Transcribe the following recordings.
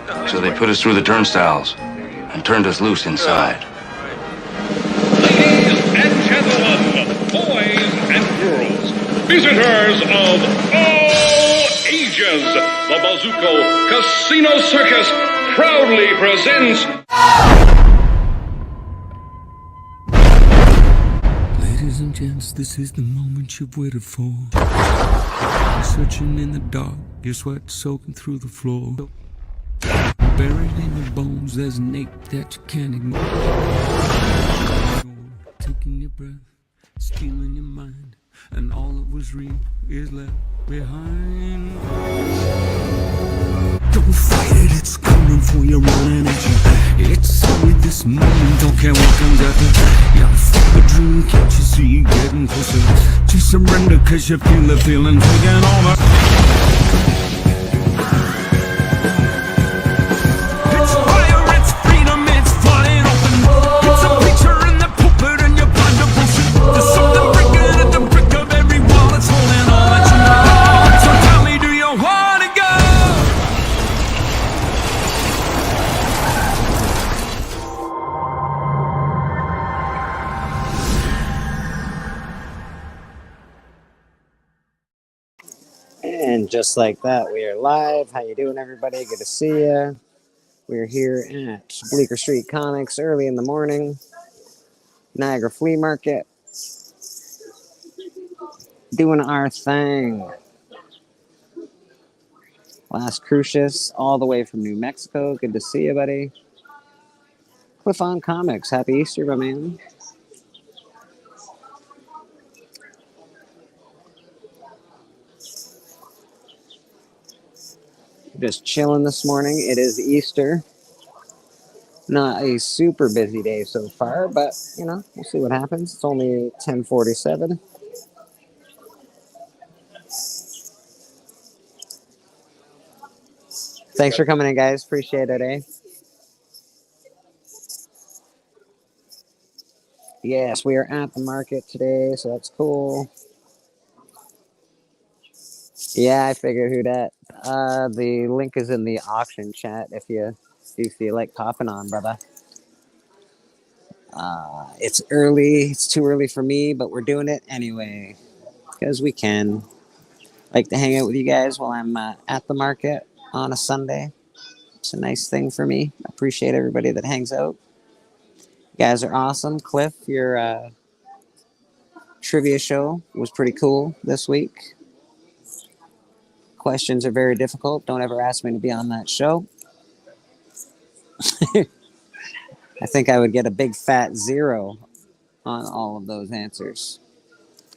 So they put us through the turnstiles and turned us loose inside. Ladies and gentlemen, boys and girls, visitors of all ages, the Bazuco Casino Circus proudly presents... Ladies and gents, this is the moment you've waited for. Searching in the dark, your sweat soaking through the floor. Buried in your bones, there's an ache that you can't ignore. Taking your breath, stealing your mind, and all that was real is left behind. Don't fight it, it's coming for you, running at you. It's only this moment, don't care what comes after. Yeah, fuck the dream, can't you see, getting closer. Just surrender, cause you feel the feeling taking over. And just like that, we are live. How you doing, everybody? Good to see you. We're here at Bleecker Street Comics early in the morning. Niagara Flea Market. Doing our thing. Las Cruces, all the way from New Mexico. Good to see you, buddy. Cliff on Comics. Happy Easter, my man. Just chilling this morning. It is Easter. Not a super busy day so far, but, you know, we'll see what happens. It's only 10:47. Thanks for coming in, guys. Appreciate it, eh? Yes, we are at the market today, so that's cool. Yeah, I figured who that. The link is in the auction chat if you feel like popping on, brother. It's early. It's too early for me, but we're doing it anyway because we can. Like to hang out with you guys while I'm at the market on a Sunday. It's a nice thing for me. I appreciate everybody that hangs out. You guys are awesome. Cliff, your trivia show was pretty cool this week. Questions are very difficult. Don't ever ask me to be on that show. I think I would get a big fat 0 on all of those answers.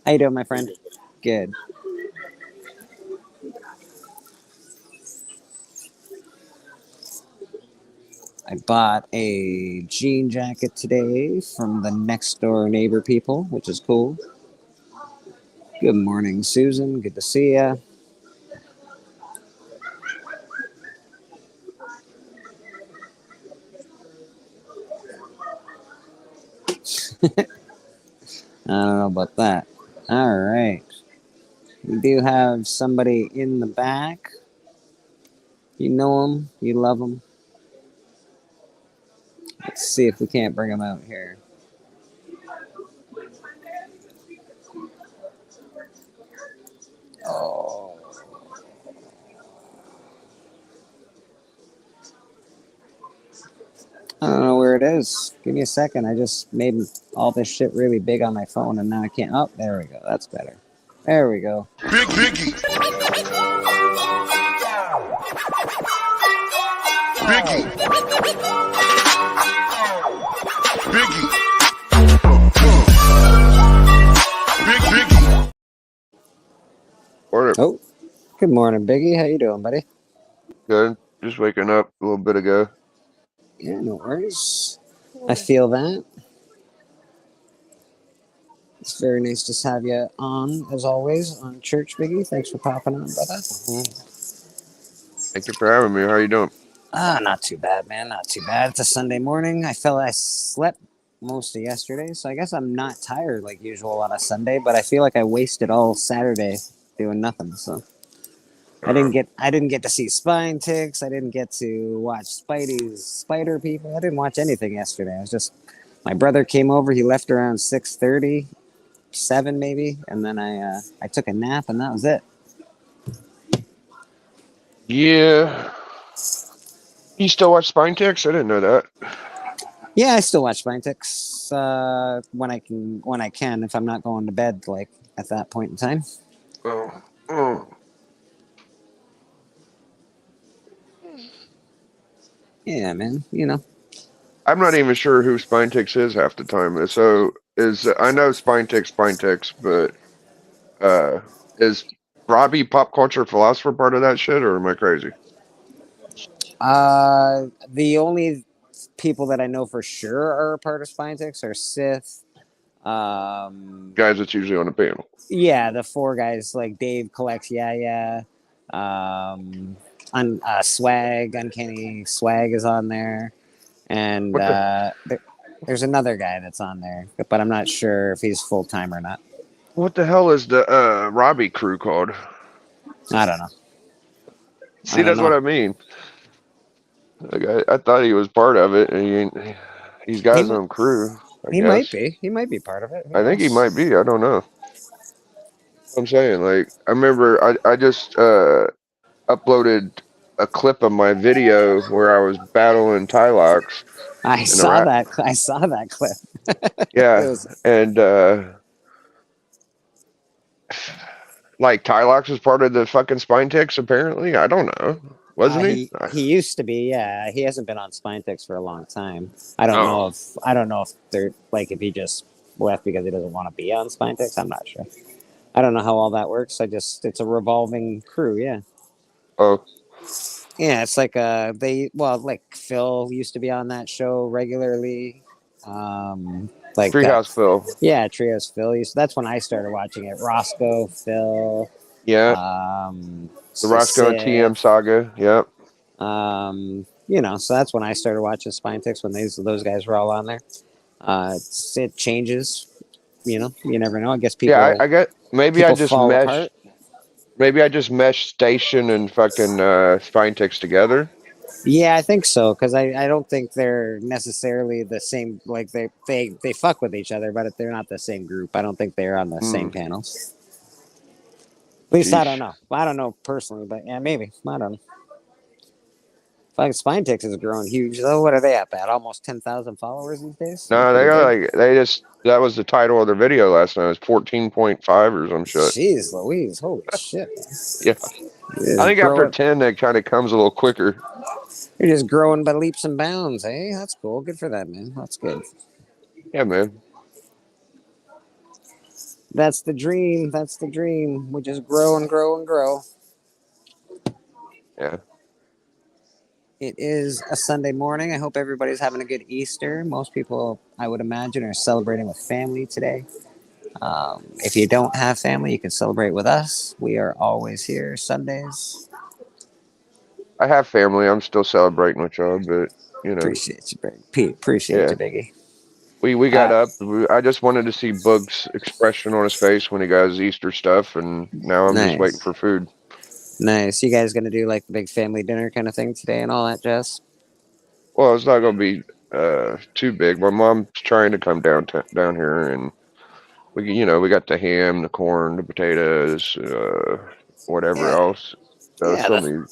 How you doing, my friend? Good. I bought a jean jacket today from the next door neighbor people, which is cool. Good morning, Susan. Good to see ya. I don't know about that. All right. We do have somebody in the back. You know them. You love them. Let's see if we can't bring them out here. Oh. I don't know where it is. Give me a second. I just made all this shit really big on my phone, and now I can't. Oh, there we go. That's better. There we go. Big Biggie. Biggie. Biggie. Big Biggie. Morning. Oh, good morning, Biggie. How you doing, buddy? Good. Just waking up a little bit ago. Yeah, no worries. I feel that. It's very nice to have you on, as always, on Church, Biggie. Thanks for popping on, brother. Thank you for having me. How are you doing? Not too bad, man. Not too bad. It's a Sunday morning. I slept most of yesterday, so I guess I'm not tired like usual on a Sunday, but I feel like I wasted all Saturday doing nothing, so I didn't get to see Spine Ticks. I didn't get to watch Spidey's Spider People. I didn't watch anything yesterday. I was just my brother came over. He left around 6:30, 7 maybe, and then I took a nap and that was it. Yeah. You still watch Spine Ticks? I didn't know that. Yeah, I still watch Spine Ticks when I can if I'm not going to bed like at that point in time. Oh. Yeah, man. You know. I'm not even sure who Spine Ticks is half the time. So I know Spine Ticks, but is Robbie Pop Culture Philosopher part of that shit, or am I crazy? The only people that I know for sure are a part of Spine Ticks are Sith. Guys that's usually on the panel. Yeah, the 4 guys like Dave collects Swag, Uncanny Swag is on there, and there's another guy that's on there, but I'm not sure if he's full time or not. What the hell is the Robbie crew called? I don't know. See, that's what I mean. Like, I thought he was part of it, and he's got his own crew. He might be. He might be part of it. I think he might be. I don't know. I'm saying, like, I remember I just uploaded a clip of my video where I was battling Tylox. I saw that clip. Yeah, and like Tylox was part of the fucking Spine Ticks. Apparently, I don't know. Wasn't he? He used to be. Yeah, he hasn't been on Spine Ticks for a long time. I don't know if they're like if he just left because he doesn't want to be on Spine Ticks. I'm not sure. I don't know how all that works. It's a revolving crew. Yeah. Oh. Yeah, it's like like Phil used to be on that show regularly. Like Treehouse Phil. Yeah, Treehouse Phil. That's when I started watching it. Roscoe, Phil. Yeah. The Roscoe and TM saga. Yep. So that's when I started watching Spine Ticks when those guys were all on there. It changes. You never know. I guess people. Yeah, I get. Maybe I just meshed. Apart. Maybe I just meshed Station and fucking Spine Ticks together. Yeah, I think so, because I don't think they're necessarily the same. Like they fuck with each other, but they're not the same group. I don't think they're on the same panels. At least I don't know. I don't know personally, but yeah, maybe. I don't know. Fucking Spine Ticks is growing huge though. What are they at? Almost 10,000 followers these days? No, they got that was the title of their video last night. It was 14.5 or some shit. Jeez Louise, holy shit. Yeah. I think after 10 that kind of comes a little quicker. You're just growing by leaps and bounds, hey? That's cool. Good for that, man. That's good. Yeah, man. That's the dream. That's the dream. We just grow and grow and grow. Yeah. It is a Sunday morning. I hope everybody's having a good Easter. Most people, I would imagine, are celebrating with family today. If you don't have family, you can celebrate with us. We are always here Sundays. I have family. I'm still celebrating with y'all, but Appreciate you, Pete. Appreciate you, Biggie. We got up. I just wanted to see Boog's expression on his face when he got his Easter stuff, and now I'm just waiting for food. Nice. You guys gonna do like the big family dinner kind of thing today and all that jazz? Well, it's not gonna be too big. My mom's trying to come down here, and we got the ham, the corn, the potatoes, whatever else. So it's gonna be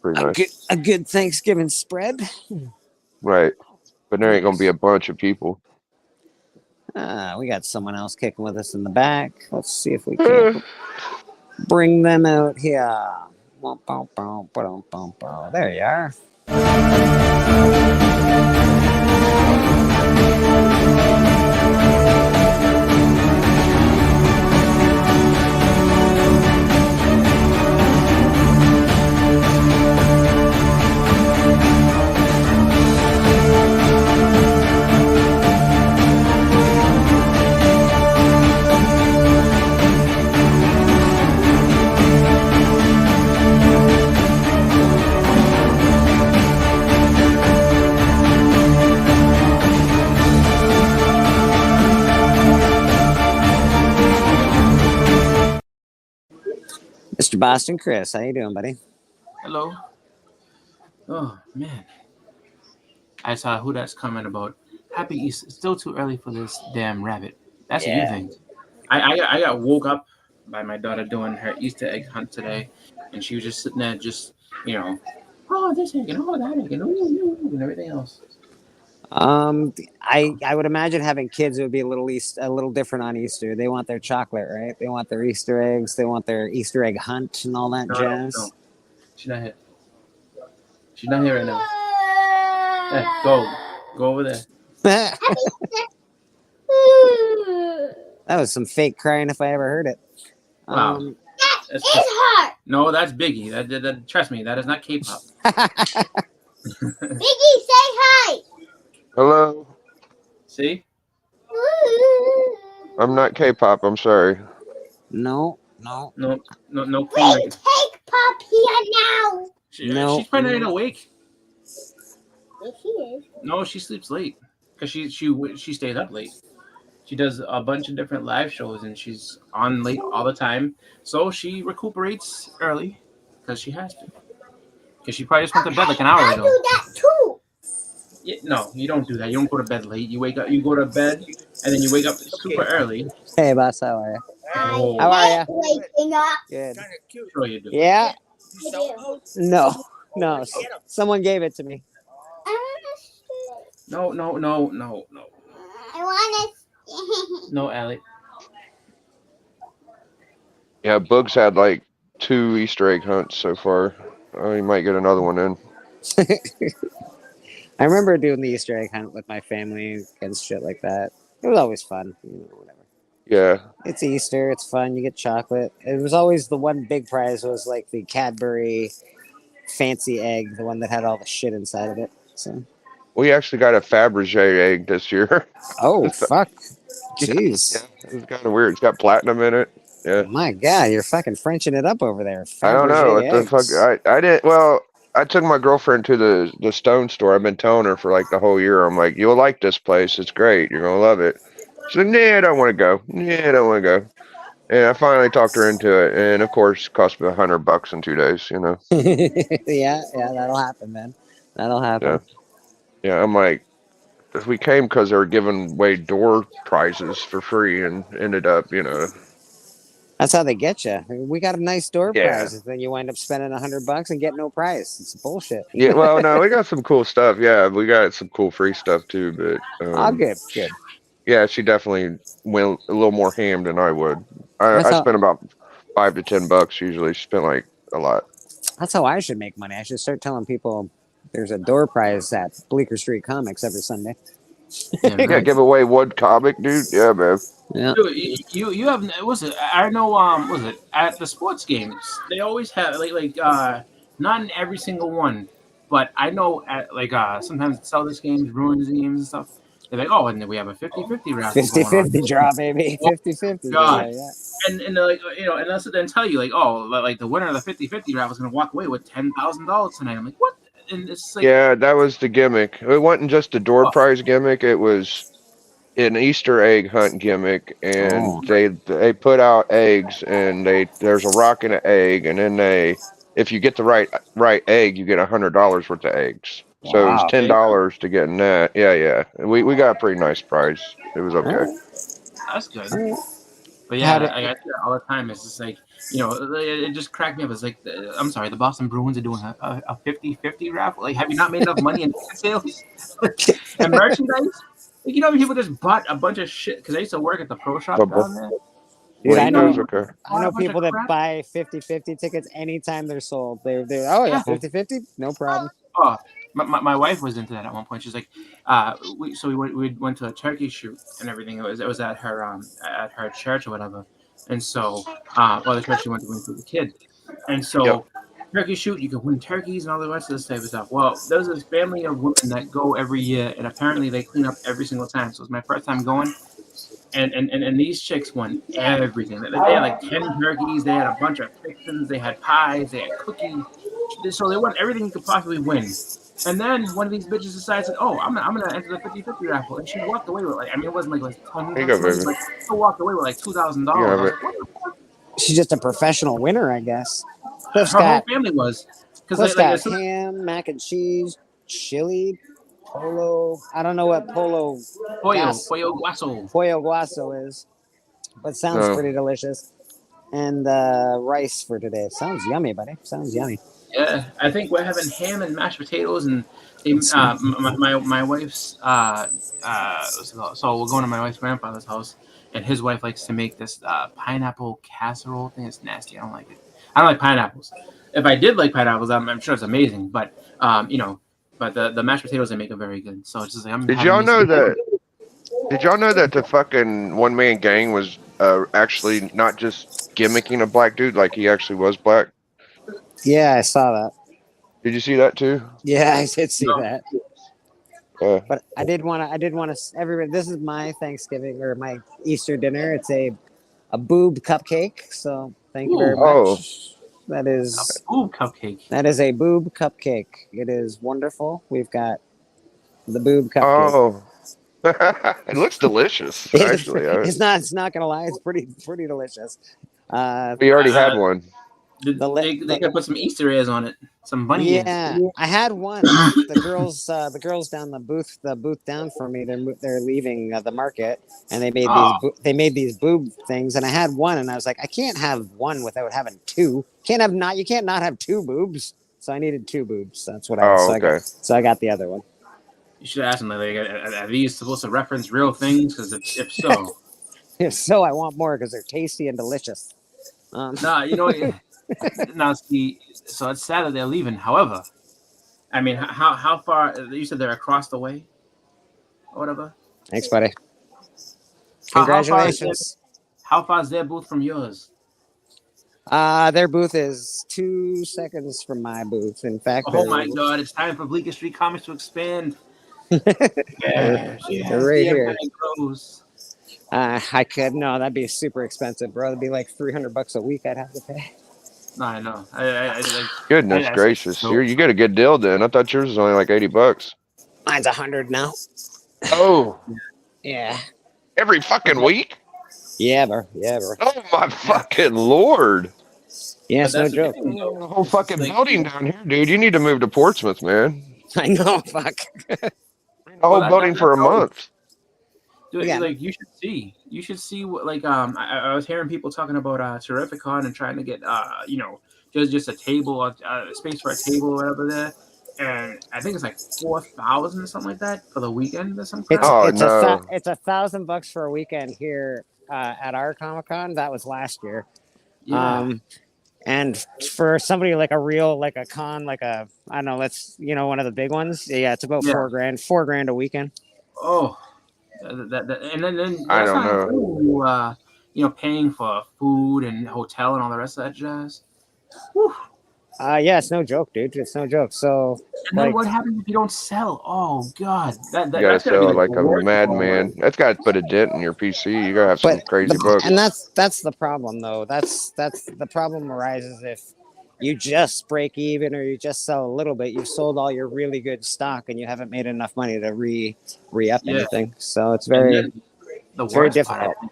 pretty nice. A good Thanksgiving spread. Right, but there ain't gonna be a bunch of people. We got someone else kicking with us in the back. Let's see if we can bring them out here. There you are. Mr. Boston Chris. How you doing, buddy? Hello. Oh man, I saw who that's coming about. Happy Easter. It's still too early for this damn rabbit. That's what you think. I got woke up by my daughter doing her Easter egg hunt today, and she was just sitting there, oh, this egg and oh that egg and everything else. I would imagine having kids, it would be a little different on Easter. They want their chocolate, right? They want their Easter eggs. They want their Easter egg hunt and all that jazz. No. She's not here. She's not here right now. Hey, go over there. That was some fake crying if I ever heard it. Wow. No, that's Biggie. That trust me, that is not K-pop. Biggie, say hi. Hello. See? I'm not K-pop. I'm sorry. No. No. Wait, take Pop here now. She's probably not even awake. Yes, she is. No, she sleeps late because she stays up late. She does a bunch of different live shows and she's on late all the time. So she recuperates early because she has to. Because she probably just went to bed like an hour ago. I do that too. Yeah, no, you don't do that. You don't go to bed late. You wake up. You go to bed and then you wake up super early. Hey, boss, how are you? Oh. How are you? Waking up. Good. Sure you do. Yeah. I do. No. Someone gave it to me. No. I want to. No, Allie. Yeah, Boog's had like 2 Easter egg hunts so far. Oh, he might get another one in. I remember doing the Easter egg hunt with my family and shit like that. It was always fun, whatever. Yeah. It's Easter. It's fun. You get chocolate. It was always the one big prize was like the Cadbury fancy egg, the one that had all the shit inside of it. So We actually got a Fabergé egg this year. Oh fuck! Jeez. Yeah, it's kind of weird. It's got platinum in it. Yeah. My God, you're fucking Frenching it up over there. I don't know Fabergé what the fuck. eggs. I didn't. Well, I took my girlfriend to the stone store. I've been telling her for like the whole year. I'm like, you'll like this place. It's great. You're gonna love it. She's like, nah, I don't want to go. Yeah, I don't want to go. And I finally talked her into it, and of course, it cost me $100 in 2 days. Yeah, that'll happen, man. That'll happen. Yeah. I'm like, we came because they were giving away door prizes for free, and ended up, That's how they get you. We got a nice door Yeah. prize, and then you wind up spending $100 and get no prize. It's bullshit. Yeah. Well, no, we got some cool stuff. Yeah, we got some cool free stuff too. But Oh, good. yeah, she definitely went a little more ham than I would. I That's how- spent about $5 to $10 usually. She spent like a lot. That's how I should make money. I should start telling people there's a door prize at Bleecker Street Comics every Sunday. Yeah, give away one comic, dude. Yeah, man. Yeah. Dude, you have I know was it at the sports games they always have like not in every single one, but I know at sometimes Celtics games, Bruins games and stuff. They're like, oh, and then we have a 50-50 raffle. 50-50 draw, baby. 50-50. God. Yeah. And they're like, and that's then tell you like, oh, like the winner of the 50-50 raffle is gonna walk away with $10,000 tonight. I'm like, what? And it's like, Yeah, that was the gimmick. It wasn't just a door prize gimmick. It was an Easter egg hunt gimmick, and they put out eggs, and there's a rock in an egg, and then if you get the right egg, you get $100 worth of eggs. So it was Wow. $10 to get in that. Yeah. We got a pretty nice prize. It was okay. that's good. But yeah, I got that all the time. It's just like, it just cracked me up. It's like, I'm sorry, the Boston Bruins are doing a 50-50 raffle. Like, have you not made enough money in ticket sales and merchandise? Like, people just bought a bunch of shit because I used to work at the pro shop down there. Dude, I know. Okay. I know people that buy 50-50 tickets anytime they're sold. They're 50-50, no problem. Oh, my wife was into that at one point. She's like, we went to a turkey shoot and everything. It was at her church or whatever. And so, the church she went to with the kid. And so, turkey shoot, you can win turkeys and all the rest of this type of stuff. Well, there's this family of women that go every year, and apparently they clean up every single time. So it's my first time going. And these chicks won everything. They had like 10 turkeys. They had a bunch of fixins. They had pies. They had cookies. So they won everything you could possibly win. And then one of these bitches decided, oh, I'm gonna enter the 50-50 raffle, and she walked away with it wasn't like $10. Here you go, baby. She walked away with like $2,000. She's just a professional winner, I guess. Cliff's Her whole got family was. Because Cliff's like got as soon as- ham, mac and cheese, chili, polo. I don't know what polo pollo guaso. pollo guaso is, but sounds No. pretty delicious. And rice for today. Sounds yummy, buddy. Sounds yummy. Yeah, I think we're having ham and mashed potatoes, and they, my wife's so we're going to my wife's grandfather's house, and his wife likes to make this pineapple casserole thing. It's nasty. I don't like it. I don't like pineapples. If I did like pineapples, I'm sure it's amazing. But but the mashed potatoes they make are very good. So it's just like I'm. Did having y'all these- know that? Did y'all know that the fucking one man gang was actually not just gimmicking a black dude, like he actually was black? Yeah, I saw that. Did you see that too? Yeah, I did see No. that. Uh, But I did want to. Everybody, this is my Thanksgiving or my Easter dinner. It's a boob cupcake. So thank you very Ooh. much. Oh. That is Ooh, cupcake. a boob cupcake. It is wonderful. We've got the boob cupcake. oh, it looks delicious. Actually, It's not gonna lie. It's pretty delicious. we already had one. They could put some Easter eggs on it. Some bunny ears. Yeah, I had one. The girls down the booth down from me. They're leaving the market, and they made these boob things. And I had one, and I was like, I can't have one without having two. You can't not have two boobs. So I needed two boobs. That's what I. Oh, so okay. I got the other one. You should ask them, like, are these supposed to reference real things? Because if so, If so, I want more because they're tasty and delicious. nah, you know, now see, so it's sad that they're leaving. However, I mean, how far? You said they're across the way, or whatever. Thanks, buddy. How far is Congratulations. How far is their booth from yours? Their booth is 2 seconds from my booth. In fact, Oh my God! It's time for Bleecker Street Comics to expand. Yes, They're right the here. empire grows. I could no, that'd be super expensive, bro. It'd be like $300 a week I'd have to pay. No, I know. I like. Goodness Yeah, gracious, so- you get a good deal then. I thought yours was only like $80. Mine's 100 now. Oh, Yeah. every fucking week? Yeah, bro. Oh my fucking lord! Yeah, But it's no that's the joke. thing, though. The whole fucking Like- building down here, dude. You need to move to Portsmouth, man. I know, fuck. The whole that- building that- for a that's all- month. Dude, Yeah. like you should see what like I was hearing people talking about Terrificon and trying to get just a table, space for a table or whatever there, and I think it's like 4,000 or something like that for the weekend or something. Oh, It's no. it's $1,000 for a weekend here at our Comic-Con. That was last year. Yeah. And for somebody like a real like a con like a I don't know, one of the big ones. Yeah, it's about Yeah. $4,000 a weekend. Oh, that and then I that's don't not including you, paying for food and hotel and all the rest of that jazz. Whew. Yeah, it's no joke, dude. It's no joke. So And then like, what happens if you don't sell? Oh God, You gotta that's gotta be sell like the a worst madman. That's gotta put a dent in your PC. You gotta have some crazy books. and that's the problem though. That's the problem arises if you just break even or you just sell a little bit. You've sold all your really good stock and you haven't made enough money to re-up Yeah. anything. So it's And very then the it's very worst part, difficult.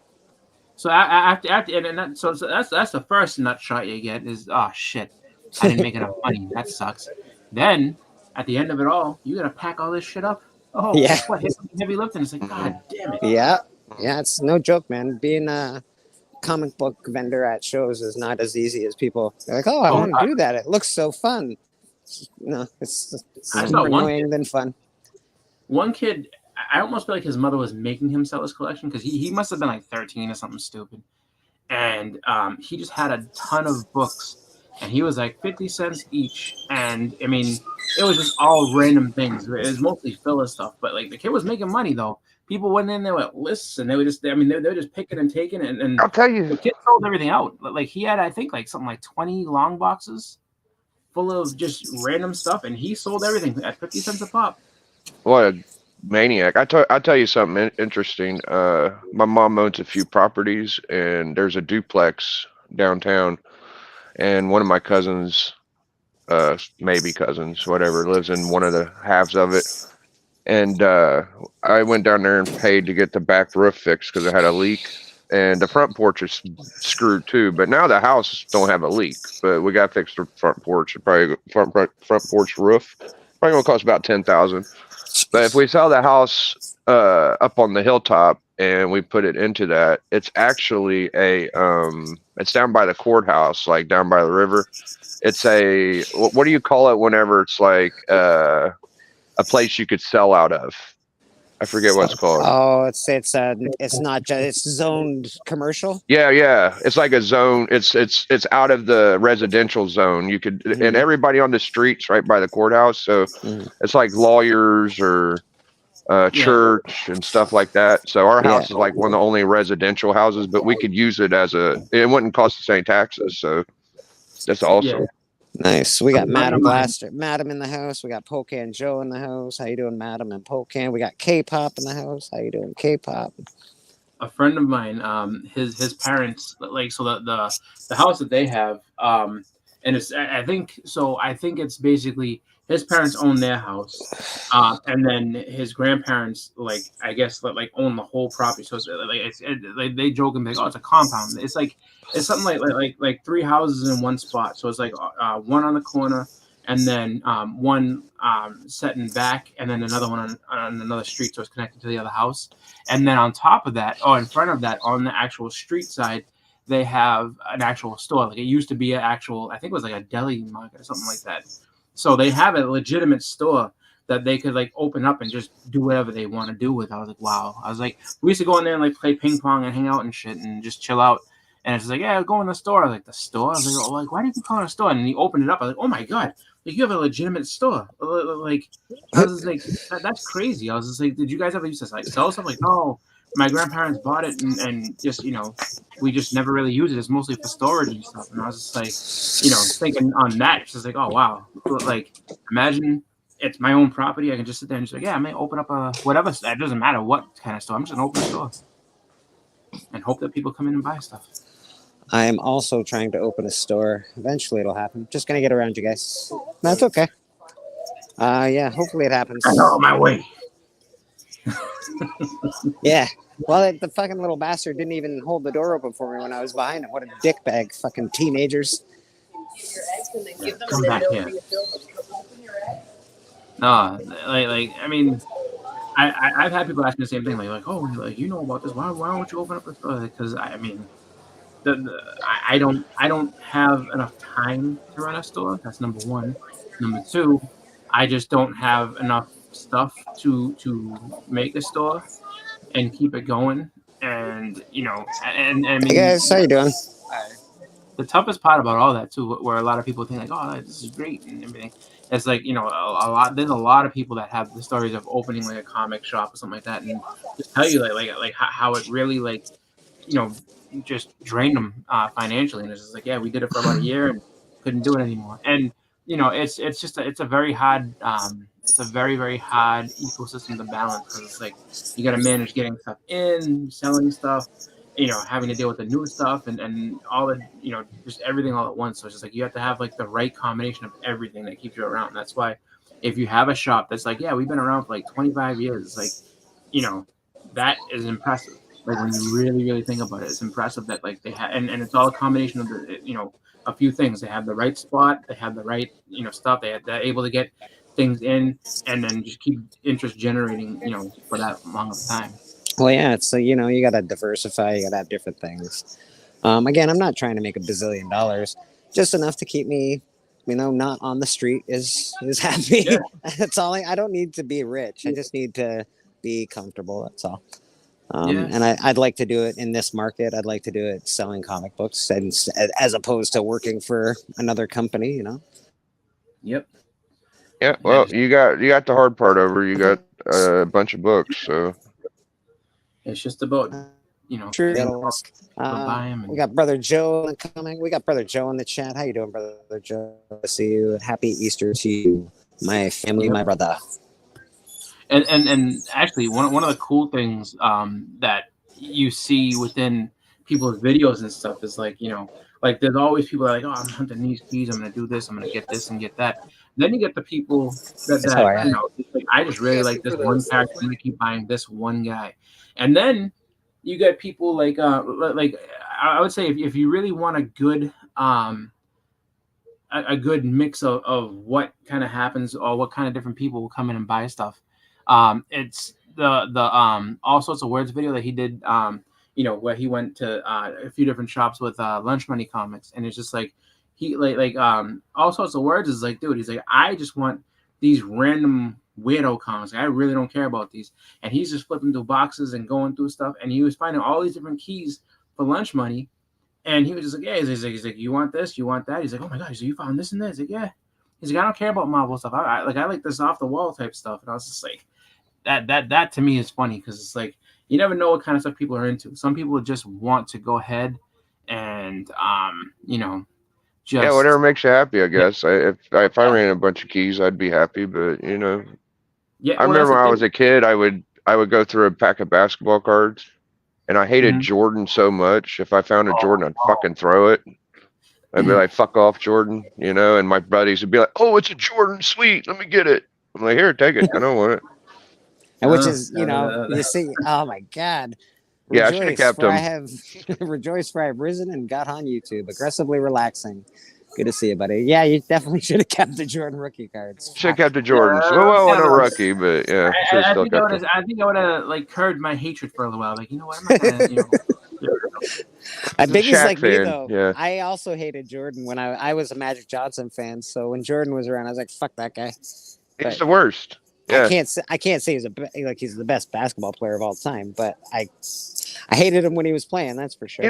So after so that's the first nut shot you get is oh shit, I didn't make enough money. That sucks. Then at the end of it all, you gotta pack all this shit up. Oh Yeah. what heavy lifting? It's like God damn it. Yeah, it's no joke, man. Being a comic book vendor at shows is not as easy as people. They're like, oh, I Oh, want to do that. It looks so fun. No, it's I saw more one annoying than fun. One kid, I almost feel like his mother was making him sell his collection because he must have been like 13 or something stupid. And he just had a ton of books. And he was like 50 cents each. And I mean, it was just all random things. It was mostly filler stuff. But like the kid was making money though. People went in there with lists and they were just, they were just picking and taking. And I'll tell the you, kid sold everything out. Like he had, I think, like something like 20 long boxes full of just random stuff. And he sold everything at 50 cents a pop. what a maniac. I'll tell you something interesting. My mom owns a few properties and there's a duplex downtown. And one of my cousins, maybe cousins, whatever, lives in one of the halves of it. And I went down there and paid to get the back roof fixed because it had a leak. and the front porch is screwed too. But now the house don't have a leak, but we got to fix the front porch. Probably front porch roof. Probably gonna cost about $10,000. But if we sell the house up on the hilltop and we put it into that, it's actually it's down by the courthouse, like down by the river. It's a, what do you call it whenever it's like a place you could sell out of? I forget what it's called. Oh, it's not just, it's zoned commercial. Yeah. It's like a zone. It's out of the residential zone. You could, and everybody on the streets right by the courthouse. So it's like lawyers or church and stuff like that. So our house is like one of the only residential houses, but we could use it as it wouldn't cost us any taxes. So that's awesome. Yeah. Nice. We got Madam Blaster, Madam in the house. We got Pocan Joe in the house. How you doing, Madam and Pocan? We got K-pop in the house. How you doing, K-pop? A friend of mine, his parents, like, so the house that they have, and it's, I think it's basically his parents own their house, and then his grandparents, like, I guess, like own the whole property. So it's like they joke and be like, oh, it's a compound. It's something like 3 houses in one spot. So it's like one on the corner, and then one setting back, and then another one on another street, so it's connected to the other house. And then on top of that, in front of that, on the actual street side, they have an actual store. Like, it used to be an actual, I think it was like a deli market or something like that. So they have a legitimate store that they could like open up and just do whatever they want to do with. I was like, wow. I was like, we used to go in there and like play ping pong and hang out and shit and just chill out. And it's like, yeah, go in the store. I was like, the store? I was like, why do you call it a store? And he opened it up. I was like, oh my God, like, you have a legitimate store. Like, I was just like, that's crazy. I was just like, did you guys ever used to like sell something? Like, no, my grandparents bought it and just, we just never really use it. It's mostly for storage and stuff. And I was just like, thinking on that. It's just like, oh wow. Like, imagine it's my own property. I can just sit there and just like, yeah, I may open up a whatever. It doesn't matter what kind of store. I'm just gonna open a store and hope that people come in and buy stuff. I am also trying to open a store. Eventually it'll happen. Just gonna get around, you guys. That's okay. Yeah, hopefully it happens. I know my way. Yeah. Well, the fucking little bastard didn't even hold the door open for me when I was behind it. What a dickbag. Fucking teenagers. Come back here. No, like I mean, I've had people ask me the same thing. Like, oh, like, you know about this? Why don't you open up a store? Because I mean, I don't have enough time to run a store. That's number one. Number two, I just don't have enough stuff to make a store and keep it going. And and I mean, Hey guys, how you doing? the toughest part about all that too, where a lot of people think like, oh, this is great and everything, it's like, there's a lot of people that have the stories of opening like a comic shop or something like that, and just tell you like how it really like just drained them financially. And it's just like, yeah, we did it for about a year and couldn't do it anymore. And it's a very hard very, very hard ecosystem to balance, because it's like you got to manage getting stuff in, selling stuff, having to deal with the new stuff and all the, just everything all at once. So it's just like you have to have like the right combination of everything that keeps you around. And that's why if you have a shop that's like, yeah, we've been around for like 25 years, it's like, that is impressive. Like, when you really, really think about it, it's impressive that like they have, and it's all a combination of the, a few things. They have the right spot, they have the right, stuff. They're able to get things in, and then just keep interest generating, for that long of a time. Well, yeah, it's you got to diversify. You got to have different things. Again, I'm not trying to make $1 billion, just enough to keep me, not on the street is happy. Yeah. That's all. I don't need to be rich. I just need to be comfortable. That's all. And I'd like to do it in this market. I'd like to do it selling comic books, and as opposed to working for another company. Yep. Yeah. Well, you got the hard part over. You got a bunch of books, so it's just about True. buy 'em We got Brother Joe coming. We got Brother Joe in the chat. How you doing, Brother Joe? See you. Happy Easter to you, my family, my brother. And actually, one of the cool things that you see within people's videos and stuff is like, like there's always people that are like, oh, I'm hunting these keys, I'm gonna do this, I'm gonna get this and get that. Then you get the people that like, I just really like this one character, I'm gonna keep buying this one guy. And then you get people like I would say if you really want a good mix of what kind of happens or what kind of different people will come in and buy stuff. It's the all sorts of words video that he did. Where he went to a few different shops with lunch money comics, and it's just like he all sorts of words is like, dude, he's like, I just want these random weirdo comics. I really don't care about these, and he's just flipping through boxes and going through stuff, and he was finding all these different keys for lunch money. And he was just like, yeah, he's like, you want this? You want that? He's like, oh my God. He's like, you found this and this? He's like, yeah. He's like, I don't care about Marvel stuff. I like this off the wall type stuff. And I was just like, that to me is funny because it's like, you never know what kind of stuff people are into. Some people just want to go ahead and, just. Yeah, whatever makes you happy, I guess. If I ran a bunch of keys, I'd be happy. But, Yeah, I remember when I was a kid, I would go through a pack of basketball cards. And I hated Jordan so much. If I found a Jordan, I'd fucking throw it. I'd be like, fuck off, Jordan. And my buddies would be like, oh, it's a Jordan. Sweet. Let me get it. I'm like, here, take it. I don't want it. And which is, you see, oh my God. Yeah, I should have kept them. Rejoice for I have risen and got on YouTube. Aggressively relaxing. Good to see you, buddy. Yeah, you definitely should have kept the Jordan rookie cards. Should have kept the Jordans. Well, not a rookie, but yeah. I think I would have like curbed my hatred for a little while. Like, you know what? I'm not gonna, I think he's like me fan, though. yeah. I also hated Jordan when I was a Magic Johnson fan. So when Jordan was around, I was like, fuck that guy. He's the worst. Yeah. I can't say he's he's the best basketball player of all time, but I hated him when he was playing. That's for sure.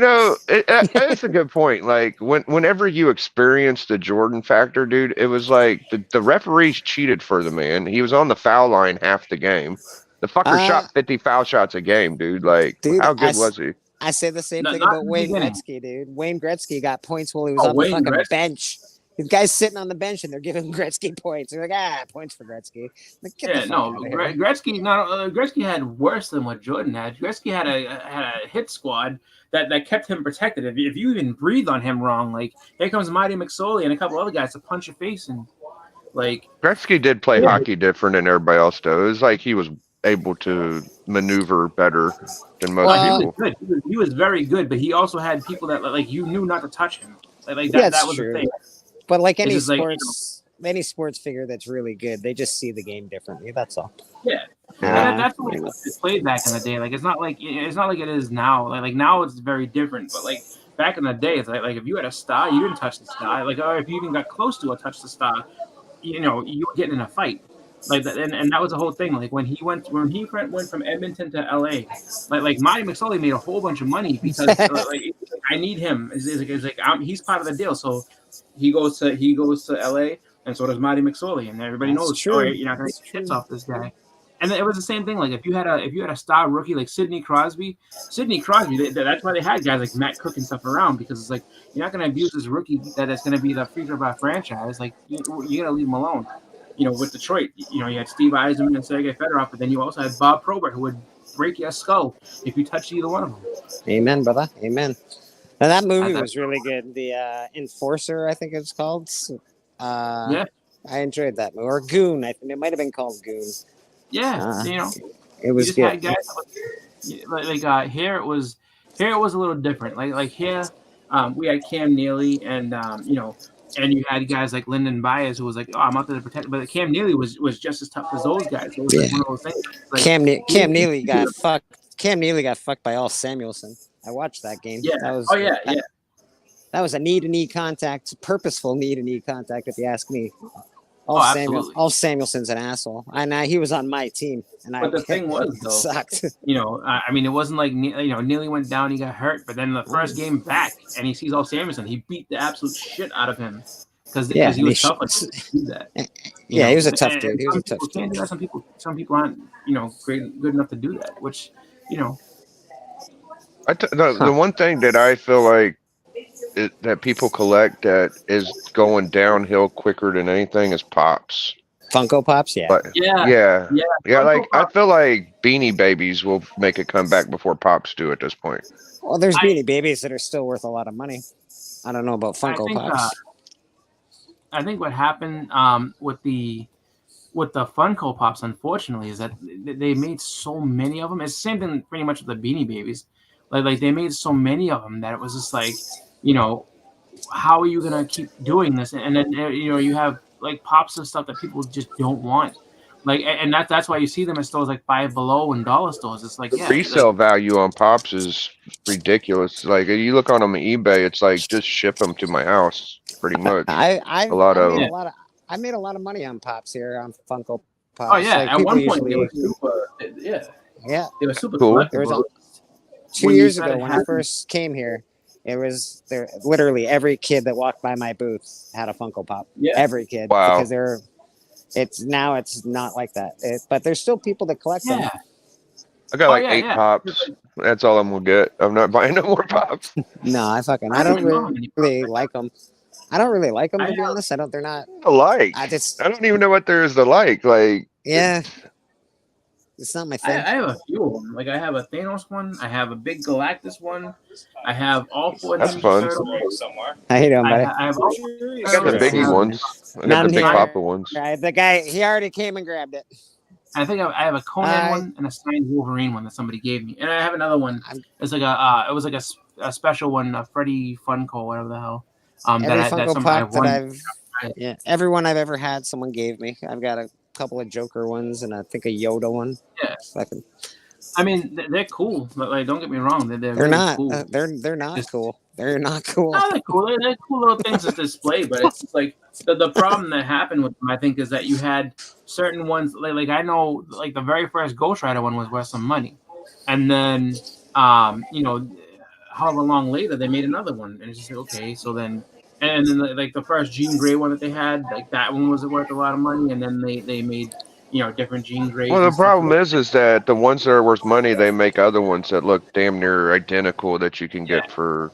That's a good point. Like whenever you experience the Jordan factor, dude, it was like the referees cheated for the man. He was on the foul line half the game. The fucker shot 50 foul shots a game, dude. Like, dude, how good was he? I say the same thing about Wayne Gretzky, dude. Wayne Gretzky got points while he was on the fucking bench. The guy's sitting on the bench and they're giving Gretzky points. They're like, points for Gretzky. Like, Gretzky had worse than what Jordan had. Gretzky had a hit squad that kept him protected. If you even breathe on him wrong, like here comes Marty McSorley and a couple other guys to punch your face and like. Gretzky did play hockey different than everybody else, though. It was like he was able to maneuver better than most people. He was very good, but he also had people that like you knew not to touch him. Like that was the thing. But like any sports, any sports figure that's really good, they just see the game differently. That's all. Yeah, that's the way it played back in the day. Like it's not like it is now. Like now it's very different. But like back in the day, it's like if you had a star, you didn't touch the star. Like or if you even got close to touch the star, you were getting in a fight. Like that, and that was the whole thing. Like when he went from Edmonton to LA, like Marty McSorley made a whole bunch of money because like I need him. It's like he's part of the deal. So he goes to LA, and so does Marty McSorley, and everybody knows. True. Oh, you're not gonna get hits off this guy. And then it was the same thing. Like if you had a star rookie like Sidney Crosby, that's why they had guys like Matt Cook and stuff around because it's like you're not gonna abuse this rookie that is gonna be the future of our franchise. Like you gotta leave him alone. With Detroit, you had Steve Eisenman and Sergei Fedorov, but then you also had Bob Probert, who would break your skull if you touched either one of them. Amen, brother. Amen. Now that movie was really good. The Enforcer, I think it's called. Yeah, I enjoyed that movie. Or Goon, I think it might have been called Goon. Yeah, it was good. Guys, here it was a little different. Like here, we had Cam Neely and and you had guys like Lyndon Baez who was like, oh, I'm out there to protect. But Cam Neely was just as tough as those guys. It was like one of those things. Like, Cam Neely got fucked. Cam Neely got fucked by Al Samuelson. I watched that game. Yeah. That was a knee-to-knee contact, purposeful knee-to-knee contact, if you ask me. Al Samuelson's an asshole, and he was on my team. But the thing was, though, sucked. I mean, it wasn't like Neely went down, he got hurt, but then the first game back, and he sees Al Samuelson, he beat the absolute shit out of him because he was tough to do that. Yeah, he was a tough dude. He was a tough dude. Some people aren't, good enough to do that. Which, the one thing that I feel like that people collect that is going downhill quicker than anything is Pops. Funko Pops, yeah. But, yeah. Like I feel like Beanie Babies will make a comeback before Pops do at this point. Well, there's Beanie Babies that are still worth a lot of money. I don't know about Funko Pops. I think what happened with the Funko Pops, unfortunately, is that they made so many of them. It's the same thing pretty much with the Beanie Babies. Like they made so many of them that it was just like, you know, how are you gonna keep doing this? And then you know you have like pops and stuff that people just don't want. Like, and that's why you see them at stores like Five Below and dollar stores. It's like, The yeah, resale value on pops is ridiculous. Like you look on them on eBay, it's like just ship them to my house, pretty much. I A lot of made them. a lot of I made a lot of money on pops here on Funko Pops. oh yeah. Like, At people one point, usually, they were super, yeah, yeah. they were super Cool. There was collectible. 2 When you years started ago when I having- first came here, it was there. Literally every kid that walked by my booth had a Funko Pop. Yeah. Every kid, Wow. because they're. It's not like that. But there's still people that collect them. Yeah. I got Oh, like yeah, 8 yeah. pops. That's all I'm gonna get. I'm not buying no more pops. No, I I don't don't know how many really like them. I don't really like them, to I be have- honest. They're not. Like, I just I don't even know what there is to like. Like, yeah. It's not my I thing. have a few of them. Like I have a Thanos one. I have a big Galactus one. I have all 4 That's Ninja fun. Turtles. How you doing, buddy? I have all I got the Sure. biggie Yeah. ones. I got Not the big here. papa ones. Right, the guy, he already came and grabbed it. I think I have a Conan I- one and a signed Wolverine one that somebody gave me, and I have another one. I'm- It's like it was like a special one, a Freddy Funko, whatever the hell. Every That Funko somebody Pop won. that everyone I've ever had, someone gave me. I've got a couple of Joker ones and I think a Yoda one. Yeah. Fucking, I mean, they're cool, but like, don't get me wrong, they're they're really not. cool. They're not Just- cool. They're not cool. No, they're cool. They're cool little things to display, but it's just like the problem that happened with them, I think, is that you had certain ones like I know like the very first Ghost Rider one was worth some money. And then you know, however long later they made another one. And it's just like, okay, so then and then like the first Jean Grey one that they had, like that one was worth a lot of money, and then they made, you know, different Jean Greys. Well, the and stuff. problem is that the ones that are worth money, they make other ones that look damn near identical that you can get for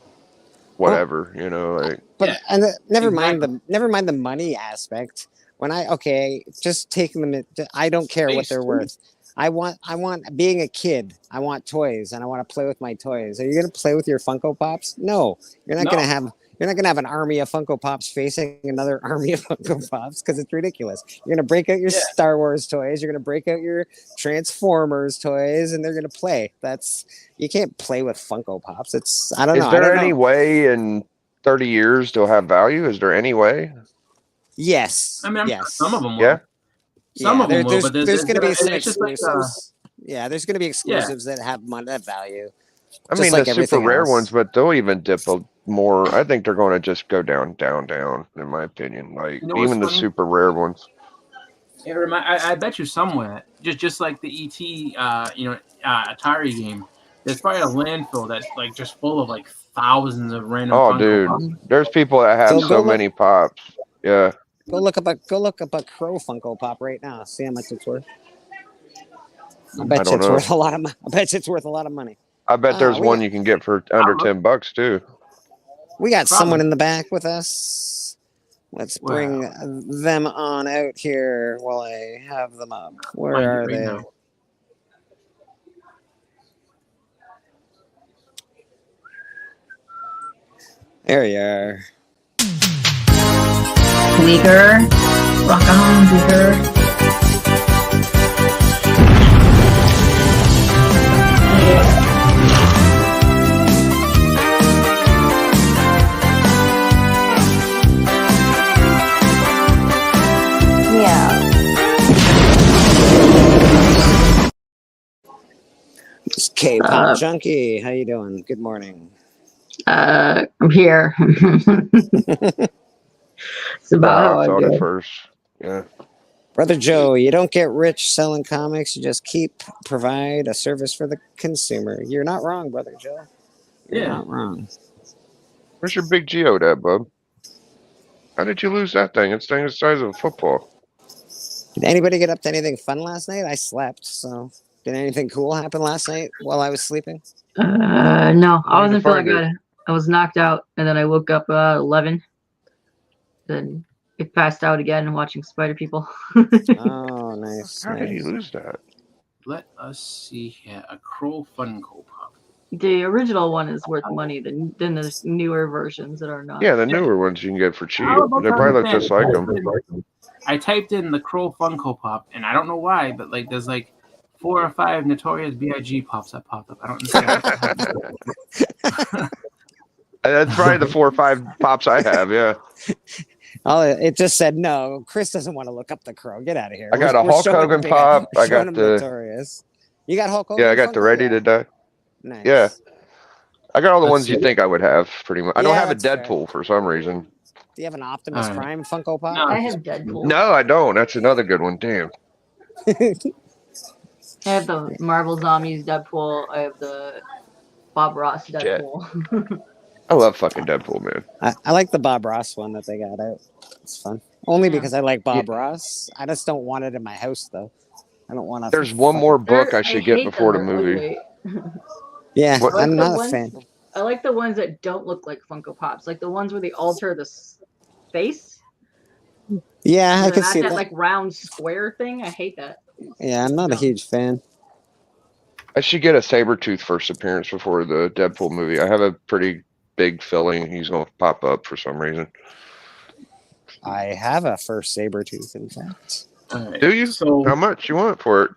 whatever, you know, like. But Yeah, and never mind the money aspect. When just taking them. I don't care what they're Space, worth. I want being a kid. I want toys and I want to play with my toys. Are you gonna play with your Funko Pops? No, you're not No. gonna have. You're not gonna have an army of Funko Pops facing another army of Funko Pops because it's ridiculous. You're gonna break out your Yeah. Star Wars toys. You're gonna break out your Transformers toys, and they're gonna play. You can't play with Funko Pops. I don't Is know. I there don't any know. way in 30 years they'll have value? Is there any way? Yes. I mean, I'm sure yes. some of them will. Yeah. Some of them will, but there's going to be it's some just like, exclusives. Yeah, there's going to be exclusives that have that value. I Just mean, like the super everything rare else. ones, but they'll even dip more. I think they're going to just go down, in my opinion. Like, You know what's even the funny? super rare ones. I bet you somewhere, just like the ET, Atari game, there's probably a landfill that's like just full of like thousands of random. Oh, Funko dude. Pops. There's people that have So so go look- many pops. Yeah. Go look up a Crow Funko Pop right now. See how much it's worth. I bet you don't it's know. worth a lot of. I bet you it's worth a lot of money. I bet there's we one got- you can get for under $10 too. We got Probably. someone in the back with us. Let's bring them on out here while I have them up. Where Find it are right they? now. There you are. Weaker. Rock on, Weaker. Yeah. It's K-pop Uh, junkie. How you doing? Good morning. I'm here. It's about how I I thought do. at first. Yeah. Brother Joe, you don't get rich selling comics. You just provide a service for the consumer. You're not wrong, Brother Joe. You're Yeah. not wrong. Where's your big Geo at, bub? How did you lose that thing? It's the size of a football. Did anybody get up to anything fun last night? I slept, so did anything cool happen last night while I was sleeping? No, I Where'd you wasn't feeling find it? good. I was knocked out, and then I woke up 11. Then it passed out again watching Spider People. Oh, nice. How did you nice. lose that? Let us see here. A Crow Funko Pop. The original one is worth money than the newer versions that are not. Yeah, the newer ones you can get for cheap. How about They that probably look thing? just like them. I typed in the Crow Funko Pop, and I don't know why, but like there's like 4 or 5 Notorious B.I.G. pops that popped up. I don't understand. That's probably the 4 or 5 pops I have. Yeah, Oh, it just said no. Chris doesn't want to look up the Crow. Get out of here. I got a We're Hulk showing Hogan him- pop. I showing got him the Notorious. You got Hulk Hogan? yeah. I got the Funko? Ready to Die. Nice. Yeah. I got all the Let's ones you see. think I would have, pretty much. I don't Yeah, have a that's fair. Deadpool for some reason. Do you have an Optimus All right. Prime Funko Pop? No. I have Deadpool. No, I don't. That's another good one. Damn. I have the Marvel Zombies Deadpool. I have the Bob Ross Deadpool. I love fucking Deadpool, man. I like the Bob Ross one that they got out. It's fun. Only Yeah. because I like Bob Ross. I just don't want it in my house though. I don't want to. There's one more book I should get hate before the them. They're movie. ugly. Yeah, What- I'm Like the not a ones- fan. I like the ones that don't look like Funko Pops, like the ones where they alter the face. Yeah, I They're can not see that that. like round square thing. I hate that. Yeah, I'm not a huge fan. I should get a Sabretooth first appearance before the Deadpool movie. I have a pretty big feeling he's going to pop up for some reason. I have a first Sabretooth, in fact. All right. Do you? So How much you want for it?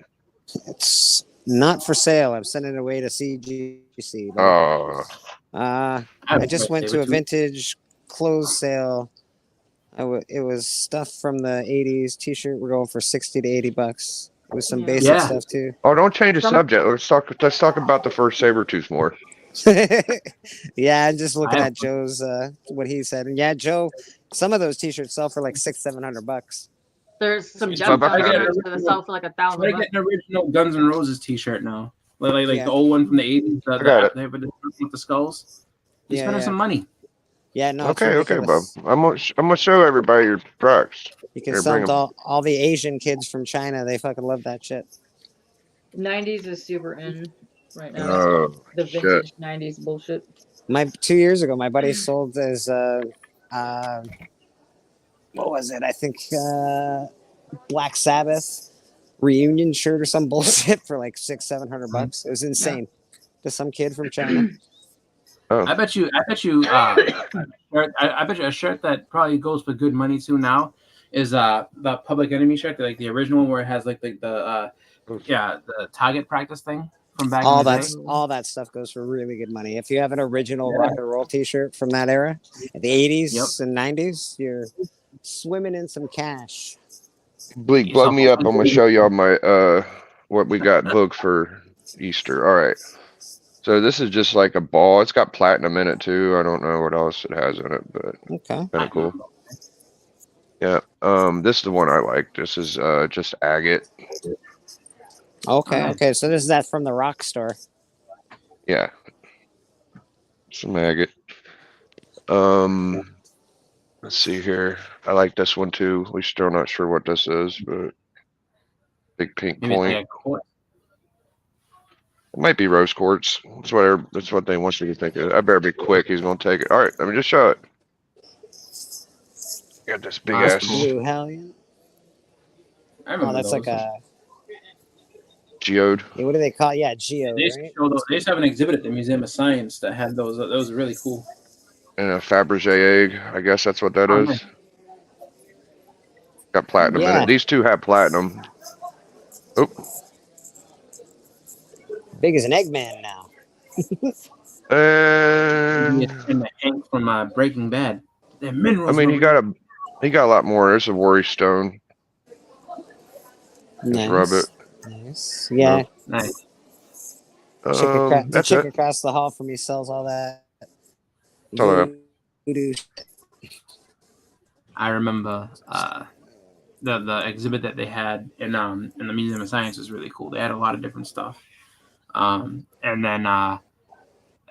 It's not for sale. I'm sending it away to CGC. but, Oh, I just went to a vintage clothes sale. It was stuff from the 80s t-shirt. We're going for 60 to 80 bucks. It was some Yeah. basic Yeah. stuff too. oh! Don't change the Some- subject. Let's talk about the first Sabretooth more. Yeah, I'm just looking I- at Joe's what he said. And yeah, Joe, some of those t-shirts sell for like $600-700 bucks. There's some So jump if I get shirts that sell for like I $1,000. get an original Guns N' Roses T-shirt now, like Yeah. the old one from the 80s. I got it. They have with the skulls. You Yeah, spending yeah. some money. Yeah, no. it's Okay, Bob. ridiculous. I'm gonna show everybody your products. You can Here, sell bring them to all the Asian kids from China. They fucking love that shit. 90s is super in right now. Oh, The shit. vintage 90s bullshit. 2 years ago, my buddy sold his what was it? I think Black Sabbath reunion shirt or some bullshit for like $600-700 bucks. It was insane. To some kid from China. I bet you. I bet you a shirt that probably goes for good money too now is the Public Enemy shirt, like the original one where it has like the target practice thing from back all in the that day. all that stuff goes for really good money. If you have an original rock and roll T-shirt from that era, the 80s and 90s, you're swimming in some cash. Bleak, blow me up. I'm gonna show y'all my what we got booked for Easter. All right. So this is just like a ball. It's got platinum in it too. I don't know what else it has in it, but Okay. kind of cool. Yeah. This is the one I like. This is just agate. Okay. Okay. So this is that from the rock store. Yeah. Some agate. Let's see here. I like this one too. We're still not sure what this is, but big pink Maybe it's point. like a quartz. It might be rose quartz. That's what they want you to think of. I better be quick. He's gonna take it. All right, let me just show it. Got this big That's ass cool. Blue Hellion. I remember Oh, that's those. like a geode. what do they call it? Yeah, Geo, They used, to right? show those, they used to have an exhibit at the Museum of Science that had those. Those were really cool. And a Fabergé egg. I guess that's what that Oh, is. nice. Got platinum in Yeah. it. These two have platinum. Oh, Big as an Eggman now. and And the Hank from Breaking Bad. They're minerals. I mean, he got a lot more. There's a worry stone. Nice. Rub it. Nice. Yeah. nice. The That's chick it. across the hall from me sells all that. all I have. voodoo. I remember the exhibit that they had in the Museum of Science was really cool. They had a lot of different stuff. And then I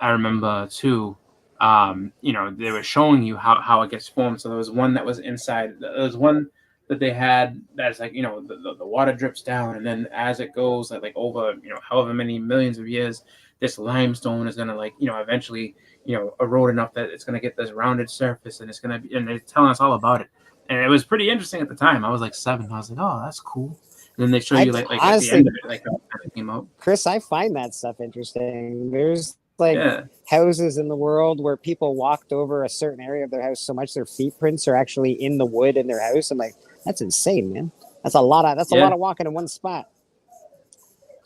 remember too, they were showing you how it gets formed. So there was one that was inside. There was one that they had that's like, the water drips down, and then as it goes like over, however many millions of years, this limestone is gonna eventually, erode enough that it's gonna get this rounded surface, and it's gonna be, and they're telling us all about it. And it was pretty interesting at the time. I was like 7. I was like, oh, that's cool. And then they show you like at the honestly, end of it, like how it came out. Chris, I find that stuff interesting. There's like Yeah. houses in the world where people walked over a certain area of their house so much their feet prints are actually in the wood in their house. I'm like, that's insane, man. That's a lot of Yeah. walking in one spot.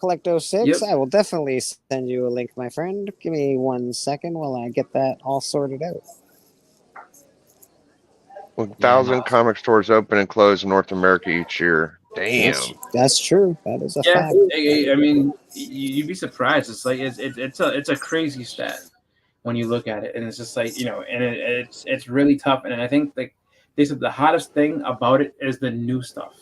Collecto6, Yep. I will definitely send you a link, my friend. Give me 1 second while I get that all sorted out. 1,000 comic stores open and close in North America each year. Damn. That's true. That is a Yeah, fact. I mean, you'd be surprised. It's like it's a crazy stat when you look at it, and it's just like, you know, and it's really tough. And I think like they said the hottest thing about it is the new stuff.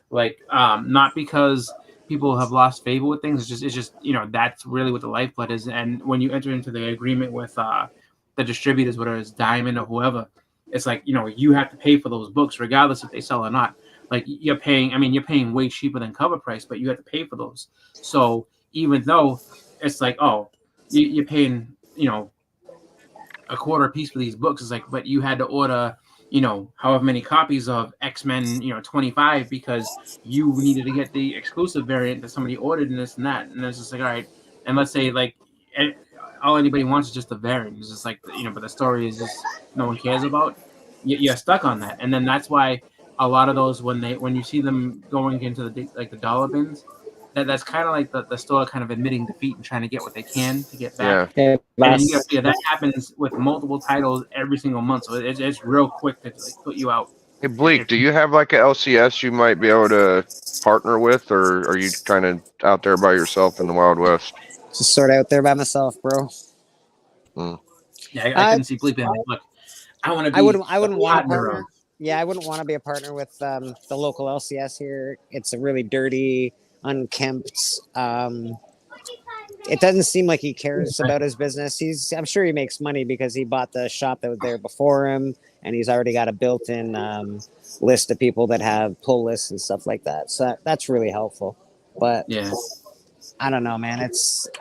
Like, not because people have lost favor with things. It's just you know, that's really what the lifeblood is. And when you enter into the agreement with the distributors, whether it's Diamond or whoever, it's like, you know, you have to pay for those books regardless if they sell or not. Like you're paying way cheaper than cover price, but you have to pay for those. So even though it's like, oh, you're paying, you know, a quarter a piece for these books, it's like, but you had to order, you know, however many copies of X-Men, you know, 25 because you needed to get the exclusive variant that somebody ordered and this and that. And it's just like, all right. And let's say like all anybody wants is just the variant. It's just like, you know, but the story is just no one cares about. You're stuck on that. And then that's why a lot of those, when you see them going into the dollar bins, that's kind of like the store kind of admitting defeat and trying to get what they can to get back. Yeah. And that happens with multiple titles every single month, so it's real quick to like put you out. Hey, Bleak, do you have like a LCS you might be able to partner with, or are you kind of out there by yourself in the Wild West? Just sort of out there by myself, bro. Yeah, I couldn't see Bleak being like, look, I want to be. I wouldn't want to partner partner. Yeah, I wouldn't want to be a partner with the local LCS here. It's a really dirty, unkempt. It doesn't seem like he cares about his business. I'm sure he makes money because he bought the shop that was there before him, and he's already got a built-in list of people that have pull lists and stuff like that. So that's really helpful. But yeah, I don't know, man.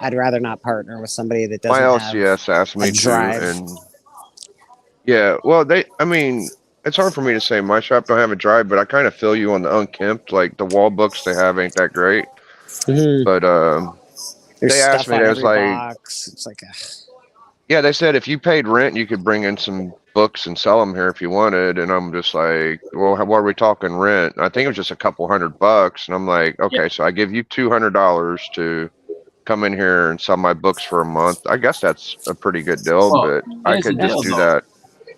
I'd rather not partner with somebody that doesn't My have LCS asked me a to, drive. and yeah, well, I mean, it's hard for me to say. My shop don't have a drive, but I kind of feel you on the unkempt. Like the wall books they have ain't that great. But There's they asked stuff me, on they was every like, box. It's like, yeah, they said if you paid rent, you could bring in some books and sell them here if you wanted. And I'm just like, well, what are we talking rent? I think it was just a couple $100. And I'm like, okay, so I give you $200 to come in here and sell my books for a month. I guess that's a pretty good deal, but I could just do that.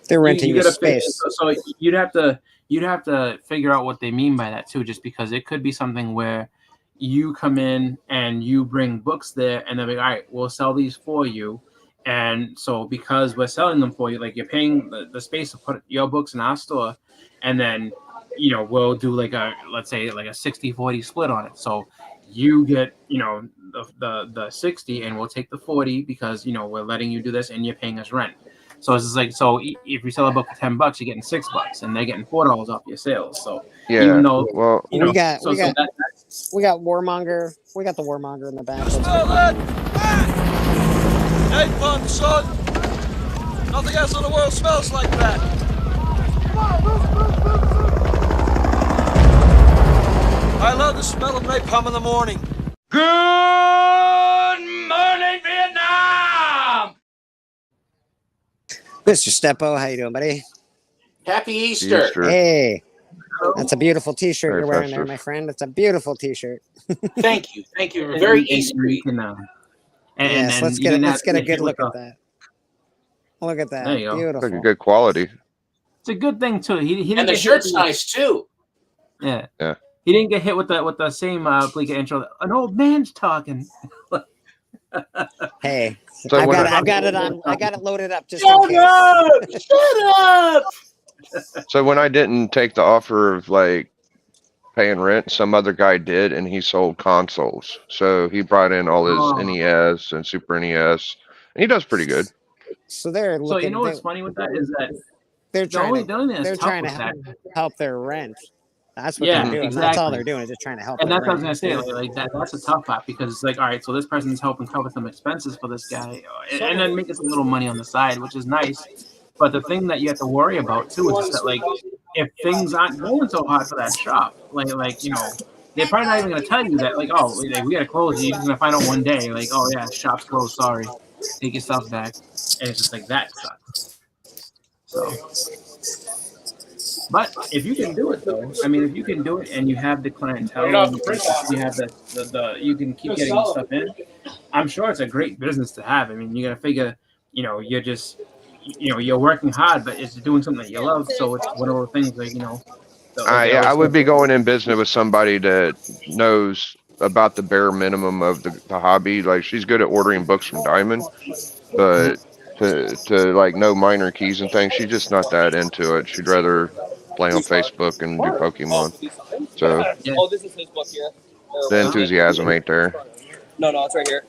They're renting you your gotta space. so you'd have to figure out what they mean by that too, just because it could be something where you come in and you bring books there and they're like, all right, we'll sell these for you. And so because we're selling them for you, like you're paying the space to put your books in our store, and then, you know, we'll do like let's say like a 60-40 split on it. So you get, you know, the 60 and we'll take the 40 because, you know, we're letting you do this and you're paying us rent. So it's just like, so if you sell a book for $10, you're getting $6 and they're getting $4 off your sales. So yeah, even though, well, you know, we got Warmonger. We got the Warmonger in the back. Smell that? Napalm, son! Nothing else in the world smells like that! I love the smell of napalm in the morning. Good morning, Vietnam! Mr. Steppo, how you doing, buddy? Happy Easter. Hey, that's a beautiful T-shirt Very you're wearing there, festive. my friend. It's a beautiful T-shirt. Thank you. Very Easter. Yes, let's get a good look at that. Look at that. There you go. Beautiful. Like a good quality. It's a good thing too. He didn't And the get shirt's hit nice too. Yeah. Yeah. He didn't get hit with the same Bleak intro. An old man's talking. Hey, So I what got it loaded up just Shut in case. up! Shut up! So when I didn't take the offer of like paying rent, some other guy did, and he sold consoles. So he brought in all his NES and Super NES, and he does pretty good. So they're looking. So you know what's funny with that is that they're trying the only thing they're that's tough trying to with that. help their rent. That's what Yeah, they're doing. exactly. That's all they're doing is just trying to help. And their that's what I was rent. gonna say. Like that's a tough part because it's like, all right, so this person's helping cover some expenses for this guy, and then making some little money on the side, which is nice. But the thing that you have to worry about too is just that, like, if things aren't going so hot for that shop, like you know, they're probably not even gonna tell you that, like, oh, like, we gotta close. You're just gonna find out one day, like, oh yeah, shop's closed. Sorry, take your stuff back. And it's just like that sucks. So But if you can do it, though, I mean, if you can do it and you have the clientele, and you have the you can keep getting stuff in. I'm sure it's a great business to have. I mean, you got to figure, you're just, you're working hard, but it's doing something that you love. So it's one of those things like, I would be going in business with somebody that knows about the bare minimum of the hobby. Like, she's good at ordering books from Diamond, but to like know minor keys and things, she's just not that into it. She'd rather play on Facebook and do Pokemon. So Oh, this is his book here. the enthusiasm ain't there. No, it's right here.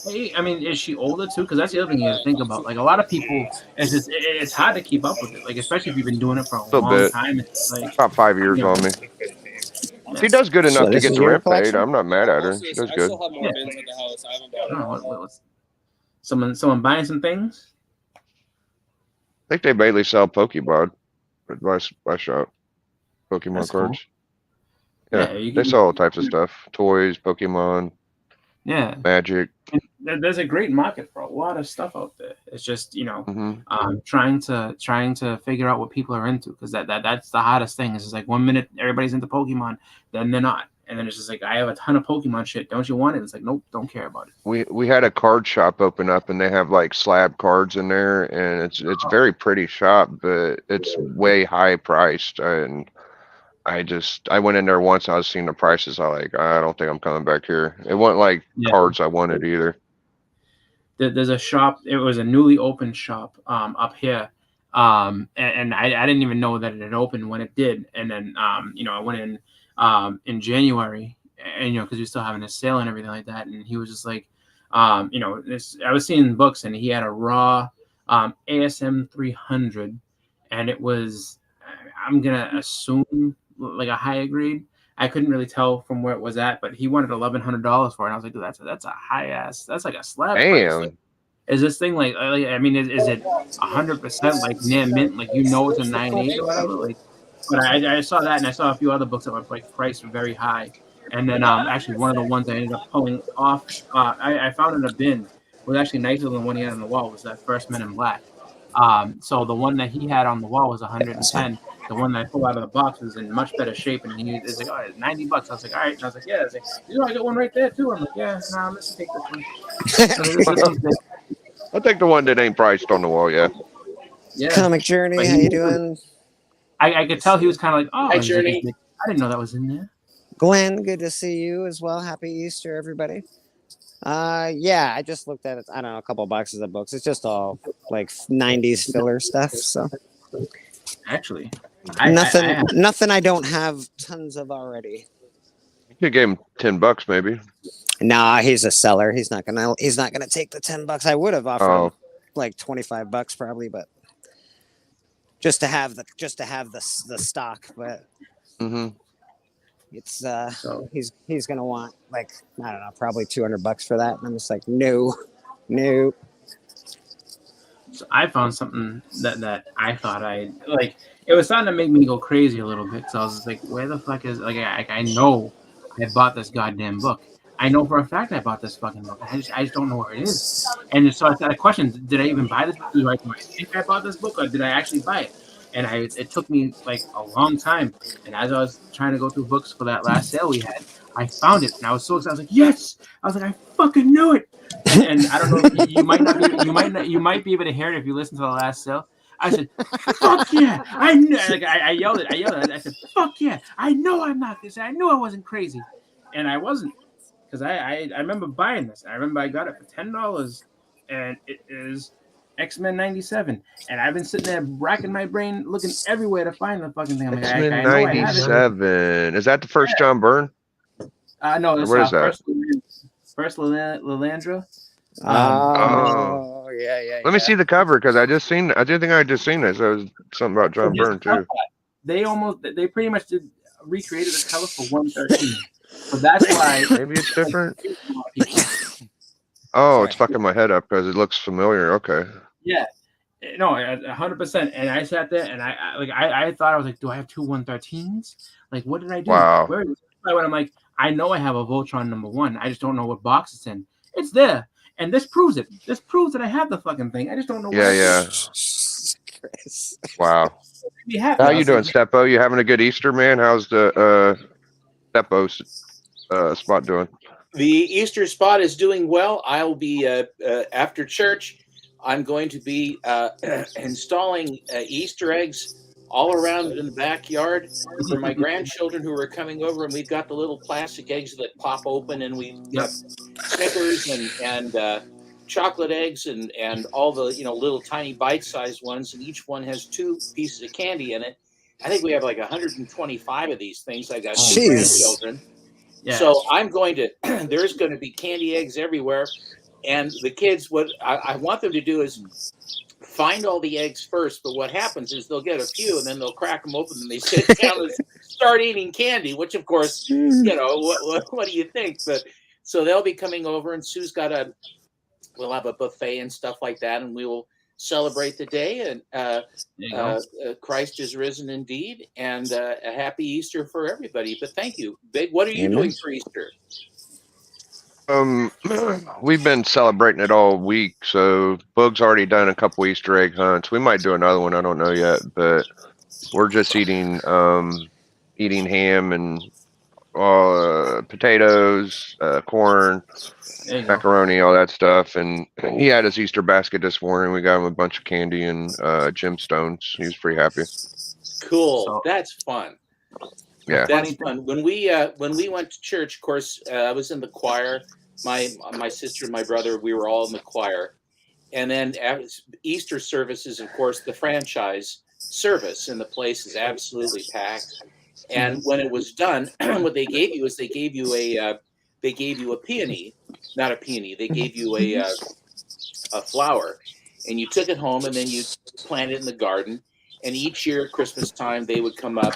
Hey, I mean, is she older too? Because that's the other thing you got to think about. Like, a lot of people, it's hard to keep up with it. Like, especially if you've been doing it for a long time. It's like about 5 years on me. She does good enough to get the rent paid. I'm not mad at her. She does good. I still have more bins at the house. I haven't bought it. Someone buying some things? I think they mainly sell Pokemon at my shop. Pokemon That's cards. cool. Yeah, you they can- sell all types of stuff. Toys, Pokemon, Yeah. Magic. There's a great market for a lot of stuff out there. It's just Mhm. trying to figure out what people are into, because that's the hardest thing. It's just like 1 minute everybody's into Pokemon, then they're not, and then it's just like, I have a ton of Pokemon shit. Don't you want it? It's like, nope, don't care about it. We had a card shop open up, and they have like slab cards in there, and it's a very pretty shop, but it's way high priced. And I went in there once. I was seeing the prices. I don't think I'm coming back here. It wasn't like cards I wanted either. There's a shop. It was a newly opened shop up here, and I didn't even know that it had opened when it did. And then I went in January, and because we were still having a sale and everything like that. And he was just like, I was seeing books, and he had a raw ASM 300, and it was, I'm gonna assume, like a higher grade. I couldn't really tell from where it was at, but he wanted $1,100 for it. And I was like, dude, that's a high ass. That's like a slab price. Damn. Like, is this thing like I mean, is it 100% like near mint? Like, it's a 9.8 or whatever. Like, but I saw that, and I saw a few other books that were like priced very high. And then actually one of the ones I ended up pulling off, I found in a bin, was actually nicer than the one he had on the wall. Was that first Men in Black. So the one that he had on the wall was 110. The one that I pulled out of the box was in much better shape, and he was like, "Oh, it's $90." I was like, "All right." And I was like, "Yeah." I was like, I got one right there too. I'm like, "Yeah, nah, let's take this one." I'll take the one that ain't priced on the wall yet. Yeah. Comic Journey, But how you doing? I could tell he was kind of like, "Oh, Hi, and he's like, Journey. I didn't know that was in there." Glenn, good to see you as well. Happy Easter, everybody. Yeah, I just looked at it. I don't know, a couple boxes of books. It's just all like 90s filler stuff. So Actually, nothing I don't have tons of already. You could give him $10 maybe. Nah, he's a seller. He's not gonna take the $10. I would have offered like $25 probably, but just to have the stock. But it's he's gonna want, like, I don't know, probably $200 for that, and I'm just like, no. So I found something that I thought I like. It was starting to make me go crazy a little bit. So I was just like, where the fuck is, like, I know I bought this goddamn book. I know for a fact I bought this fucking book. I just don't know where it is. And so I had a question: did I even buy this book? Do I think I bought this book, or did I actually buy it? And it took me like a long time. And as I was trying to go through books for that last sale we had, I found it, and I was so excited. I was like, yes! I was like, I fucking knew it. And I don't know, you might be able to hear it if you listen to the last sale. I said, fuck yeah! I knew. Like, I yelled it. I said, fuck yeah! I know I'm not this. I knew I wasn't crazy, and I wasn't, because I remember buying this. I remember I got it for $10, and it is X-Men 97, and I've been sitting there racking my brain, looking everywhere to find the fucking thing. I'm like, X-Men I know I have it. 97. Is that the first John Byrne? No, it's What is that? First Lilandra. Oh, yeah. Let me see the cover, because I didn't think I had just seen this. There was something about John Byrne too. They pretty much recreated the cover for 113. So that's why Maybe it's different. Oh, it's fucking my head up because it looks familiar. Okay. Yeah, no, 100%. And I sat there, and I thought, I was like, do I have two 113s? Like, what did I do? Wow. Where is it? When I'm like, I know I have a Voltron #1. I just don't know what box it's in. It's there, and this proves it. This proves that I have the fucking thing. I just don't know. Yeah. Wow. be happy. How I you was doing, like, Steppo? You having a good Easter, man? How's the Steppo spot doing? The Easter spot is doing well. I'll be after church. I'm going to be installing Easter eggs all around in the backyard for my grandchildren who are coming over, and we've got the little plastic eggs that pop open, and we've got Snickers and chocolate eggs and all the little tiny bite-sized ones, and each one has 2 pieces of candy in it. I think we have like 125 of these things. I got 2 grandchildren. Yeah. So I'm going to, there's going to be candy eggs everywhere. And the kids, what I want them to do is find all the eggs first. But what happens is they'll get a few and then they'll crack them open and they sit down and start eating candy, which of course, what do you think? But so they'll be coming over, and Sue's we'll have a buffet and stuff like that. And we will celebrate the day, and Christ is risen indeed, and a happy Easter for everybody. But thank you. Big, what are you doing for Easter? We've been celebrating it all week. So Boog's already done a couple Easter egg hunts. We might do another one. I don't know yet, but we're just eating ham and potatoes, corn, macaroni, all that stuff. And he had his Easter basket this morning. We got him a bunch of candy and gemstones. He was pretty happy. Cool. That's fun. Yeah, that's fun. When we went to church, of course, I was in the choir. My sister and my brother, we were all in the choir. And then Easter services, of course, the franchise service, and the place is absolutely packed. And when it was done, what they gave you is they gave you a peony, not a peony. They gave you a flower, and you took it home, and then you planted it in the garden. And each year at Christmas time, they would come up,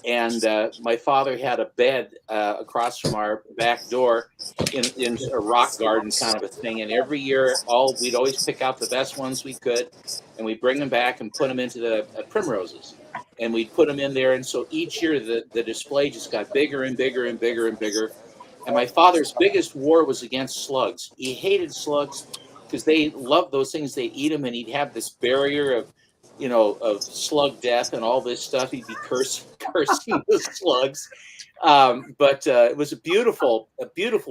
and my father had a bed across from our back door in a rock garden kind of a thing. And every year, we'd always pick out the best ones we could, and we'd bring them back and put them into the primroses. And we'd put them in there. And so each year, the display just got bigger and bigger and bigger and bigger. And my father's biggest war was against slugs. He hated slugs because they loved those things. They'd eat them, and he'd have this barrier of slug death and all this stuff. He'd be cursing the slugs. But it was a beautiful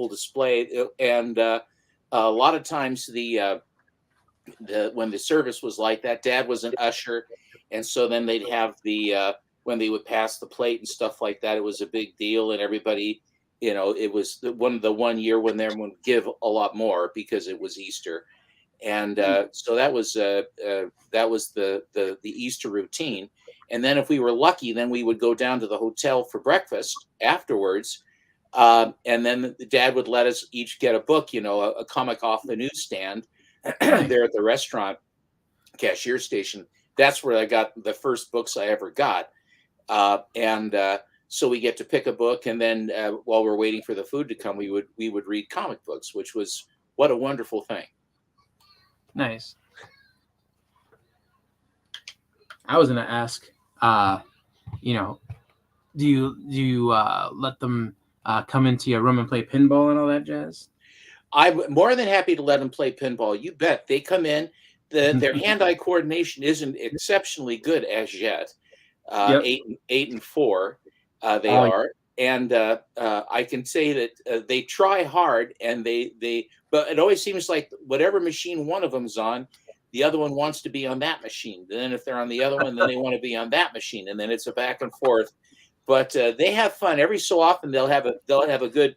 display. And a lot of times when the service was like that, Dad was an usher. And so then they'd have when they would pass the plate and stuff like that, it was a big deal. And everybody, it was the one year when they would give a lot more because it was Easter. And so that was the Easter routine. And then if we were lucky, then we would go down to the hotel for breakfast afterwards. And then the Dad would let us each get a book, a comic off the newsstand there at the restaurant cashier station. That's where I got the first books I ever got. So we get to pick a book, and then while we're waiting for the food to come, we would read comic books, which was what a wonderful thing. Nice. I was gonna ask, do you let them come into your room and play pinball and all that jazz? I'm more than happy to let them play pinball. You bet. They come in. Their hand-eye coordination isn't exceptionally good as yet. 8 and 4, they are, and I can say that they try hard, and but it always seems like whatever machine one of them's on, the other one wants to be on that machine. Then if they're on the other one, then they want to be on that machine, and then it's a back and forth. But they have fun every so often. They'll have a good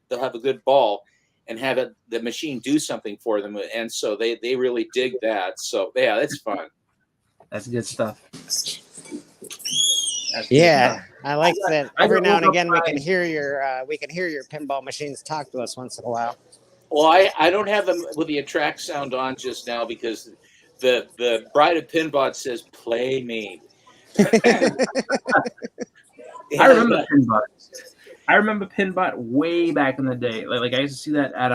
ball, and have the machine do something for them, and so they really dig that. So yeah, it's fun. That's good stuff. I like that. Every now and again, we can hear your pinball machines talk to us once in a while. Well, I don't have them with the attract sound on just now because the Bride of Pinbot says "Play me." I remember Pinbot. I remember Pinbot way back in the day. Like I used to see that at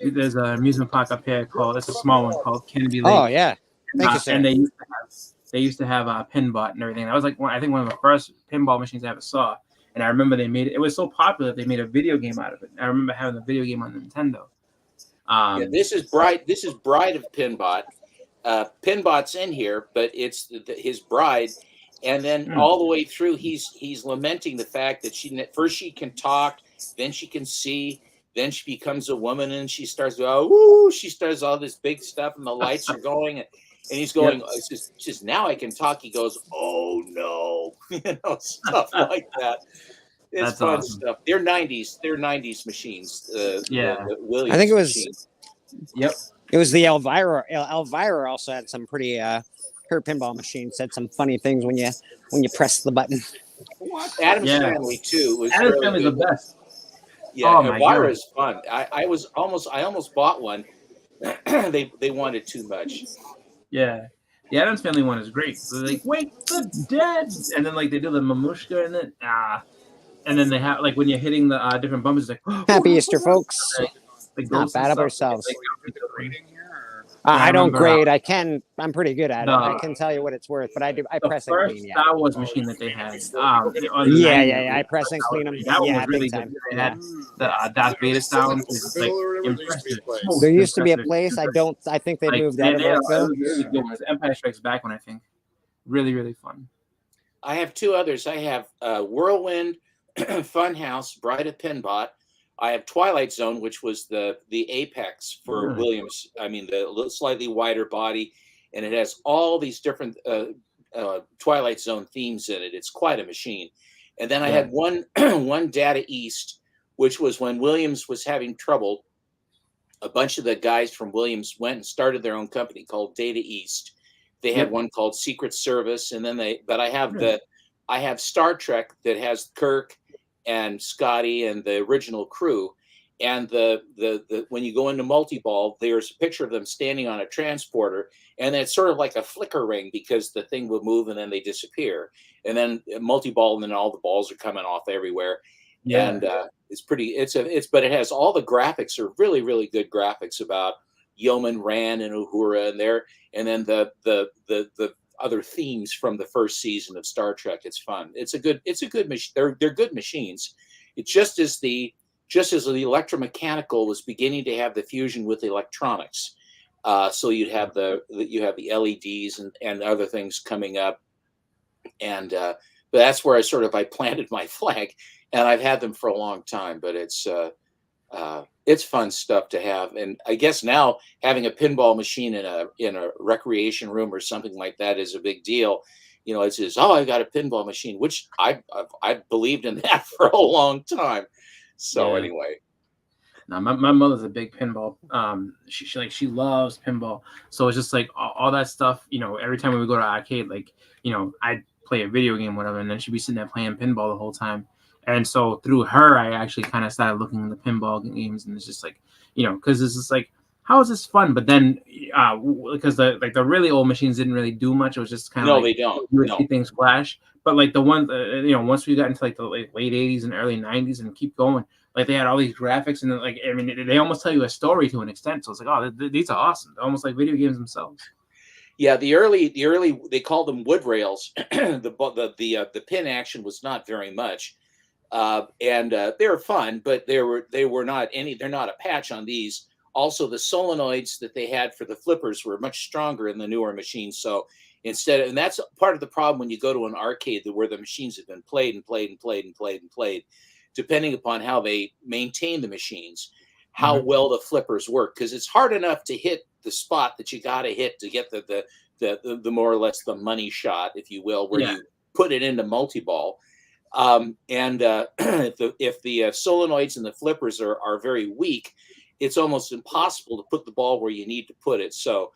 there's an amusement park up here it's a small one called Kennedy Lake. Oh yeah, thank you, sir. And they used to have Pinbot and everything. That was like I think one of the first pinball machines I ever saw. And I remember it was so popular they made a video game out of it. I remember having the video game on Nintendo. This is Bride of Pinbot. Pinbot's in here, but it's his bride, And then all the way through, he's lamenting the fact that first she can talk, then she can see, then she becomes a woman, and she starts she starts all this big stuff, and the lights are going, and he's going, it's just now I can talk. He goes, oh no, stuff like that. It's That's fun awesome. stuff. They're 90s machines. The Williams I think it was. machine. Yep. It was the Elvira. Elvira also had some pretty. Her pinball machine said some funny things when you press the button. Adam's Family too was Adam's really Family good. the best. Yeah, Oh, Elvira is fun. I almost bought one. they wanted too much. Yeah. The Adams Family one is great. So they're like, wake the dead, and then like they do the mamushka and then and then they have like when you're hitting the different bumpers, it's like Happy Easter, folks. Like Not ghosts bad and of stuff. ourselves. Like, I don't remember, grade. I'm pretty good at it. No. I can tell you what it's worth, but I the press and first clean. Yeah. Star Wars machine that they had. Yeah. I press and clean them. That one Yeah, was really big time. good. They had the Darth Vader sound. It was like impressive. There used to be a place. I think they moved out of it. Oakville. Really good. It was Empire Strikes Back one, I think. Really, really fun. I have two others. I have Whirlwind, Funhouse, Bride of Pinbot. I have Twilight Zone, which was the apex for Williams. I mean, the slightly wider body, and it has all these different Twilight Zone themes in it. It's quite a machine. And then I had one Data East, which was when Williams was having trouble. A bunch of the guys from Williams went and started their own company called Data East. They had one called Secret Service, and then I have Star Trek that has Kirk and Scotty and the original crew, and the when you go into multi-ball, there's a picture of them standing on a transporter, and it's sort of like a flicker ring because the thing will move and then they disappear, and then multi-ball, and then all the balls are coming off everywhere. And it's pretty. But it has all the graphics are really, really good graphics about Yeoman Rand and Uhura and then the other themes from the first season of Star Trek. It's fun. It's a good machine. They're good machines. It's just as the electromechanical was beginning to have the fusion with electronics. So you have the LEDs and other things coming up. And but that's where I planted my flag, and I've had them for a long time, but it's fun stuff to have. And I guess now having a pinball machine in a recreation room or something like that is a big deal. It says, oh, I got a pinball machine, which I believed in that for a long time. So anyway. No, my mother's a big pinball. She loves pinball. So it's just like all that stuff, every time we would go to arcade, I'd play a video game, whatever, and then she'd be sitting there playing pinball the whole time. And so through her, I actually kind of started looking into pinball games, and it's just like, because it's just like, how is this fun? But then, because the really old machines didn't really do much. It was just kind of they don't. You would see things flash. But like the ones, once we got into like the late 80s and early 90s and keep going, like they had all these graphics and like, I mean, they almost tell you a story to an extent. So it's like, oh, these are awesome. They're almost like video games themselves. Yeah, the early they called them wood rails. The pin action was not very much. And they were fun, but they're not a patch on these. Also, the solenoids that they had for the flippers were much stronger in the newer machines. So and that's part of the problem when you go to an arcade where the machines have been played, depending upon how they maintain the machines, how well the flippers work, because it's hard enough to hit the spot that you got to hit to get the more or less the money shot, if you will, where you put it into multi-ball. If the solenoids and the flippers are very weak, it's almost impossible to put the ball where you need to put it. So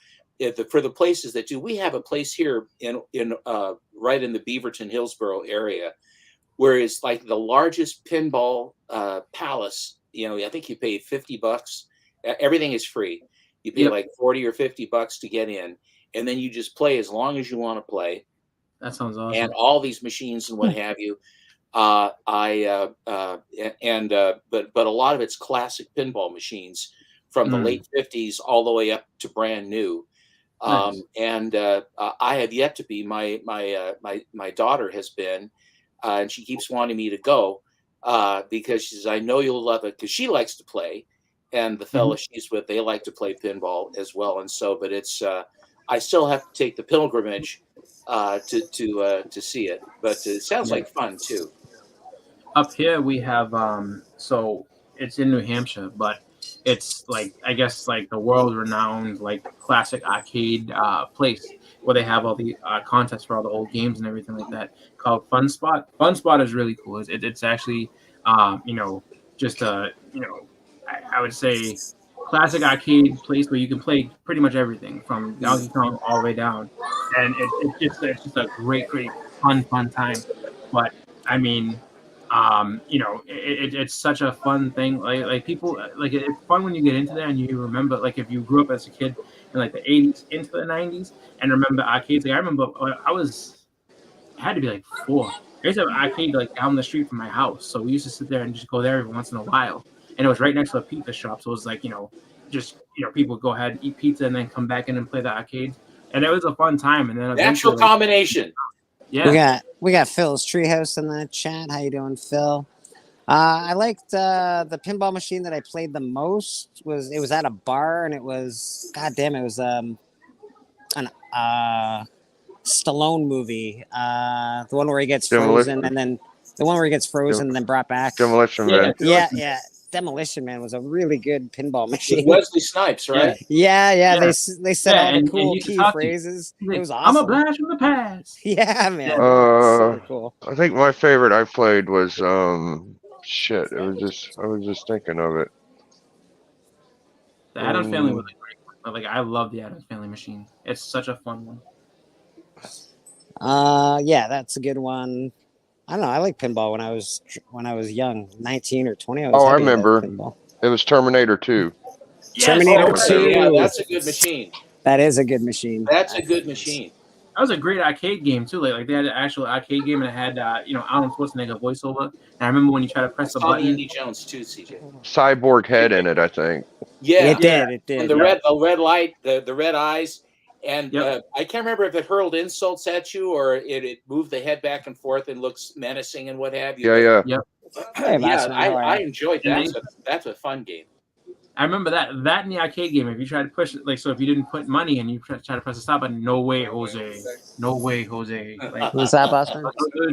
for the places that do, we have a place here in right in the Beaverton, Hillsborough area, where it's like the largest pinball palace. I think you pay $50. Everything is free. You pay like $40 or $50 to get in, and then you just play as long as you want to play. That sounds awesome. And all these machines and what have you. But a lot of it's classic pinball machines from the late 50s all the way up to brand new. Nice. I have yet to be. My daughter has been, and she keeps wanting me to go because she says, I know you'll love it, because she likes to play, and the fella she's with, they like to play pinball as well. And so, but it's I still have to take the pilgrimage to see it. But it sounds like fun too. Up here we have so it's in New Hampshire, but it's like I guess like the world renowned like classic arcade place where they have all the contests for all the old games and everything like that called Fun Spot. Fun Spot is really cool. It's actually just a I would say classic arcade place where you can play pretty much everything from Donkey Kong all the way down, and it's just a great fun time. But I mean, it's such a fun thing. Like people like it's fun when you get into there and you remember like if you grew up as a kid in like the 80s into the 90s and remember arcades. Like I remember I had to be like 4. I used to have an arcade like down the street from my house, so we used to sit there and just go there every once in a while. And it was right next to a pizza shop, so it was like people would go ahead and eat pizza and then come back in and play the arcade, and it was a fun time. And then Natural combination. Yeah, we got Phil's Treehouse in the chat. How you doing, Phil? I liked the pinball machine that I played the most. It was at a bar, and it was an Stallone movie, the one where he gets frozen, and then the one where he gets frozen and then brought back. Demolition Man. Yeah. Demolition Man was a really good pinball machine. Wesley Snipes, right? Yeah. They said all the cool key phrases. Like, it was awesome. I'm a blast from the past. Yeah, man. So cool. I think my favorite I played was shit. I was just thinking of it. The Addams Family was like I love the Addams Family machine. It's such a fun one. Yeah, that's a good one. I don't know. I like pinball when I was young, 19 or 20. I remember. It was Terminator 2. Yes, Terminator 2. Yeah, that's a good machine. That is a good machine. That's a good machine. That was a great arcade game too. Like they had an actual arcade game and it had Arnold Schwarzenegger voiceover. And I remember when you try to press the button. Indiana Jones too, CJ. Cyborg head in it, I think. Yeah, it did. And the red light, the red eyes. And I can't remember if it hurled insults at you or it moved the head back and forth and looks menacing and what have you. Yeah. I enjoyed that. That's a fun game. I remember that in the arcade game. If you try to push it, like, so if you didn't put money and you try to press the stop button, no way, Jose. Like, who's that, Buster?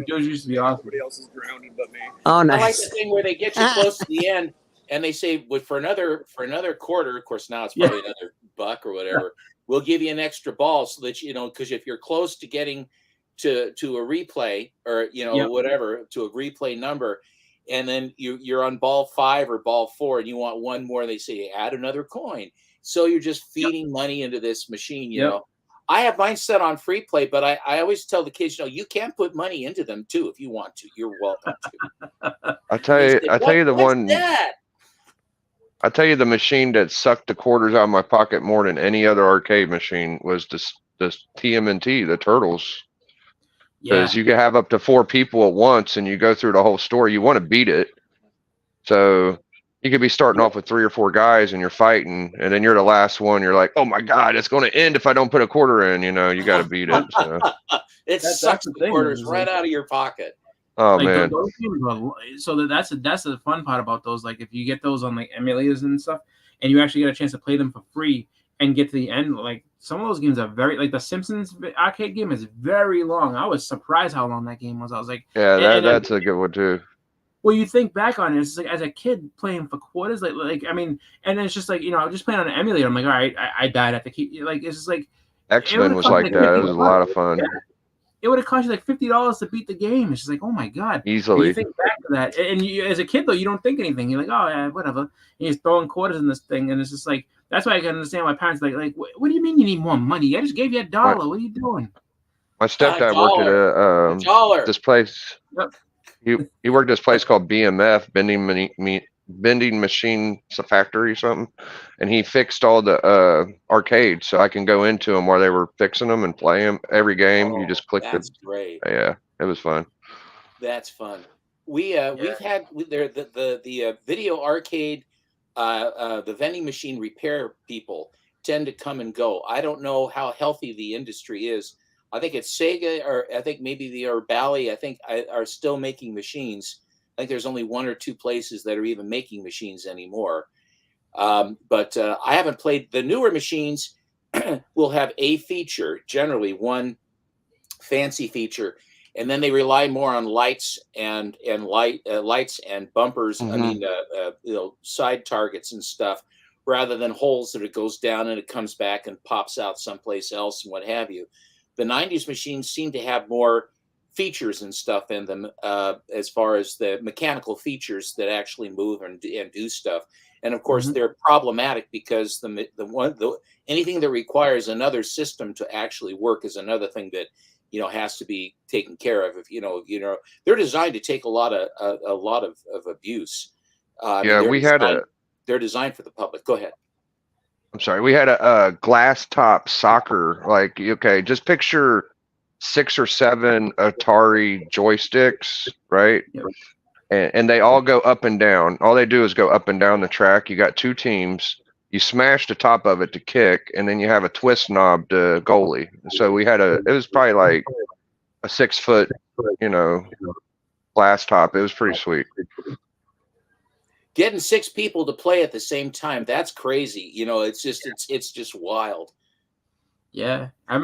Those used to be awesome. Everybody else is grounded but me. Oh, nice. I like the thing where they get you close to the end and they say, for another quarter, of course, now it's probably another $1 or whatever. We'll give you an extra ball so that, because if you're close to getting to a replay or, whatever, to a replay number, and then you're on ball 5 or ball 4 and you want one more, they say, add another coin. So you're just feeding money into this machine, you know. I have mine set on free play, but I always tell the kids, you can't put money into them too if you want to. You're welcome to. I tell you the one. I tell you the machine that sucked the quarters out of my pocket more than any other arcade machine was this TMNT, the Turtles. Because you can have up to 4 people at once and you go through the whole story. You want to beat it. So you could be starting off with 3 or 4 guys and you're fighting, and then you're the last one. You're like, oh my God, it's going to end if I don't put a quarter in. You got to beat it. So. It sucks the quarters right out of your pocket. Oh, like, man. Those games so that's the fun part about those. Like if you get those on like emulators and stuff, and you actually get a chance to play them for free and get to the end, like some of those games are very, like the Simpsons arcade game is very long. I was surprised how long that game was. I was like, that's a good one too. Well, you think back on it, it's like as a kid playing for quarters, like I mean, and it's just like just playing on an emulator. I'm like, all right, I died at the key. Like it's just like X-Men was like that. It was a lot of fun. Yeah. It would have cost you like $50 to beat the game. It's just like, oh my God. Easily. And you think back to that. And you, as a kid, though, you don't think anything. You're like, oh, yeah, whatever. And you're throwing quarters in this thing. And it's just like, that's why I can understand why parents are like, what do you mean you need more money? I just gave you $1. What are you doing? My stepdad worked at this place. Yep. He worked at this place called BMF, Bending Machine Factory or something. And he fixed all the arcades, so I can go into them while they were fixing them and play them. Every game, you just click That's great. Yeah, it was fun. That's fun. We've had the video arcade, the vending machine repair people tend to come and go. I don't know how healthy the industry is. I think it's Sega, or I think maybe the Bally, I think are still making machines. I think there's only 1 or 2 places that are even making machines anymore. But I haven't played the newer machines. Will have a feature, generally one fancy feature, and then they rely more on lights and lights and bumpers. I mean, side targets and stuff, rather than holes that it goes down and it comes back and pops out someplace else and what have you. The 90s machines seem to have more features and stuff in them, as far as the mechanical features that actually move and do stuff. And of course, they're problematic because anything that requires another system to actually work is another thing that has to be taken care of. If they're designed to take a lot of abuse. They're designed for the public. Go ahead. I'm sorry. We had a glass top soccer. Like, okay, just picture 6 or 7 Atari joysticks, right? Yep. And they all go up and down. All they do is go up and down the track. You got 2 teams. You smash the top of it to kick, and then you have a twist knob to goalie. So it was probably like a 6-foot, glass top. It was pretty sweet. Getting 6 people to play at the same time, that's crazy. It's just wild. Yeah, I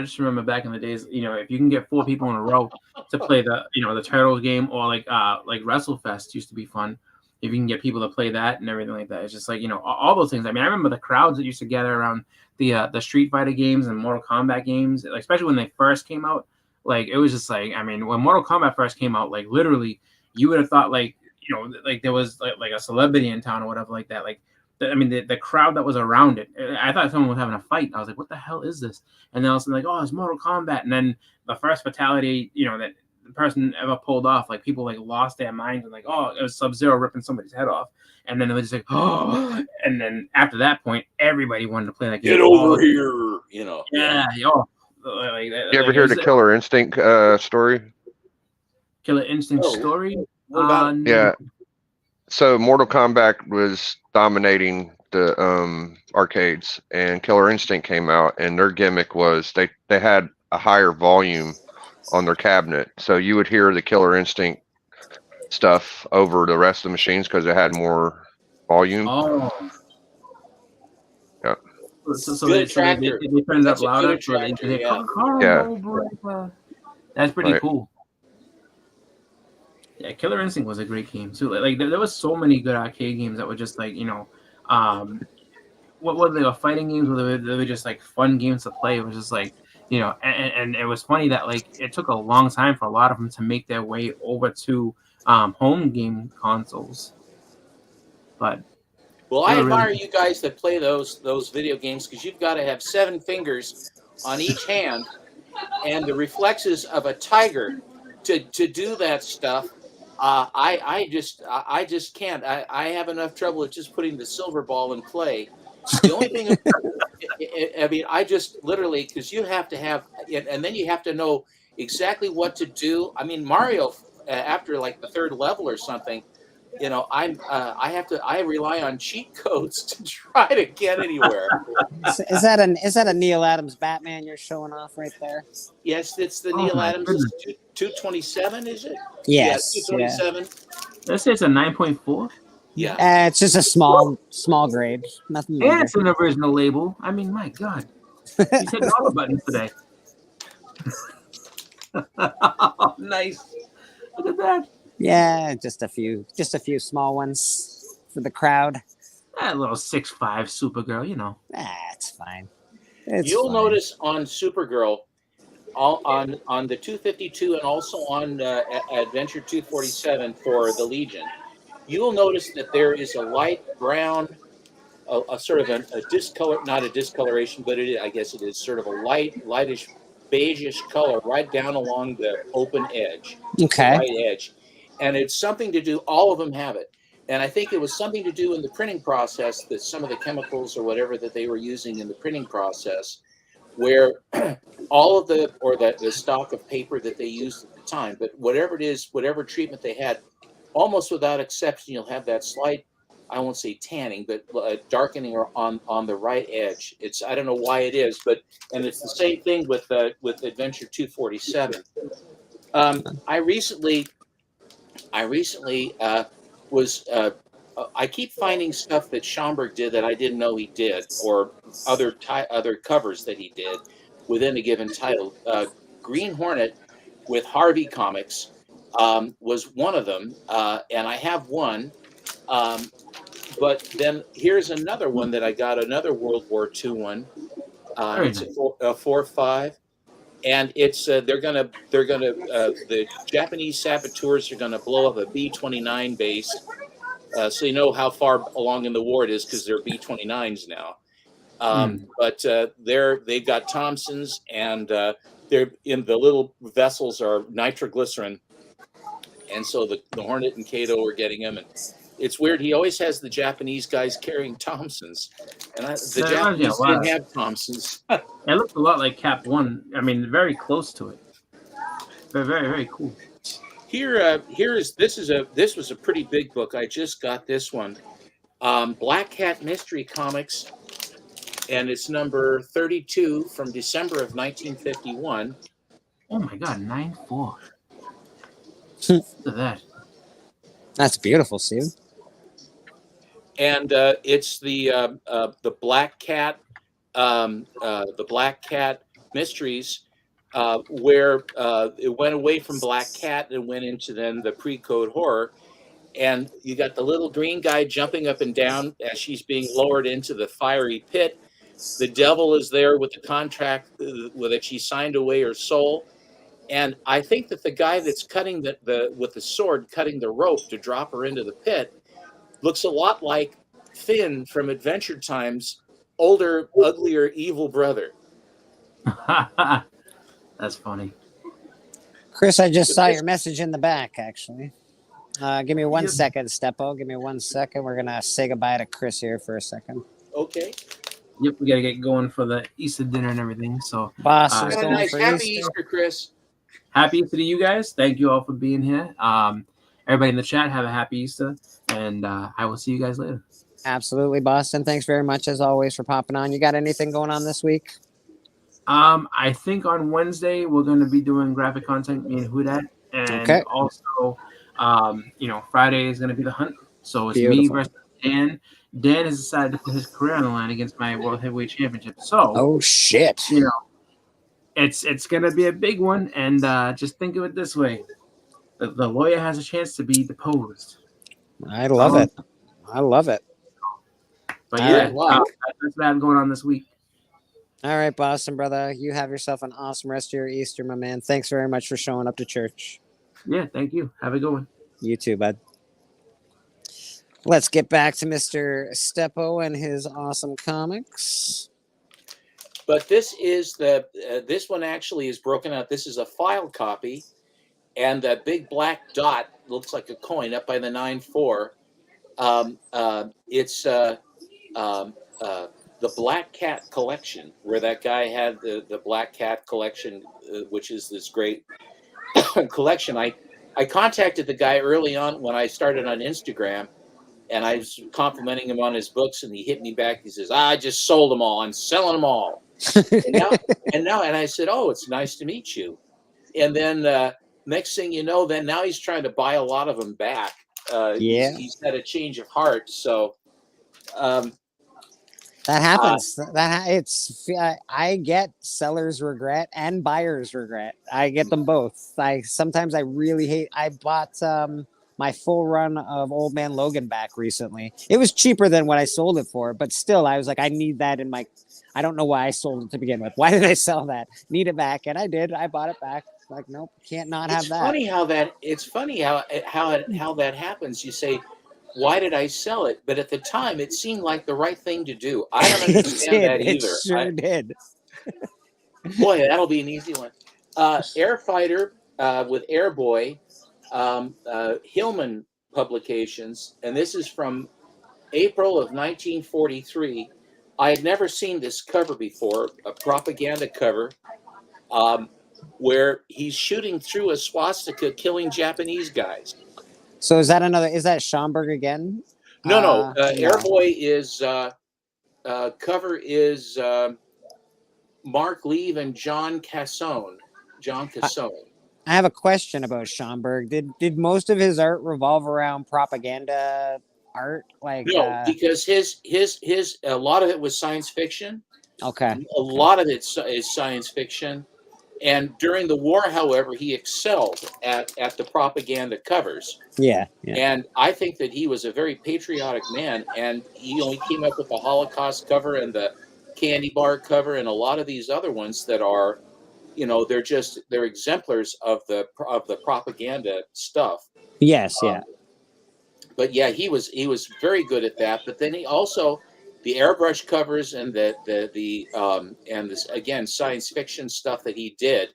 just remember back in the days, if you can get 4 people in a row to play the Turtles game, or like WrestleFest used to be fun. If you can get people to play that and everything like that, it's just like, all those things. I mean, I remember the crowds that used to gather around the Street Fighter games and Mortal Kombat games, like, especially when they first came out. Like, it was just like, I mean, when Mortal Kombat first came out, like, literally, you would have thought like there was like a celebrity in town or whatever like that. Like, the crowd that was around it, I thought someone was having a fight. I was like, what the hell is this? And then also like, oh, it's Mortal Kombat. And then the first fatality, that the person ever pulled off, like, people like lost their minds and like, oh, it was Sub-Zero ripping somebody's head off. And then it was just like, oh, and then after that point, everybody wanted to play that game. Get over here, Yeah, like, you ever hear the Killer Instinct story? Killer Instinct story? Yeah. So Mortal Kombat was dominating the arcades, and Killer Instinct came out, and their gimmick was they had a higher volume on their cabinet, so you would hear the Killer Instinct stuff over the rest of the machines because it had more volume. Oh. Yeah. So they turned it up louder. Yeah. That's pretty cool. Yeah, Killer Instinct was a great game too. Like there was so many good arcade games that were just like, whether they were fighting games, whether they were just like fun games to play. It was just like, and it was funny that like it took a long time for a lot of them to make their way over to home game consoles. But I admire you guys that play those video games, because you've got to have 7 fingers on each hand and the reflexes of a tiger to do that stuff. I just can't. I have enough trouble with just putting the silver ball in play. The only thing, I mean, I just literally, because you have to have, and then you have to know exactly what to do. I mean, Mario, after like the 3rd level or something, I rely on cheat codes to try to get anywhere. Is that a Neil Adams Batman you're showing off right there? Yes, it's the Neil Adams 227, is it? Yes. 227. Let's say it's a 9.4. Yeah. It's just a small grade. Nothing. And it's an original label. I mean, my God. He's hitting all the buttons today. Oh, nice. Look at that. Yeah, just a few small ones for the crowd. That little 6'5" Supergirl, It's fine. You'll notice on Supergirl, on the 252 and also on Adventure 247 for the Legion, you will notice that there is a light brown, a sort of a discolor, not a discoloration, but I guess it is sort of a lightish, beigeish color right down along the open edge. Okay. Right edge. And it's something to do, all of them have it. And I think it was something to do in the printing process, that some of the chemicals or whatever that they were using in the printing process, where all of the stock of paper that they used at the time, but whatever it is, whatever treatment they had, almost without exception, you'll have that slight, I won't say tanning, but darkening on the right edge. I don't know why it is, and it's the same thing with Adventure 247. I recently I keep finding stuff that Schomburg did that I didn't know he did, or other covers that he did within a given title. Green Hornet with Harvey Comics was one of them, and I have one. But then here's another one that I got, another World War II one. It's a 4.5, and it's the Japanese saboteurs are gonna blow up a B-29 base, so you know how far along in the war it is because they're B-29s now. But they've got Thompsons, and they're in the little vessels are nitroglycerin, and so the Hornet and Kato are getting them. And it's weird. He always has the Japanese guys carrying Thompsons, and the Japanese didn't have Thompsons. It looked a lot like Cap 1. I mean, very close to it. But very, very cool. This was a pretty big book. I just got this one, Black Cat Mystery Comics, and it's number 32 from December of 1951. Oh my God, 9.4. Look at that. That's beautiful, Steve. And it's the Black Cat, the Black Cat Mysteries, where it went away from Black Cat and went into then the pre-code horror. And you got the little green guy jumping up and down as she's being lowered into the fiery pit. The devil is there with the contract with it. She signed away her soul. And I think that the guy that's cutting with the sword, cutting the rope to drop her into the pit, looks a lot like Finn from Adventure Time's older, uglier, evil brother. That's funny. Chris, I just saw your message in the back, actually. Give me 1 second, Steppo. Give me 1 second. We're going to say goodbye to Chris here for a second. Okay. Yep, we got to get going for the Easter dinner and everything. So, Boston's Have a going nice, for happy Easter. Easter, Chris. Happy Easter to you guys. Thank you all for being here. Everybody in the chat, have a happy Easter. And I will see you guys later. Absolutely, Boston. Thanks very much, as always, for popping on. You got anything going on this week? I think on Wednesday we're going to be doing graphic content, me and Hudat, and also, Friday is going to be the hunt. So it's me versus Dan. Dan has decided to put his career on the line against my World Heavyweight Championship. So, oh shit, it's going to be a big one. And just think of it this way: the lawyer has a chance to be deposed. I love it. I love it. But that's what I have going on this week. All right, Boston, brother. You have yourself an awesome rest of your Easter, my man. Thanks very much for showing up to church. Yeah, thank you. Have a good one. You too, bud. Let's get back to Mr. Steppo and his awesome comics. But this is this one actually is broken out. This is a file copy, and that big black dot looks like a coin up by the 9.4. It's the Black Cat collection, where that guy had the Black Cat collection, which is this great collection. I contacted the guy early on when I started on Instagram, and I was complimenting him on his books, and he hit me back. He says, I just sold them all. I'm selling them all. and I said, oh, it's nice to meet you. And then next thing you know, then now he's trying to buy a lot of them back. He's had a change of heart. So that happens. I get seller's regret and buyer's regret. I get them both. Sometimes I really hate. I bought my full run of Old Man Logan back recently. It was cheaper than what I sold it for, but still, I was like, I need that in my. I don't know why I sold it to begin with. Why did I sell that? Need it back, and I did. I bought it back. Like, nope, can't not have that. It's funny how that happens. You say, why did I sell it? But at the time, it seemed like the right thing to do. I don't understand that either. It sure did. Boy, that'll be an easy one. Air Fighter with Airboy, Hillman Publications, and this is from April of 1943. I had never seen this cover before, a propaganda cover, where he's shooting through a swastika, killing Japanese guys. So is that Schomburg again? No. Airboy is cover is Mark Leave and John Cassone. I have a question about Schomburg. Did most of his art revolve around propaganda art? No, because his a lot of it was science fiction. Okay. A lot of it is science fiction. And during the war, however, he excelled at the propaganda covers. Yeah. And I think that he was a very patriotic man, and he only came up with the Holocaust cover and the candy bar cover and a lot of these other ones that are, they're exemplars of the propaganda stuff. Yes, yeah. But yeah, he was very good at that. But then he also the airbrush covers and and this again science fiction stuff that he did,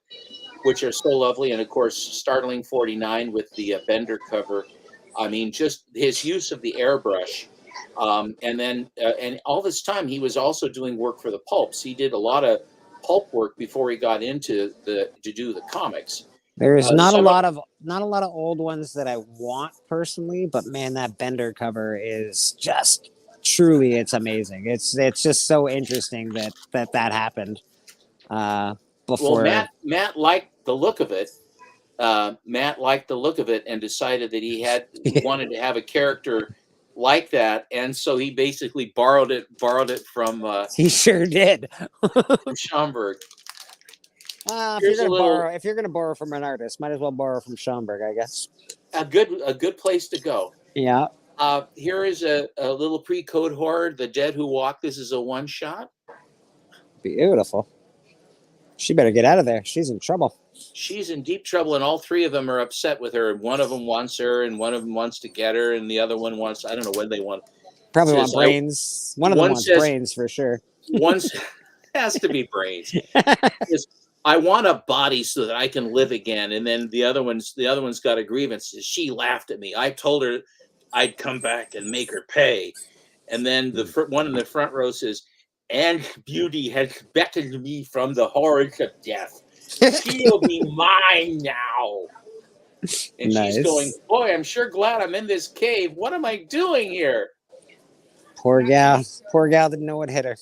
which are so lovely, and of course Startling 49 with the Bender cover. I mean, just his use of the airbrush, and then and all this time he was also doing work for the pulps. He did a lot of pulp work before he got into to do the comics. There's not a lot of old ones that I want personally, but man, that Bender cover is just truly, it's amazing. It's just so interesting that happened. Before Matt liked the look of it. Matt liked the look of it and decided that he wanted to have a character like that, and so he basically borrowed it from. He sure did. From Schomburg. If you're gonna borrow from an artist, might as well borrow from Schomburg, I guess. A good place to go. Yeah. Here is a little pre-code horror, The Dead Who Walk. This is a one-shot. Beautiful. She better get out of there. She's in trouble. She's in deep trouble, and all three of them are upset with her. One of them wants her, and one of them wants to get her, and the other one wants, I don't know what they want. Probably want brains. One of them wants brains for sure. One has to be brains. I want a body so that I can live again. And then the other one's got a grievance. She laughed at me. I told her I'd come back and make her pay. And then the one in the front row says, and beauty has beckoned me from the horrors of death. She'll be mine now. And nice. She's going, boy, I'm sure glad I'm in this cave. What am I doing here? Poor gal. Poor gal didn't know what hit her.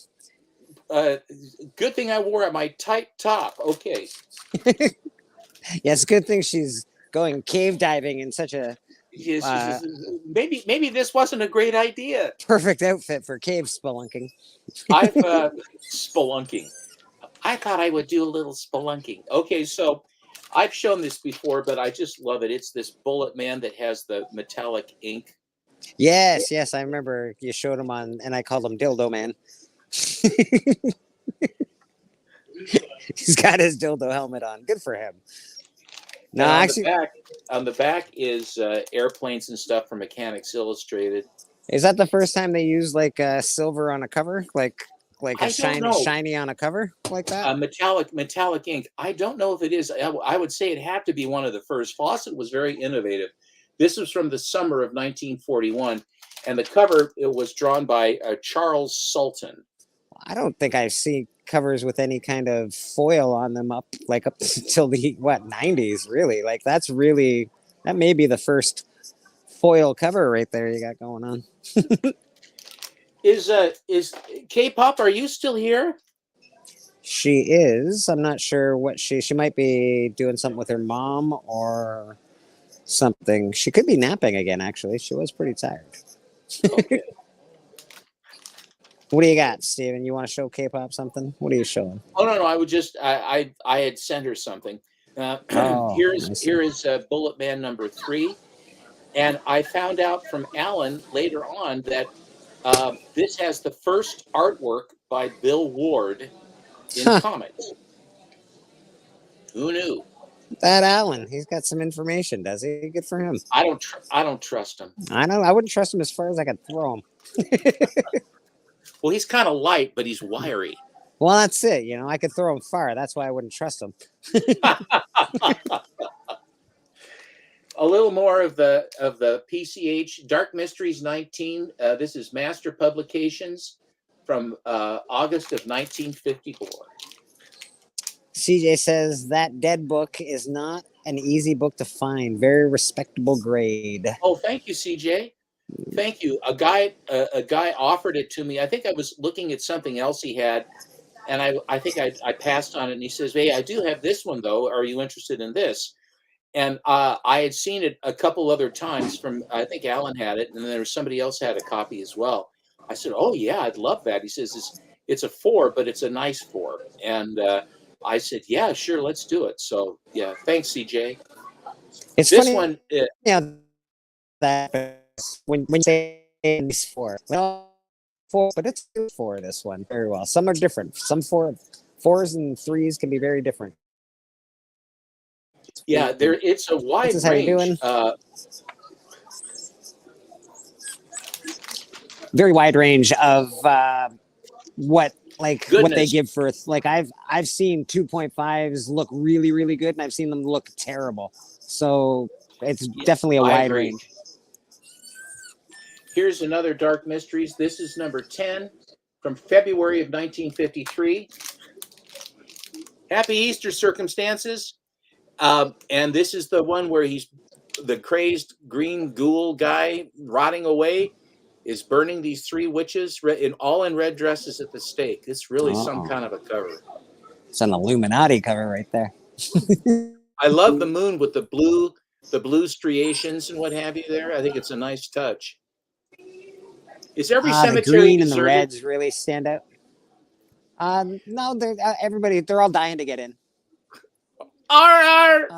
Good thing I wore my tight top. Okay. Yeah, it's a good thing she's going cave diving in such a maybe this wasn't a great idea. Perfect outfit for cave spelunking. I've spelunking. I thought I would do a little spelunking. Okay, so I've shown this before, but I just love it. It's this Bullet Man that has the metallic ink. Yes, I remember you showed him on, and I called him Dildo Man. He's got his dildo helmet on. Good for him. No, actually, on the back is airplanes and stuff from Mechanics Illustrated. Is that the first time they used like silver on a cover, like a shiny on a cover like that? Metallic ink. I don't know if it is. I would say it had to be one of the first. Fawcett was very innovative. This was from the summer of 1941, and the cover was drawn by Charles Sultan. I don't think I've seen covers with any kind of foil on them up until the 90s, really. Like that may be the first foil cover right there you got going on. Is K-pop, are you still here? She is. I'm not sure what she might be doing something with her mom or something. She could be napping again, actually. She was pretty tired. Okay. What do you got, Steven? You want to show K-pop something? What are you showing? Oh no, I would just I had sent her something. Here is Bullet Man number 3, and I found out from Alan later on that this has the first artwork by Bill Ward in comics. Who knew? That Alan, he's got some information, does he? Good for him. I don't trust him. I know. I wouldn't trust him as far as I could throw him. Well, he's kind of light, but he's wiry. Well, that's it. I could throw him far. That's why I wouldn't trust him. A little more of the PCH Dark Mysteries 19. This is Master Publications from August of 1954. CJ says that Dead book is not an easy book to find. Very respectable grade. Oh, thank you, CJ. Thank you. A guy offered it to me. I think I was looking at something else he had, and I think I passed on it. And he says, "Hey, I do have this one though. Are you interested in this?" And I had seen it a couple other times from. I think Alan had it, and then there was somebody else had a copy as well. I said, "Oh yeah, I'd love that." He says, "It's a 4, but it's a nice 4." And I said, yeah, sure, let's do it. So yeah, thanks, CJ. It's This funny, one, yeah, that when you say these four, well, four, but it's four. This one very well. Some are different. Some fours and threes can be very different. yeah, it's a wide How you range. doing? Very wide range of what they Goodness. give for, like, I've seen 2.5s look really, really good, and I've seen them look terrible. So it's definitely a I wide agree. range. Here's another Dark Mysteries. This is number 10 from February of 1953. Happy Easter, Circumstances. And this is the one where he's the crazed green ghoul guy rotting away is burning these three witches all in red dresses at the stake. It's really some kind of a cover. It's an Illuminati cover right there. I love the moon with the blue striations and what have you there. I think it's a nice touch. Is every The cemetery green and the deserted? reds really stand out. No, they're all dying to get in. R.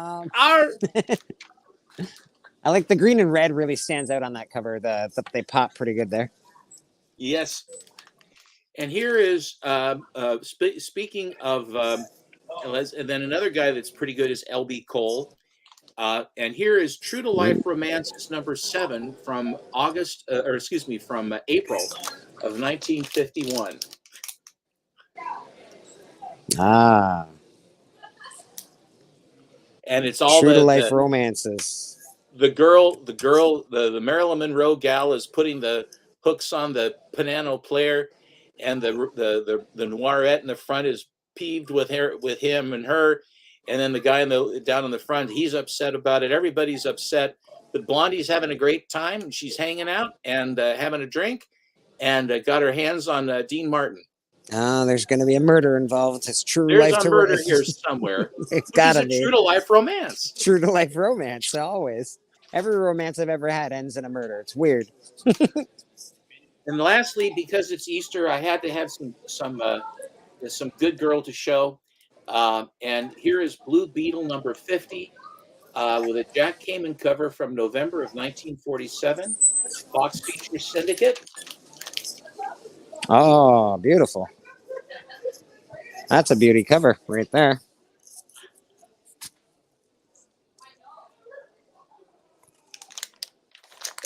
I like the green and red really stands out on that cover. They pop pretty good there. Yes. And here is speaking of and then another guy that's pretty good is L.B. Cole. And here is True to Life Romances number 7 from from April of 1951. And it's all True to Life Romances. The Marilyn Monroe gal is putting the hooks on the piano player, and the noirette in the front is peeved with him and her, and then the guy down in the front, he's upset about it. Everybody's upset, but Blondie's having a great time, and she's hanging out and having a drink, and got her hands on Dean Martin. There's going to be a murder involved. It's true There's life a to murder romance. here somewhere. It's gotta be True to life romance. True to life romance. Always. Every romance I've ever had ends in a murder. It's weird. And lastly, because it's Easter, I had to have some good girl to show. And here is Blue Beetle number 50 with a Jack Kamen cover from November of 1947. Fox Features Syndicate. Oh, beautiful. That's a beauty cover right there.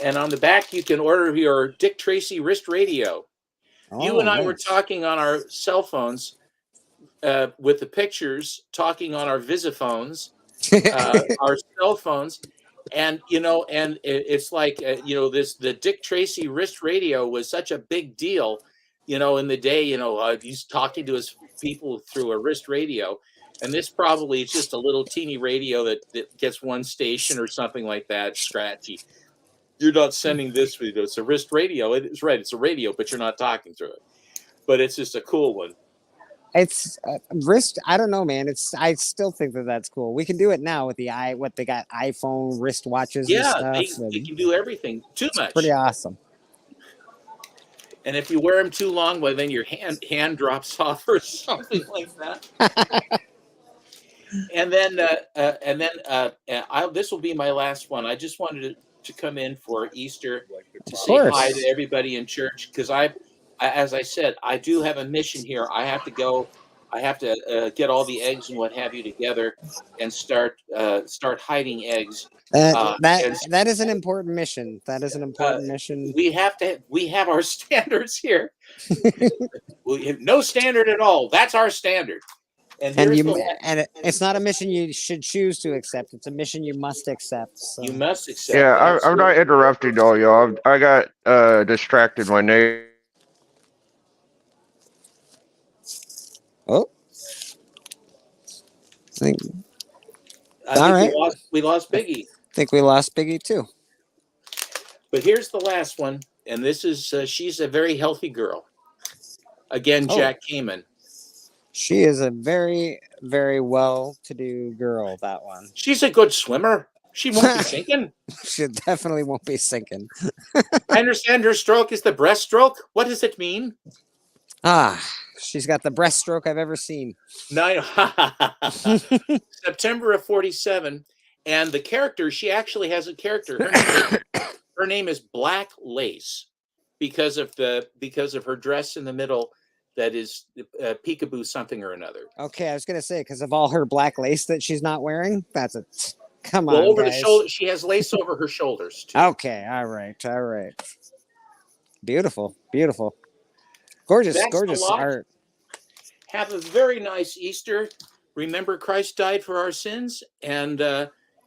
And on the back, you can order your Dick Tracy wrist radio. You and I were talking on our cell phones with the pictures, talking on our Visiphones, our cell phones. And, it's like, the Dick Tracy wrist radio was such a big deal, in the day, he's talking to his people through a wrist radio. And this probably is just a little teeny radio that gets one station or something like that, scratchy. You're not sending this video. It's a wrist radio. It's right. It's a radio, but you're not talking through it. But it's just a cool one. It's wrist. I don't know, man. I still think that's cool. We can do it now with what they got, iPhone wrist watches. Yeah, and stuff. they can do everything. Too much. Pretty awesome. And if you wear them too long, well, then your hand drops off or something like that. And then this will be my last one. I just wanted to come in for Easter to say hi to everybody in church, because as I said, I do have a mission here. I have to go. I have to get all the eggs and what have you together and start hiding eggs. That is an important mission. That is an important mission. We have our standards here. We have no standard at all. That's our standard. And it's not a mission you should choose to accept. It's a mission you must accept. So. You must accept. Yeah, I'm not interrupting all y'all. I got distracted. My name. Oh. I think we lost Biggie. I think we lost Biggie too. But here's the last one, and this is she's a very healthy girl. Again, Jack Kamen. She is a very, very well-to-do girl, that one. She's a good swimmer. She won't be sinking. She definitely won't be sinking. I understand her stroke is the breaststroke. What does it mean? Ah, she's got the breaststroke I've ever seen. September of 47, and the character, she actually has a character. Her name is Black Lace because of her dress in the middle that is peekaboo something or another. Okay, I was gonna say because of all her black lace that she's not wearing. That's a come on. Well, over guys. the shoulder, she has lace over her shoulders too. Okay, all right. Beautiful, beautiful, gorgeous, That's gorgeous a lot. art. Have a very nice Easter. Remember, Christ died for our sins, and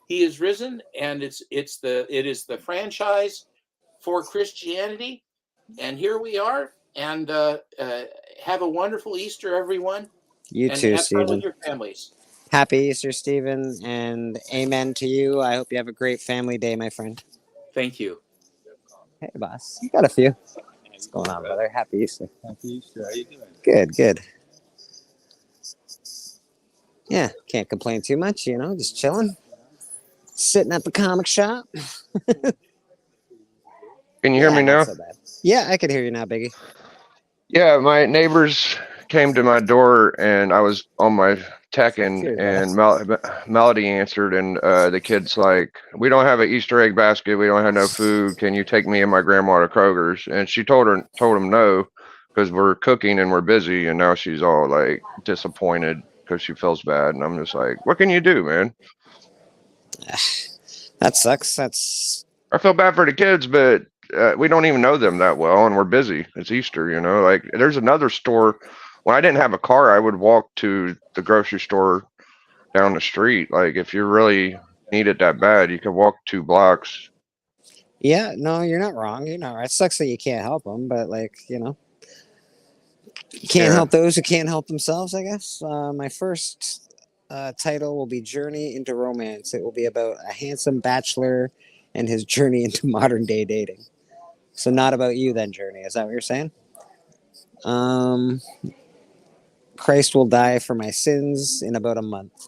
He is risen. And it is the franchise for Christianity. And here we are. And have a wonderful Easter, everyone. You and too, have fun with Stephen. your families. Happy Easter, Stephen, and amen to you. I hope you have a great family day, my friend. Thank you. Hey, boss. You got a few. What's going on, brother? Happy Easter. Happy Easter. How you doing? Good, good. Yeah, can't complain too much, just chilling. Sitting at the comic shop. Can you hear me now? Not so bad. Yeah, I can hear you now, Biggie. Yeah, my neighbors came to my door and I was on my Tekken and Melody answered and the kid's like, we don't have an Easter egg basket. We don't have no food. Can you take me and my grandma to Kroger's? And she told him no because we're cooking and we're busy. And now she's all like disappointed because she feels bad. And I'm just like, what can you do, man? That sucks. I feel bad for the kids, but we don't even know them that well and we're busy. It's Easter, like there's another store. When I didn't have a car, I would walk to the grocery store down the street. Like if you really need it that bad, you can walk 2 blocks. Yeah, no, you're not wrong. It sucks that you can't help them, but you can't help those who can't help themselves, I guess. My first title will be Journey into Romance. It will be about a handsome bachelor and his journey into modern day dating. So not about you then, Journey. Is that what you're saying? Christ will die for my sins in about a month.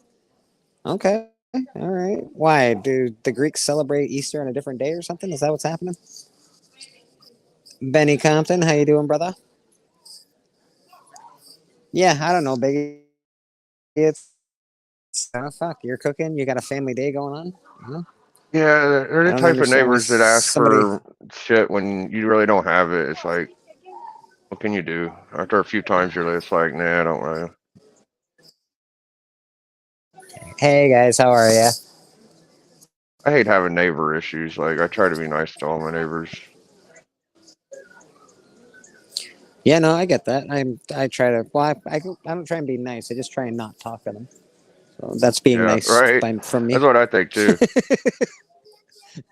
Okay. All right. Why? Do the Greeks celebrate Easter on a different day or something? Is that what's happening? Benny Compton, how you doing, brother? Yeah, I don't know, Biggie. It's fuck. You're cooking. You got a family day going on. Mm-hmm. Yeah, they're the type of neighbors that ask for shit when you really don't have it. It's like, what can you do? After a few times, you're just like, nah, I don't really. Hey guys, how are ya? I hate having neighbor issues. Like I try to be nice to all my neighbors. Yeah, no, I get that. I try to. Well, I don't try and be nice. I just try and not talk to them. So that's being nice, right? From me. That's what I think too.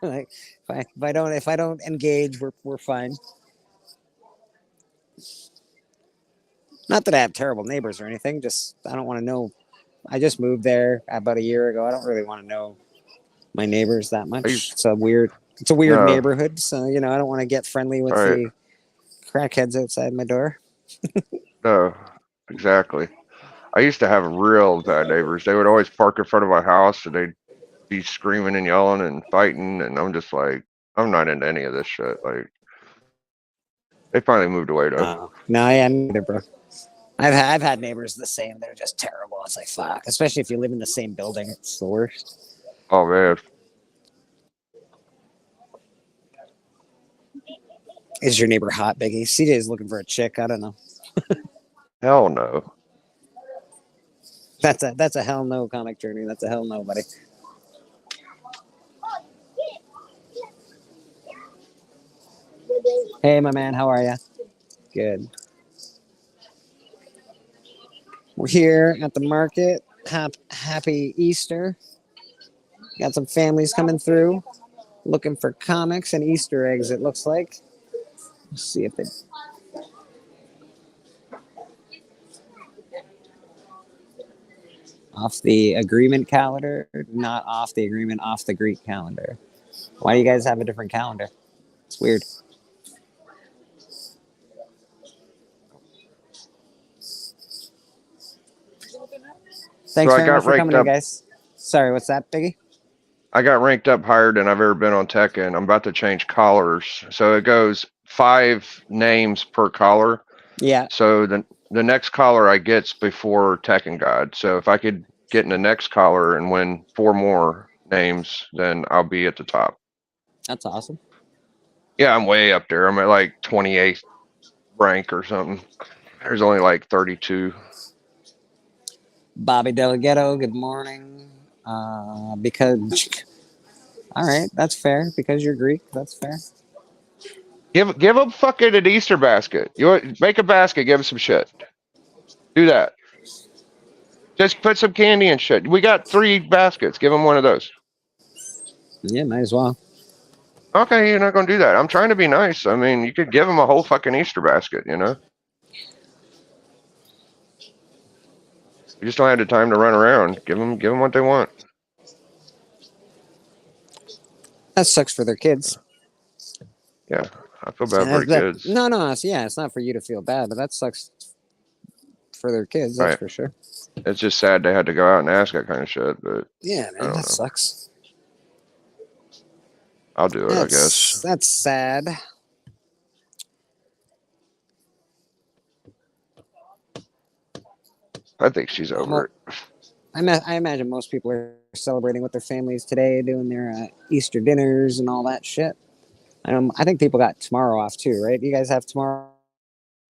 Like if I don't engage, we're fine. Not that I have terrible neighbors or anything. Just I don't want to know. I just moved there about a year ago. I don't really want to know my neighbors that much. It's a weird neighborhood. So I don't want to get friendly with the crackheads outside my door. No, exactly. I used to have real bad neighbors. They would always park in front of my house and they'd be screaming and yelling and fighting. And I'm just like, I'm not into any of this shit. Like, they finally moved away though. No, yeah, neither, bro. I've had neighbors the same. They're just terrible. It's like, fuck. Especially if you live in the same building. It's the worst. Oh, man. Is your neighbor hot, Biggie? CJ is looking for a chick. I don't know. Hell no. That's a hell no, Comic Journey. That's a hell no, buddy. Hey, my man. How are you? Good. We're here at the market. Happy Easter. Got some families coming through looking for comics and Easter eggs, it looks like. Let's see if it... Off the agreement calendar, not off the agreement, off the Greek calendar. Why do you guys have a different calendar? It's weird. Thanks very much for coming in, guys. Sorry, what's that, Biggie? I got ranked up higher than I've ever been on Tekken. I'm about to change collars. So it goes 5 names per collar. Yeah. So the next caller I get's before Tekken God. So if I could get in the next caller and win 4 more names, then I'll be at the top. That's awesome. Yeah, I'm way up there. I'm at like 28th rank or something. There's only like 32. Bobby Delgado, good morning. Because all right, that's fair. Because you're Greek, that's fair. Give them fucking an Easter basket. Make a basket, give them some shit. Do that. Just put some candy and shit. We got 3 baskets. Give them one of those. Yeah, might as well. Okay, you're not gonna do that. I'm trying to be nice. I mean, you could give them a whole fucking Easter basket, you know? You just don't have the time to run around. Give them what they want. That sucks for their kids. Yeah, I feel bad for the kids. No, it's not for you to feel bad, but that sucks for their kids. That's Right. for sure. It's just sad they had to go out and ask that kind of shit, but Yeah, man, that sucks. I'll do it, I guess. That's sad. I think she's over it. I imagine most people are celebrating with their families today, doing their Easter dinners and all that shit. I think people got tomorrow off too, right? You guys have tomorrow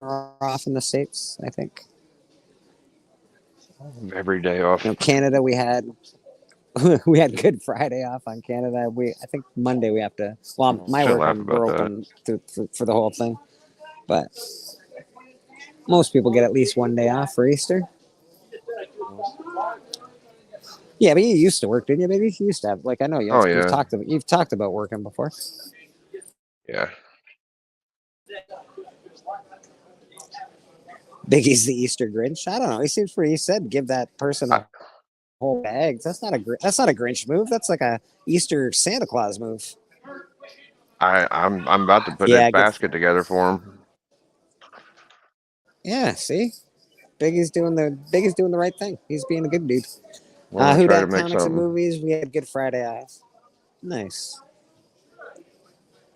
off in the States, I think. Every day off. Canada, we had Good Friday off on Canada. I think Monday we have to. Well, my Shouldn't work laugh we're about open for the whole thing, but most people get at least one day off for Easter. Yeah, but you used to work, didn't you? Maybe you used to have. Like, I know you. You've talked about working before. Yeah. Biggie's the Easter Grinch. I don't know. He seems pretty. He said, "Give that person a whole bag." That's not a Grinch move. That's like a Easter Santa Claus move. I'm about to put a basket together for him. Yeah. See, Biggie's doing the right thing. He's being a good dude. Well, Who try dat to make comics and something. movies? We had Good Friday off. Nice.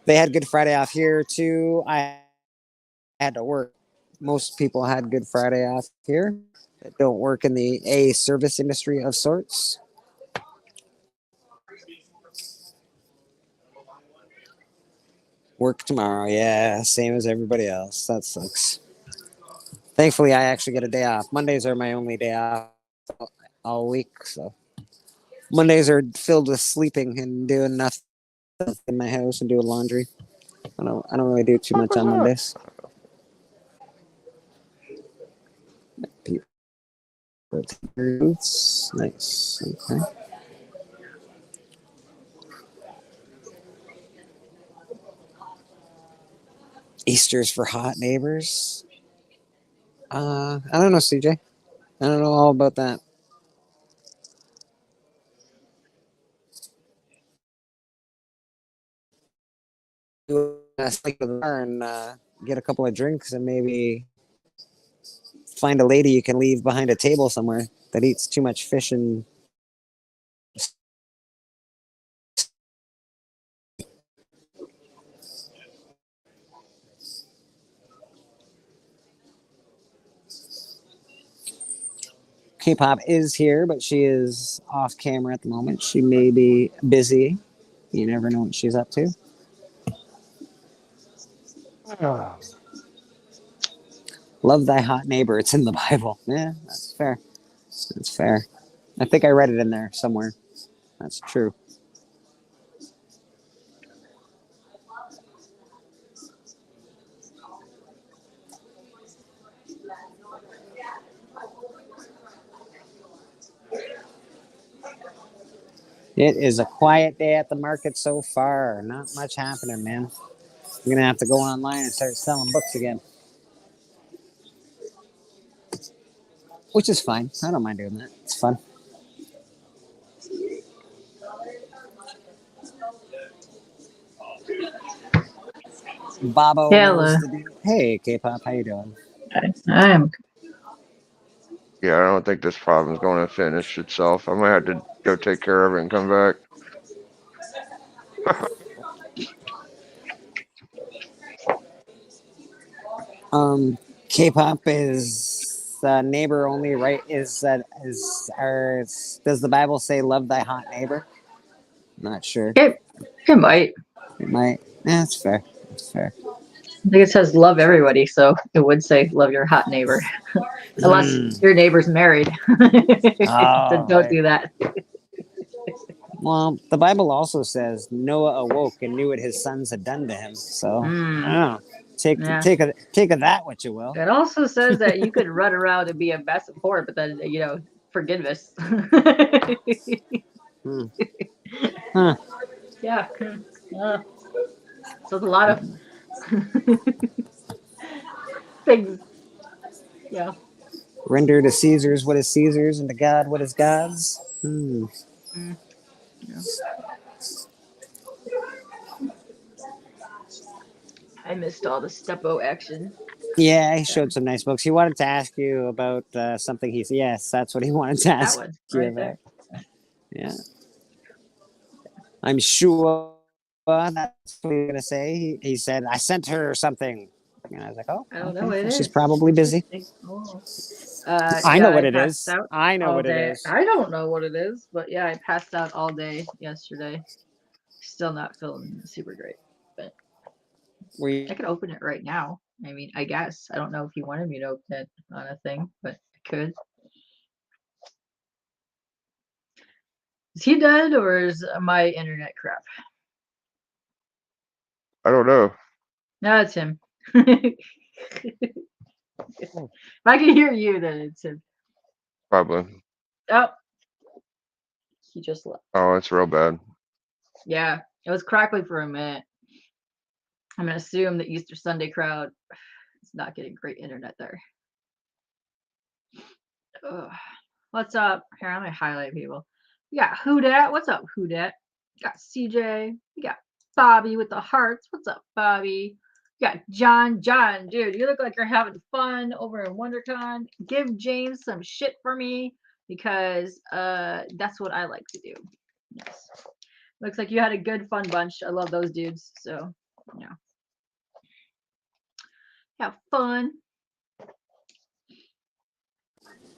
They had Good Friday off here too. I had to work. Most people had Good Friday off here that don't work in the service industry of sorts. Work tomorrow. Yeah, same as everybody else. That sucks. Thankfully, I actually get a day off. Mondays are my only day off all week. So Mondays are filled with sleeping and doing nothing in my house and doing laundry. I don't really do too much on Mondays. Nice. Okay. Easter's for hot neighbors. I don't know, CJ. I don't know all about that. Sneak to the bar and get a couple of drinks and maybe find a lady you can leave behind a table somewhere that eats too much fish and K-pop is here, but she is off camera at the moment. She may be busy. You never know what she's up to. Love thy hot neighbor. It's in the Bible. Yeah, that's fair. That's fair. I think I read it in there somewhere. That's true. It is a quiet day at the market so far. Not much happening, man. I'm going to have to go online and start selling books again. Which is fine. I don't mind doing that. It's fun. Bobo. Hello. Hey, K-pop. How you doing? I am. Yeah, I don't think this problem's going to finish itself. I might have to go take care of it and come back. K-pop is neighbor only, right? Does the Bible say love thy hot neighbor? Not sure. It might. It might. Yeah, that's fair. That's fair. I think it says love everybody, so it would say love your hot neighbor. Unless your neighbor's married. Then don't do that. Well, the Bible also says Noah awoke and knew what his sons had done to him. So I don't know. Take of that what you will. It also says that you could run around and be a mess of porn, but then forgiveness. Huh. Yeah. So there's a lot of things. Yeah. Render to Caesar's what is Caesar's, and to God what is God's. Yeah. I missed all the Steppo action. Yeah, he showed some nice books. He wanted to ask you about something. Yes, that's what he wanted to ask That one, you right about. there. Yeah. I'm sure that's what he's gonna say. He said, I sent her something. And I was like, oh, I don't know what it she's is. probably busy. Oh. I know what it passed is. out I know all what it day. is. I don't know what it is, but yeah, I passed out all day yesterday. Still not feeling super great, but I could open it right now. I mean, I guess. I don't know if you wanted me to open it on a thing, but I could. Is he dead or is my internet crap? I don't know. No, it's him. If I can hear you, then it's him. Probably. Oh, he just left. Oh, it's real bad. Yeah, it was crackly for a minute. I'm gonna assume the Easter Sunday crowd is not getting great internet there. Ugh. What's up? Here, I'm gonna highlight people. We got Who Dat. What's up, Who Dat? We got CJ. We got Bobby with the hearts. What's up, Bobby? We got John. John, dude, you look like you're having fun over in WonderCon. Give James some shit for me because that's what I like to do. Yes. Looks like you had a good fun bunch. I love those dudes. So, yeah. Have fun.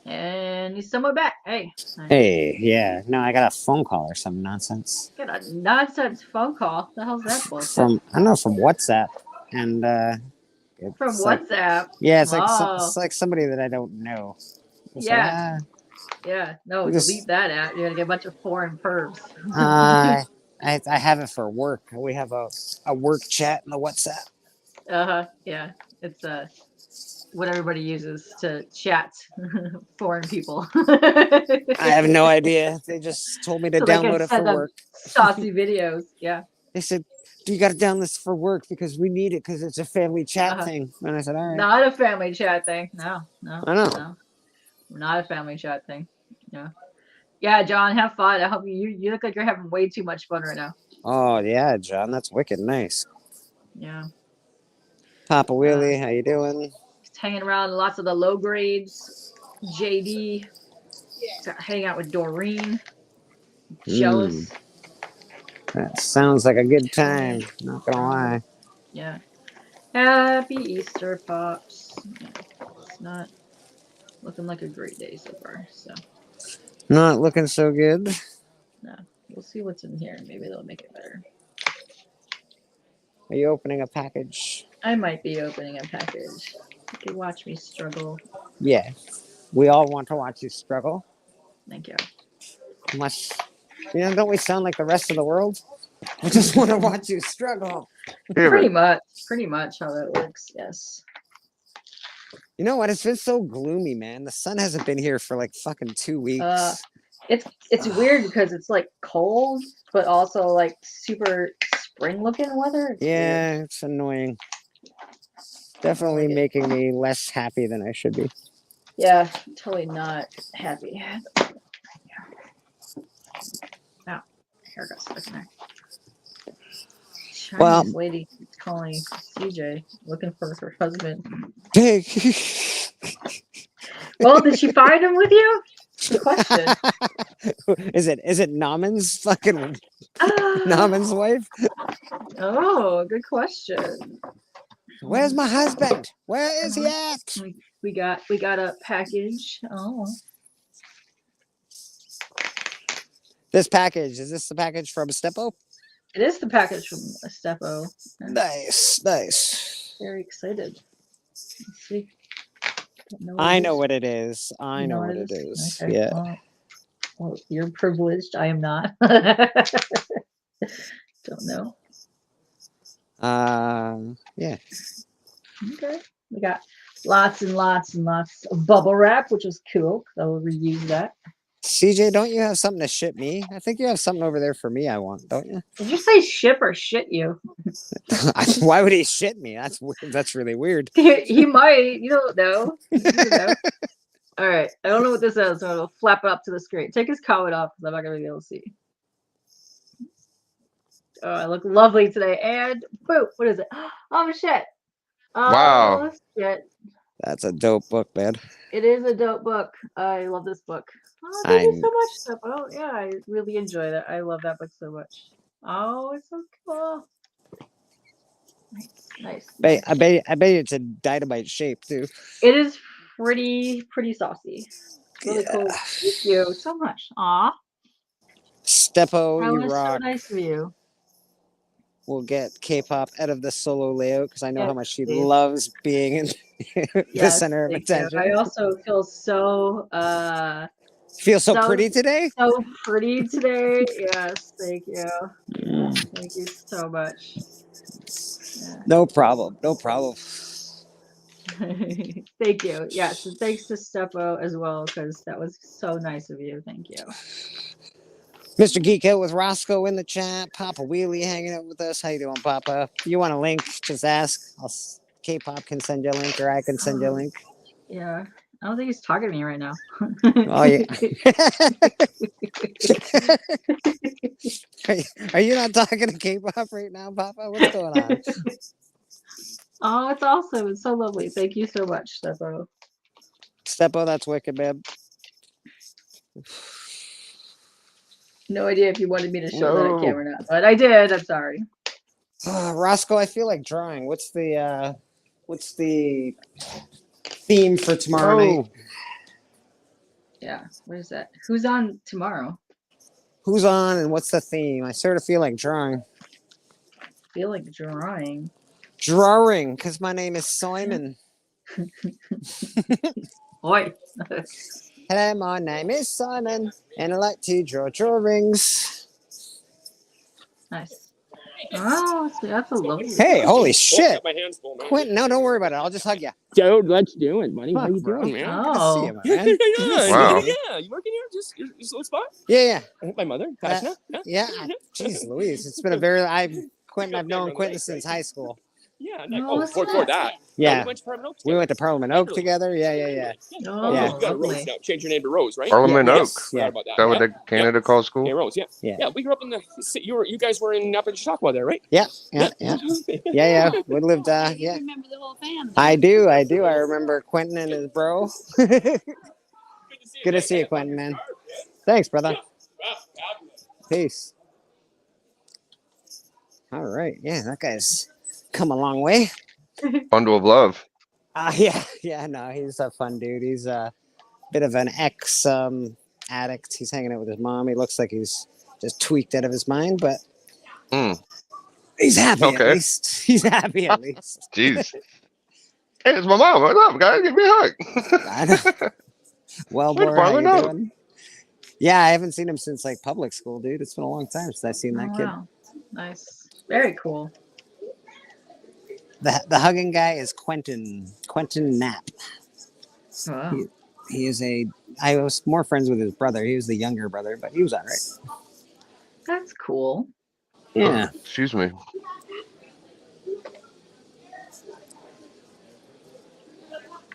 And he's somewhere back. Hey. Hey, yeah. No, I got a phone call or some nonsense. Got a nonsense phone call. The hell's that bullshit? I don't know, from WhatsApp. And From like, WhatsApp. yeah, it's like somebody that I don't know. It's Yeah. Yeah. No, just- delete that out. You're gonna get a bunch of foreign pervs. I have it for work. We have a work chat in the WhatsApp. Yeah. It's what everybody uses to chat foreign people. I have no idea. They just told me to So they can download it for send them work. Saucy videos. Yeah. They said, you got to download this for work because we need it because it's a family chat thing. And I said, all right. Not a family chat thing. No. I know. No. Not a family chat thing. No. Yeah, John, have fun. I hope you look like you're having way too much fun right now. Oh, yeah, John. That's wicked nice. Yeah. Papa Wheelie, how you doing? Just hanging around lots of the low grades. JD. Hanging out with Doreen. Jealous. That sounds like a good time. Not gonna lie. Yeah. Happy Easter, Pops. Yeah. It's not looking like a great day so far. So. Not looking so good. No. We'll see what's in here. Maybe they'll make it better. Are you opening a package? I might be opening a package. You can watch me struggle. Yeah. We all want to watch you struggle. Thank you. Don't we sound like the rest of the world? We just want to watch you struggle. Pretty much how that works. Yes. You know what? It's been so gloomy, man. The sun hasn't been here for like fucking 2 weeks. It's weird because it's like cold, but also like super spring looking weather. Yeah, it's annoying. Definitely making me less happy than I should be. Yeah, totally not happy. Now, hair got stuck in there. Chinese lady keeps calling CJ looking for her husband. Hey. Well, did she find him with you? Good question. Is it Naman's fucking Naman's wife? Oh, good question. Where's my husband? Where is he at? We got a package. Oh, This package, is this the package from Stepo? it is the package from Stepo. Nice, nice. Very excited. Let's see. I know what it is. I know what it is. Okay. Yeah. Well, you're privileged. I am not. Don't know. Yeah. Okay. We got lots and lots and lots of bubble wrap, which is cool. I will reuse that. CJ, don't you have something to ship me? I think you have something over there for me. I want, don't you? Did you say ship or shit you? Why would he shit me? That's weird. That's really weird. He might. You don't know. You don't know. All right. I don't know what this is, so I'll flap it up to the screen. Take his coat off because I'm not going to be able to see. Oh, I look lovely today. And boom. What is it? Oh, shit. Wow. Shit. That's a dope book, man. It is a dope book. I love this book. Oh, thank you so much, Stepo. Yeah, I really enjoy that. I love that book so much. Oh, it's so cool. Nice. I bet it's a dynamite shape too. It is pretty saucy. Really cool. Thank you so much. Aw. Stepo, That you was rock. so nice of you. We'll get K-pop out of the solo layout because I know how Yes, much she please. loves being in the Yes, center of thank you. attention. I also feel so Feel so pretty today? So pretty today. Yes, thank you. Thank you so much. No problem. No problem. Thank you. Yes, and thanks to Stepo as well, because that was so nice of you. Thank you. Mr. Geek Out with Roscoe in the chat. Papa Wheelie hanging out with us. How you doing, Papa? If you want a link, just ask. K-pop can send you a link, or I can send you a link. Yeah. I don't think he's talking to me right now. Oh yeah. Are you not talking to K-pop right now, Papa? What's going on? Oh, it's awesome. It's so lovely. Thank you so much, Stepo. Stepo, that's wicked, babe. No idea if you wanted me to show that No. on camera or not, but I did. I'm sorry. Roscoe, I feel like drawing. What's the theme for tomorrow night? Yeah. What is that? Who's on tomorrow? Who's on and what's the theme? I sort of feel like drawing. Feel like drawing. Drawing, because my name is Simon. Oi. Hello, my name is Simon, and I like to draw drawings. Nice. Oh, that's a lovely. Hey, holy shit. Got my hands full, man. Quentin, no, don't worry about it. I'll just hug you. Dude, let's do it, buddy. How Fuck, you bro. doing, man? Oh. Good to see you, man. Yeah, Wow. yeah. You working here? Just your little spot? Yeah. My mother, Pasna. Yeah. Jeez Louise. It's been a very I've known Quentin since high school. Yeah. Like, No, oh, what's before that? that. Yeah. We went to Parliament Oak We went to together. Parliament Oak together. Yeah. Oh, Yeah. you got a Rose Lovely. now. Change your name to Rose, right? Parliament yeah. Oak. Yes, forgot Yeah. about that. Is that what yeah. the Canada calls school? Yeah, Rose. Yeah. Yeah. Yeah. We grew up in the. You guys were in up in Chautauqua there, right? Yeah. We lived yeah. Remember the whole family. I do. I remember Quentin and his bro. Good to see you, Quentin, man. Thanks, brother. Peace. All right. Yeah, that guy's come a long way. Bundle of love. Yeah, no, he's a fun dude. He's a bit of an ex addict. He's hanging out with his mom. He looks like he's just tweaked out of his mind, but he's happy at Okay. least. He's happy at least. Jeez. Hey, it's my mom. What's up, guys? Give me a hug. I know. Well, Where'd boy, how Barley you know? doing? Yeah, I haven't seen him since like public school, dude. It's been a long time since I've seen that Oh, kid. wow. Nice. Very cool. The hugging guy is Quentin Knapp. Wow. He is I was more friends with his brother. He was the younger brother, but he was all right. That's cool. Yeah. Excuse me.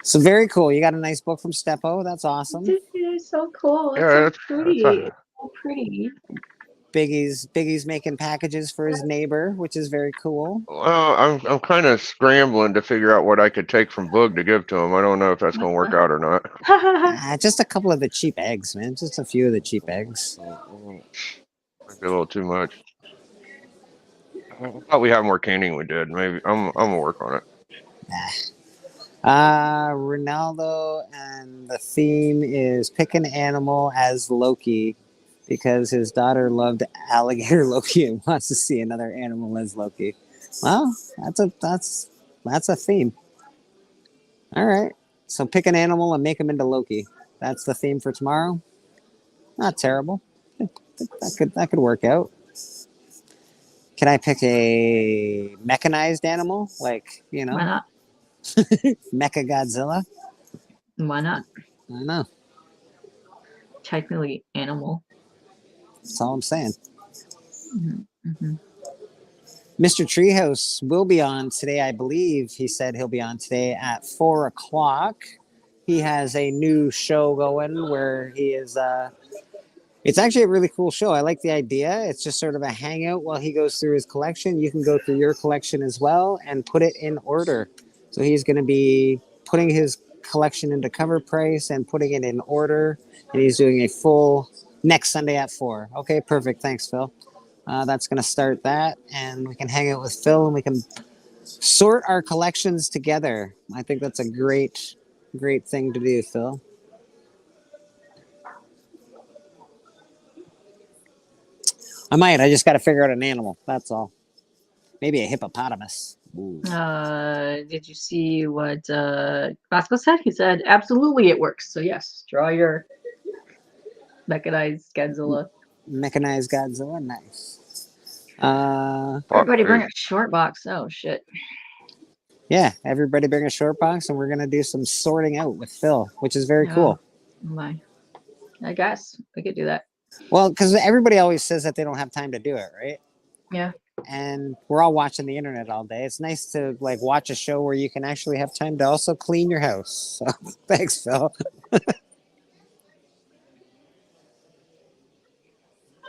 So very cool. You got a nice book from Stepo. That's awesome. It's so cool. It's Yeah, so that's pretty. a- So pretty. Biggie's making packages for his neighbor, which is very cool. Well, I'm kind of scrambling to figure out what I could take from Boog to give to him. I don't know if that's going to work out or not. Just a couple of the cheap eggs, man. Just a few of the cheap eggs. Might be a little too much. I thought we had more canning. We did. Maybe I'm gonna work on it. Ronaldo, and the theme is pick an animal as Loki because his daughter loved alligator Loki and wants to see another animal as Loki. Well, that's a theme. All right. So pick an animal and make him into Loki. That's the theme for tomorrow. Not terrible. That could work out. Can I pick a mechanized animal? Like, Why not? Mecha Godzilla? Why not? I don't know. Technically animal. That's all I'm saying. Mm-hmm. Mr. Treehouse will be on today, I believe. He said he'll be on today at 4:00. He has a new show going where he is. It's actually a really cool show. I like the idea. It's just sort of a hangout while he goes through his collection. You can go through your collection as well and put it in order. So he's going to be putting his collection into cover price and putting it in order. And he's doing a full next Sunday at 4. Okay, perfect. Thanks, Phil. That's going to start that. And we can hang out with Phil and we can sort our collections together. I think that's a great thing to do, Phil. I just got to figure out an animal. That's all. Maybe a hippopotamus. Ooh. Did you see what Vasco said? He said, absolutely it works. So yes, draw your mechanized Godzilla. Mechanized Godzilla, nice. Everybody bring a short box. Oh shit. Yeah, everybody bring a short box and we're going to do some sorting out with Phil, which is very cool. I guess we could do that. Well, because everybody always says that they don't have time to do it, right? Yeah. And we're all watching the internet all day. It's nice to like watch a show where you can actually have time to also clean your house. So thanks, Phil.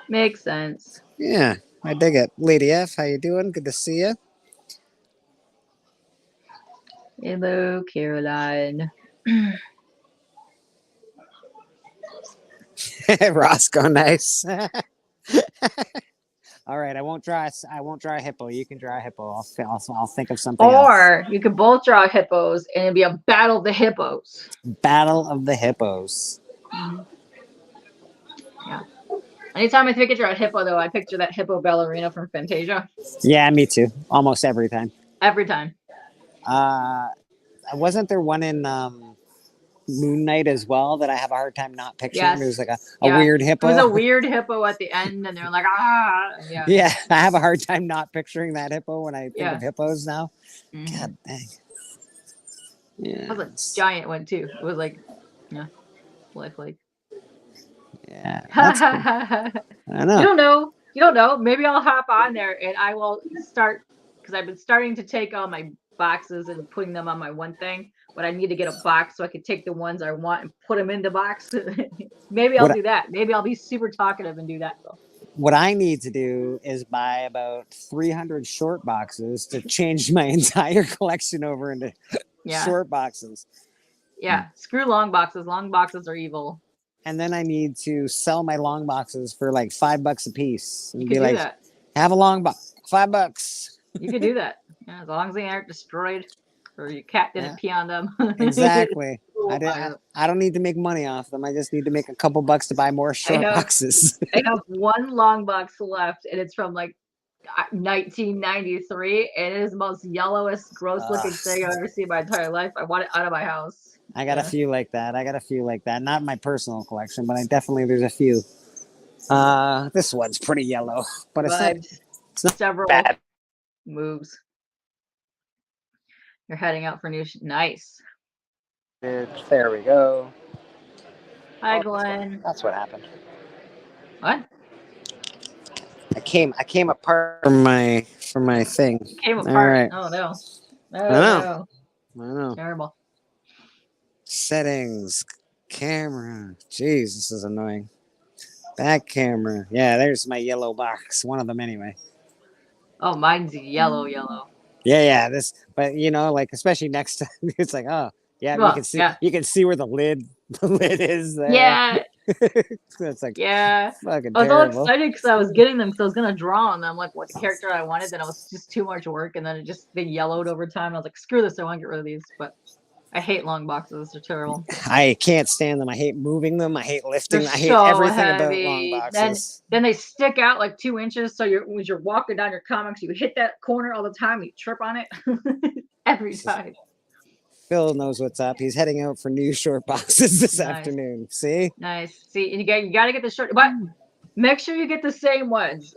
Makes sense. Yeah, I dig it. Lady F, how you doing? Good to see you. Hello, Caroline. Roscoe, nice. All right, I won't draw a hippo. You can draw a hippo. I'll think of something Or else. you could both draw hippos and it'd be a battle of the hippos. Battle of the hippos. Yeah. Anytime I think I draw a hippo, though, I picture that hippo ballerina from Fantasia. Yeah, me too. Almost every time. Every time. Wasn't there one in Moon Knight as well that I have a hard time not picturing? Yes. It was like a weird hippo. It was a weird hippo at the end, and they're like, ah. Yeah. Yeah, I have a hard time not picturing that hippo when I think Yeah. of hippos now. Mhm. God dang. Yeah. That was a giant one, too. It was like, yeah, lifelike. Yeah. That's cool. I know. You don't know. Maybe I'll hop on there and I will start, because I've been starting to take all my boxes and putting them on my one thing, but I need to get a box so I can take the ones I want and put them in the box. Maybe I'll do that. Maybe I'll be super talkative and do that, though. What I need to do is buy about 300 short boxes to change my entire collection over into short boxes. Yeah, screw long boxes. Long boxes are evil. And then I need to sell my long boxes for like $5 a piece. And You be could do like, that. have a long box, $5. You could do that. Yeah, as long as they aren't destroyed or your cat didn't pee on them. Exactly. I don't need to make money off them. I just need to make a couple bucks to buy more short boxes. I have one long box left, and it's from like 1993, and it is the most yellowest, gross looking thing I've ever seen in my entire life. I want it out of my house. I got a few like that. Not in my personal collection, but there's a few. This one's pretty yellow, but it's not several bad. Moves. You're heading out for new. Nice. There we go. Hi, Glenn. That's what happened. What? I came apart from my thing. Came apart. All right. Oh no. I know. Terrible. Settings, camera. Jeez, this is annoying. Back camera. Yeah, there's my yellow box. One of them anyway. Oh, mine's yellow. Yeah. But like especially next to it's like, oh yeah, Well, you can see where the lid is there. Yeah, That's like Yeah. fucking I was all terrible. excited because I was getting them because I was gonna draw on them like what the character I wanted. Then it was just too much work, and then they yellowed over time. I was like, screw this, I want to get rid of these. But I hate long boxes; they're terrible. I can't stand them. I hate moving them. I hate lifting. They're I hate so everything about long heavy. boxes. Then they stick out like 2 inches. So when you're walking down your comics, you hit that corner all the time. You trip on it every time. Phil knows what's up. He's heading out for new short boxes this Nice. afternoon. See? Nice. See, and you got to get the short, but make sure you get the same ones,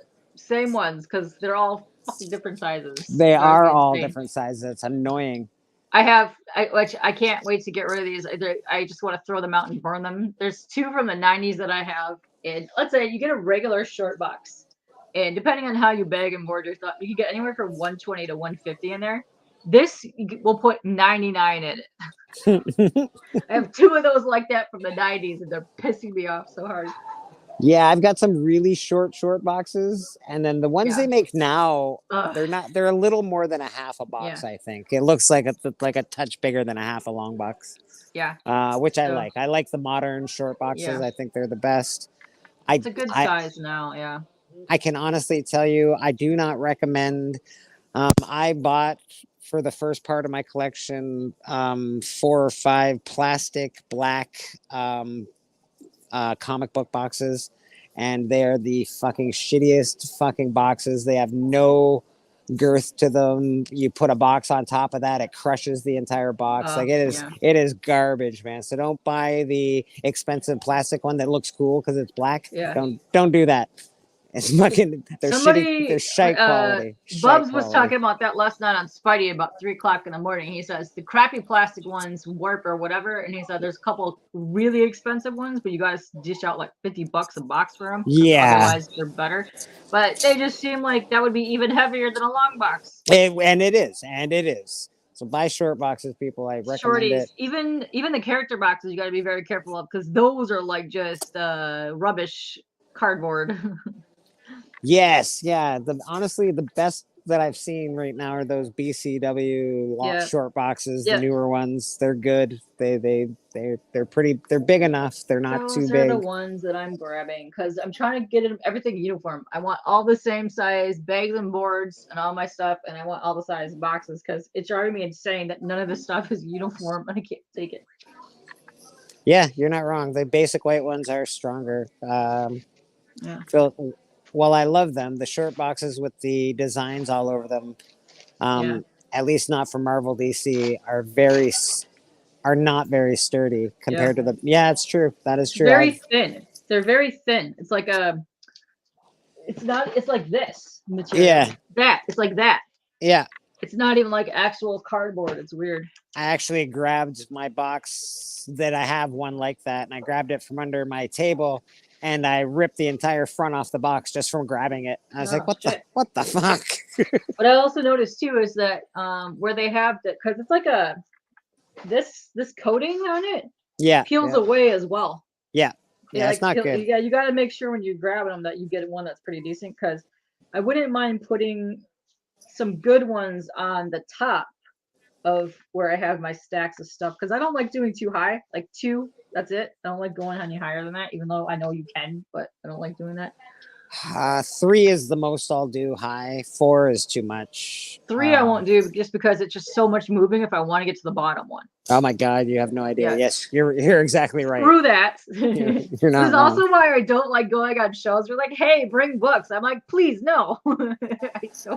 because they're all fucking different sizes. They Drives are me all insane. different sizes. It's annoying. Which I can't wait to get rid of these. I just want to throw them out and burn them. There's 2 from the 90s that I have. And let's say you get a regular short box, and depending on how you bag and board your stuff, you can get anywhere from 120 to 150 in there. This will put 99 in it. I have 2 of those like that from the 90s, and they're pissing me off so hard. Yeah, I've got some really short boxes, and then the ones Yeah. they make now, Ugh. they're a little more than a half a box. Yeah. I think it looks like a touch bigger than a half a long box. Yeah. Which I So- like. I like the modern short boxes. Yeah. I think they're the best. It's a good size now. Yeah. I can honestly tell you, I do not recommend. I bought for the first part of my collection 4 or 5 plastic black comic book boxes, and they're the fucking shittiest fucking boxes. They have no girth to them. You put a box on top of that, it crushes the entire box. Oh, Like it yeah. is garbage, man. So don't buy the expensive plastic one that looks cool because it's black. Yeah. Don't do that. It's fucking they're Somebody, shitty. They're shite quality. Shite Bubs was quality. talking about that last night on Spidey about 3 o'clock in the morning. He says the crappy plastic ones warp or whatever, and he said there's a couple really expensive ones, but you guys dish out like $50 a box for them. Yeah. Otherwise, they're better. But they just seem like that would be even heavier than a long box. And it is. So buy short boxes, people. I recommend Shorties, it. even the character boxes, you got to be very careful of because those are like just rubbish cardboard. Yes, yeah. Honestly, the best that I've seen right now are those BCW Yeah. short boxes, Yeah. the newer ones. They're good. They're pretty. They're big enough. They're not Those too are big. the ones that I'm grabbing because I'm trying to get everything uniform. I want all the same size bags and boards and all my stuff, and I want all the size boxes because it's driving me insane that none of this stuff is uniform and I can't take it. Yeah, you're not wrong. The basic white ones are stronger. Yeah. While I love them, the short boxes with the designs all over them, at least not for Marvel DC, are not very sturdy compared to the. Yeah, it's true. That is true. Very thin. They're very thin. It's like it's not. It's like this material. Yeah. It's like that. Yeah. It's not even like actual cardboard. It's weird. I actually grabbed my box that I have one like that, and I grabbed it from under my table, and I ripped the entire front off the box just from grabbing it. I was like, Oh, what the fuck? What I also noticed too is that where they have that because it's like this coating on it Yeah. peels yeah. away as well. Yeah. Yeah, it's not peel- good. Yeah, you got to make sure when you're grabbing them that you get one that's pretty decent because I wouldn't mind putting some good ones on the top of where I have my stacks of stuff because I don't like doing too high. Like 2, that's it. I don't like going any higher than that, even though I know you can, but I don't like doing that. 3 is the most I'll do high. 4 is too much. 3 I won't do just because it's just so much moving if I want to get to the bottom one. Oh my God, you have no idea. Yeah. Yes, you're exactly right. Screw that. You're This not is wrong. also why I don't like going on shows. We're like, hey, bring books. I'm like, please, no. I don't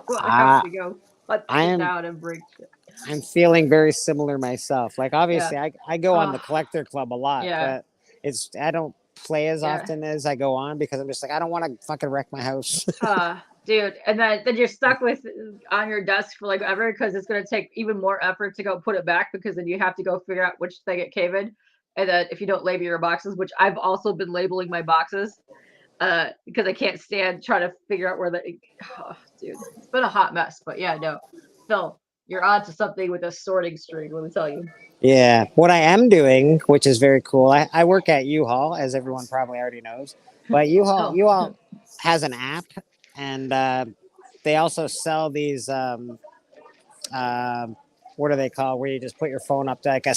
want to have to go put I things am- out and bring shit. I'm feeling very similar myself. Like obviously, I go on the Ugh. collector club a lot, Yeah. but I don't play as Yeah. often as I go on because I'm just like I don't want to fucking wreck my house. Dude, and then you're stuck with on your desk for like ever because it's going to take even more effort to go put it back because then you have to go figure out which they get caved. And then if you don't label your boxes, which I've also been labeling my boxes because I can't stand trying to figure out where dude, it's been a hot mess. But yeah, no, Phil, you're on to something with a sorting string, let me tell you. Yeah, what I am doing, which is very cool. I work at U-Haul, as everyone probably already knows, but U-Haul has an app, and they also sell these. What are they called? Where you just put your phone up to like a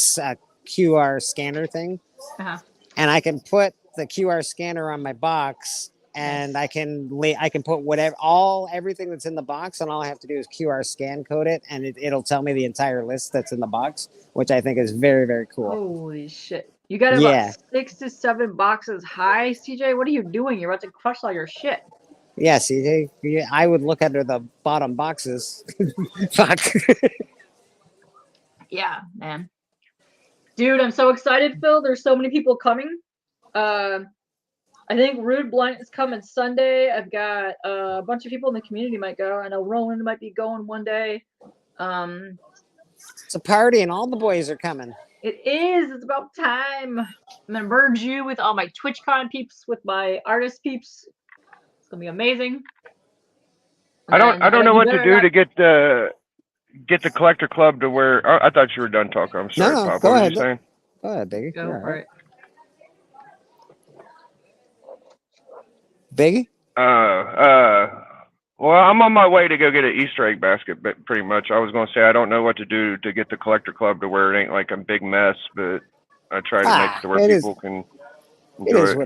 QR scanner thing, Uh-huh. and I can put the QR scanner on my box, and I can put everything that's in the box, and all I have to do is QR scan code it, and it'll tell me the entire list that's in the box, which I think is very, very cool. Holy shit. You got about Yeah. 6 to 7 boxes high, CJ. What are you doing? You're about to crush all your shit. Yeah, CJ, I would look under the bottom boxes. Fuck. Yeah, man. Dude, I'm so excited, Phil. There's so many people coming. I think Rude Blunt is coming Sunday. I've got a bunch of people in the community might go. I know Roland might be going one day. It's a party, and all the boys are coming. It is. It's about time. I'm gonna merge you with all my TwitchCon peeps, with my artist peeps. It's gonna be amazing. I don't know what to do not- to get the collector club to where. Oh, I thought you were done talking. I'm sorry, No, Pop. go What were ahead. you saying? Go ahead, Biggie. Go You're for all right. it. Biggie? Well, I'm on my way to go get an Easter egg basket, but pretty much I was going to say I don't know what to do to get the collector club to where it ain't like a big mess, but I try to make it to where it people can It enjoy is it.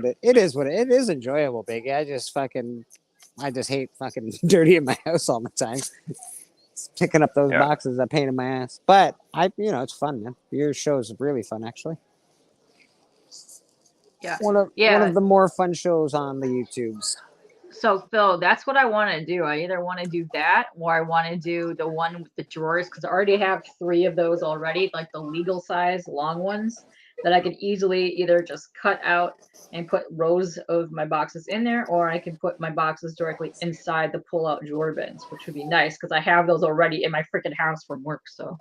what it is enjoyable, Biggie. I just hate fucking dirty in my house all the time. Picking up those boxes, a pain in my ass. But it's fun, man. Your show is really fun, actually. Yeah. One of the more fun shows on the YouTubes. So Phil, that's what I want to do. I either want to do that, or I want to do the one with the drawers, because I already have 3 of those already, like the legal size long ones that I could easily either just cut out and put rows of my boxes in there, or I can put my boxes directly inside the pull-out drawer bins, which would be nice because I have those already in my freaking house from work, so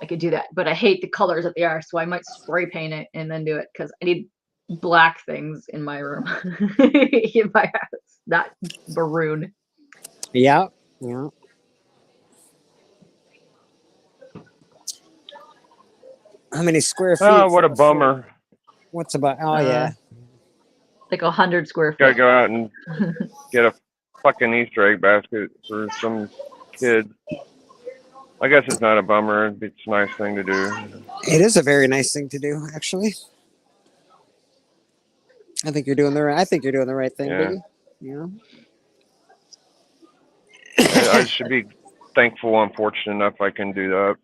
I could do that. But I hate the colors that they are, so I might spray paint it and then do it, because I need black things in my room in my house, not maroon. Yeah. How many square feet? Oh, what a bummer. What's about? Oh yeah. Like 100 square feet. Gotta go out and get a fucking Easter egg basket for some kid. I guess it's not a bummer. It's a nice thing to do. It is a very nice thing to do, actually. I think you're doing the right thing, Yeah. Biggie. You know? I should be thankful and fortunate enough I can do that.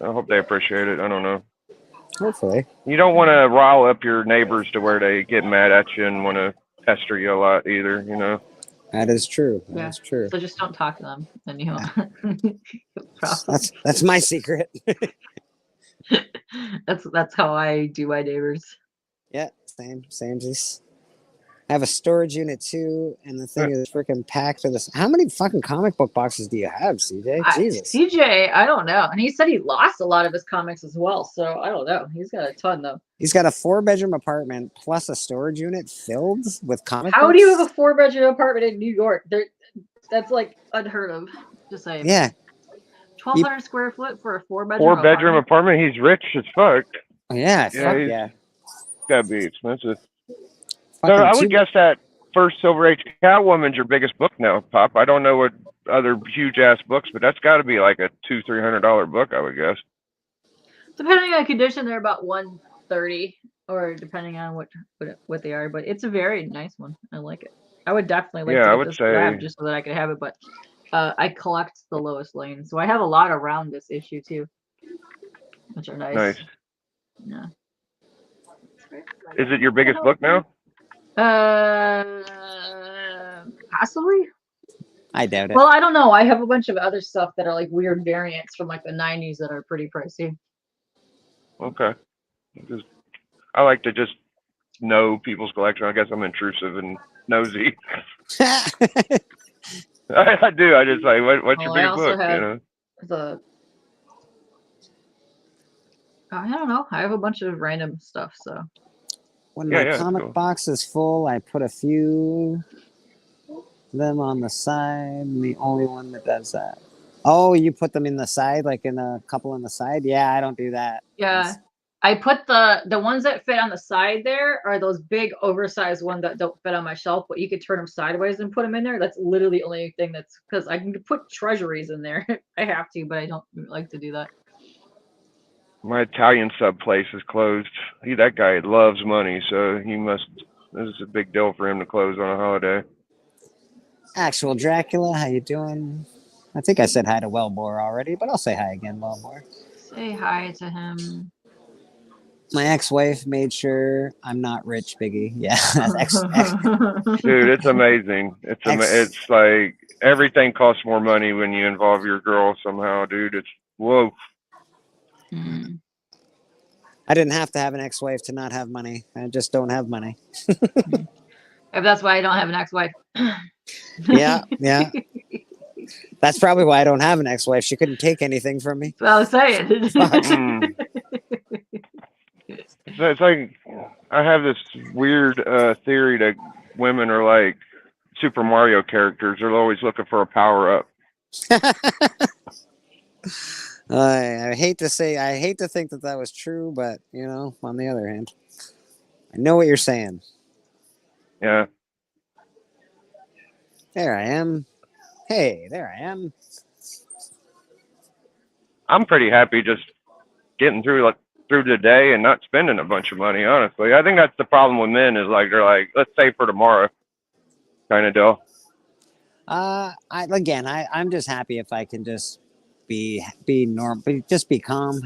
I hope they appreciate it. I don't know. Hopefully. You don't want to rile up your neighbors to where they get mad at you and want to pester you a lot either, you know? That is true. Yeah. That's true. So just don't talk to them, and you That's my secret. that's how I do my neighbors. Yeah, samesies. I have a storage unit too, and the thing is freaking packed to this. How many fucking comic book boxes do you have, CJ? Jesus. CJ, I don't know. And he said he lost a lot of his comics as well, so I don't know. He's got a ton though. He's got a 4-bedroom apartment plus a storage unit filled with comic How books. do you have a 4-bedroom apartment in New York? That's like unheard of. Just saying. Yeah. 1,200 square foot for a 4-bedroom. 4-bedroom apartment. He's rich as fuck. Oh, yeah, fuck he's yeah. Gotta be expensive. So Fucking I would cheap. guess that First Silver Age Catwoman's your biggest book now, Pop. I don't know what other huge ass books, but that's got to be like a $200-300 book, I would guess. Depending on condition, they're about $130, or depending on what they are. But it's a very nice one. I like it. I would definitely like Yeah, to I get would this say- grab just so that I could have it. But I collect the Lois Lane, so I have a lot around this issue too, which are nice. Nice. Yeah. Is it your biggest book now? Possibly. I doubt it. Well, I don't know. I have a bunch of other stuff that are like weird variants from like the 90s that are pretty pricey. Okay. I like to just know people's collection. I guess I'm intrusive and nosy. I do. I just like, what's your Well, I biggest also book? have You know? the I don't know. I have a bunch of random stuff, so When Yeah, my yeah, comic cool. box is full, I put a few of them on the side. I'm the only one that does that. Oh, you put them in the side, like in a couple in the side? Yeah, I don't do that. yeah. I put the ones that fit on the side there are those big oversized ones that don't fit on my shelf, but you could turn them sideways and put them in there. That's literally the only thing that's because I can put treasuries in there. I have to, but I don't like to do that. My Italian sub place is closed. That guy loves money, so he must. This is a big deal for him to close on a holiday. Actual Dracula, how you doing? I think I said hi to Wellbore already, but I'll say hi again, Wellbore. Say hi to him. My ex-wife made sure I'm not rich, Biggie. Yeah, Dude, it's amazing. It's like everything costs more money when you involve your girl somehow, dude. It's whoa. Mm. I didn't have to have an ex-wife to not have money. I just don't have money. If that's why I don't have an ex-wife. Yeah. That's probably why I don't have an ex-wife. She couldn't take anything from me. Well, I was saying. It's like I have this weird theory that women are like Super Mario characters. They're always looking for a power-up. I hate to think that was true, but on the other hand, I know what you're saying. Yeah. There I am. Hey, there I am. I'm pretty happy just getting through the day and not spending a bunch of money, honestly. I think that's the problem with men is like they're like, let's save for tomorrow kind of deal. I'm just happy if I can just be normal, just be calm,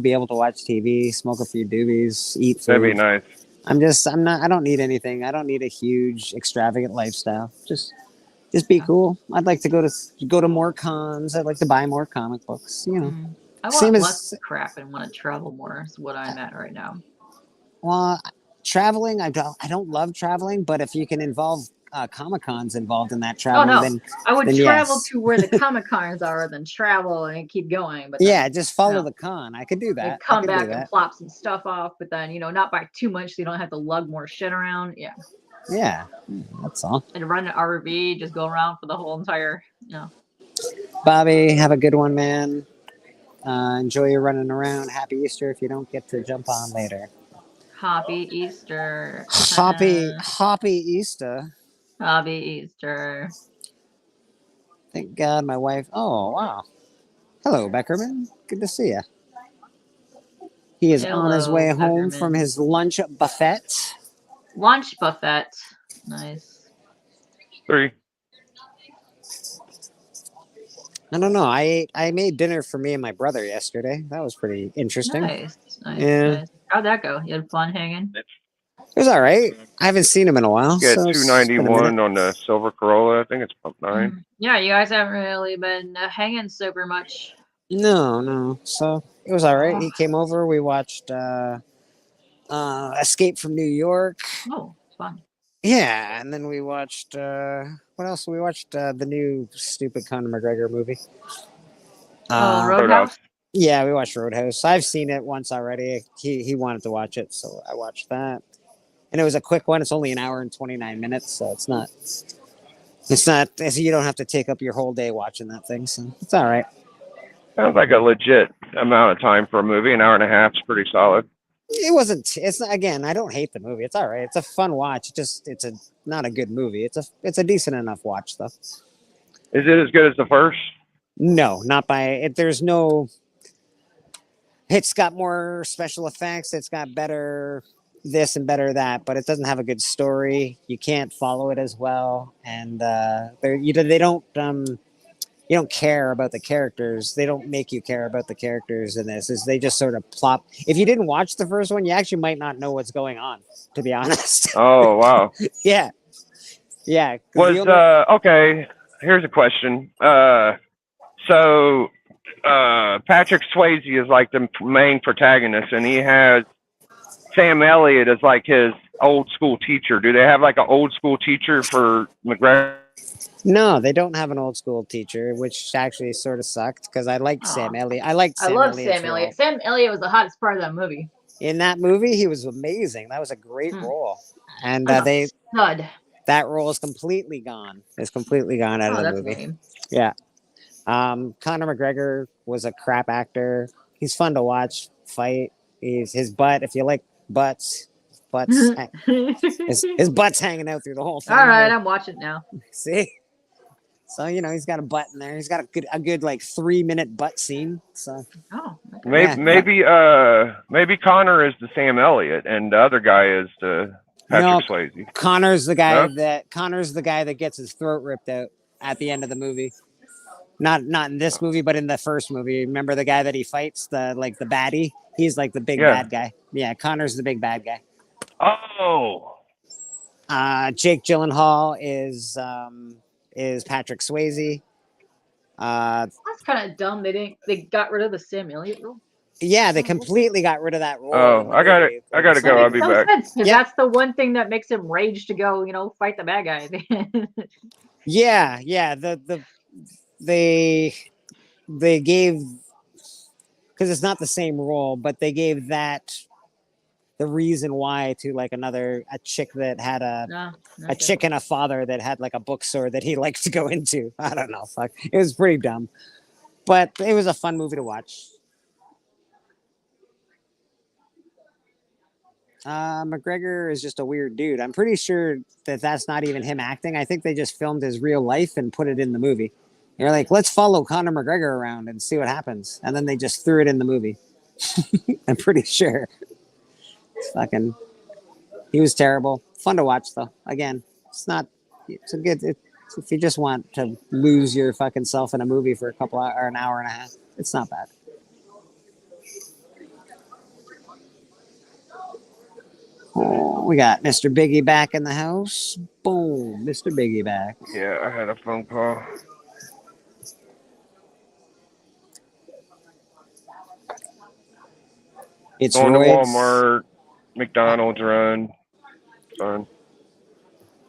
be able to watch TV, smoke a few doobies, eat food. That'd be nice. I don't need anything. I don't need a huge extravagant lifestyle. Just be cool. I'd like to go to more cons. I'd like to buy more comic books, I want less crap and want to travel more is what I'm at right now. Well, traveling, I don't love traveling, but if you can involve Comic Cons involved in that travel, then I would then travel yes. to where the Comic Cons are, than travel and keep going. But yeah, just follow the con. I could do that. And come back and plop some stuff off, but then not buy too much so you don't have to lug more shit around. Yeah. Yeah, that's all. And run an RV, just go around for the whole entire. Bobby, have a good one, man. Enjoy your running around. Happy Easter if you don't get to jump on later. Happy Easter. Happy Easter. Happy Easter. Thank God my wife. Oh, wow. Hello, Beckerman. Good to see you. He is on his way home from his lunch buffet. Lunch buffet. Nice. 3. I don't know. I made dinner for me and my brother yesterday. That was pretty interesting. Nice. Yeah. How'd that go? You had fun hanging? It was all right. I haven't seen him in a while. Yeah, so 291 on the Silver Corolla. I think it's pump 9. Yeah, you guys haven't really been hanging super much. No. So it was all right. He came over. We watched Escape from New York. Oh, fun. Yeah, and then we watched what else? We watched the new stupid Conor McGregor movie. Roadhouse. Yeah, we watched Roadhouse. I've seen it once already. He wanted to watch it, so I watched that. And it was a quick one. It's only an hour and 29 minutes, so it's not. You don't have to take up your whole day watching that thing, so it's all right. Sounds like a legit amount of time for a movie. An hour and a half is pretty solid. It wasn't. It's again. I don't hate the movie. It's all right. It's a fun watch. It's not a good movie. It's a decent enough watch though. Is it as good as the first? No, not by it. There's no. It's got more special effects. It's got better this and better that, but it doesn't have a good story. You can't follow it as well, and they don't. You don't care about the characters. They don't make you care about the characters in this. They just sort of plop. If you didn't watch the first one, you actually might not know what's going on, to be honest. Oh, wow. Yeah. Okay, here's a question. So Patrick Swayze is like the main protagonist, and he has Sam Elliott as like his old school teacher. Do they have like an old school teacher for McGregor? No, they don't have an old school teacher, which actually sort of sucked because I liked Sam Elliott. I love Sam Elliott. Sam Elliott was the hottest part of that movie. In that movie, he was amazing. That was a great role. And that role is completely gone. It's completely gone out of the movie. Lame. Yeah. Conor McGregor was a crap actor. He's fun to watch fight. His butt, if you like butts, his butt's hanging out through the whole thing. All right, I'm watching now. See? So he's got a butt in there. He's got a good like 3-minute butt scene. So Maybe maybe Connor is the Sam Elliott and the other guy is the Patrick Swayze. Connor's the guy that gets his throat ripped out at the end of the movie. Not in this movie, but in the first movie. Remember the guy that he fights, the baddie? He's like the big bad guy. Yeah, Connor's the big bad guy. Oh. Jake Gyllenhaal is Patrick Swayze. That's kind of dumb. They got rid of the Sam Elliott role. Yeah, they completely got rid of that role. Oh, I gotta go. I'll be back. That's the one thing that makes him rage to go, fight the bad guy. Yeah. They gave, because it's not the same role, but they gave that the reason why to like a chick that had a chick and a father that had like a bookstore that he liked to go into. I don't know. Fuck. It was pretty dumb, but it was a fun movie to watch. McGregor is just a weird dude. I'm pretty sure that that's not even him acting. I think they just filmed his real life and put it in the movie. You're like, let's follow Conor McGregor around and see what happens. And then they just threw it in the movie. I'm pretty sure. He was terrible. Fun to watch though. Again, it's if you just want to lose your fucking self in a movie for an hour and a half, it's not bad. Oh, we got Mr. Biggie back in the house. Boom, Mr. Biggie back. Yeah, I had a phone call. It's going to Royd's. Walmart, McDonald's run. Fun.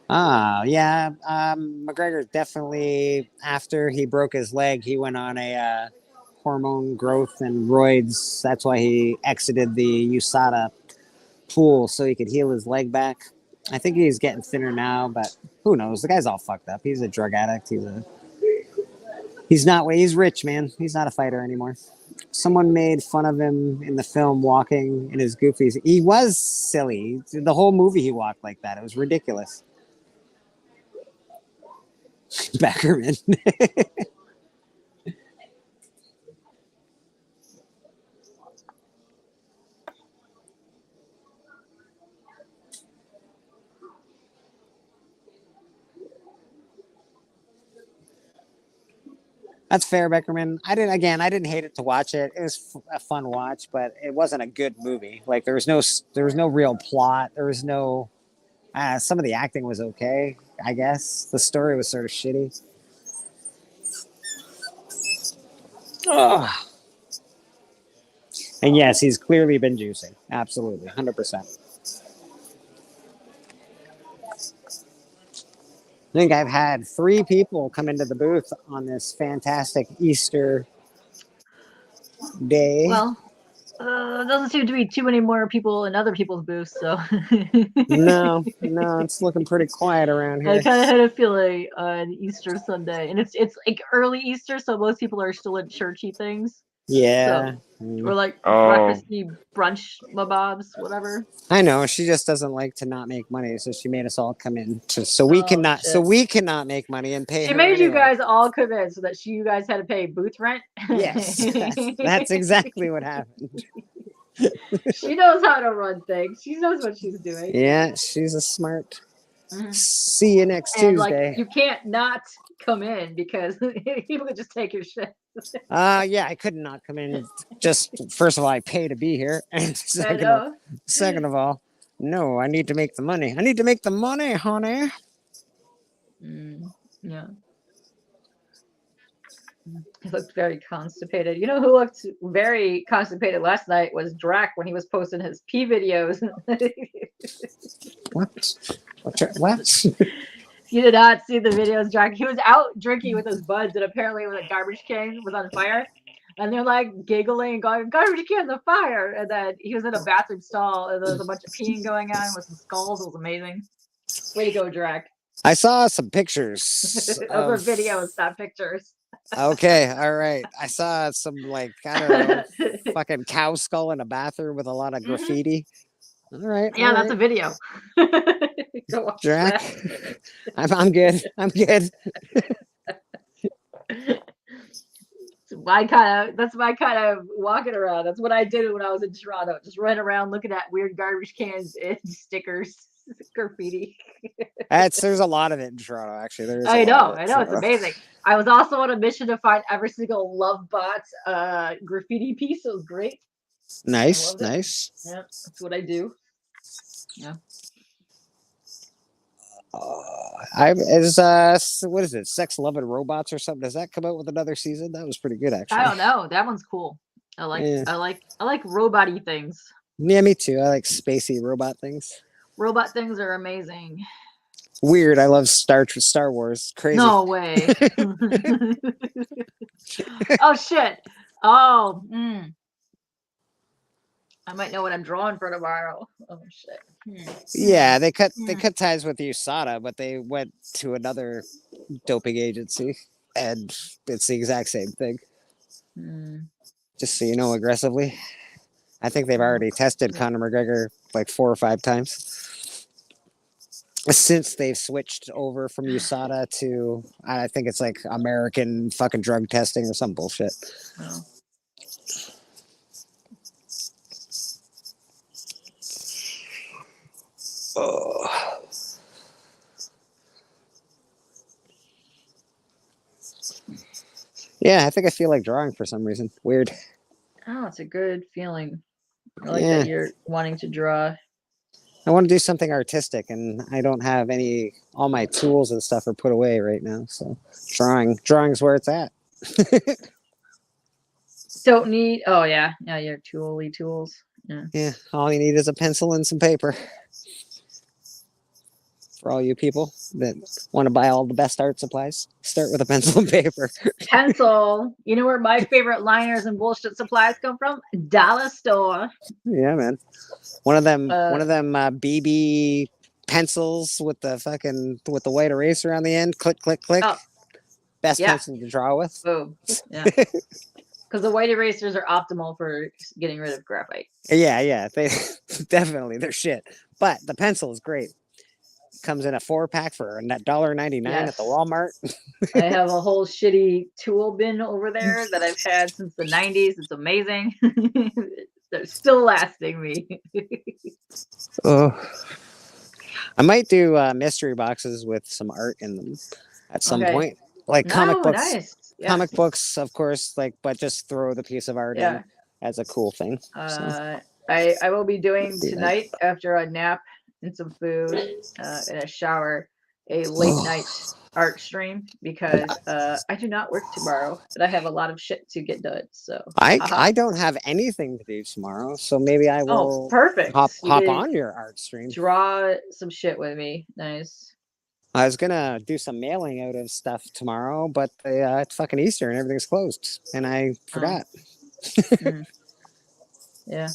Yeah. McGregor definitely, after he broke his leg, he went on a hormone growth and roids. That's why he exited the USADA pool so he could heal his leg back. I think he's getting thinner now, but who knows? The guy's all fucked up. He's a drug addict. He's rich, man. He's not a fighter anymore. Someone made fun of him in the film walking in his goofies. He was silly. The whole movie he walked like that. It was ridiculous. Beckerman. That's fair, Beckerman. I didn't hate it to watch it. It was a fun watch, but it wasn't a good movie. Like there was no real plot. There was no. Some of the acting was okay, I guess. The story was sort of shitty. And yes, he's clearly been juicing. Absolutely, 100%. I think I've had 3 people come into the booth on this fantastic Easter day. Well, doesn't seem to be too many more people in other people's booths, so. No, it's looking pretty quiet around here. I kind of had a feeling on Easter Sunday, and it's like early Easter, so most people are still in churchy things. Yeah. Or like breakfasty brunch mabobs, whatever. I know, she just doesn't like to not make money, so she made us all come in so we cannot make money and pay. She her made you anyway. guys all come in so that you guys had to pay booth rent. Yes, that's exactly what happened. She knows how to run things. She knows what she's doing. Yeah, she's a smart. See you next And Tuesday. like, you can't not come in because people could just take your shit. Yeah, I could not come in. Just first of all, I pay to be here, and second of all, no, I need to make the money. I need to make the money, honey. Yeah. He looked very constipated. You know who looked very constipated last night was Drac when he was posting his pee videos. What? You did not see the videos, Drac. He was out drinking with his buds, and apparently when a garbage can was on fire, and they're like giggling and going, "Garbage can on fire!" And then he was in a bathroom stall, and there was a bunch of peeing going on with some skulls. It was amazing. Way to go, Drac. I saw some pictures. Those are videos, not pictures. Okay, all right. I saw some I don't know, fucking cow skull in a bathroom with a lot of graffiti. All right. Yeah, that's a video. Drac. I'm good. I'm good. That's my kind of walking around. That's what I did when I was in Toronto. Just run around looking at weird garbage cans and stickers, graffiti. There's a lot of it in Toronto, actually. There's I a lot know, of it I in know, it's Toronto. amazing. I was also on a mission to find every single Lovebot graffiti piece. It was great. I Nice, loved it. nice. Yeah, that's what I do. Yeah. What is it? Sex, Love, and Robots or something? Does that come out with another season? That was pretty good, actually. I don't know. That one's cool. I like Yeah. I like robot-y things. Yeah, me too. I like spacey robot things. Robot things are amazing. Weird. I love Star Wars. Crazy. No way. Oh shit. Oh. I might know what I'm drawing for tomorrow. Oh shit. Yeah, they cut ties with USADA, but they went to another doping agency, and it's the exact same thing. Just so you know, aggressively. I think they've already tested Conor McGregor like 4 or 5 times since they've switched over from USADA to, I think it's like American fucking drug testing or some bullshit. Oh. Oh. Yeah, I think I feel like drawing for some reason. Weird. Oh, it's a good feeling. I like Yeah. that you're wanting to draw. I want to do something artistic, and I don't have all my tools and stuff are put away right now. So drawing's where it's at. Don't need. Oh yeah, your tools. Yeah. Yeah, all you need is a pencil and some paper. For all you people that want to buy all the best art supplies, start with a pencil and paper. Pencil. You know where my favorite liners and bullshit supplies come from? Dollar store. Yeah, man. One of them BB pencils with the white eraser on the end. Click, click, click. Oh, Best yeah. pencil to draw with. Boom. Yeah. Because the white erasers are optimal for getting rid of graphite. Yeah. They definitely they're shit. But the pencil is great. Comes in a 4-pack for $1.99 at the Walmart. I have a whole shitty tool bin over there that I've had since the 90s. It's amazing. They're still lasting me. Oh, I might do mystery boxes with some art in them at some point, like comic books. Nice. Yeah. Comic books, of course, but just throw the piece of art in as a cool thing. I will be doing tonight after a nap and some food and a shower, a late night art stream because I do not work tomorrow, but I have a lot of shit to get done. So I don't have anything to do tomorrow, so maybe I will. Perfect. Hop on your art stream. Draw some shit with me. Nice. I was gonna do some mailing out of stuff tomorrow, but it's fucking Easter and everything's closed, and I forgot. Yeah.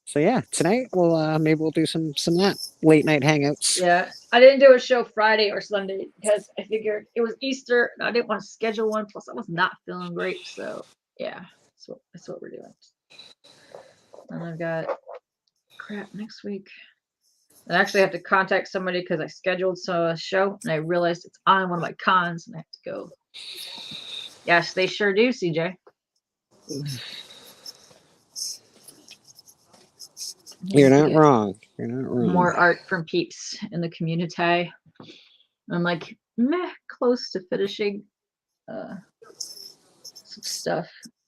So yeah, tonight maybe we'll do some that late night hangouts. Yeah, I didn't do a show Friday or Sunday because I figured it was Easter and I didn't want to schedule one. Plus, I was not feeling great. So yeah, that's what we're doing. And I've got crap next week. I actually have to contact somebody because I scheduled a show and I realized it's on one of my cons and I have to go. Yes, they sure do, CJ. You're not wrong. You're not wrong. More art from peeps in the community. I'm like, close to finishing some stuff.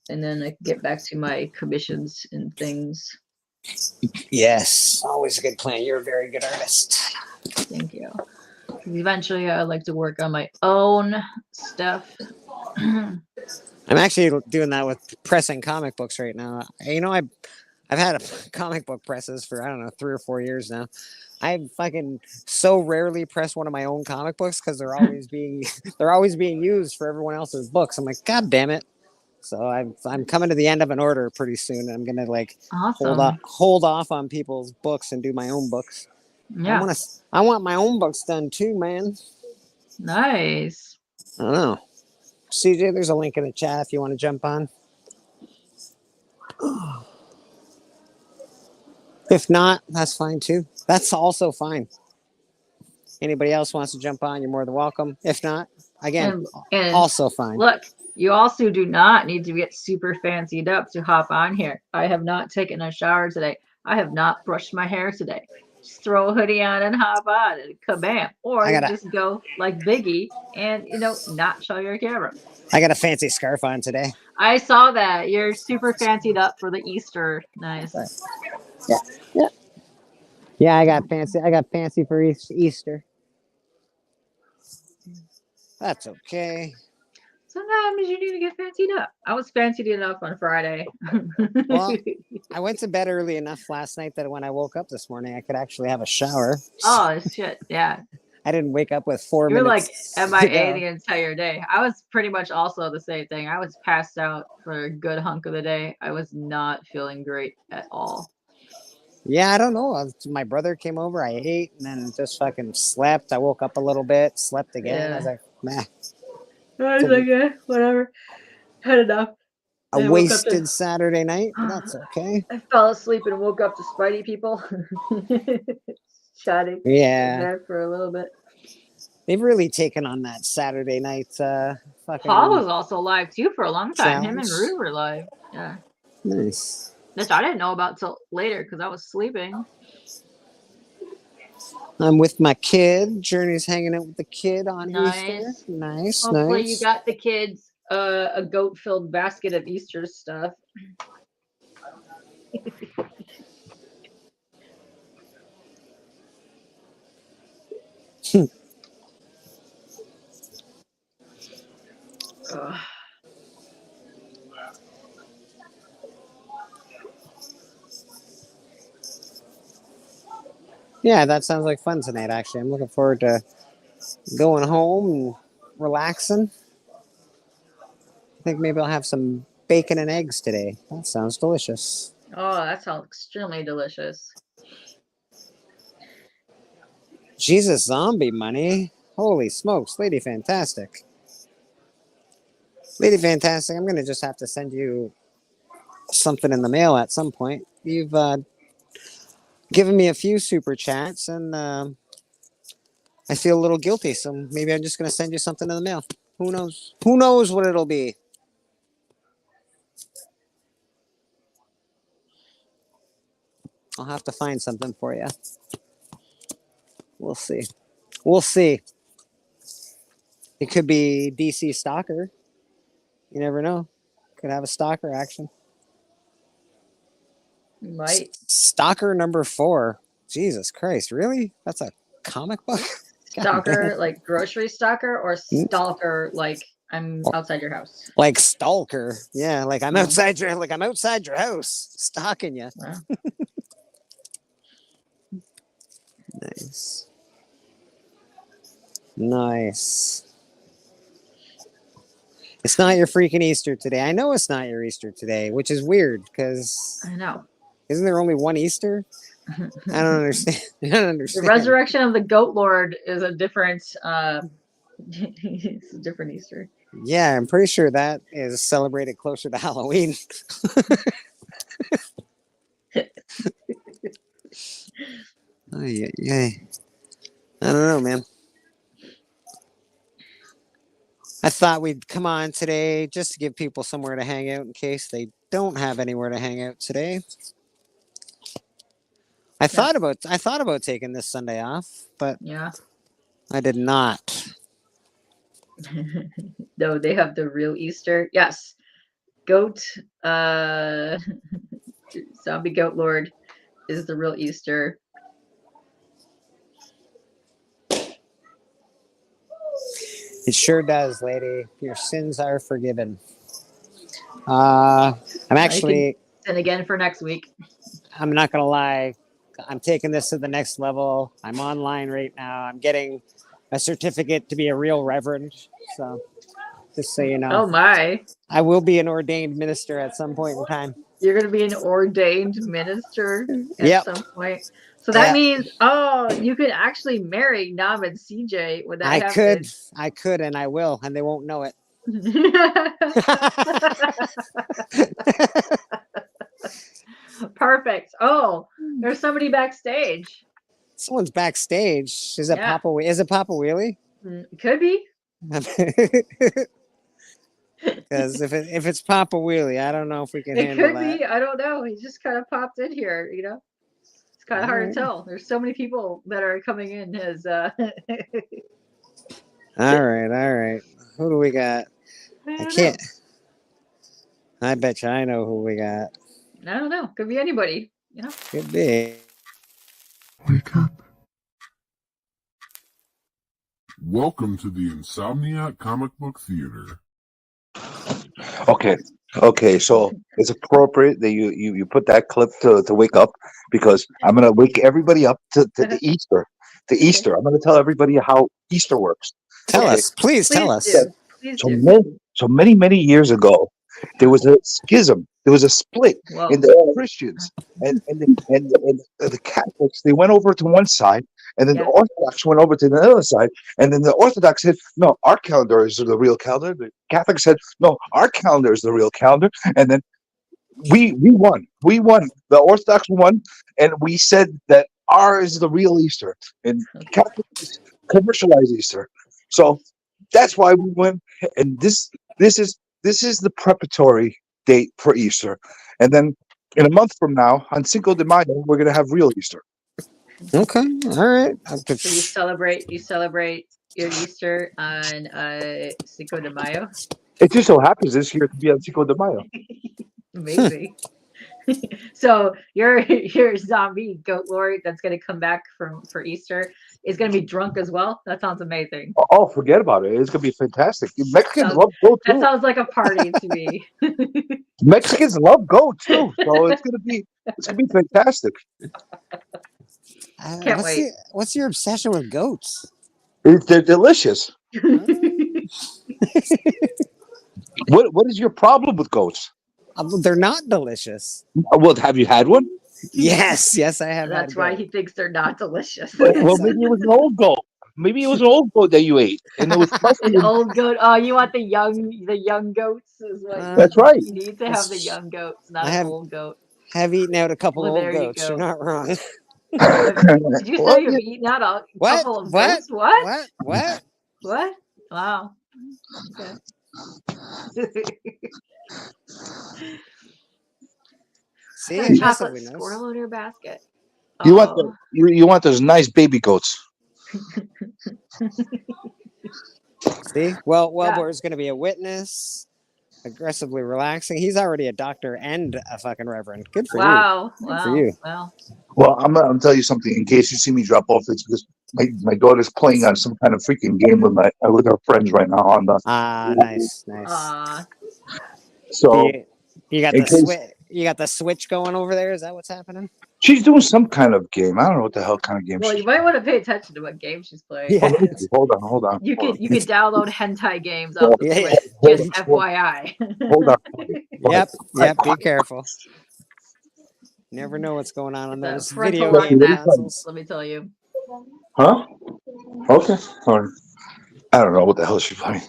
And then I can get back to my commissions and things. Yes, always a good plan. You're a very good artist. Thank you. Eventually, I'd like to work on my own stuff. I'm actually doing that with pressing comic books right now. You know, I've had a comic book presses for, I don't know, 3 or 4 years now. I fucking so rarely press one of my own comic books because they're always being used for everyone else's books. I'm like, God damn it. So I'm coming to the end of an order pretty soon. And I'm gonna hold off on people's books and do my own books. Yeah. I want my own books done too, man. Nice. I don't know. CJ, there's a link in the chat if you want to jump on. If not, that's fine too. That's also fine. Anybody else wants to jump on, you're more than welcome. If not, again, and also fine. Look, You also do not need to get super fancied up to hop on here. I have not taken a shower today. I have not brushed my hair today. Just throw a hoodie on and hop on and kabam. Or I you gotta- just go like Biggie and, not show your camera. I got a fancy scarf on today. I saw that. You're super fancied up for the Easter. Nice. Yeah, I got fancy for Easter. That's okay. Sometimes you need to get fancied up. I was fancied enough on Friday. Well, I went to bed early enough last night that when I woke up this morning, I could actually have a shower. Oh shit! Yeah, I didn't wake up with 4 you're like minutes. MIA the entire day. I was pretty much also the same thing. I was passed out for a good hunk of the day. I was not feeling great at all. Yeah, I don't know. My brother came over. I ate and then just fucking slept. I woke up a little bit, slept again. I was like, meh. I was like, yeah, whatever. Had enough. A I woke up wasted Saturday night, but that's okay. I fell asleep and woke up to Spidey people chatting. Yeah. There for a little bit. They've really taken on that Saturday night. Fucking Paul was also live too for a long time. Him and challenge. Rue were live. Yeah. Nice. Which I didn't know about till later because I was sleeping. I'm with my kid. Journey's hanging out with the kid on Easter. Nice. Nice, Hopefully nice. you got the kids a goat-filled basket of Easter stuff. Ugh. Yeah, that sounds like fun tonight, actually. I'm looking forward to going home and relaxing. I think maybe I'll have some bacon and eggs today. That sounds delicious. Oh, that sounds extremely delicious. Jesus, zombie money. Holy smokes, Lady Fantastic. Lady Fantastic, I'm going to just have to send you something in the mail at some point. You've given me a few super chats, and I feel a little guilty, so maybe I'm just going to send you something in the mail. Who knows? Who knows what it'll be? I'll have to find something for you. We'll see. We'll see. It could be DC Stalker. You never know. Could have a Stalker action. Might. Stalker number 4. Jesus Christ, really? That's a comic book? God Stalker, damn. like grocery stalker, or stalker, like I'm outside your house. Like stalker. Yeah, like I'm outside your house stalking you. Wow. Nice. Nice. It's not your freaking Easter today. I know it's not your Easter today, which is weird because I know. Isn't there only one Easter? I don't understand. I don't The understand. resurrection of the Goat Lord is a different it's a different Easter. Yeah, I'm pretty sure that is celebrated closer to Halloween. Oh, yeah. I don't know, man. I thought we'd come on today just to give people somewhere to hang out in case they don't have anywhere to hang out today. I thought about taking this Sunday off, but Yeah. I did not. No, they have the real Easter. Yes. Goat zombie goat lord is the real Easter. It sure does, lady. Your sins are forgiven. I'm actually, And again for next week. I'm not gonna lie. I'm taking this to the next level. I'm online right now. I'm getting a certificate to be a real reverend. So just so you know. Oh my. I will be an ordained minister at some point in time. You're gonna be an ordained minister at Yep. some point. So that Yeah. means, oh, you could actually marry Nam and CJ when that I could, and I will, and they won't know it. Perfect. Oh, there's somebody backstage. Someone's backstage. Is it Yeah. Papa? Is it Papa Wheelie? Could be. Because if it's Papa Wheelie, I don't know if we can It handle could that. be. I don't know. He just kind of popped in here. It's kind of hard Alright. to tell. There's so many people that are coming in as. All right. Who do we got? I don't can't. I bet you I know who we got. know. I don't know. Could be anybody. Could be. Wake up. Welcome to the Insomniac Comic Book Theater. Okay, so it's appropriate that you put that clip to wake up, because I'm gonna wake everybody up to the Easter. To Easter. I'm gonna tell everybody how Easter works. Tell Okay. us, please tell us. do. Please So do. many years ago, there was a schism. There was a split Whoa. in the Christians and the Catholics. They went over to one side, and then the Orthodox went over to the other side. And then the Orthodox said, "No, our calendar is the real calendar." The Catholic said, "No, our calendar is the real calendar." And then we won. We won. The Orthodox won, and we said that ours is the real Easter, and Catholics commercialize Easter. So that's why we win. And this is the preparatory date for Easter. And then in a month from now, on Cinco de Mayo, we're gonna have real Easter. Okay, all right. So you celebrate your Easter on Cinco de Mayo. It just so happens this year to be on Cinco de Mayo. Amazing. So your zombie goat lord that's gonna come back for Easter is gonna be drunk as well. That sounds amazing. Oh, forget about it. It's gonna be fantastic. Mexicans love goat That too. sounds like a party to me. Mexicans love goat too. So it's gonna be fantastic. Can't wait. What's your obsession with goats? They're delicious. What is your problem with goats? They're not delicious. Well, have you had one? Yes, I have. That's why he thinks they're not delicious. Well, maybe it was an old goat. Maybe it was an old goat that you ate, and it was An old goat. Oh, you want the young goats? Is what That's right. You need to have the young goats, not an old goat. Have eaten out a couple Well, old there you goats. go. You're not wrong. Did you say you've eaten out a couple of goats? What? What? Wow. Okay. See, Got a it chocolate massively knows. squirrel in your basket. You want those nice baby goats. See, Wellbore's going to be a witness, aggressively relaxing. He's already a doctor and a fucking reverend. Good for you. Good for you. Wow. Well, I'm gonna tell you something. In case you see me drop off, it's because my daughter's playing on some kind of freaking game with her friends right now on the. Nice. So you got in the case- switch. You got the switch going over there. Is that what's happening? She's doing some kind of game. I don't know what the hell kind of game. Well, you might want to pay attention to what game she's playing. Yeah. Hold on. You could download hentai games off the Yeah. Switch. Just FYI. Hold on. Yep. Be careful. Never know what's going on The those frontal video game lobe consoles. let me tell you. Huh? Okay. All right. I don't know what the hell she's playing.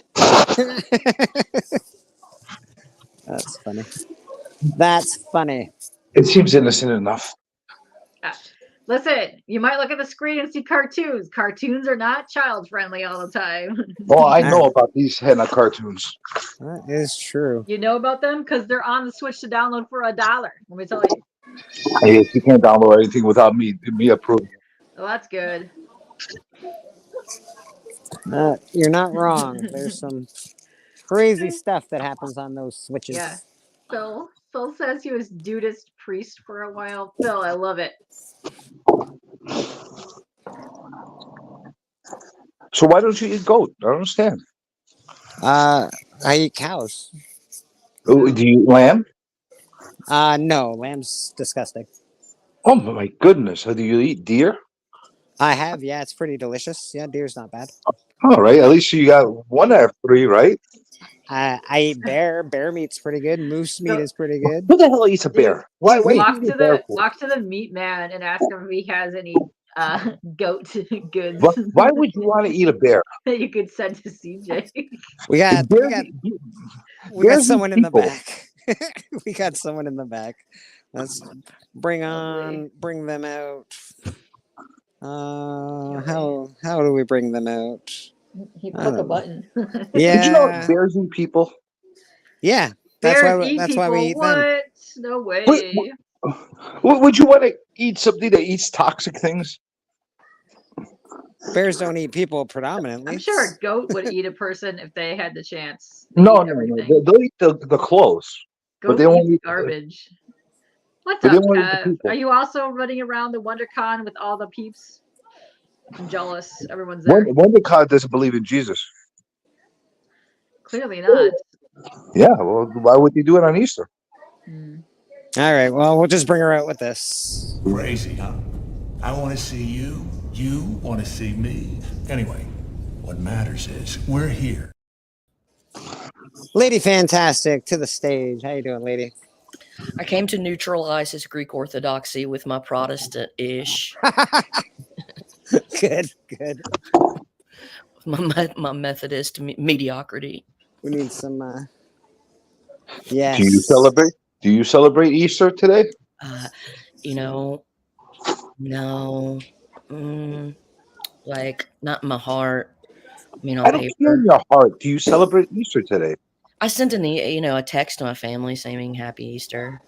That's funny. That's funny. It seems innocent enough. Listen, you might look at the screen and see cartoons. Cartoons are not child friendly all the time. Oh, I know about these henna cartoons. That is true. You know about them because they're on the Switch to download for $1. Let me tell you. Hey, you can't download anything without me approving. Well, that's good. You're not wrong. There's some crazy stuff that happens on those switches. Yeah. Phil says he was Dudist priest for a while. Phil, I love it. So why don't you eat goat? I don't understand. I eat cows. Oh, do you eat lamb? No, lamb's disgusting. Oh my goodness! Do you eat deer? I have, yeah, it's pretty delicious. Yeah, deer's not bad. All right, at least you got one out of three, right? I eat bear. Bear meat's pretty good. Moose meat is pretty good. Who the hell eats a bear? Why Walk eat to a bear the for? walk to the meat man and ask him if he has any goat goods Why would you want to eat a bear? that you could send to CJ. We got Bears someone eat in the people. back. We got someone in the back. Let's bring them out. How do we bring them out? He I click a don't know. button. Did you know Yeah. bears eat people? Yeah, that's Bears why. eat That's why we eat people. them. What? No way. Would you want to eat something that eats toxic things? Bears don't eat people predominantly. I'm sure a goat would eat a person if they had the chance. They No, eat no, no. everything. They'll eat the clothes, but Goat they won't eats eat garbage. What's but they up, won't eat the Kev? people. Are you also running around the WonderCon with all the peeps? I'm jealous. Everyone's there. WonderCon doesn't believe in Jesus. Clearly not. Yeah, well, why would they do it on Easter? All right. Well, we'll just bring her out with this. Crazy, huh? I want to see you. You want to see me. Anyway, what matters is we're here. Lady Fantastic to the stage. How you doing, lady? I came to neutralize his Greek Orthodoxy with my Protestant-ish. Good, good. My Methodist mediocrity. We need some. Yes. Do you celebrate Easter today? You know, no, like not in my heart. I mean, on I don't care paper. in your heart. Do you celebrate Easter today? I sent a text to my family saying Happy Easter.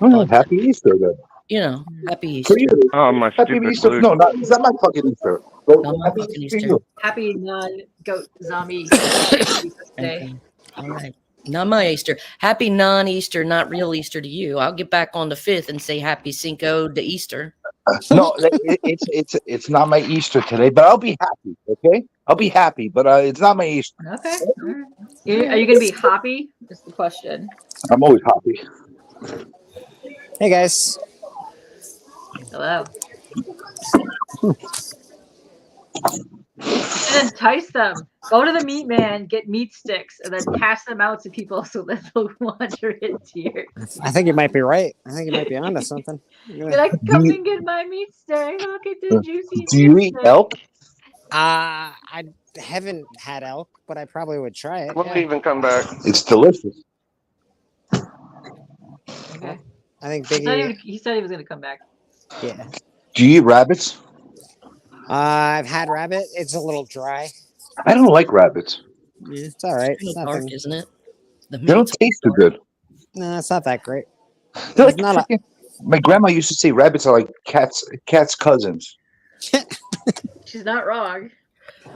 Oh, happy Easter then. You know, Happy Easter. For you. Oh, my Happy stupid Easter. blue. No, it's not my fucking Easter. Well, Not my happy fucking Easter to Easter. you. Happy non-goat zombie day. All right. Not my Easter. Happy non-Easter, not real Easter to you. I'll get back on the 5th and say Happy Cinco de Easter. No, it's not my Easter today, but I'll be happy. Okay, I'll be happy, but it's not my Easter. Okay. All right. Are you gonna be hoppy? Is the question. I'm always happy. Hey guys. Hello. And entice them. Go to the meat man, get meat sticks, and then pass them out to people so that they'll wander into your. I think you might be right. I think you might be onto something. Be like, come and get my meat stick. Look at the juicy. Do you eat elk? I haven't had elk, but I probably would try it. We'll yeah. even come back. It's delicious. Okay. I think He said he was gonna come back. Yeah. Do you eat rabbits? I've had rabbit. It's a little dry. I don't like rabbits. Yeah, it's all right. It's It's kind of dark, nothing. isn't it? The They don't meat's taste too good. No, it's not that great. They're like It's not freaking- my grandma used to say rabbits are like cats' cousins. She's not wrong.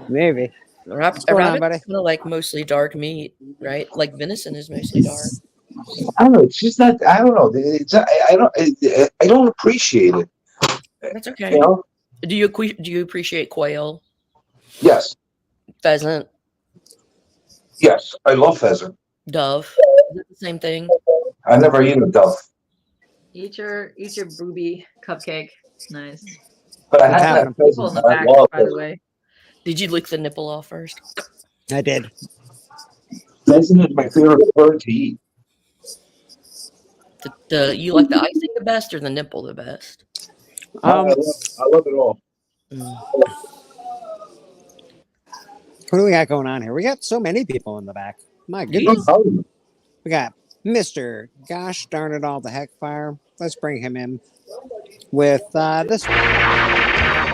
Maybe. What's going on, rabbit's buddy? kind of like mostly dark meat, right? Like venison is mostly dark. I don't know. It's just not. I don't know. I don't appreciate it. That's okay. You know? Do you appreciate quail, Yes. pheasant, Yes. I love pheasant. dove? Is it the same thing? I never eat a dove, Eat your booby cupcake. Nice. but I What's have happening? that People in pheasant. the I back, love by the pheasant. way. Did you lick the nipple off first? I did. Pheasant is my favorite bird to eat. You like the icing the best or the nipple the best? I love it all. What do we got going on here? We got so many people in the back. My goodness. We got Mr. Gosh darn it all, the heck fire. Let's bring him in with this one.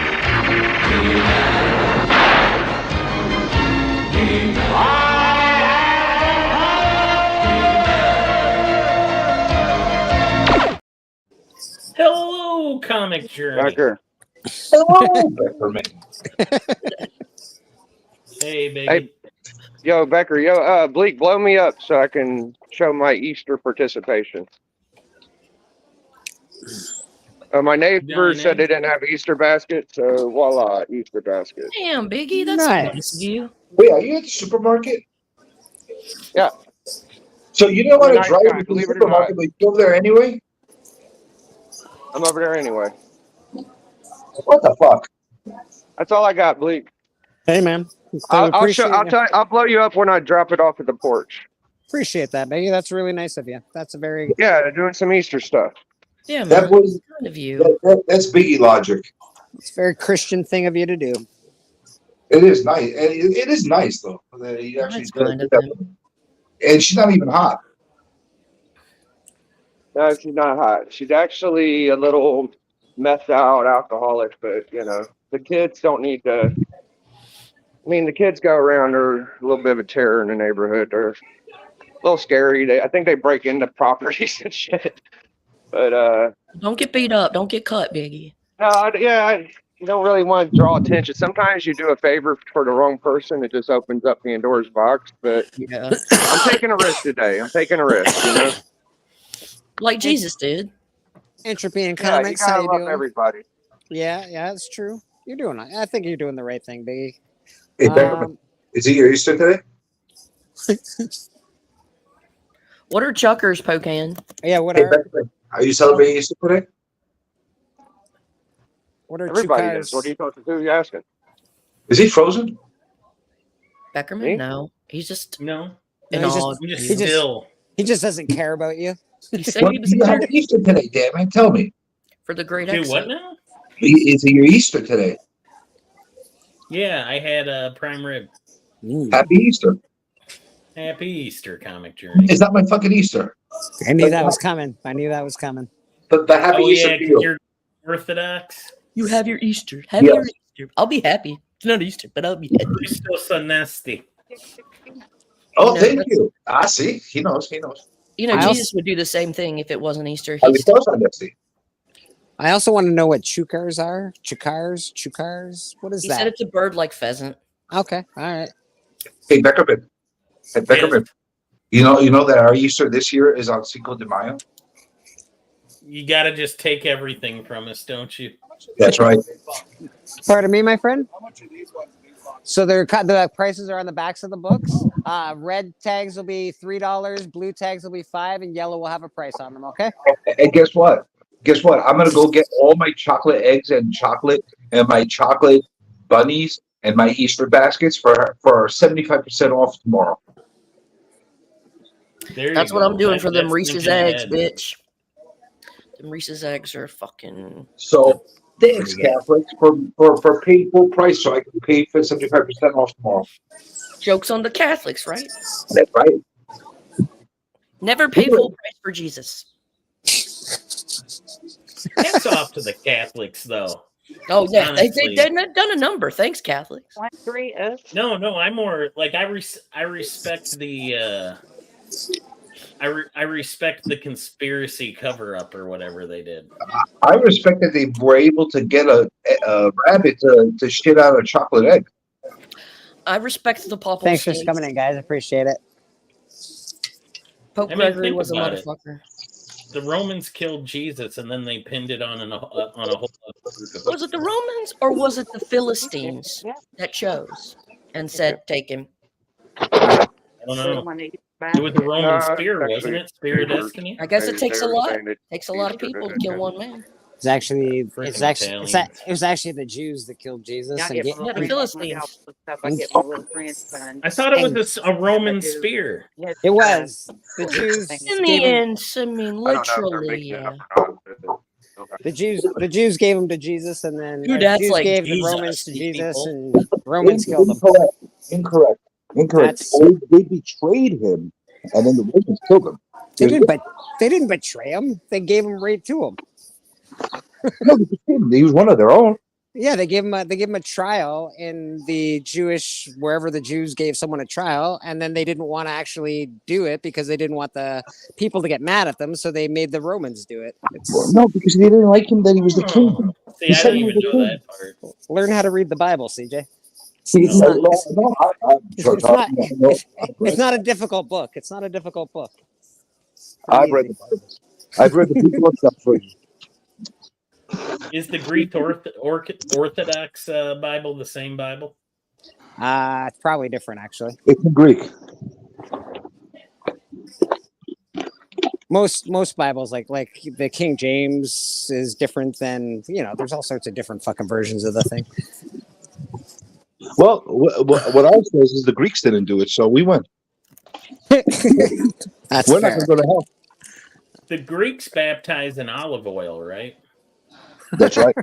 Hello, Comic Journey. Becker. Hello, Beckerman. Hey, baby. Hey, yo, Becker. Bleak, blow me up so I can show my Easter participation. My neighbor said they didn't have Easter basket, so voila, Easter basket. Damn, Biggie, that's Nice. nice of you. Wait, are you at the supermarket? Yeah. So you didn't want to Nice drive guy, to the believe it or supermarket, not. but you go there anyway? I'm over there anyway. What the fuck? That's all I got, Bleak. Hey, man. I'll Appreciate I'll blow you up when I drop it off at the porch. Appreciate that, Maggie. That's really nice of you. That's a very Yeah, they're doing some Easter stuff. Yeah, man. That was Kind of you. that's Biggie logic. it's a very Christian thing of you to do. It is nice. It is nice though. That he actually That's does kind of that. him. And she's not even hot. No, she's not hot. She's actually a little methed out alcoholic, but the kids don't need to. I mean, the kids go around are a little bit of a terror in the neighborhood. little scary. I think they break into properties and shit. But Don't get beat up. Don't get cut, Biggie. no, I don't really want to draw attention. Sometimes you do a favor for the wrong person, it just opens up Pandora's box. But Yeah. I'm taking a risk today. I'm taking a risk, you know. Like Jesus did. Entropy and Yeah, you comics. How gotta you love doing? everybody. Yeah, that's true. You're doing. I think you're doing the right thing, Biggie. Hey, Beckerman, is it your Easter today? What are chuckers, Pocan? Yeah, what Hey, are Beckerman, are you celebrating Easter today? what are Everybody chukars? does. What are you talking to? Who are you asking? Is he frozen? Beckerman? Me? No. He's just No. an No, he's just- odd. I'm just He just- still. He just doesn't care about you. He said What he do was you have excited Easter today, damn it? Tell me. for the great Do exit. what now? Is it your Easter today? Yeah, I had a prime rib. Happy Easter. Happy Easter, Comic Journey. It's not my fucking Easter. I knew that was coming. I knew that was coming. But happy Oh Easter yeah, to you. you're Orthodox. You have your Easter. Have Yes. your Easter. I'll be happy. It's not Easter, but I'll be happy. Cristo so nasty. Oh, No, thank that's- you. I see. He knows. He knows. You know, I also- Jesus would do the same thing if it wasn't Easter. Of He's course I see. I also want to know what chukars are. Chukars. What is he that? said it's a bird like pheasant. Okay, all right. Hey, Beckerman. Hey, Beckerman. You know that our Easter this year is on Cinco de Mayo? You gotta just take everything from us, don't you? That's right. Pardon me, my friend. So the prices are on the backs of the books. Red tags will be $3, blue tags will be $5, and yellow will have a price on them. Okay. And guess what? Guess what? I'm gonna go get all my chocolate eggs and my chocolate bunnies and my Easter baskets for 75% off tomorrow. There That's you what go. I'm doing for them That's Reese's thinking eggs, ahead. bitch. Them Reese's eggs are fucking. So thanks, Catholics, for paying full price so I can pay for 75% off tomorrow. Jokes on the Catholics, right? That's right. Never pay full price for Jesus. Hats off to the Catholics, though. Oh yeah, they've Honestly. done a number. Thanks, Catholics. No, I'm more like I respect the I respect the conspiracy cover up or whatever they did. I respect that they were able to get a rabbit to shit out a chocolate egg. I respect the Papal Thanks for States. coming in, guys. Appreciate it. Pope I mean, Gregory think was a about it. motherfucker. The Romans killed Jesus and then they pinned it on a whole other group of Was it the Romans or was it the Philistines that chose and said, "Take him"? I don't know. It was the Roman spear, wasn't it? Spear of destiny. I guess it takes a lot. Takes a lot of people to kill one man. It's actually Freaking it was actually the Jews that killed Jesus. And Yeah, the Philistines. I thought it was a Roman spear. It was the Jews. In the end, I mean, literally, yeah. The Jews gave them to Jesus, and then Dude, the that's Jews like gave the Jesus, Romans to these Jesus, people. and the Romans killed them. Incorrect. That's- They betrayed him, and then the Romans killed him. They didn't betray him. They gave him right to him. No, they betrayed him. He was one of their own. Yeah, they gave him a trial in the Jewish wherever the Jews gave someone a trial, and then they didn't want to actually do it because they didn't want the people to get mad at them, so they made the Romans do it. No, because they didn't like him that he was the king. See, He I said didn't he was even the know king. that part. Learn how to read the Bible, CJ. It's It's not a difficult book. It's not a difficult book. I've read the Bible. I've read the people stuff for you. Is the Greek Orthodox Bible the same Bible? It's probably different, actually. It's in Greek. Most Bibles, like the King James, is different than There's all sorts of different fucking versions of the thing. Well, what ours says is the Greeks didn't do it, so we win. That's We're fair. not going to go to hell. The Greeks baptize in olive oil, right? That's right.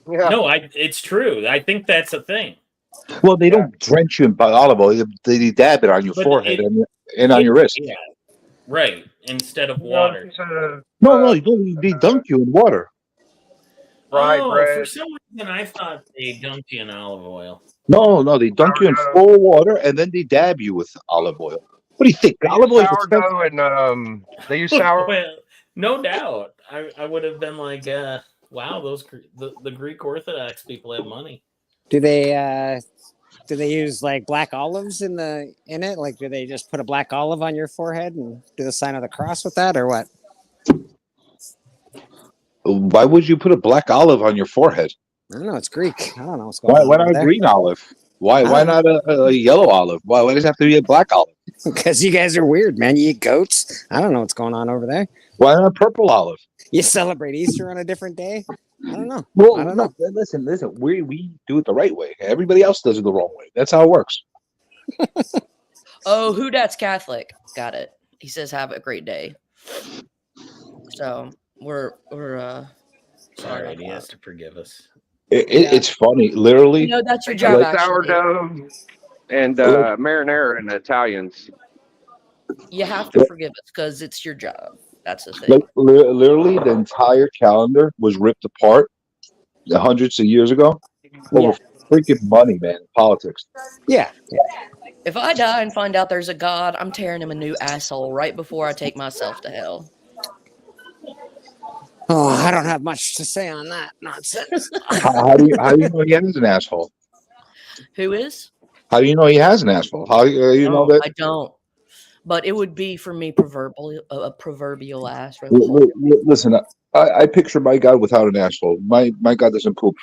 No, it's true. I think that's a thing. Well, they don't drench you in olive oil. They dab it on your But forehead and on your wrist. Yeah, right. Instead of water. No, they dunk you in water. For some reason, I thought they dunked you in olive oil. No, they dunk you in full water and then they dab you with olive oil. What do you think? Olive oil is expensive. Sourdough and they use sour. Well, no doubt. I would have been like, wow, the Greek Orthodox people have money. Do they use like black olives in it? Like, do they just put a black olive on your forehead and do the sign of the cross with that, or what? Why would you put a black olive on your forehead? I don't know. It's Greek. I don't know what's going on. Why not over a green olive? Why not a yellow olive? Why does it have to be a black olive? Because you guys are weird, man. You eat goats. I don't know what's going on over there. Why not a purple olive? You celebrate Easter on a different day? I don't know. Well, I don't know. Listen. We do it the right way. Everybody else does it the wrong way. That's how it works. Oh, who that's Catholic? Got it. He says, "Have a great day." So we're Sorry, right, he has to forgive us. It's funny, literally. No, that's your job. Like sourdough and marinara and Italians. You have to forgive us because it's your job. That's the thing. Literally, the entire calendar was ripped apart hundreds of years ago over freaking money, man. Politics. Yeah. If I die and find out there's a God, I'm tearing him a new asshole right before I take myself to hell. Oh, I don't have much to say on that nonsense. How do you know he has an asshole? Who is? How do you know he has an asshole? How do you know that? I don't. But it would be for me a proverbial ass. Listen, I picture my God without an asshole. My God doesn't poop.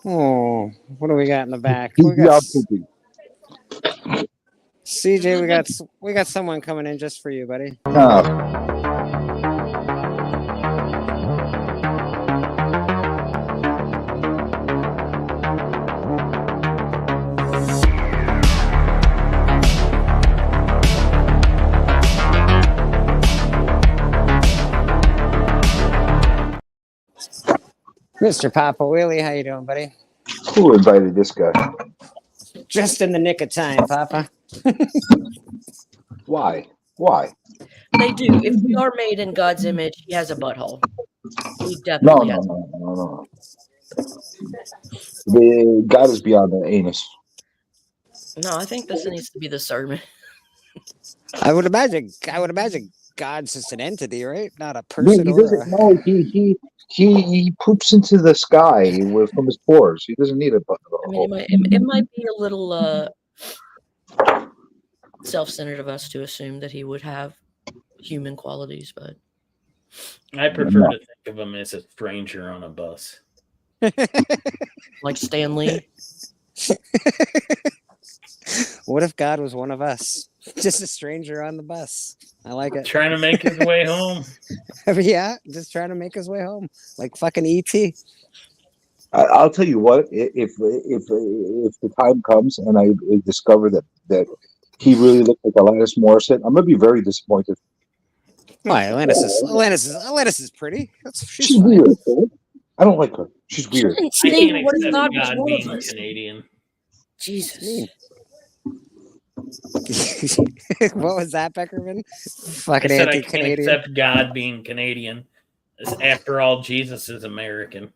Oh, what do we got in the back? He's not pooping. CJ, we got someone coming in just for you, buddy. Mr. Papa Willie, how you doing, buddy? Who invited this guy? Just in the nick of time, Papa. Why? They do. If we are made in God's image, he has a butthole. He definitely has. No. God is beyond the anus. No, I think this needs to be the sermon. I would imagine God's just an entity, right? Not a person. He doesn't. No, he poops into the sky from his pores. He doesn't need a butthole. I mean, it might be a little self-centered of us to assume that he would have human qualities, but I prefer to think of him as a stranger on a bus. Like Stan Lee. What if God was one of us? Just a stranger on the bus. I like it. Trying to make his way home. Yeah, just trying to make his way home. Like fucking E.T. I'll tell you what, if the time comes and I discover that he really looked like Alanis Morissette, I'm gonna be very disappointed. Why? Alanis is pretty. She's weird. I don't like her. She's weird. I can't accept God being Canadian. Jesus. What was that, Beckerman? I Fucking said I anti-Canadian. can't accept God being Canadian. After all, Jesus is American.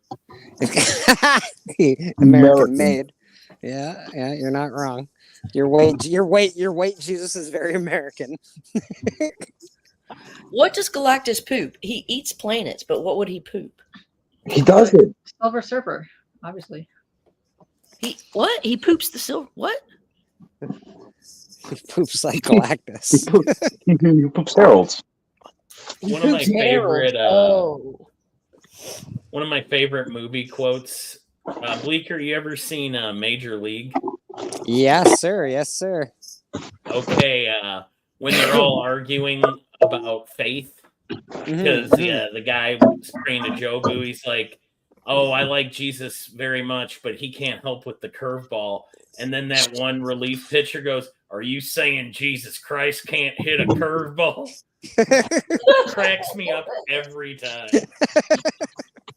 American made. Yeah, you're not wrong. Your weight, Jesus is very American. What does Galactus poop? He eats planets, but what would he poop? He doesn't. Silver Surfer, obviously. He poops the silver. What? He poops like Galactus. He poops heralds. One of my favorite. One of my favorite movie quotes. Bleeker, you ever seen Major League? Yes, sir. Yes, sir. Okay. When they're all arguing about faith, because the guy spraying the Jobu, he's like, "Oh, I like Jesus very much, but he can't help with the curveball." And then that one relief pitcher goes, "Are you saying Jesus Christ can't hit a curveball?" Cracks me up every time.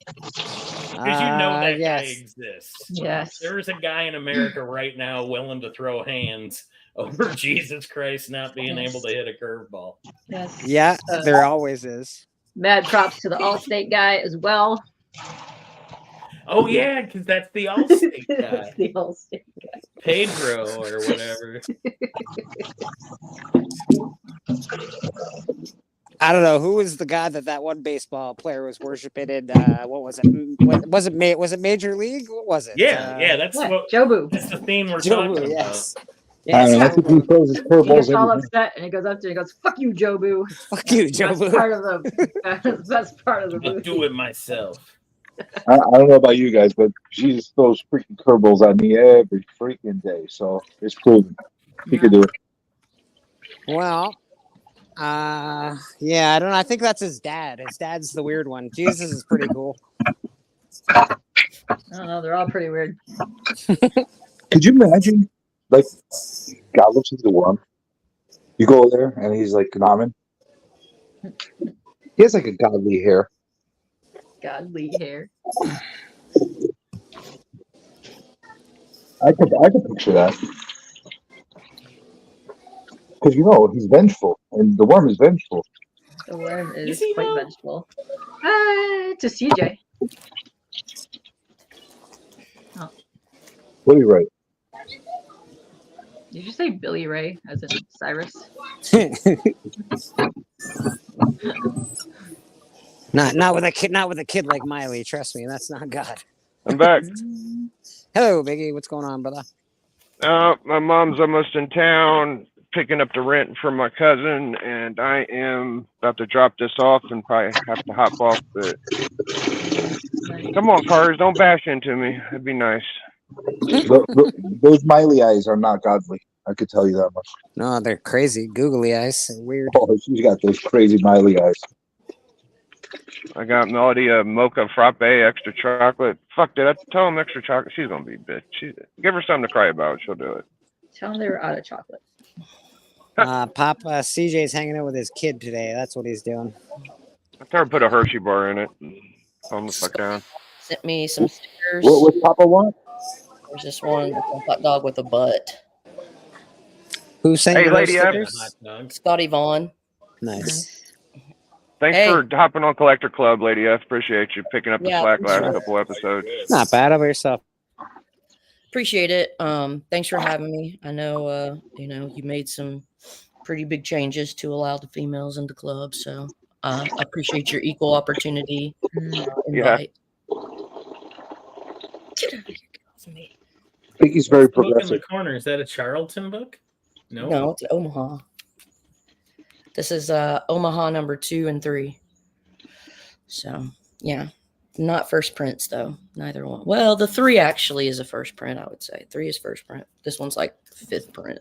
Because you know that guy exists. Yes. There's a guy in America right now willing to throw hands over Jesus Christ not being able to hit a curveball. Yes. Yeah, there always is. Mad props to the Allstate guy as well. Oh yeah, because that's the Allstate guy, That's the Allstate guy. Pedro or whatever. I don't know who was the guy that one baseball player was worshiping in. What was it? Was it Major League? What was it? Yeah, that's what Jobu. That's the theme we're Jobu, talking yes. about. I mean, I think he throws his He curveballs gets all every day. upset and he goes up to him and goes, "Fuck you, Jobu." Fuck you, That's Jobu. part of the best part of the I'll movie. do it myself. I don't know about you guys, but Jesus throws freaking curveballs at me every freaking day. So it's proven he could do it. Well, yeah, I don't know. I think that's his dad. His dad's the weird one. Jesus is pretty cool. I don't know. They're all pretty weird. Could you imagine, like, God looks into the worm. You go there and he's like Naaman. He has like a godly hair. Godly hair. I could picture that. Because he's vengeful, and the worm is vengeful. The worm is he quite though? vengeful. To CJ. Oh, What are you right? did you say Billy Ray as in Cyrus? Not with a kid like Miley. Trust me, that's not God. I'm back. Hello, Biggie. What's going on, brother? My mom's almost in town picking up the rent from my cousin, and I am about to drop this off and probably have to hop off. But come on, cars, don't bash into me. It'd be nice. Those Miley eyes are not godly. I could tell you that much. No, they're crazy, googly eyes, and weird. Oh, she's got those crazy Miley eyes. I got Melody a mocha frappe, extra chocolate. Fuck, did I tell him extra chocolate? She's gonna be a bitch. Give her something to cry about. She'll do it. Tell them they were out of chocolate. CJ's hanging out with his kid today. That's what he's doing. I thought I put a Hershey bar in it. Calm the fuck down. Sent me some stickers. What Papa want? There's this one, a hot dog with a butt. Who sent Hey, you those Lady F. stickers? Scotty Vaughn. Nice. Thanks Hey. for hopping on Collector Club, Lady F. Appreciate you picking up the Yeah, slack last sure. couple episodes. Not bad. How about yourself? Appreciate it. Thanks for having me. I know, you made some pretty big changes to allow the females in the club, so I appreciate your equal opportunity invite. Get out of here. Get off of me. I think he's very The book in the progressive. corner, is that a Charlton book? No, it's Omaha. This is Omaha number 2 and 3. So, yeah. Not first prints, though. Neither one. Well, the 3 actually is a first print, I would say. 3 is first print. This one's like 5th print.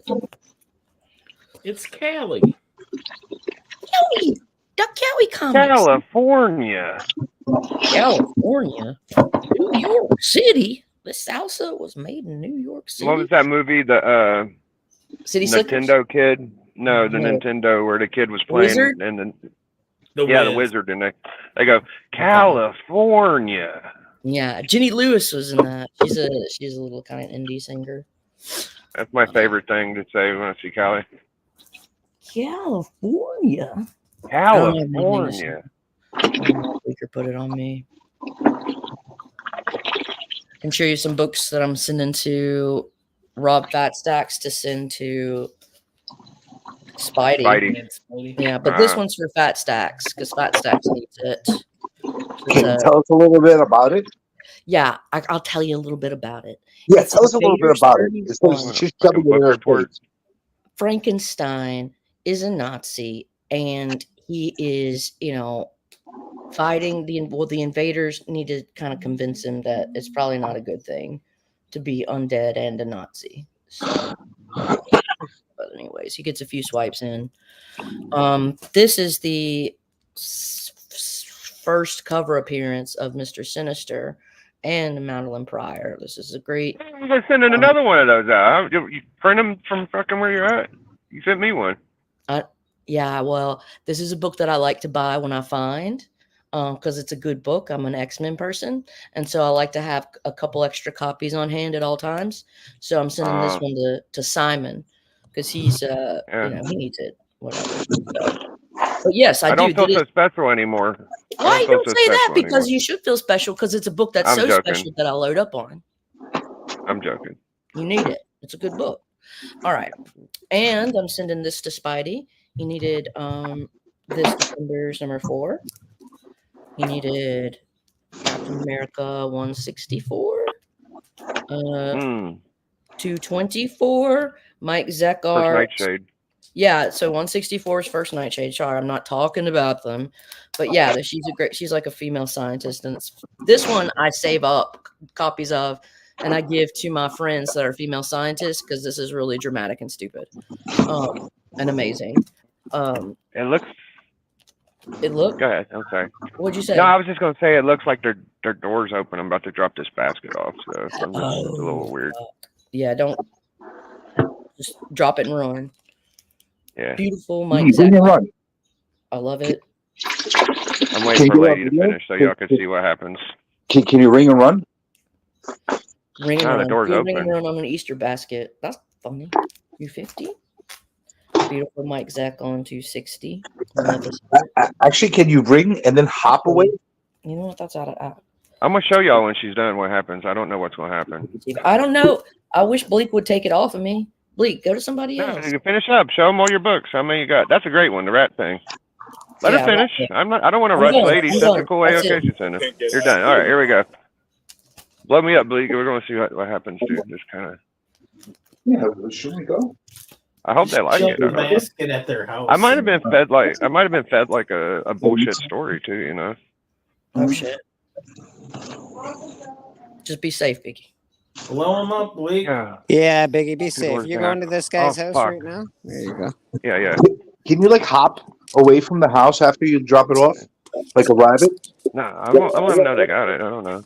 It's Cali. Cowie! Duck Cowie comics. California. California. New York City. This salsa was made in New York City. What was that movie? The City Slickers? Nintendo kid? No, the No. Nintendo where the kid was playing Wizard? and then The the Wiz. wizard, and they go California. Yeah, Jenny Lewis was in that. She's a little kind of indie singer. That's my favorite thing to say when I see Cali. California. California. We could put it on me. I can show you some books that I'm sending to Rob Fatstacks to send to Spidey. Spidey. Yeah, but this one's for Fat Stacks because Fat Stacks needs it. Can you tell us a little bit about it? Yeah, I'll tell you a little bit about it. Yeah, It's tell us a little bit Invaders about it. 31. She's shoving it in her face. Frankenstein is a Nazi, and he is, fighting the invaders need to kind of convince him that it's probably not a good thing to be undead and a Nazi. So, but anyways, he gets a few swipes in. This is the first cover appearance of Mr. Sinister and Madeline Pryor. This is a great. I'm sending another one of those out. You print them from fucking where you're at. You sent me one. Yeah, well, this is a book that I like to buy when I find, because it's a good book. I'm an X-Men person, and so I like to have a couple extra copies on hand at all times. So I'm sending this one to Simon because he's he needs it. Whatever. So, But yes, I, I don't do. feel so special anymore. Why I don't don't feel so say that? special Because anymore. you should feel special because it's a book that's I'm so joking. special that I load up on. I'm joking. You need it. It's a good book. All right. And I'm sending this to Spidey. He needed this Defenders number 4. He needed Captain America 164. 224. Mike First Zekar. Nightshade. Yeah, so 164 is First Nightshade. Sorry, I'm not talking about them, but yeah, she's like a female scientist, and this one I save up copies of, and I give to my friends that are female scientists because this is really dramatic and stupid, and amazing. It looks. Go ahead. I'm sorry. What'd you say? No, I was just gonna say it looks like their door's open. I'm about to drop this basket off, so it's a little weird. Yeah, don't just drop it and run. Yeah. Beautiful, Mike. Bring and run. I love it. I'm waiting for Lady to finish so y'all can see what happens. Can you ring and run? Ring and No, the run. door's Do a open. ring and run on an Easter basket. That's funny. 250. Beautiful Mike Zack on 260. Actually, can you ring and then hop away? You know what? That's out of. I'm gonna show y'all when she's done what happens. I don't know what's gonna happen. I don't know. I wish Bleak would take it off of me. Bleak, go to somebody No, else. you can finish up. Show them all your books. How many you got? That's a great one. The rat thing. Let Yeah, her finish. right. I don't want to I'm rush done. Lady. I'm Such done. a cool That's AOK it. she's sending. You're done. All right, here we go. Blow me up, Bleak. We're gonna see what happens, dude. Just kind of. Yeah, should we go? I hope they like it. I don't know. basket at their house. I might have been fed like a bullshit story too. You know. Oh shit. Just be safe, Biggie. Blow them up, Bleak. Yeah, Biggie, be Two safe. doors You're down. going to this guy's Oh, house fuck. right now? There you go. Yeah, yeah. Can you like hop away from the house after you drop it off, like a rabbit? No, I want them to know they got it. I don't know.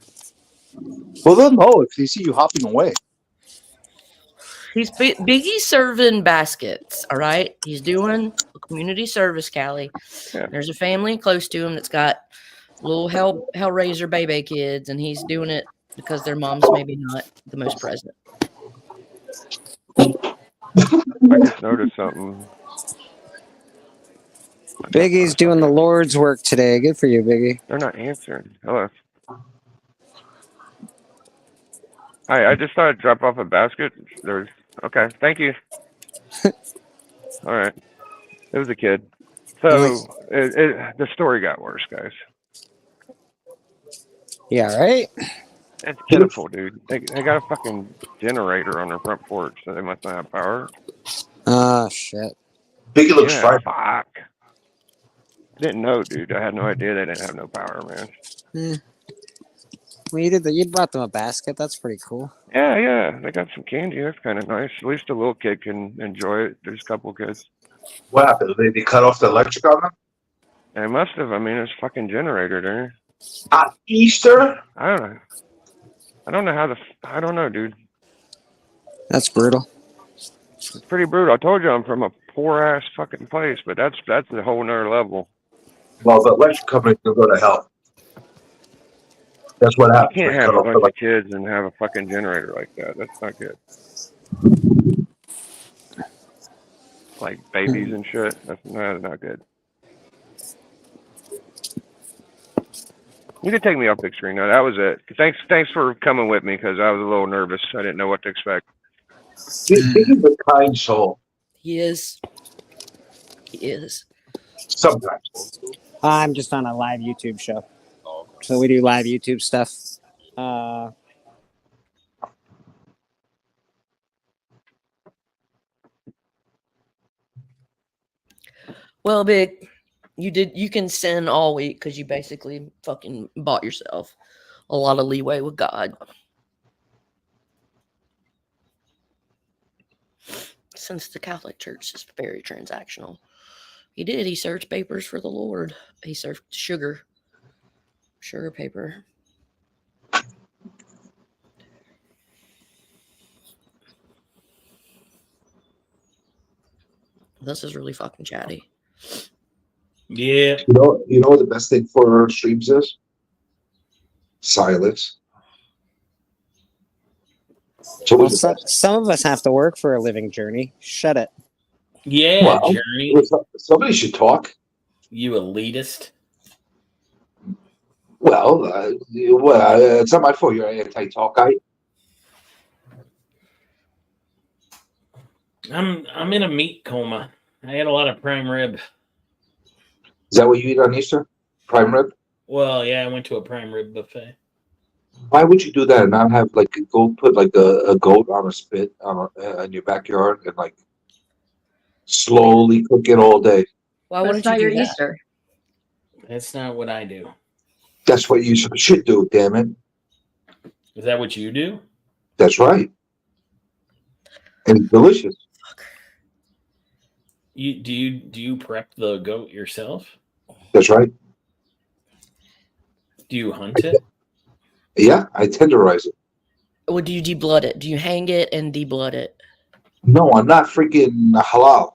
Well, they'll know if they see you hopping away. Biggie's serving baskets. All right, he's doing a community service, Callie. Yeah. There's a family close to him that's got little Hellraiser baby kids, and he's doing it because their mom's maybe not the most present. I just noticed something. Biggie's doing the Lord's work today. Good for you, Biggie. They're not answering. Hello. Hi, I just thought I'd drop off a basket. There's okay. Thank you. All right. It was a kid. So the story got worse, guys. Yeah, right? It's pitiful, dude. They got a fucking generator on their front porch, so they must not have power. Oh, shit. Biggie looks Yeah, fried. fuck. Didn't know, dude. I had no idea they didn't have no power, man. Well, you brought them a basket. That's pretty cool. Yeah, yeah. They got some candy. That's kind of nice. At least a little kid can enjoy it. There's a couple kids. What happened? They cut off the electric on them? They must have. I mean, there's a fucking generator there. At Easter? I don't know. I don't know how I don't know, dude. That's brutal. It's pretty brutal. I told you I'm from a poor ass fucking place, but that's a whole nother level. Well, the electric company will go to hell. That's what happens. You can't They have cut a off the bunch of kids and have a fucking generator like that. That's not good. Like babies and shit. That's not good. You can take me off big screen. No, that was it. Thanks for coming with me because I was a little nervous. I didn't know what to expect. Biggie's a kind soul. He is. He is. Sometimes. I'm just on a live YouTube show. So we do live YouTube stuff. Well, Big, you can sin all week because you basically fucking bought yourself a lot of leeway with God. Since the Catholic Church is very transactional. He searched papers for the Lord. He searched sugar paper. This is really fucking chatty. Yeah. You know what the best thing for streams is? Silence. Well, some of us have to work for a living, Journey. Shut it. Yeah, Well, Journey. Somebody should talk. You elitist. Well, it's not my fault. You're anti-talk guy. I'm in a meat coma. I had a lot of prime rib. Is that what you eat on Easter? Prime rib? Well, yeah, I went to a prime rib buffet. Why would you do that and not have like go put like a goat on a spit in your backyard and like slowly cook it all day? Why But wouldn't it's not you your do that? Easter. That's not what I do. That's what you should do. Damn it! Is that what you do? That's right. And it's delicious. Do you prep the goat yourself? That's right. Do you hunt it? Yeah, I tenderize it. Or do you deblood it? Do you hang it and deblood it? No, I'm not freaking halal.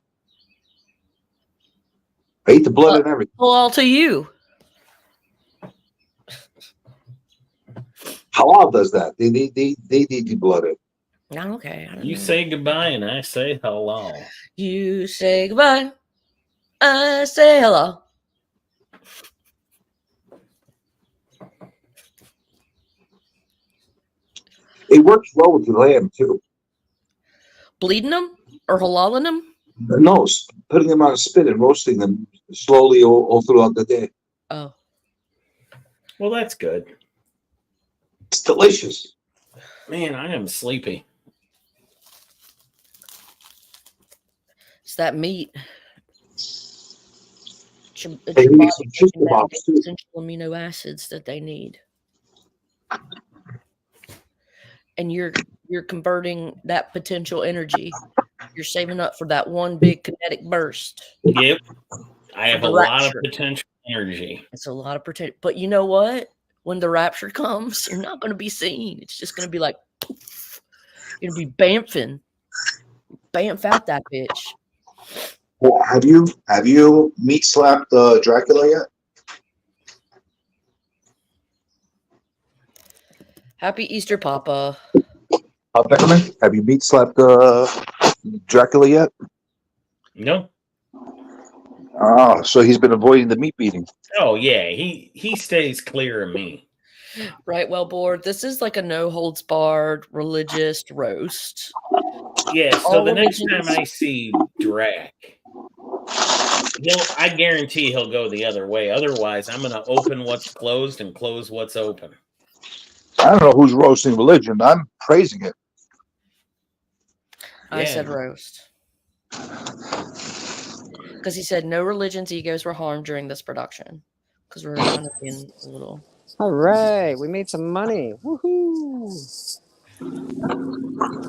I eat the blood and everything. Halal to you. Halal does that. They deblood it. Okay. I don't You know. say goodbye and I say hello. You say goodbye. I say hello. It works well with the lamb too. Bleeding them or halaling them? No, putting them on a spit and roasting them slowly all throughout the day. Oh. Well, that's good. It's delicious. Man, I am sleepy. It's that meat. It's your Hey, you body need some chicken breaking down box, the too. essential amino acids that they need. And you're converting that potential energy. You're saving up for that one big kinetic burst. Yep. I have The a lot of rapture. potential energy. It's a lot of potential. But you know what? When the rapture comes, you're not going to be seen. It's just going to be like, poof. You're going to be bamfing. Bamf out that bitch. Well, have you meat slapped Dracula yet? Happy Easter, Papa. Beckerman, have you meat slapped Dracula yet? No. Ah, so he's been avoiding the meat beating. Oh yeah, he stays clear of me. Right, well, board. This is like a no holds barred religious roast. Yeah, so All the next religions- time I see Drac, I guarantee he'll go the other way. Otherwise, I'm gonna open what's closed and close what's open. I don't know who's roasting religion. I'm praising it. I Yeah. said roast. Because he said no religion's egos were harmed during this production. Because we're kind of being a little. All right, we made some money. Woohoo!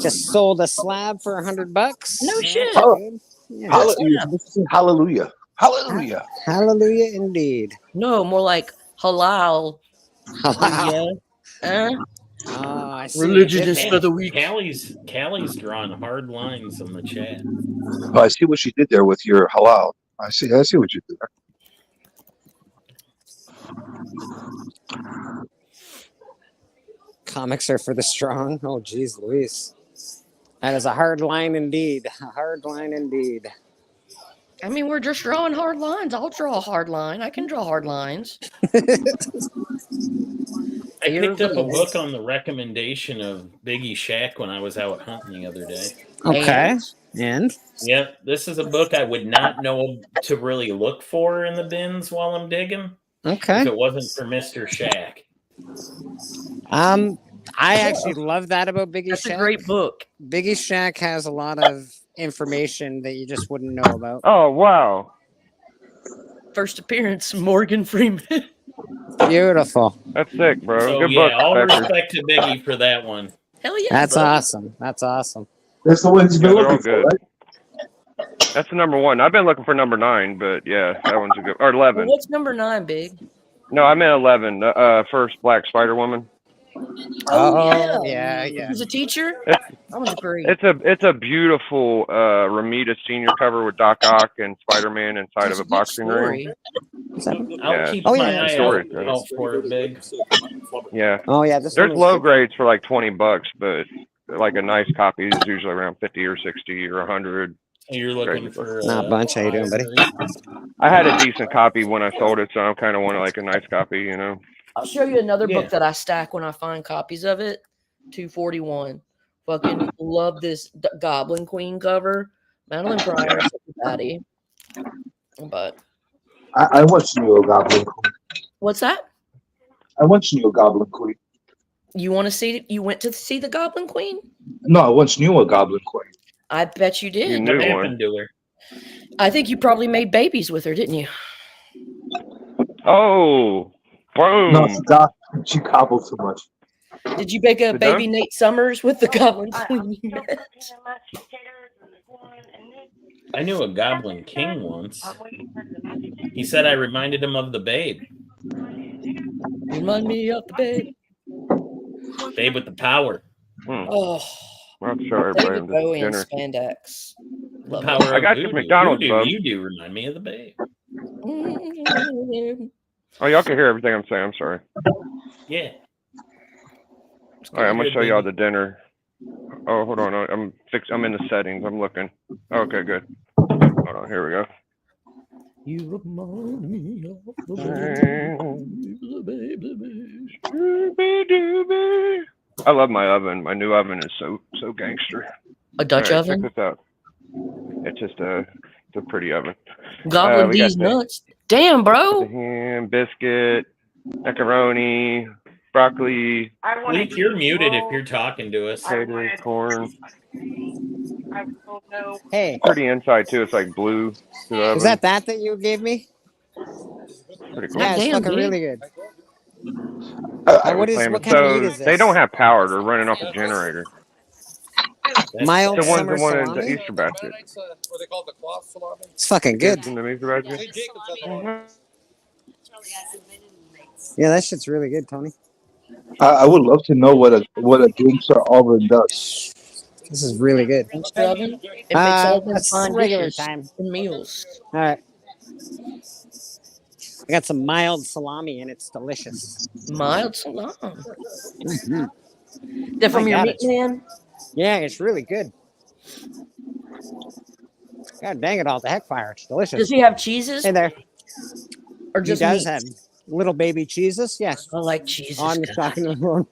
Just sold a slab for $100. No shit. Yeah. Hallelujah. Hallelujah. Hallelujah, indeed. No, more like halal. Halal. Yeah. Oh, I see. Religion Did is that. for the weak. Callie's drawing hard lines in the chat. Oh, I see what you did there with your halal. I see what you did there. Comics are for the strong. Oh, geez, Luis. That is a hard line indeed. A hard line indeed. I mean, we're just drawing hard lines. I'll draw a hard line. I can draw hard lines. I picked up a book on the recommendation of Biggie Shack when I was out hunting the other day. Okay. And? Yep, this is a book I would not know to really look for in the bins while I'm digging. Okay. If it wasn't for Mr. Shack. I actually love that about Biggie That's Shack. a great book. Biggie Shack has a lot of information that you just wouldn't know about. Oh wow! First appearance, Morgan Freeman. Beautiful. That's sick, bro. So Good yeah, book, all Becker. respect to Biggie for that one. Hell yeah. That's bro. awesome. That's awesome. That's the one he's Yeah, been they're all looking for, good. right? That's the number one. I've been looking for number 9, but yeah, that one's a good. Or 11. Well, what's number 9, Big? No, I meant 11. First Black Spider Woman. Oh, yeah. Who's a teacher? It's, That one's great. it's a beautiful Ramita Senior cover with Doc Ock and Spider-Man inside That's of a good boxing story. ring. I'll Yeah, keep Oh, my yeah. eye story, out, right? out for it, Big. Yeah. Oh, yeah. This There's one low was grades for like $20, but like a nice copy is usually around 50 or 60 or 100. You're looking for Not Bunch. How you doing, buddy? I had a decent copy when I sold it, so I kind of want like a nice copy, you know. I'll show you another Yeah. book that I stack when I find copies of it. 241. Fucking love this Goblin Queen cover. Madeline Pryor, such a baddie. But I once knew a Goblin Queen. what's that? I once knew a Goblin Queen. You want to see? You went to see the Goblin Queen? No, I once knew a Goblin Queen. I bet you did. You knew What one. happened to her? I think you probably made babies with her, didn't you? Oh, boom. No, she gobbled too much. Did you make a It baby done? Nate Summers with the Goblin Queen you met? I knew a Goblin King once. He said I reminded him of the Babe. Remind me of the babe. Babe with the power. Oh, I'm sorry, David Brian. Bowie and Dinner. spandex. The Love power I of got some voodoo. McDonald's, Voodoo, bub. you do remind me of the Babe. it. Oh, y'all can hear everything I'm saying. I'm sorry. Yeah. All right, I'm gonna show y'all the dinner. Oh, hold on. I'm in the settings. I'm looking. Okay, good. Hold on. Here we go. You remind me of the babe. I love my oven. My new oven is so gangster. A Dutch All right, oven? Check this out. It's just it's a pretty oven. Goblin we got D's nuts. Damn, the bro. ham, biscuit, macaroni, broccoli, Luke, you're muted if you're talking to us. potatoes, corn. Hey, Pretty inside too. It's like blue. To the oven. is that you gave me? Pretty cool. Yeah, it's Damn, fucking dude. really good. What What kind of meat is this? They don't have power. They're running off a generator. Mild The summer one in salami? the Easter basket. What they call the cloth salami? It's fucking good. Kids in the Easter basket. Hey, Jacob's at the Yeah, that shit's really good, Tony. I would love to know what a gangster oven does. This is really good. Gangster oven? It makes all them That's fine regular dishes time. and meals. All right. I got some mild salami and it's delicious. Mild salami. Mhm. That from I your got meat it. man? Yeah, it's really good. God dang it all, the heck fire. It's delicious. Does he have cheeses? Hey there. Or He just does meat? have little baby cheeses, yes. I like cheeses. On the God. stocking of the road.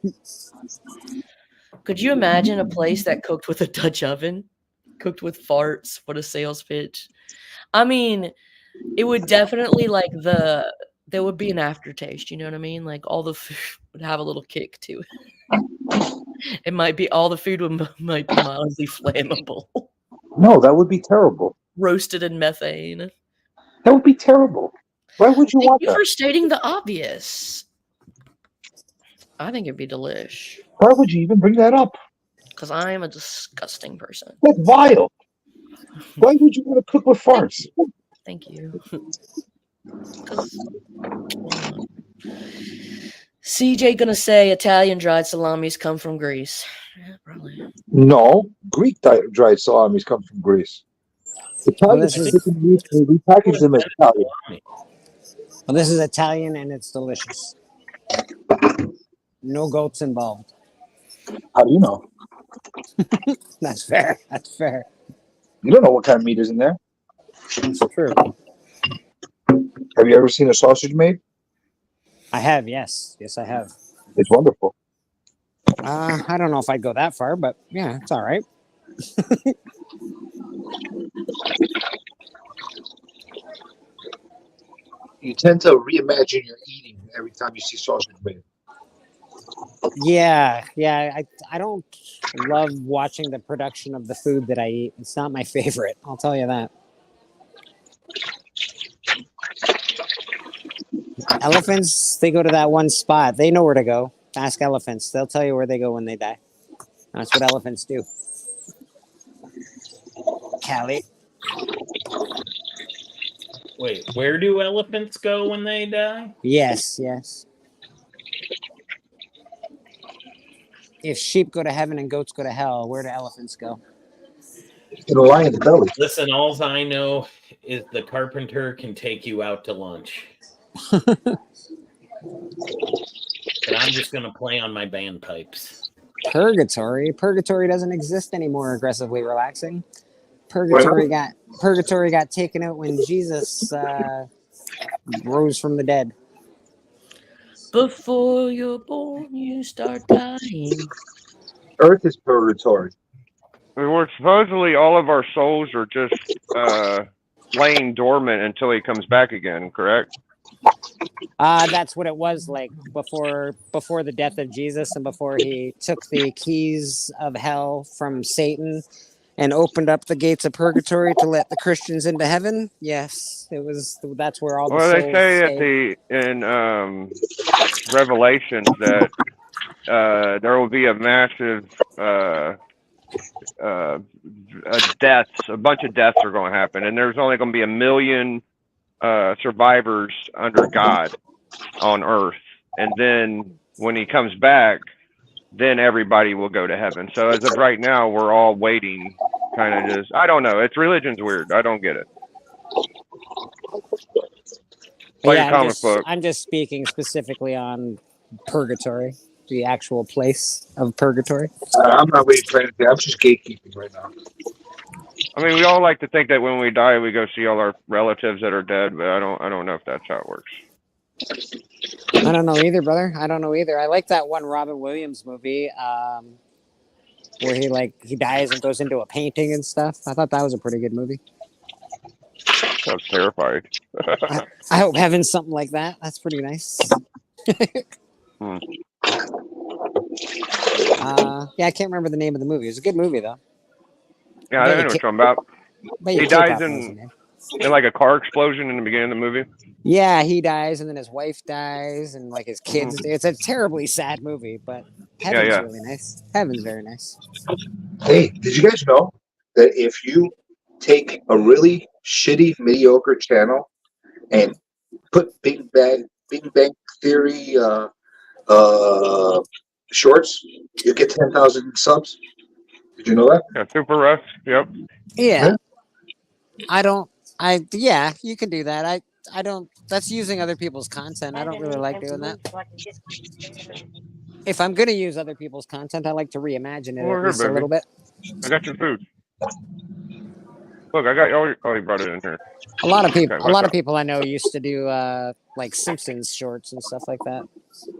Could you imagine a place that cooked with a Dutch oven? Cooked with farts? What a sales pitch. I mean, it would definitely there would be an aftertaste, you know what I mean? Like all the food would have a little kick to it. It might be all the food might be mildly flammable. No, that would be terrible. Roasted in methane. That would be terrible. Why would you Thank want you that? for stating the obvious. I think it'd be delish. Why would you even bring that up? Because I am a disgusting person. That's vile. Why would you want to cook with farts? Thank you. 'Cause- CJ gonna say Italian dried salamis come from Greece. Yeah, probably. No, Greek dried salamis come from Greece. Italians this is- repackage them as Italian. Well, this is Italian and it's delicious. No goats involved. How do you know? That's fair. That's fair. You don't know what kind of meat is in there. That's true. Have you ever seen a sausage made? I have, yes. Yes, I have. It's wonderful. I don't know if I'd go that far, but yeah, it's all right. You tend to reimagine your eating every time you see sausage made. Yeah. I don't love watching the production of the food that I eat. It's not my favorite. I'll tell you that. Elephants, they go to that one spot. They know where to go. Ask elephants. They'll tell you where they go when they die. That's what elephants do. Callie. Wait, where do elephants go when they die? Yes. If sheep go to heaven and goats go to hell, where do elephants go? In a lion's belly. Listen, alls I know is the carpenter can take you out to lunch. But I'm just going to play on my bandpipes. Purgatory. Purgatory doesn't exist anymore. Aggressively relaxing. Purgatory got taken out when Jesus rose from the dead. Before you're born, you start dying. Earth is purgatory. We're supposedly all of our souls are just laying dormant until he comes back again, correct? That's what it was like before the death of Jesus and before he took the keys of hell from Satan and opened up the gates of purgatory to let the Christians into heaven. Yes, it was. That's where all the Well, souls they say stayed. in Revelations that there will be a massive deaths. A bunch of deaths are going to happen, and there's only going to be 1 million survivors under God on Earth. And then when he comes back, then everybody will go to heaven. So as of right now, we're all waiting. Kind of just, I don't know. It's religion's weird. I don't get it. Like a comic book. I'm just speaking specifically on purgatory, the actual place of purgatory. I'm not waiting for anything. I'm just gatekeeping right now. I mean, we all like to think that when we die, we go see all our relatives that are dead, but I don't know if that's how it works. I don't know either, brother. I don't know either. I like that one Robin Williams movie where he dies and goes into a painting and stuff. I thought that was a pretty good movie. I was terrified. I hope having something like that. That's pretty nice. Yeah, I can't remember the name of the movie. It was a good movie though. Yeah, I know what you're talking about. He dies in like a car explosion in the beginning of the movie. Yeah, he dies, and then his wife dies, and like his kids. It's a terribly sad movie, but Heaven's really nice. Heaven's very nice. Hey, did you guys know that if you take a really shitty, mediocre channel and put Big Bang Theory shorts, you get 10,000 subs? Did you know that? Yeah, Super Rush. Yep. Yeah. Yeah, you can do that. I don't. That's using other people's content. I don't really like doing that. If I'm gonna use other people's content, I like to reimagine it at least a little bit. I got your food. Look, I got you brought it in here. A lot of people I know used to do like Simpsons shorts and stuff like that.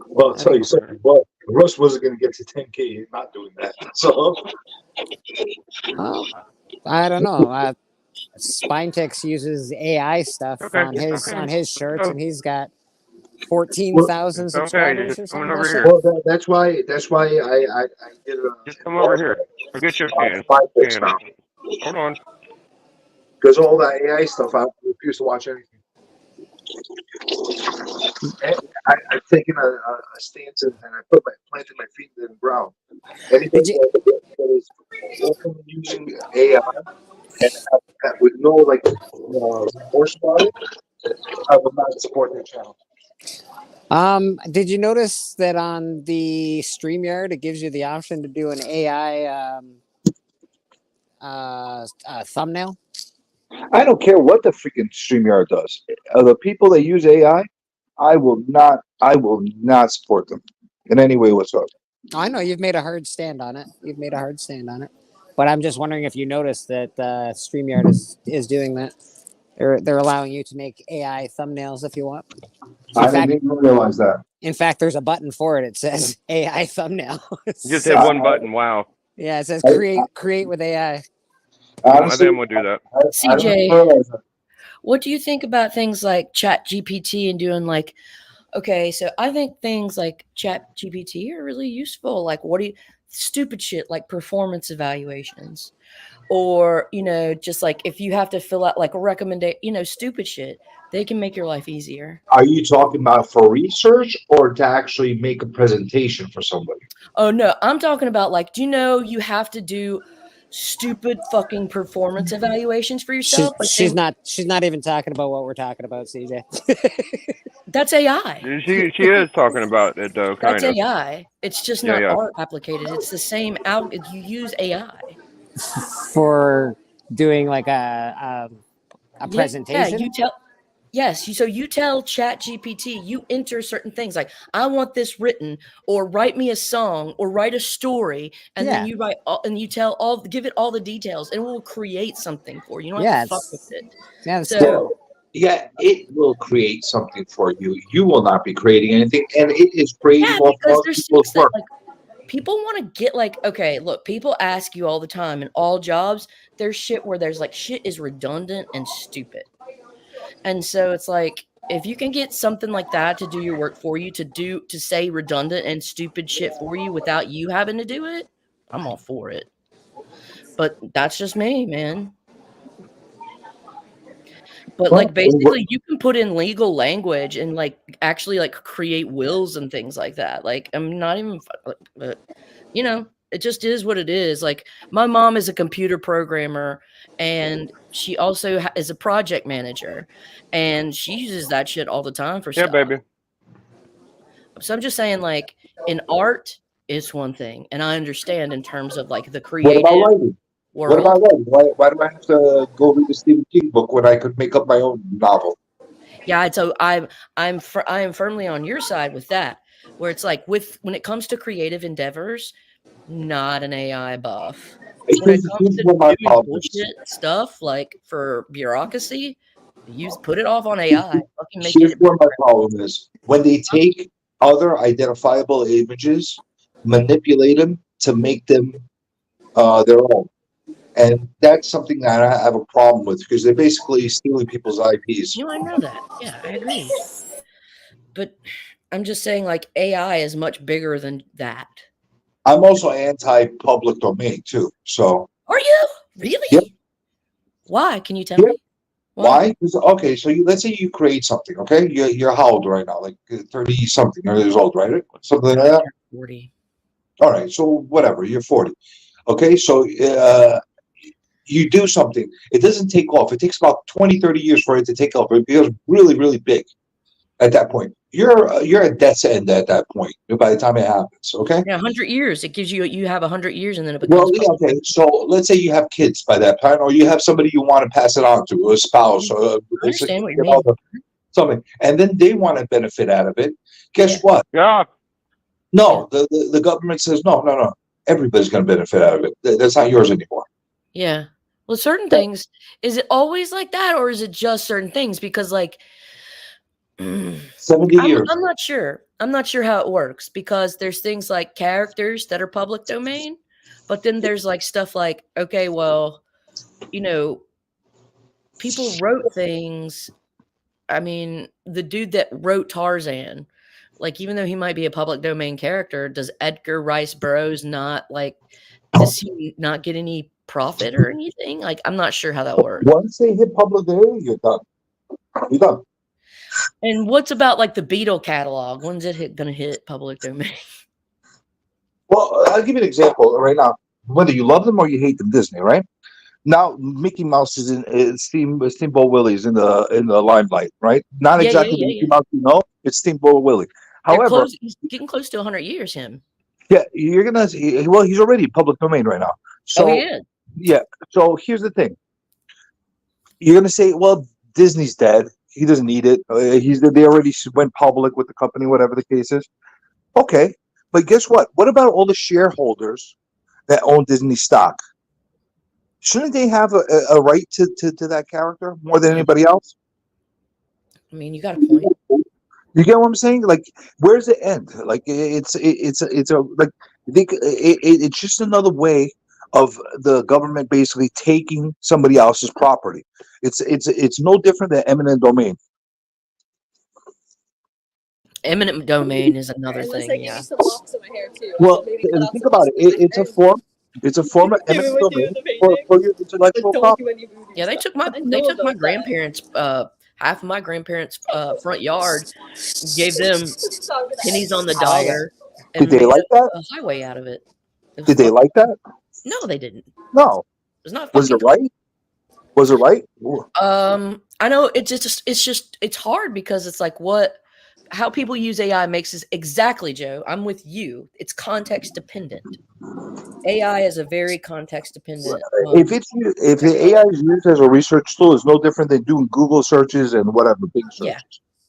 Well, I'll tell you something. Well, Russ wasn't going to get to 10K not doing that. So, I don't know. Spinetix uses AI stuff on his shirts, and he's got 14,000 subscribers or something. Well, that's why I did it. Just come over here. Forget your can. Hold on. Because all that AI stuff, I refuse to watch anything. I've taken a stance and I planted my feet in the ground. Anything that is openly using AI and with no remorse about it, I will not support their channel. Did you notice that on the StreamYard it gives you the option to do an AI thumbnail? I don't care what the freaking StreamYard does. The people that use AI, I will not support them in any way whatsoever. I know you've made a hard stand on it. But I'm just wondering if you noticed that StreamYard is doing that. They're allowing you to make AI thumbnails if you want. I didn't even realize that. In fact, there's a button for it. It says AI thumbnail. Just hit one button. Wow. Yeah, it says create with AI. Honestly, we'll do that. CJ, what do you think about things like ChatGPT and doing okay, so I think things like ChatGPT are really useful. Like, stupid shit like performance evaluations, or just like if you have to fill out like a recommendation, stupid shit, they can make your life easier. Are you talking about for research or to actually make a presentation for somebody? Oh no, I'm talking about do you have to do stupid fucking performance evaluations for yourself? She's not even talking about what we're talking about, CJ. That's AI. She is talking about it though. That's AI. It's just not art applicated. It's the same you use AI for doing like a presentation. Yeah, Yes, so you tell ChatGPT, you enter certain things like, I want this written, or write me a song, or write a story, and then Yeah. you write all, and you give it all the details, and it will create something for you. You don't Yeah, have to fuck with it's it. yeah, it's So true. Yeah, it will create something for you. You will not be creating anything, and it is creating yeah, off because other there's people's things that work. like people want to get like, okay, look, people ask you all the time in all jobs, there's shit where there's like shit is redundant and stupid. And so it's like, if you can get something like that to do your work for you, to say redundant and stupid shit for you without you having to do it, I'm all for it. But that's just me, man. But Well, like basically you can put in legal language and like actually like create wills and things like that. Like I'm not even but you know, it just is what it is. Like my mom is a computer programmer and she also is a project manager and she uses that shit all the time for Yeah, stuff. baby. So I'm just saying like in art it's one thing and I understand in terms of like the What about creative writing? What world. about writing? Why do I have to go read a Stephen King book when I could make up my own novel? Yeah, so I am firmly on your side with that. Where it's like when it comes to creative endeavors, not an AI buff. When it comes to Here's what my doing problem is. bullshit stuff like for bureaucracy, put it off on AI. Fucking make Here's it. where my problem is. When they take other identifiable images, manipulate them to make them their own. And that's something that I have a problem with because they're basically stealing people's IPs. You know, I know that. Yeah, I agree. But I'm just saying, like AI is much bigger than that. I'm also anti-public domain too. So Are you really? Yep. Why? Can you tell me? why? 'Cause, okay, so let's say you create something. Okay, you're how old right now? Like 30 something years old, right? Something like that. 40. All right, so whatever. You're 40. Okay, so you do something. It doesn't take off. It takes about 20, 30 years for it to take off. It becomes really, really big at that point. You're at death's end at that point by the time it happens. Okay. Yeah, 100 years. It gives you have 100 years, and then it Well, becomes. yeah, okay. So let's say you have kids by that time, or you have somebody you want to pass it on to, a spouse, or I understand what you mean. something, and then they want to benefit out of it. Guess what? Yeah. No, the government says no. Everybody's going to benefit out of it. That's not yours anymore. Yeah. Well, certain things. Is it always like that, or is it just certain things? Because like 70 years. I'm not sure. I'm not sure how it works because there's things like characters that are public domain, but then there's like stuff like, okay, well, you know, people wrote things. I mean, the dude that wrote Tarzan, like, even though he might be a public domain character, does Edgar Rice Burroughs not like, does he not get any profit or anything? Like, I'm not sure how that works. Once they hit public domain, you're done. You're done. And what's about like the Beatle catalog? When's it going to hit public domain? Well, I'll give you an example right now. Whether you love them or you hate them, Disney, right? Now Mickey Mouse is in Steamboat Willie's in the limelight, right? Not exactly the Mickey Mouse you know, it's Steamboat Willie. However, he's getting close to 100 years. Him. Yeah, you're gonna. Well, he's already public domain right now. So yeah. So here's the thing. You're gonna say, well, Disney's dead. He doesn't need it. They already went public with the company, whatever the case is. Okay, but guess what? What about all the shareholders that own Disney stock? Shouldn't they have a right to that character more than anybody else? I mean, you got a point. You get what I'm saying? Like, where's the end? Like, it's just another way of the government basically taking somebody else's property. It's no different than eminent domain. Eminent domain is another thing. Yeah. Well, think about it. It's a form. It's a form of eminent domain for your intellectual property. Yeah, they took my grandparents. Half of my grandparents' front yard, gave them pennies on the dollar. Did they like that? A highway out of it. Did they like that? No, they didn't. No. It was not. Was it right? Was it right? I know it's hard because it's like what how people use AI makes us exactly, Joe. I'm with you. It's context dependent. AI is a very context dependent. If the AI is used as a research tool, it's no different than doing Google searches and whatever Bing searches. Yeah,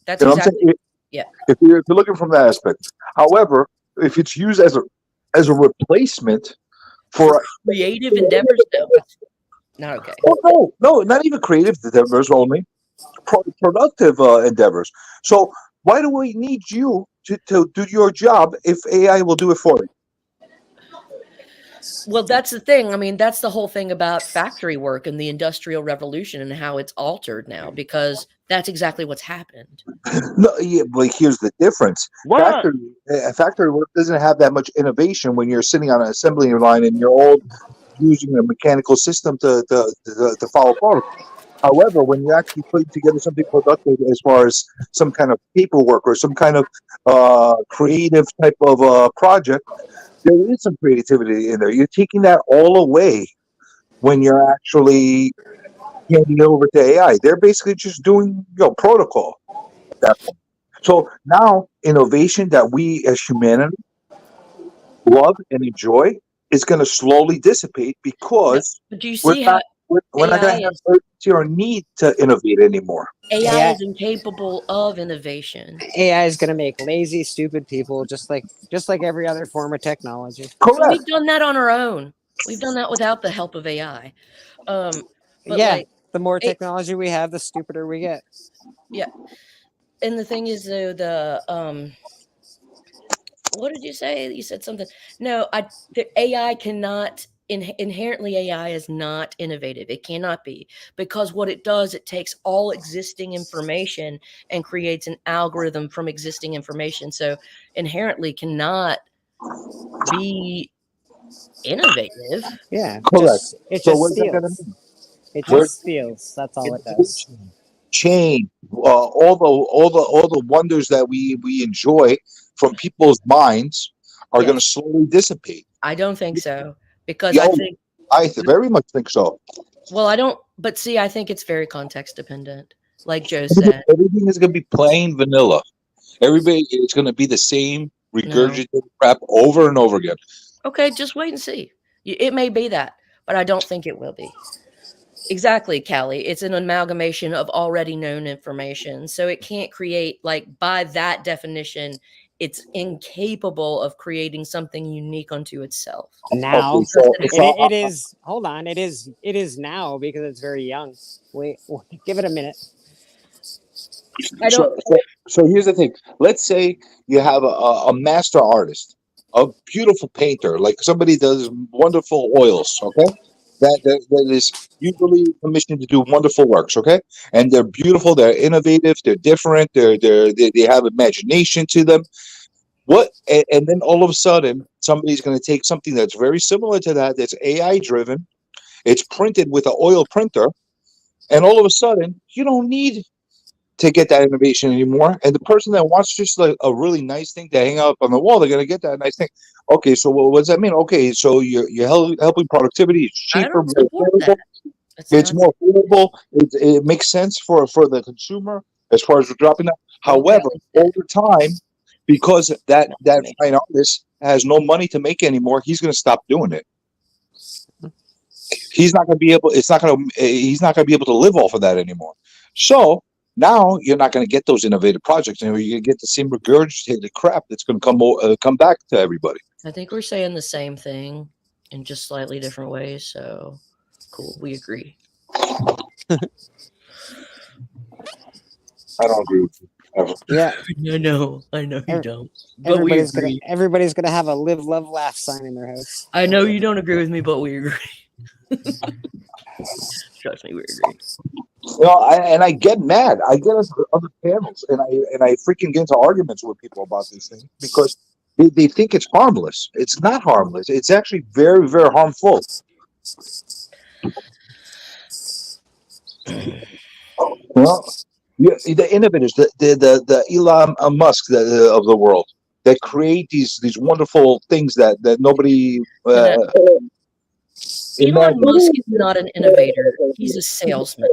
that's You know what I'm exactly. saying? Yeah. If you're looking from that aspect. However, if it's used as a replacement for creative endeavors, no, that's not okay. oh no, not even creative endeavors only, productive endeavors. So why do we need you to do your job if AI will do it for you? Well, that's the thing. I mean, that's the whole thing about factory work and the Industrial Revolution and how it's altered now, because that's exactly what's happened. No, yeah, but here's the difference. Factory work doesn't have that much innovation when you're sitting on an assembly line and you're all using a mechanical system to follow protocol. However, when you're actually putting together something productive as far as some kind of paperwork or some kind of creative type of project, there is some creativity in there. You're taking that all away when you're actually handing it over to AI. They're basically just doing protocol at that point. So now innovation that we as humanity love and enjoy is going to slowly dissipate because But do you see how we're not going to have urgency or need to innovate anymore. AI is incapable of innovation. AI is going to make lazy, stupid people just like every other form of technology. So we've done that on our own. We've done that without the help of AI. But yeah, the more technology we have, the stupider we get. Yeah. And the thing is, though, what did you say? You said something. No, the AI cannot inherently. AI is not innovative. It cannot be, because what it does, it takes all existing information and creates an algorithm from existing information. So inherently cannot be innovative. Yeah, correct. It So just what's that gonna steals. mean? It just steals. That's all it does. Change all the wonders that we enjoy from people's minds are going to slowly dissipate. I don't think so, because Yeah, I think I very much think so. Well, I don't, but see, I think it's very context dependent, like Joe said. Everything is going to be plain vanilla. Everybody, it's going to be the same regurgitated crap over and over again. Okay, just wait and see. It may be that, but I don't think it will be. Exactly, Callie. It's an amalgamation of already known information. So it can't create, like, by that definition, it's incapable of creating something unique unto itself. Now, Okay, it is. Hold on, it is now because it's very young. Wait, give it a minute. I don't. So here's the thing. Let's say you have a master artist, a beautiful painter, like somebody does wonderful oils. Okay, that is usually commissioned to do wonderful works. Okay, and they're beautiful, they're innovative, they're different, they have imagination to them. And then all of a sudden, somebody's going to take something that's very similar to that's AI driven. It's printed with an oil printer, and all of a sudden, you don't need to get that innovation anymore. And the person that wants just like a really nice thing to hang up on the wall, they're going to get that nice thing. Okay, so what does that mean? Okay, so you're helping productivity. It's cheaper, more affordable. It's more affordable. It makes sense for the consumer as far as we're dropping that. However, over time, because that fine artist has no money to make anymore, he's going to stop doing it. He's not going to be able. He's not going to be able to live off of that anymore. So now you're not going to get those innovative projects anymore. You're going to get the same regurgitated crap that's going to come back to everybody. I think we're saying the same thing in just slightly different ways. So cool, we agree. I don't agree with you. Ever. Yeah, I know you don't. But we agree. Everybody's gonna have a live, love, laugh sign in their house. I know you don't agree with me, but we agree. Trust me, we agree. And I get mad. I get into other panels, and I freaking get into arguments with people about these things because they think it's harmless. It's not harmless. It's actually very, very harmful. Well, yeah, the innovators, the Elon Musk of the world, that create these wonderful things that nobody. Elon Musk is not an innovator. He's a salesman.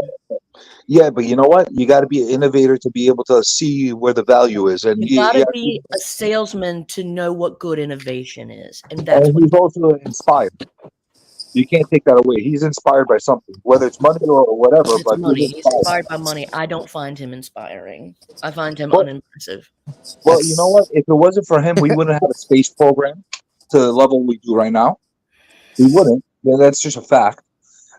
Yeah, but you know what? You got to be an innovator to be able to see where the value is, and You gotta be a salesman to know what good innovation is, and that's and what. he's also inspired. You can't take that away. He's inspired by something, whether it's money or whatever. It's But money. he's He's inspired. inspired by money. I don't find him inspiring. I find him Well- unimpressive. Well, you know what? If it wasn't for him, we wouldn't have a space program to the level we do right now. We wouldn't. Yeah, that's just a fact.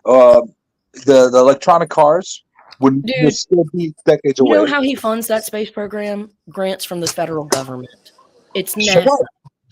The electronic cars would Dude, still be decades You away. know how he funds that space program? Grants from the federal government. It's So NASA.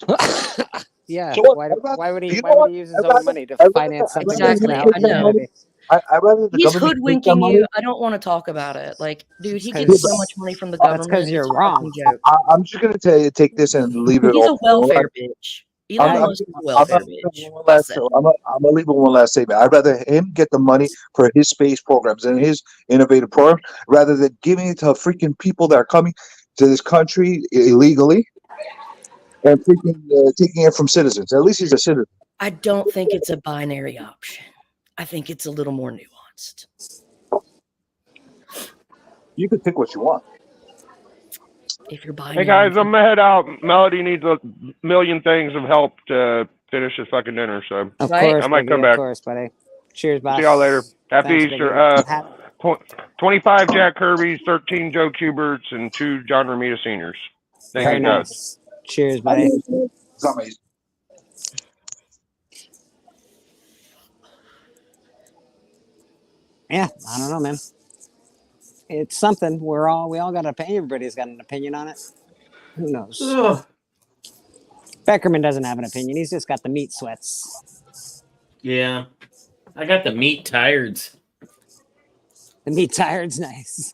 what? Yeah. So what? Why would he? You know Why what? would he use his I'd own rather- money to I'd rather- finance something that's Exactly, going to help I know. humanity? I'd rather the He's government take that hoodwinking money. you. I don't want to talk about it. Like, dude, he That's gets so 'cause- much money from the That's government. 'cause you're it's a wrong. fucking joke. I'm just gonna take this and leave it. He's a all. welfare bitch. Elon Musk is a welfare bitch. I'm gonna leave it one last statement. I'd rather him get the money for his space programs and his innovative program rather than giving it to freaking people that are coming to this country illegally and freaking taking it from citizens. At least he's a citizen. I don't think it's a binary option. I think it's a little more nuanced. You could pick what you want. If you're buying, Hey guys, I'm gonna head out. Melody needs a million things of help to finish this fucking dinner, so Of Right. course, I might Biggie, come of back. course, buddy. Cheers, boss. See y'all later. Happy Thanks, Easter. Biggie. 25 Jack Kirby's, 13 Joe Kuberts, and 2 John Romita Seniors. Thank Very you guys. nice. Cheers, buddy. It's not my Yeah, I don't know, man. It's something. We all got an opinion. Everybody's got an opinion on it. Who knows? Ugh. Beckerman doesn't have an opinion. He's just got the meat sweats. Yeah. I got the meat tireds. The meat tired's nice.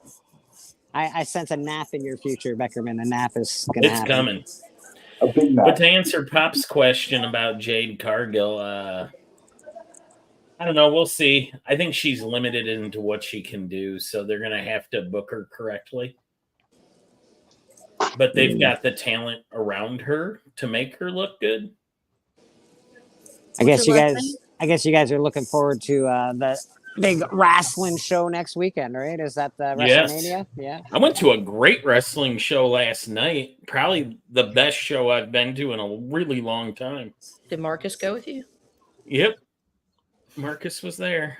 I sense a nap in your future, Beckerman. A nap is gonna It's happen. coming. A big But map. to answer Pop's question about Jade Cargill, I don't know. We'll see. I think she's limited into what she can do, so they're going to have to book her correctly. But they've got the talent around her to make her look good. I guess your you last guys. name? I guess you guys are looking forward to the big wrestling show next weekend, right? Is that the Yes. WrestleMania? Yeah. I went to a great wrestling show last night. Probably the best show I've been to in a really long time. Did Marcus go with you? Yep. Marcus was there.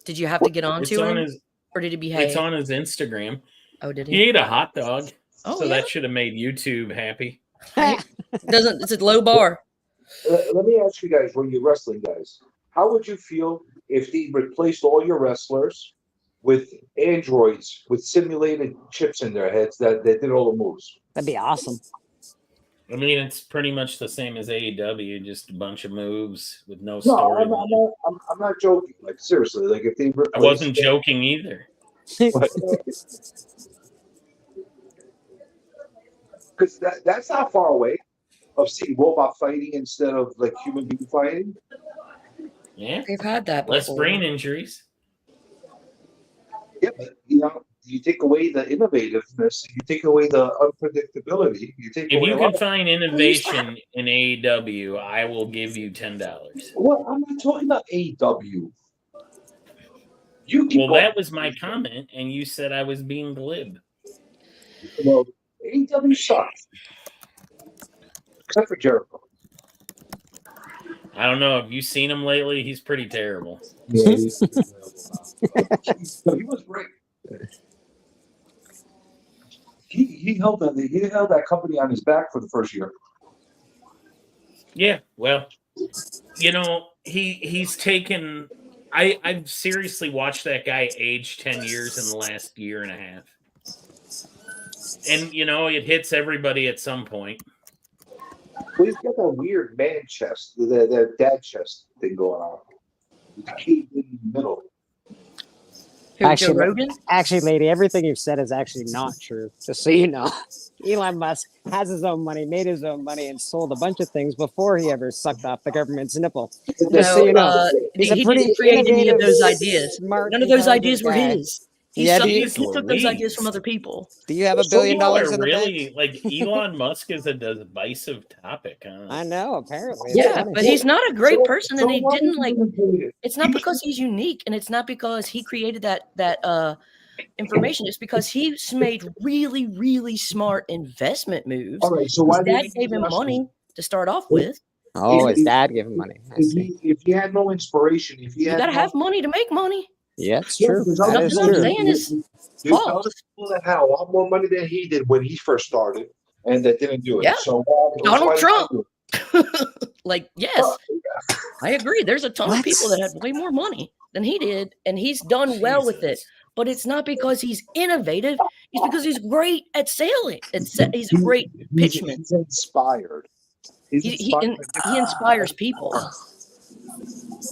Did you have to get on It's to on him, his or did he behave? it's on his Instagram. Oh, did He he? ate a hot dog. Oh, so yeah? that should have made YouTube happy. Doesn't it's a low bar? Let me ask you guys, when you're wrestling guys, how would you feel if they replaced all your wrestlers with androids with simulated chips in their heads that did all the moves? That'd be awesome. I mean, it's pretty much the same as AEW, just a bunch of moves with no No, story. I'm not joking. Like seriously, like if they replaced, I wasn't joking either. because that's not far away of seeing robot fighting instead of like human being fighting. Yeah, They've had that less before. brain injuries. Yeah, but you know, you take away the innovativeness, you take away the unpredictability, you take If away you a can lot. find innovation in AEW, I will give you $10. Well, I'm not talking about AEW. You keep Well, going. that was my comment, and you said I was being glib. Well, AEW sucks, except for Jericho. I don't know. Have you seen him lately? He's pretty terrible. Yeah, he was great. He held that company on his back for the first year. Yeah, well, you know, he's taken. I've seriously watched that guy age 10 years in the last year and a half. And, you know, it hits everybody at some point. Well, he's got that weird man chest, that dad chest thing going on. With the key in the middle. Actually, lady, everything you've said is actually not true. Just so you know, Elon Musk has his own money, made his own money, and sold a bunch of things before he ever sucked off the government's nipple. Just so you know, he's a he pretty didn't create any of innovative, those ideas. smart, None of those intelligent ideas were guy. his. Yeah, do you- He took those ideas from other people. Do you have $1 So billion y'all in are the really bank? like Elon Musk is a divisive topic, huh? I know. Apparently, it's Yeah, funny. but he's not a great person, and he why didn't is like. he included? It's not because he's unique, and it's not because he created that information. It's because he's made really, really smart investment moves. All right, so His why did dad he gave him trust money to start off with. Oh, If- his dad gave him money. I see. If he had no inspiration, if he You had gotta no, have money to make money. Yeah, it's Yeah, true. because That other is Nothing I'm true. saying is there's false. other people that had a lot more money than he did when he first started, and that didn't do it. Yeah. So Donald why did he Trump. do it? Like, yes, I agree. There's a ton of people that had way more money than he did, and he's done well with it. But it's not because he's innovative. It's because he's great at selling. He's a great pitchman. He's inspired. He's inspired. He inspires people.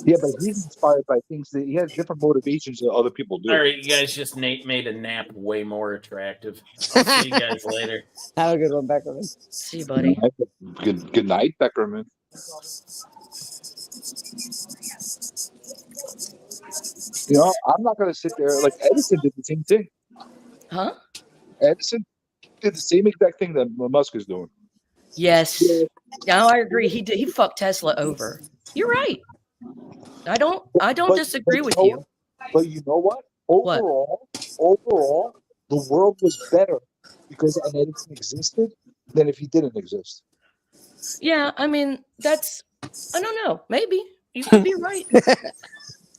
Yeah, but he's inspired by things that he has different motivations than other people do. All right, you guys just made a nap way more attractive. I'll see you guys later. Have a good one, Beckerman. See you, buddy. Good night, Beckerman. You know, I'm not going to sit there like Edison did the same thing. Huh? Edison did the same exact thing that Musk is doing. Yes. No, I agree. He fucked Tesla over. You're right. I don't disagree with you. But you know what? Overall, the world was better because an Edison existed than if he didn't exist. Yeah, I mean, I don't know. Maybe. You could be right.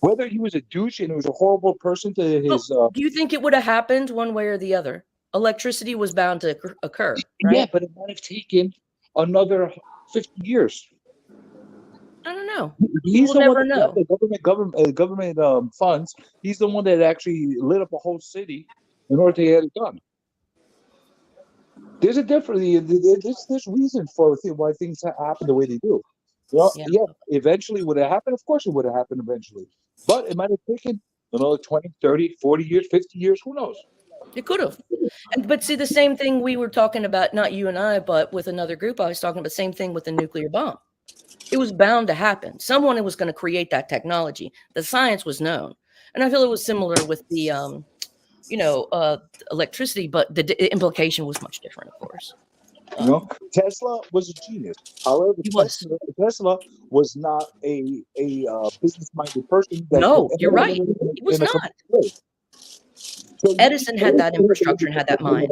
Whether he was a douche and he was a horrible person to his... Do you think it would have happened one way or the other? Electricity was bound to occur, right? Yeah, but it might have taken another 50 years. I don't know. He's We'll the never one that know. got the government funds. He's the one that actually lit up a whole city in order to get it done. There's a difference. There's reason for why things happen the way they do. Well, yeah, eventually would it happen? Of course it would have happened eventually. But it might have taken another 20, 30, 40 years, 50 years. Who knows? It could have. But see, the same thing we were talking about, not you and I, but with another group, I was talking about the same thing with the nuclear bomb. It was bound to happen. Someone was going to create that technology. The science was known. And I feel it was similar with the, electricity, but the implication was much different, of course. You know, Tesla was a genius. However, Tesla was not a business-minded person. No, you're right. He was not. Edison had that infrastructure and had that mind.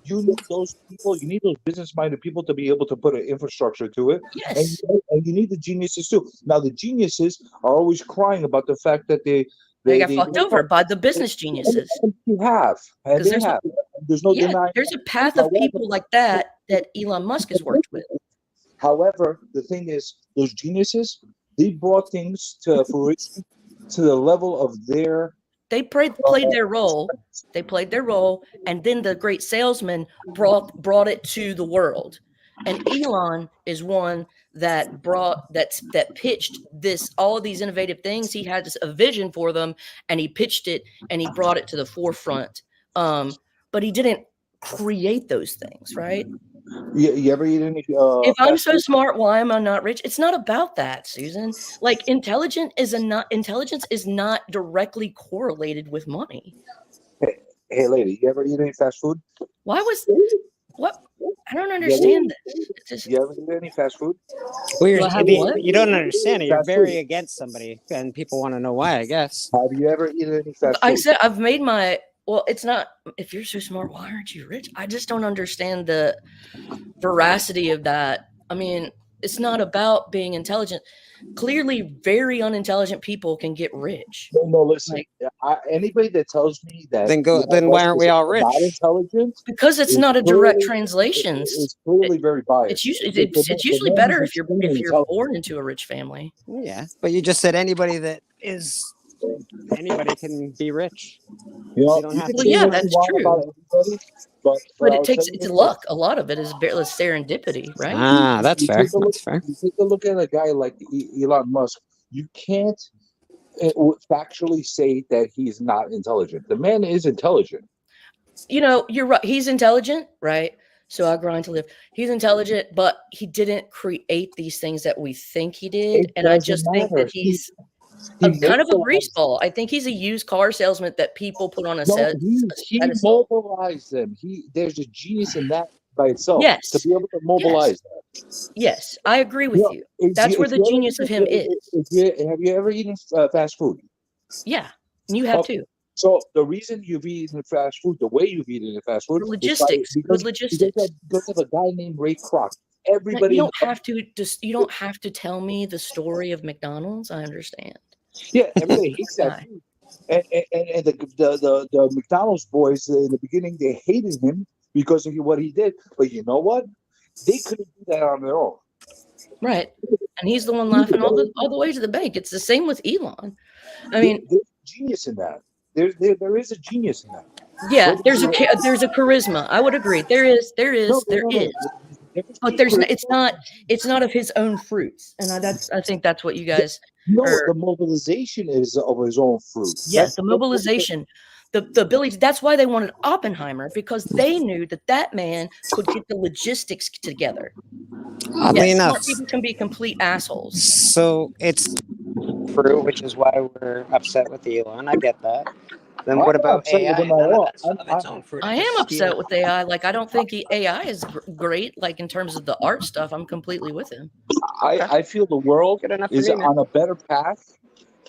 You need those people. You need those business-minded people to be able to put an infrastructure to it. Yes. And you need the geniuses too. Now, the geniuses are always crying about the fact that they got fucked over by the business geniuses. You have. And they have. There's no denying. There's a path of people like that Elon Musk has worked with. However, the thing is, those geniuses, they brought things to fruition to the level of their... They played their role. They played their role, and then the great salesman brought it to the world. And Elon is one that pitched all of these innovative things. He had a vision for them, and he pitched it, and he brought it to the forefront. But he didn't create those things, right? You ever eat any? If I'm so smart, why am I not rich? It's not about that, Susan. Like intelligence is not directly correlated with money. Hey, lady, you ever eat any fast food? What? I don't understand this. You ever eat any fast food? Weird. Do I have what? You don't understand it. You're Fast very food. against somebody, and people want to know why, I guess. Have you ever eaten any fast food? I said I've made my. Well, it's not. If you're so smart, why aren't you rich? I just don't understand the veracity of that. I mean, it's not about being intelligent. Clearly, very unintelligent people can get rich. No, listen. Anybody that tells me that then why aren't we all rich? Not intelligent, because it's not a direct translation. It's clearly very biased. It's usually better if you're born into a rich family. Yeah, but you just said anybody can be rich. You know, You don't have Well, to. yeah, that's true. But It's luck. A lot of it is serendipity, right? Ah, that's fair. That's fair. You take a look at a guy like Elon Musk. You can't factually say that he's not intelligent. The man is intelligent. You know, you're right. He's intelligent, right? So I grind to live. He's intelligent, but he didn't create these things that we think he did. And I just think that kind of a grease ball. I think he's a used car salesman that people put on a No, set. he mobilized them. There's a genius in that by itself. Yes. To be able to mobilize that. Yes, I agree with you. That's where the genius of him is. Have you ever eaten fast food? Yeah, and you have too. So the reason you've eaten fast food, the way you've eaten fast food, logistics, because of a guy named Ray Kroc. Everybody, you don't have to tell me the story of McDonald's. I understand. Yeah, everybody hates that food. And the McDonald's boys in the beginning, they hated him because of what he did. But you know what? They couldn't do that on their own. Right. And he's the one laughing all the way to the bank. It's the same with Elon. I mean, there's genius in that. There is a genius in that. Yeah, there's a charisma. I would agree. There is. But it's not of his own fruits. And I think that's what you guys the mobilization is of his own fruit. Yes, the mobilization. The ability. That's why they wanted Oppenheimer, because they knew that man could get the logistics together. Oddly enough, smart people can be complete assholes. So it's true, which is why we're upset with Elon. I get that. Then what about AI? I am upset with AI. Like, I don't think AI is great. Like, in terms of the art stuff, I'm completely with him. I feel the world is on a better path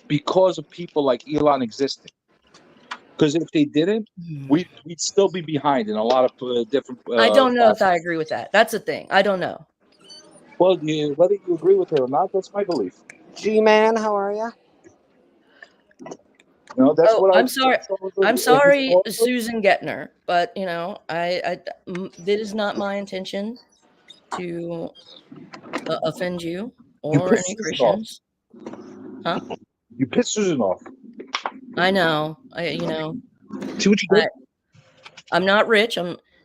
because of people like Elon existing. Because if they didn't, we'd still be behind in a lot of different. I don't know if I agree with that. That's the thing. I don't know. Well, whether you agree with it or not, that's my belief. G-Man, how are you? No, that's what I'm sorry. I'm sorry, Susan Gettner, but that is not my intention to offend you or any Christians. Huh? You pissed Susan off. I know. See what you did? I'm not rich.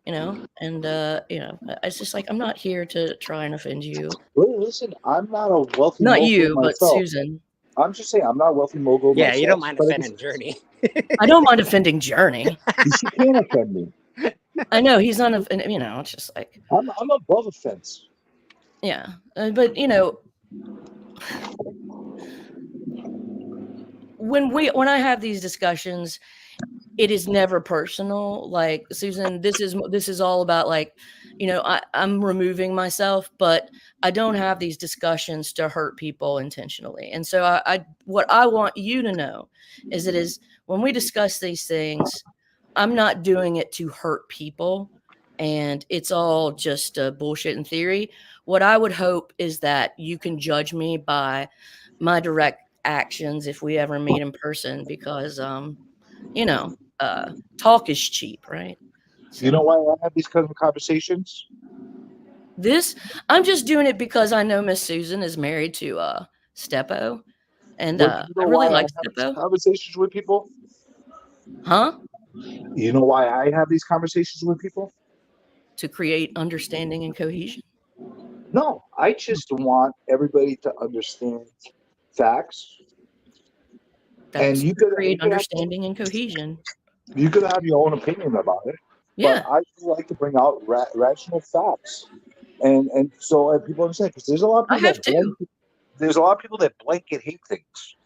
It's just like, I'm not here to try and offend you. Well, listen, I'm not a wealthy. Not you, myself. but Susan. I'm just saying, I'm not a wealthy mogul. Yeah, myself, you don't mind offending Journey. I don't mind offending Journey. She can't offend me. I know he's not. It's just like I'm above offense. Yeah, but when I have these discussions, it is never personal. Like, Susan, this is all about, like, I'm removing myself, but I don't have these discussions to hurt people intentionally. And so what I want you to know is when we discuss these things, I'm not doing it to hurt people, and it's all just bullshit in theory. What I would hope is that you can judge me by my direct actions if we ever meet in person, because talk is cheap, right? So, you know why I have these kind of conversations? I'm just doing it because I know Miss Susan is married to Steppo, and I really like Steppo. Conversations with people? Huh? You know why I have these conversations with people? To create understanding and cohesion. No, I just want everybody to understand facts. And you could create understanding and cohesion. You could have your own opinion about it. Yeah. But I like to bring out rational facts. And so people understand, because there's a lot of people there's a lot of people that blanket hate things.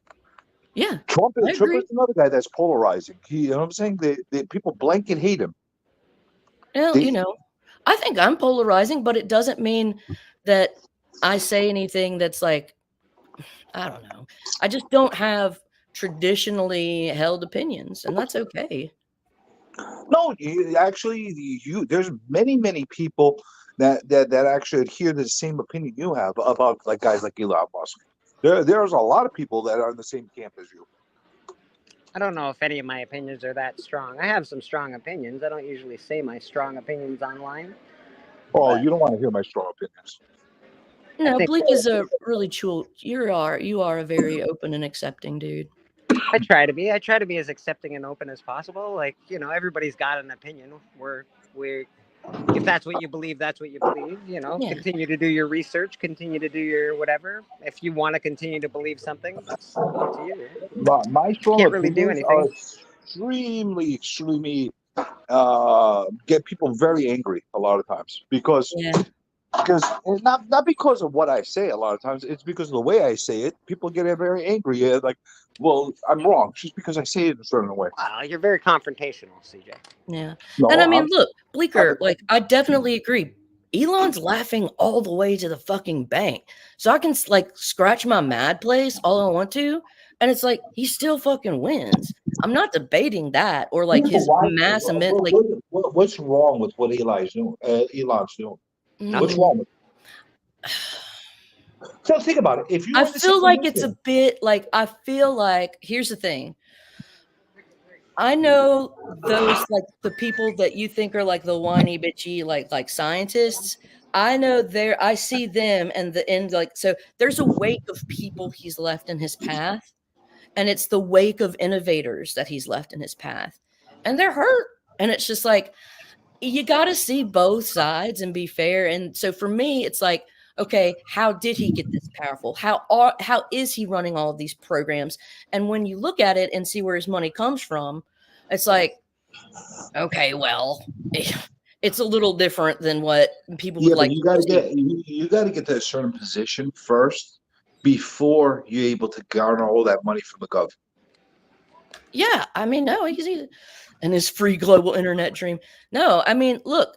Yeah. Trump is another guy that's polarizing. You know what I'm saying? The people blanket hate him. Well, I think I'm polarizing, but it doesn't mean that I say anything that's like, I don't know. I just don't have traditionally held opinions, and that's okay. No, there's many people that actually adhere to the same opinion you have about, like, guys like Elon Musk. There's a lot of people that are in the same camp as you. I don't know if any of my opinions are that strong. I have some strong opinions. I don't usually say my strong opinions online. Oh, you don't want to hear my strong opinions. No, Bleak is a really chill. You are a very open and accepting dude. I try to be. I try to be as accepting and open as possible. Like, everybody's got an opinion. If that's what you believe, that's what you believe. Continue to do your research. Continue to do your whatever. If you want to continue to believe something, that's up to you. My strong can't really do anything. Are extremely get people very angry a lot of times, because because not because of what I say. A lot of times, it's because of the way I say it. People get very angry. Like, well, I'm wrong just because I say it a certain way. Wow, you're very confrontational, CJ. Yeah. No, And I mean, I'm- look, Bleeker, like, I definitely agree. Elon's laughing all the way to the fucking bank. So I can, like, scratch my mad place all I want to. And it's like, he still fucking wins. I'm not debating that or, like, his mass immense, like, what's wrong with what Elon's doing? What's wrong with it? So think about it. If you I feel like it's a bit like, I feel like, here's the thing. I know those, like, the people that you think are like the whiny bitchy like scientists. I know I see them and like, so there's a wake of people he's left in his path, and it's the wake of innovators that he's left in his path, and they're hurt. And it's just like, you got to see both sides and be fair. And so for me, it's like, okay, how did he get this powerful? How is he running all of these programs? And when you look at it and see where his money comes from, it's like, okay, well, it's a little different than what people would like. You got to get to a certain position first before you're able to garner all that money from the government. Yeah, I mean, no, and his free global internet dream. No, I mean, look,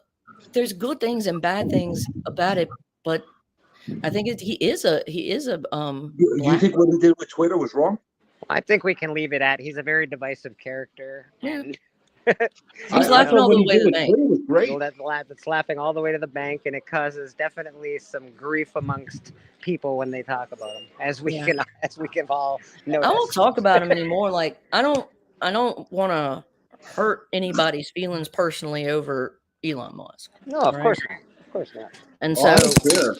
there's good things and bad things about it, but I think he is a You think what he did with Twitter was wrong? I think we can leave it at he's a very divisive character. Yeah. And He's laughing all the way to the bank. That's laughing all the way to the bank, and it causes definitely some grief amongst people when they talk about him, as we can all notice. I won't talk about him anymore. Like, I don't want to hurt anybody's feelings personally over Elon Musk. No, of course not. Of course not. And Oh, so I don't care.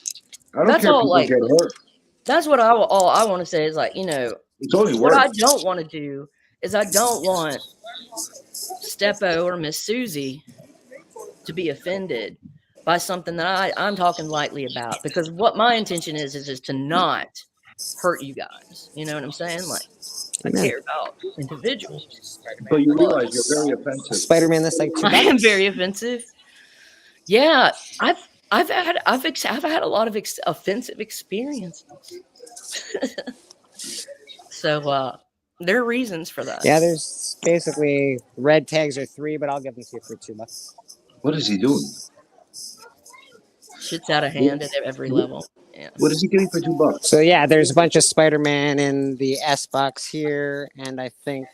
I don't that's care if all. people Like, get hurt. that's what all I want to say is, like, you know, It's only what work. I don't want to do is I don't want Steppo or Miss Susie to be offended by something that I'm talking lightly about, because what my intention is to not hurt you guys. You know what I'm saying? Like, I care about individuals. But you realize you're very offensive. Spider-Man, that's like I am very offensive. Yeah, I've had a lot of offensive experiences. So there are reasons for that. Yeah, there's basically red tags are $3, but I'll give them to you for $2. What is he doing? Shit's out of hand at every level. Yeah. What is he getting for $2? So yeah, there's a bunch of Spider-Man in the S box here, and I think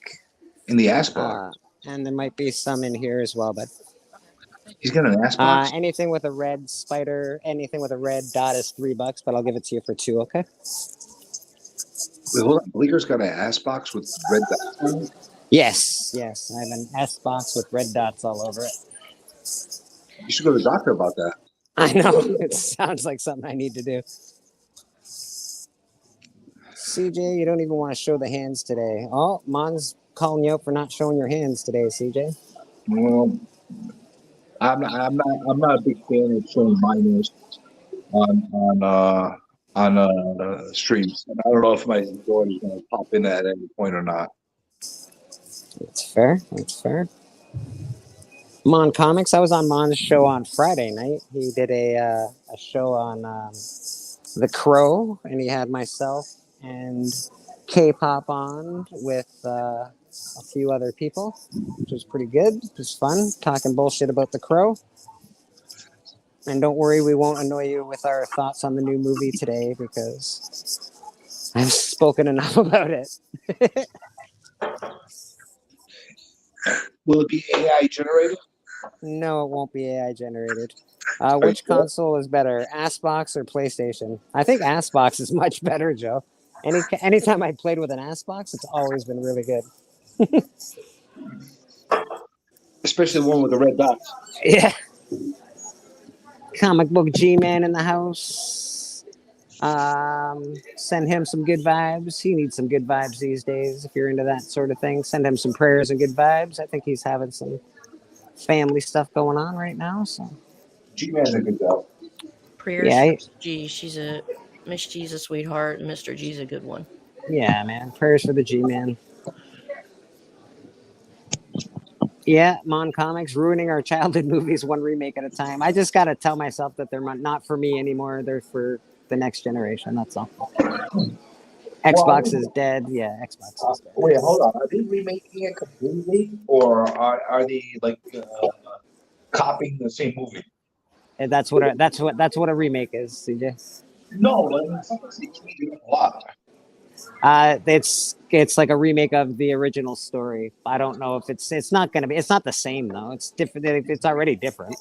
in the S box, and there might be some in here as well. But he's got an S box. Anything with a red spider, anything with a red dot is $3, but I'll give it to you for $2. Okay. Wait, hold on. Bleeker's got an S box with red dots on it? Yes. I have an S box with red dots all over it. You should go to the doctor about that. I know. It sounds like something I need to do. CJ, you don't even want to show the hands today. Oh, Mon's calling you out for not showing your hands today, CJ. Well, I'm not a big fan of showing my nose on streams. And I don't know if my daughter's going to pop in at any point or not. That's fair. Mon Comics. I was on Mon's show on Friday night. He did a show on The Crow, and he had myself and K-pop on with a few other people, which was pretty good. It was fun talking bullshit about The Crow. And don't worry, we won't annoy you with our thoughts on the new movie today, because I've spoken enough about it. Will it be AI generated? No, it won't be AI generated. Which console is better, Xbox or PlayStation? I think Xbox is much better, Joe. Anytime I played with an Xbox, it's always been really good. Especially the one with the red dots. Yeah. Comic Book G-Man in the house. Send him some good vibes. He needs some good vibes these days. If you're into that sort of thing, send him some prayers and good vibes. I think he's having some family stuff going on right now. So G-Man's a good guy. Prayers. Yeah, She's a Miss G's a sweetheart, and Mr. G's a good one. Yeah, man. Prayers for the G-Man. Yeah, Mon Comics ruining our childhood movies one remake at a time. I just gotta tell myself that they're not for me anymore. They're for the next generation. That's all. Xbox is dead. Yeah, Xbox is dead. Wait, hold on. Are they remaking it completely, or are they like copying the same movie? And that's what a remake is, CJ. No, I mean, sometimes they change it up a lot. It's like a remake of the original story. I don't know if it's not gonna be. It's not the same though. It's different. It's already different.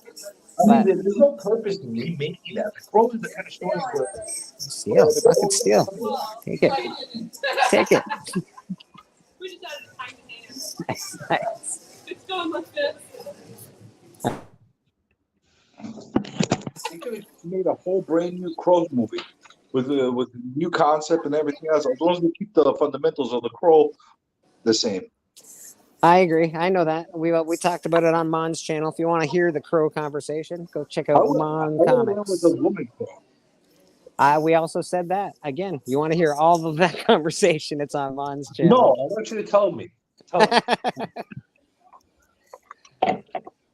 I mean, there's no purpose in remaking that. The Crow is the kind of story where Steal, fucking steal. Take it. Take it. Nice. It's going like this. they could have made a whole brand new Crow movie with new concept and everything else. As long as they keep the fundamentals of the Crow the same. I agree. I know that. We talked about it on Mon's channel. If you want to hear the Crow conversation, go check out Mon Comics. Was a woman Crow. We also said that. Again, you want to hear all of that conversation, it's on Mon's channel. No, I want you to tell me. Tell me.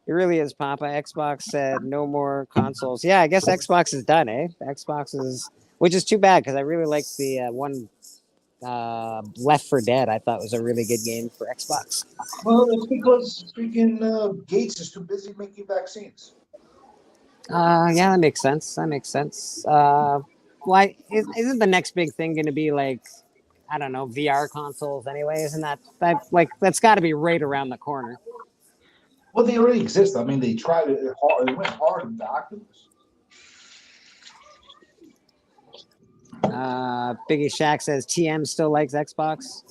It really is, Papa. Xbox said no more consoles. Yeah, I guess Xbox is done, eh? Xbox is, which is too bad because I really liked the one Left 4 Dead. I thought was a really good game for Xbox. Well, it's because freaking Gates is too busy making vaccines. Yeah, that makes sense. That makes sense. Why isn't the next big thing going to be like, I don't know, VR consoles anyway? Isn't that's got to be right around the corner? Well, they already exist. I mean, they tried it hard. It went hard in the Oculus. Biggie Shack says TM still likes Xbox.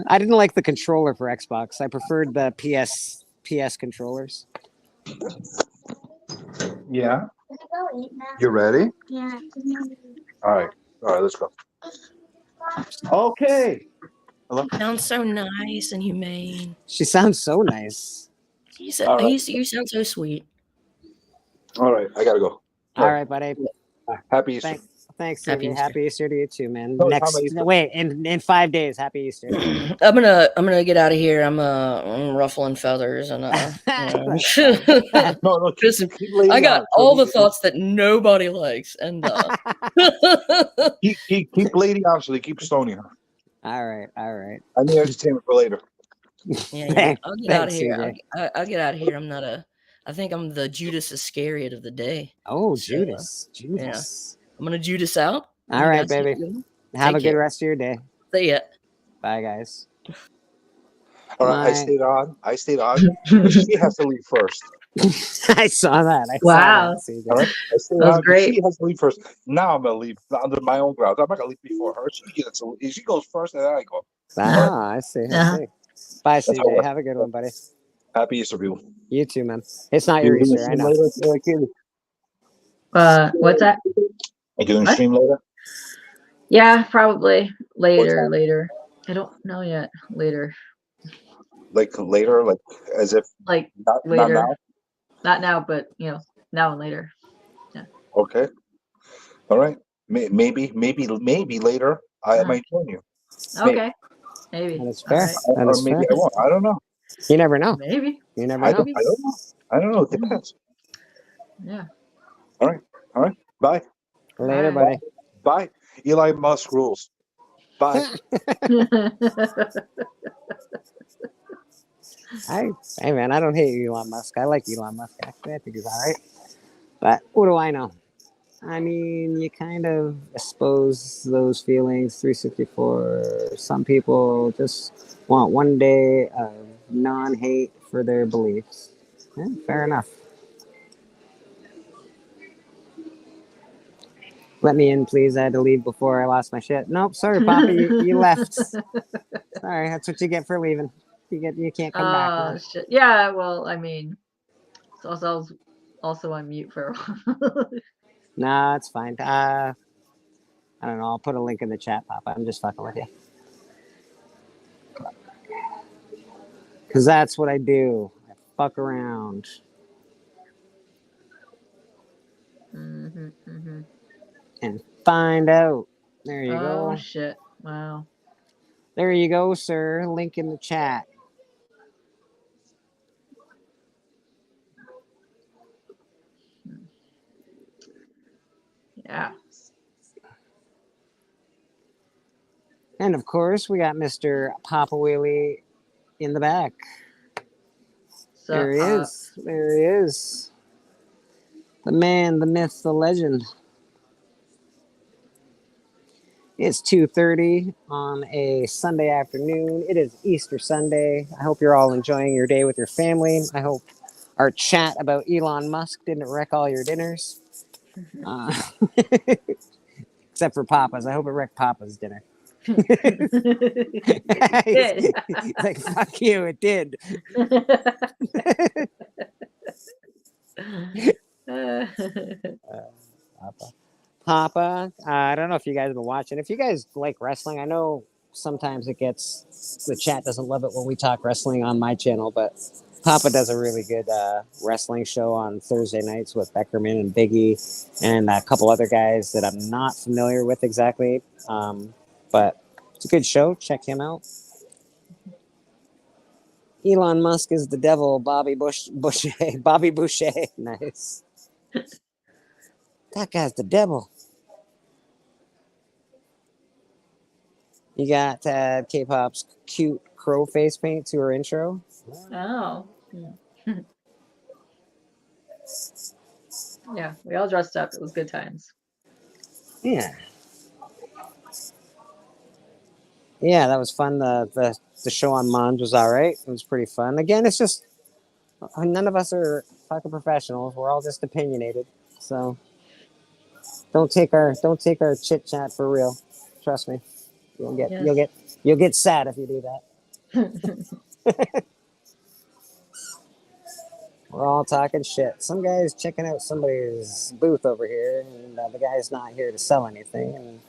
I didn't like the controller for Xbox. I preferred the PS controllers. Yeah. You ready? Yeah. All right, let's go. Okay. Hello? Sounds so nice and humane. She sounds so nice. You sound so sweet. All right, I gotta go. All right, buddy. Happy Easter. Thanks, Happy CJ. Easter. Happy Easter to you too, man. No, Easter. Wait, in 5 days, happy Easter. I'm gonna get out of here. I'm ruffling feathers and No, listen, I got all the thoughts that nobody likes, and keep Lady on so they keep stoning her. All right. I need entertainment for later. yeah, I'll get out of Thanks, here. CJ. I'll get out of here. I think I'm the Judas Iscariot of the day. Oh, So, Judas. Yeah. I'm gonna Judas out. All You right, guys baby. Have Take a good care. rest of your day. See ya. Bye, guys. All right, I stayed on. She has to leave first. I saw that. Wow. Saw that, CJ. All right, I stayed That was on. great. She has to leave first. Now I'm gonna leave under my own grounds. I'm not gonna leave before her. She goes first, and then I go. Ah, I see. Uh-huh. Bye, That's CJ. all right. Have a good one, buddy. Happy Easter, people. You too, man. It's not your Easter, I know. What's that? You doing What? stream later? Yeah, probably later. I don't know yet. Later. Like later, like as if Like not later. now. Not now, but now and later. Okay. All right. Maybe later I might join you. Okay. Maybe. That is fair. All right. That Or is maybe fair. I won't. I don't know. You never know. Maybe. You never I know. don't know. I don't know. It depends. Yeah. All right. Bye. Later, Bye. buddy. Bye. Eli Musk rules. Bye. Hey, man, I don't hate Elon Musk. I like Elon Musk, actually. I think he's all right. But what do I know? I mean, you kind of expose those feelings. 364. Some people just want one day of non-hate for their beliefs. Yeah, fair enough. Let me in, please. I had to leave before I lost my shit. Nope, sorry, Papa. You left. Sorry, that's what you get for leaving. You can't come back. Oh Man. shit. Yeah. Well, I mean, it's also on mute for a while. Nah, it's fine. I don't know. I'll put a link in the chat, Papa. I'm just fucking with you. Because that's what I do. I fuck around. And find out. There you go. Oh shit. Wow. There you go, sir. Link in the chat. And of course, we got Mr. Papa Wheelie in the back. There he is. There he is. The man, the myth, the legend. It's 2:30 on a Sunday afternoon. It is Easter Sunday. I hope you're all enjoying your day with your family. I hope our chat about Elon Musk didn't wreck all your dinners. Except for Papa's. I hope it wrecked Papa's dinner. It did. Like, fuck you, it did. Papa, I don't know if you guys have been watching. If you guys like wrestling, I know sometimes the chat doesn't love it when we talk wrestling on my channel, but Papa does a really good wrestling show on Thursday nights with Beckerman and Biggie and a couple other guys that I'm not familiar with exactly. But it's a good show. Check him out. Elon Musk is the devil. Bobby Boucher. Nice. That guy's the devil. You got K-pop's cute crow face paint to her intro. Oh. Yeah, we all dressed up. It was good times. Yeah. Yeah, that was fun. The show on Monge was all right. It was pretty fun. Again, it's just none of us are fucking professionals. We're all just opinionated. So don't take our chit chat for real. Trust me. You'll get sad if you do that. We're all talking shit. Some guy's checking out somebody's booth over here, and the guy's not here to sell anything. And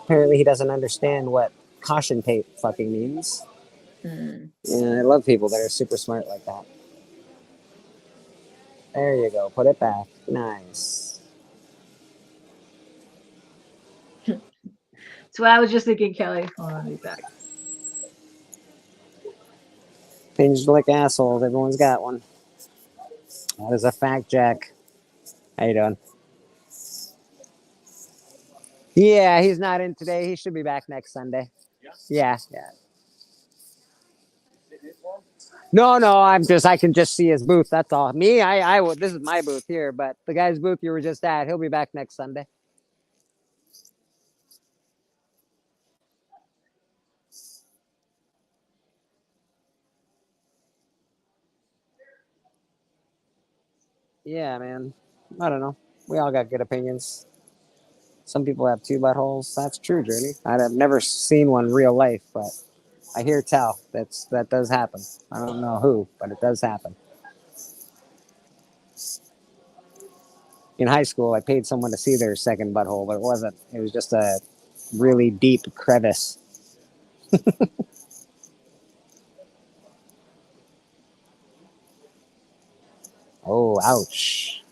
apparently, he doesn't understand what caution tape fucking means. Yeah, I love people that are super smart like that. There you go. Put it back. Nice. That's what I was just thinking, Kelly. Hold on, be back. Pinged like assholes. Everyone's got one. That is a fact, Jack. How you doing? Yeah, he's not in today. He should be back next Sunday. Yeah. No, I can just see his booth. That's all. Me, I would. This is my booth here, but the guy's booth you were just at, he'll be back next Sunday. Yeah, man. I don't know. We all got good opinions. Some people have two buttholes. That's true, Journey. I've never seen one real life, but I hear tell that does happen. I don't know who, but it does happen. In high school, I paid someone to see their second butthole, but it wasn't. It was just a really deep crevice. Oh, ouch.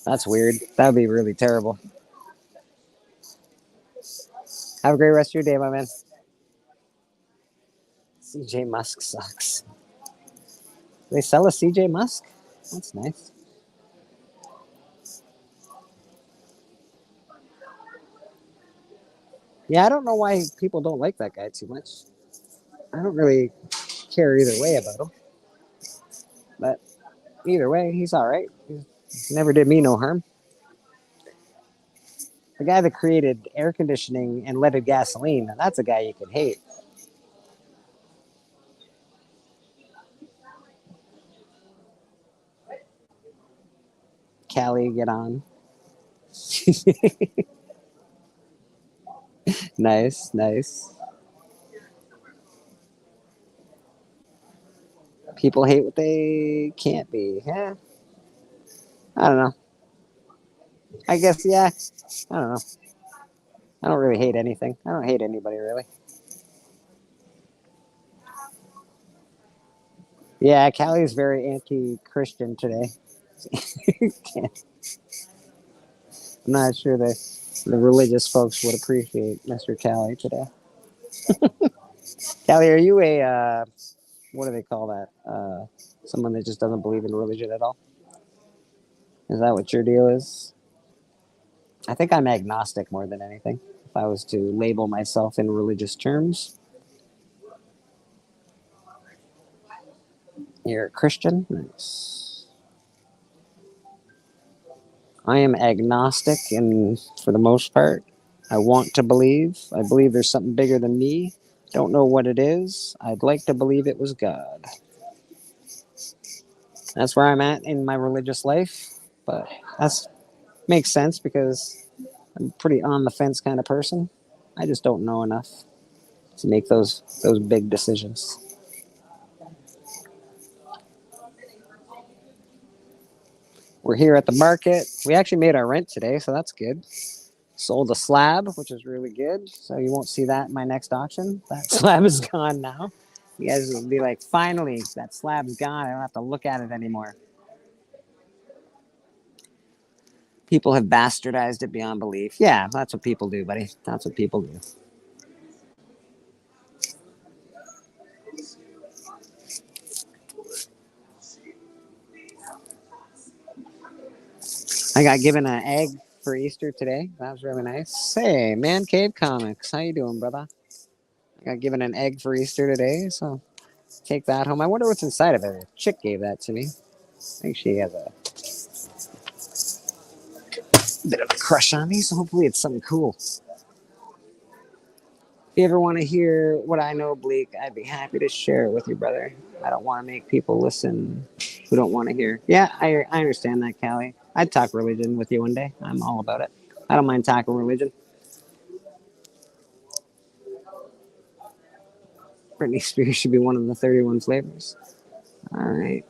That's weird. That would be really terrible. Have a great rest of your day, my man. CJ Musk sucks. They sell a CJ Musk? That's nice. Yeah, I don't know why people don't like that guy too much. I don't really care either way about him. But either way, he's all right. He never did me no harm. The guy that created air conditioning and leaded gasoline, that's a guy you could hate. Callie, get on. Nice. People hate what they can't be. Yeah. I don't know. I guess, yeah. I don't know. I don't really hate anything. I don't hate anybody, really. Yeah, Callie's very anti-Christian today. I'm not sure the religious folks would appreciate Mr. Callie today. Callie, are you a, what do they call that? Someone that just doesn't believe in religion at all? Is that what your deal is? I think I'm agnostic more than anything. If I was to label myself in religious terms, you're a Christian. Nice. I am agnostic, and for the most part, I want to believe. I believe there's something bigger than me. Don't know what it is. I'd like to believe it was God. That's where I'm at in my religious life, but that's makes sense because I'm a pretty on the fence kind of person. I just don't know enough to make those big decisions. We're here at the market. We actually made our rent today, so that's good. Sold a slab, which is really good. So you won't see that in my next auction. That slab is gone now. You guys will be like, finally, that slab's gone. I don't have to look at it anymore. People have bastardized it beyond belief. Yeah, that's what people do, buddy. That's what people do. I got given an egg for Easter today. That was really nice. Hey, Man Cave Comics. How you doing, brother? I got given an egg for Easter today, so take that home. I wonder what's inside of it. A chick gave that to me. I think she has a bit of a crush on me, so hopefully it's something cool. If you ever want to hear what I know, Bleak, I'd be happy to share it with you, brother. I don't want to make people listen who don't want to hear. Yeah, I understand that, Callie. I'd talk religion with you one day. I'm all about it. I don't mind talking religion. Britney Spears should be one of the 31 flavors. All right.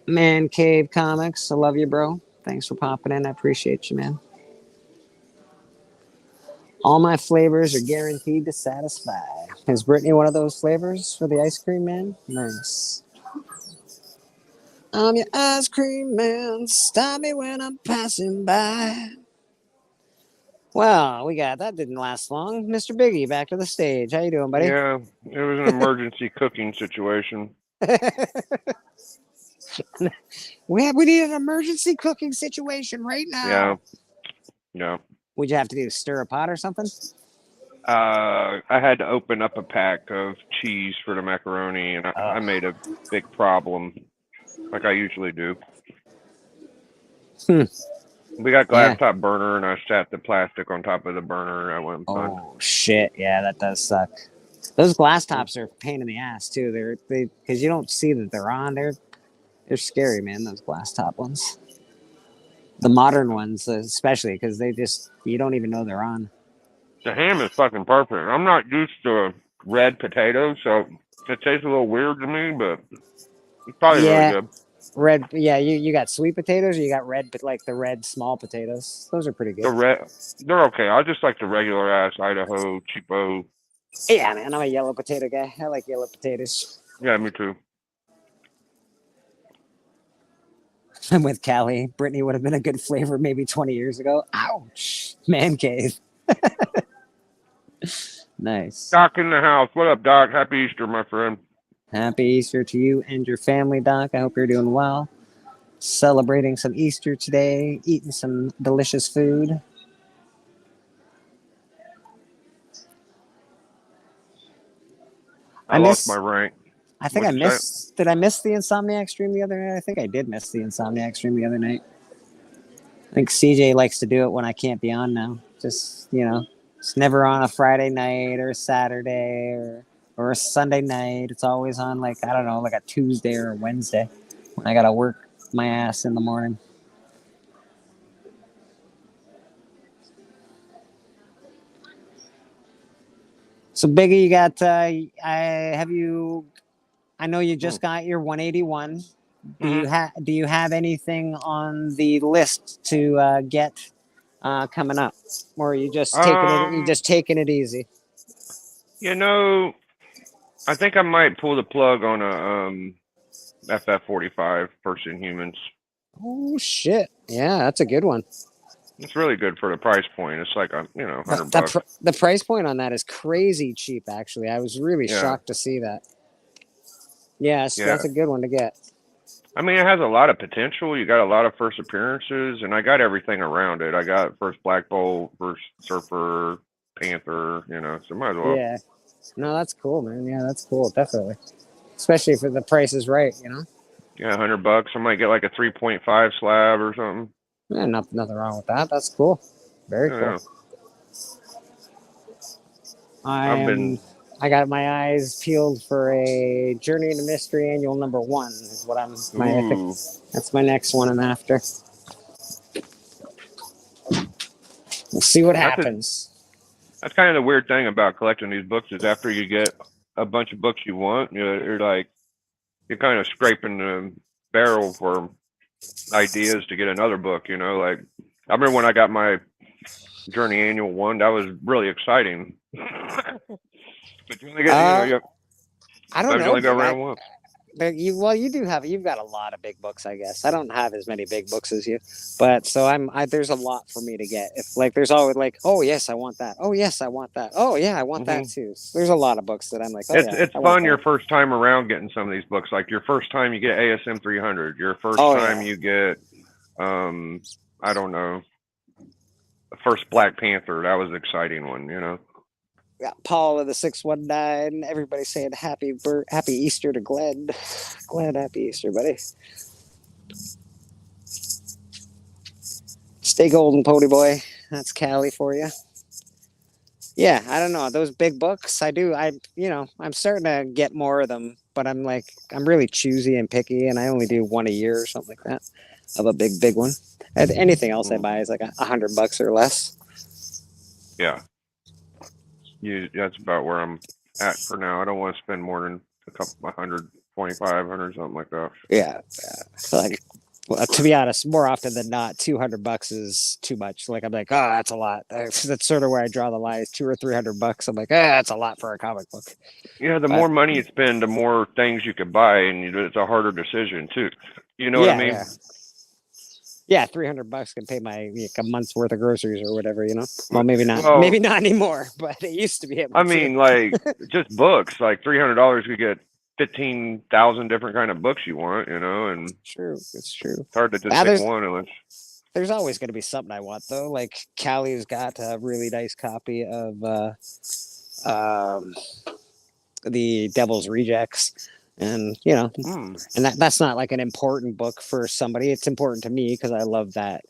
Man Cave Comics. I love you, bro. Thanks for popping in. I appreciate you, man. All my flavors are guaranteed to satisfy. Is Brittany one of those flavors for the ice cream man? Nice. I'm your ice cream man. Stop me when I'm passing by. Well, we got that. Didn't last long. Mr. Biggie, back to the stage. How you doing, buddy? Yeah, it was an emergency cooking situation. We need an emergency cooking situation right now. Yeah. Yeah. Would you have to do stir a pot or something? I had to open up a pack of cheese for the macaroni, and I made a big problem, like I usually do. We got glass top burner, and I sat the plastic on top of the burner. I went. Oh shit! Yeah, that does suck. Those glass tops are a pain in the ass too. They because you don't see that they're on. They're scary, man. Those glass top ones. The modern ones, especially, because you don't even know they're on. The ham is fucking perfect. I'm not used to red potatoes, so it tastes a little weird to me, but it's probably really good. Red, yeah. You got sweet potatoes, or you got red, but like the red small potatoes. Those are pretty good. They're okay. I just like the regular ass Idaho cheapo. Yeah, man. I'm a yellow potato guy. I like yellow potatoes. Yeah, me too. I'm with Callie. Brittany would have been a good flavor maybe 20 years ago. Ouch. Man cave. Nice. Doc in the house. What up, Doc? Happy Easter, my friend. Happy Easter to you and your family, Doc. I hope you're doing well. Celebrating some Easter today. Eating some delicious food. I lost my rank. I think I missed. Did I miss the Insomniac stream the other night? I think I did miss the Insomniac stream the other night. I think CJ likes to do it when I can't be on now. Just, it's never on a Friday night or a Saturday or a Sunday night. It's always on like a Tuesday or a Wednesday when I got to work my ass in the morning. So Biggie, you got, I know you just got your 181. Do you have anything on the list to get coming up, or are you just taking it easy? I think I might pull the plug on a FF45 First Inhumans. Oh shit! Yeah, that's a good one. It's really good for the price point. It's like $100. The price point on that is crazy cheap. Actually, I was really shocked to see that. Yes, that's a good one to get. I mean, it has a lot of potential. You got a lot of first appearances, and I got everything around it. I got first Black Bolt, first Surfer, Panther, so might as well. Yeah. No, that's cool, man. Yeah, that's cool. Definitely. Especially if the price is right, Yeah, $100. I might get like a 3.5 slab or something. Yeah, nothing wrong with that. That's cool. Very cool. Yeah. I got my eyes peeled for a Journey into Mystery Annual #1 is what I think that's my next one I'm after. We'll see what happens. That's kind of the weird thing about collecting these books is after you get a bunch of books you want, you're kind of scraping the barrel for ideas to get another book, like I remember when I got my Journey Annual 1, that was really exciting. But you only get, I don't know. only go around once. But you've got a lot of big books, I guess. I don't have as many big books as you, but so there's a lot for me to get. If there's always oh yes, I want that. Oh yes, I want that. Oh yeah, I want that too. There's a lot of books that I'm like, it's fun your first time around getting some of these books. Like your first time you get ASM 300. Your first time you get, I don't know, the first Black Panther. That was an exciting one, Got Paul of the 619. Everybody saying happy Easter to Glenn. Glenn, happy Easter, buddy. Stay golden, Pony Boy. That's Cali for you. Yeah, I don't know. Those big books, I'm starting to get more of them, but I'm really choosy and picky, and I only do one a year or something like that of a big one. And anything else I buy is like $100 or less. Yeah. That's about where I'm at for now. I don't want to spend more than a couple 125, something like that. Yeah. To be honest, more often than not, $200 is too much. I'm like, oh, that's a lot. That's sort of where I draw the line. Is $200 or $300. I'm like, that's a lot for a comic book. Yeah, the more money you spend, the more things you could buy, and it's a harder decision too. You know what I mean? Yeah, $300 can pay my a month's worth of groceries or whatever, Well, maybe not. Maybe not anymore, but it used to be able to. Just books. Like $300, you get 15,000 different kind of books you want, and it's true. It's hard to just pick one unless. There's always going to be something I want though. Like Callie's got a really nice copy of the Devil's Rejects. And and that's not like an important book for somebody. It's important to me because I love that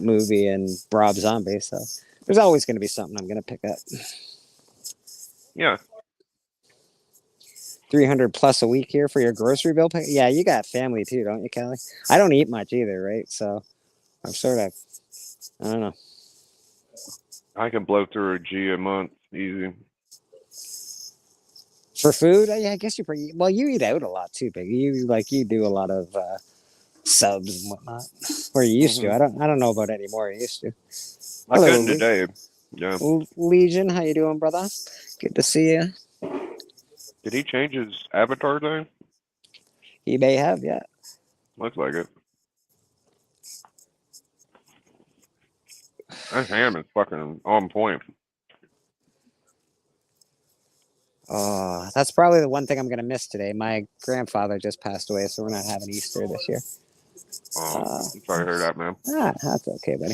movie and Rob Zombie. So there's always going to be something I'm going to pick up. Yeah, 300 plus a week here for your grocery bill. Yeah, you got family too, don't you, Kelly? I don't eat much either, right? So I'm sort of, I don't know. I can blow through a G a month easy. For food, yeah, I guess you eat out a lot too, Big. You do a lot of subs and whatnot. Or you used to. I don't know about anymore. You used to. I couldn't today. Yeah. Legion, how you doing, brother? Good to see you. Did he change his avatar thing? He may have, yeah. Looks like it. That ham is fucking on point. Oh, that's probably the one thing I'm going to miss today. My grandfather just passed away, so we're not having Easter this year. Oh, I'm sorry to hear that, man. That's okay, buddy.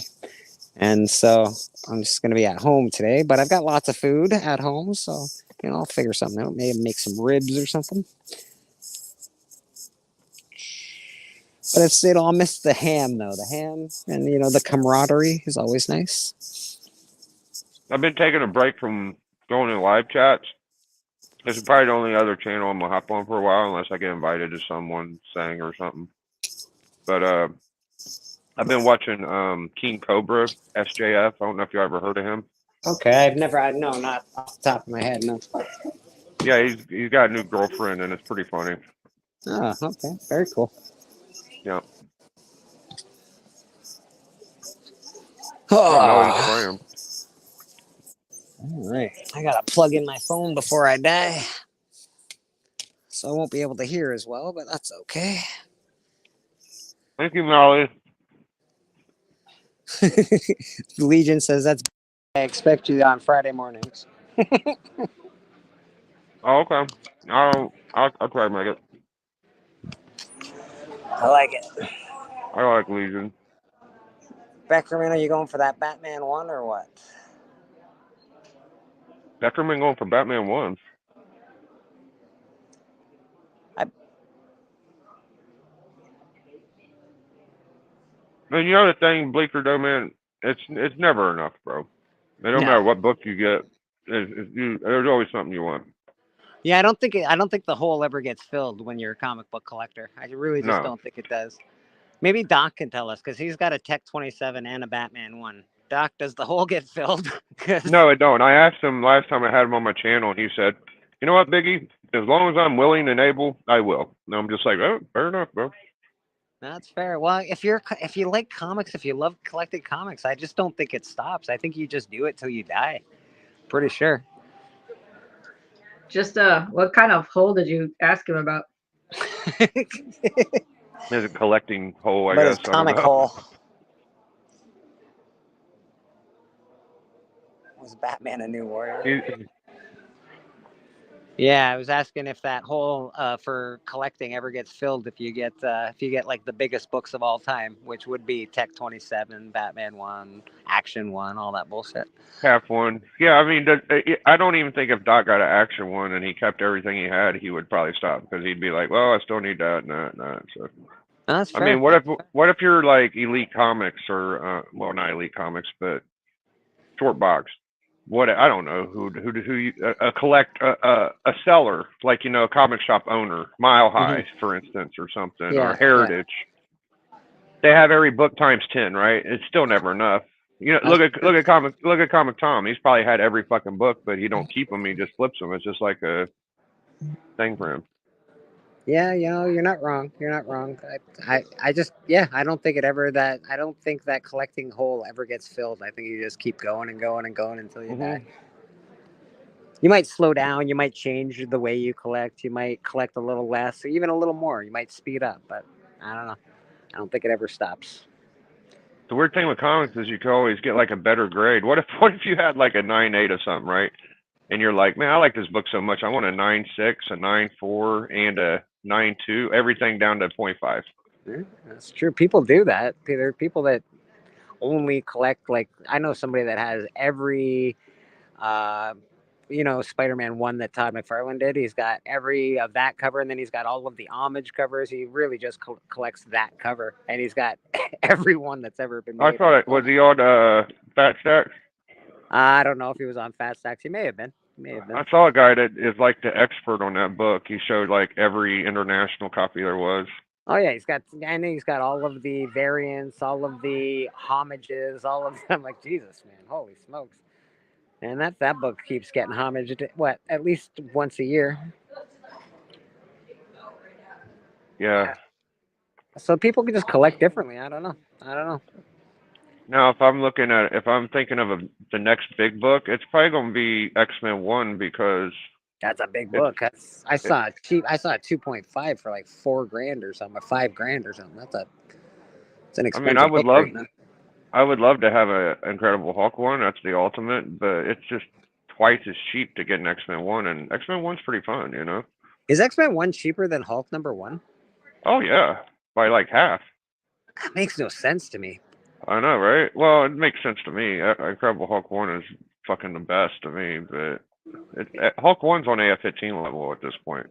And so I'm just going to be at home today, but I've got lots of food at home, so I'll figure something out. Maybe make some ribs or something. But I'll miss the ham though. The ham and the camaraderie is always nice. I've been taking a break from going to live chats. This is probably the only other channel I'm gonna hop on for a while, unless I get invited to someone saying or something. But I've been watching King Cobra SJF. I don't know if you ever heard of him. Okay, no, not off the top of my head, no. Yeah, he's got a new girlfriend, and it's pretty funny. Oh, okay, very cool. Yeah. Oh. All right, I gotta plug in my phone before I die, so I won't be able to hear as well, but that's okay. Thank you, Molly. Legion says that's. I expect you on Friday mornings. Oh, okay. I'll try to make it. I like it. I like Legion. Beckerman, are you going for that Batman 1 or what? Beckerman going for Batman 1. And you know the thing, Bleeker, though, man, it's never enough, bro. It don't matter what book you get. There's always something you want. Yeah, I don't think the hole ever gets filled when you're a comic book collector. I really just don't think it does. Maybe Doc can tell us because he's got a Tech 27 and a Batman 1. Doc, does the hole get filled? No, it don't. I asked him last time I had him on my channel, and he said, "You know what, Biggie? As long as I'm willing and able, I will." And I'm just like, "Oh, fair enough, bro." That's fair. Well, if you like comics, if you love collecting comics, I just don't think it stops. I think you just do it till you die. Pretty sure. Just what kind of hole did you ask him about? There's a collecting hole, I But guess. his comic hole. Was Batman a New Warrior? Yeah, I was asking if that hole for collecting ever gets filled if you get like the biggest books of all time, which would be Tech 27, Batman 1, Action 1, all that bullshit. Half one. Yeah, I mean, I don't even think if Doc got an Action 1 and he kept everything he had, he would probably stop because he'd be like, "Well, I still need that and that and that." So. That's fair. I mean, what if you're like Elite Comics or well, not Elite Comics, but Short Box? What I don't know who you a seller, like, you know, a comic shop owner, Mile High, for instance, or something, or Heritage. They have every book times 10, right? It's still never enough. You know, look at Comic Tom. He's probably had every fucking book, but he don't keep them. He just flips them. It's just like a thing for him. Yeah, you know, you're not wrong. You're not wrong. I just, I don't think I don't think that collecting hole ever gets filled. I think you just keep going and going and going until you die. You might slow down. You might change the way you collect. You might collect a little less or even a little more. You might speed up, but I don't know. I don't think it ever stops. The weird thing with comics is you can always get like a better grade. What if you had like a 9.8 or something, right? And you're like, "Man, I like this book so much. I want a 9.6, a 9.4, and a 9.2, everything down to 0.5. Yeah, that's true. People do that. There are people that only collect, like, I know somebody that has every, Spider-Man 1 that Todd McFarlane did. He's got every of that cover, and then he's got all of the homage covers. He really just collects that cover, and he's got every one that's ever been made. I thought was he on Fat Stacks? I don't know if he was on Fat Stacks. He may have been. I saw a guy that is like the expert on that book. He showed like every international copy there was. Oh yeah, he's got all of the variants, all of the homages, all of them. Like, Jesus, man, holy smokes! And that book keeps getting homaged. At least once a year. Yeah. So people can just collect differently. I don't know. Now, if I'm thinking of the next big book, it's probably going to be X-Men 1 because that's a big book. I saw a 2.5 for like $4,000 or something, or $5,000 or something. It's an expensive. I book would love to have a Incredible Hulk 1. That's the ultimate, but it's just twice as cheap to get an X-Men 1, and X-Men 1's pretty fun, you know. Is X-Men 1 cheaper than Hulk #1? Oh yeah, by like half. That makes no sense to me. I know, right? Well, it makes sense to me. Incredible Hulk 1 is fucking the best to me, but Hulk 1's on AF-15 level at this point.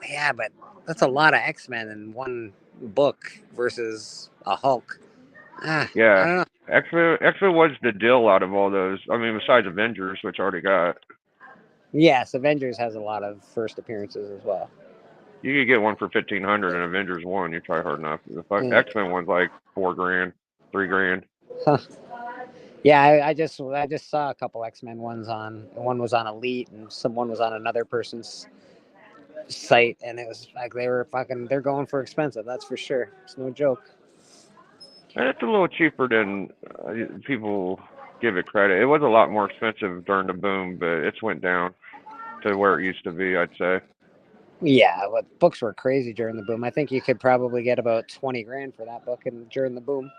Yeah, but that's a lot of X-Men in one book versus a Hulk. Yeah, X-Men was the deal out of all those. I mean, besides Avengers, which I already got. Yes, Avengers has a lot of first appearances as well. You could get one for $1,500 and Avengers 1. You try hard enough. The X-Men one's like $4,000, $3,000. Huh. Yeah, I just saw a couple X-Men ones one was on Elite and one was on another person's site, and it was like they're going for expensive. That's for sure. It's no joke. It's a little cheaper than people give it credit. It was a lot more expensive during the boom, but it's went down to where it used to be, I'd say. Yeah, books were crazy during the boom. I think you could probably get about $20,000 for that book during the boom.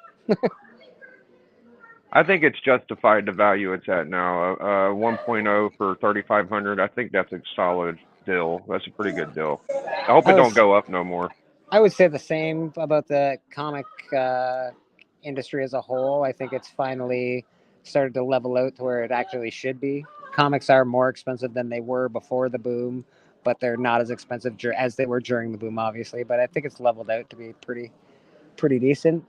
I think it's justified the value it's at now. 1.0 for $3,500. I think that's a solid deal. That's a pretty good deal. I hope it don't go up no more. I would say the same about the comic industry as a whole. I think it's finally started to level out to where it actually should be. Comics are more expensive than they were before the boom, but they're not as expensive as they were during the boom, obviously. But I think it's leveled out to be pretty decent.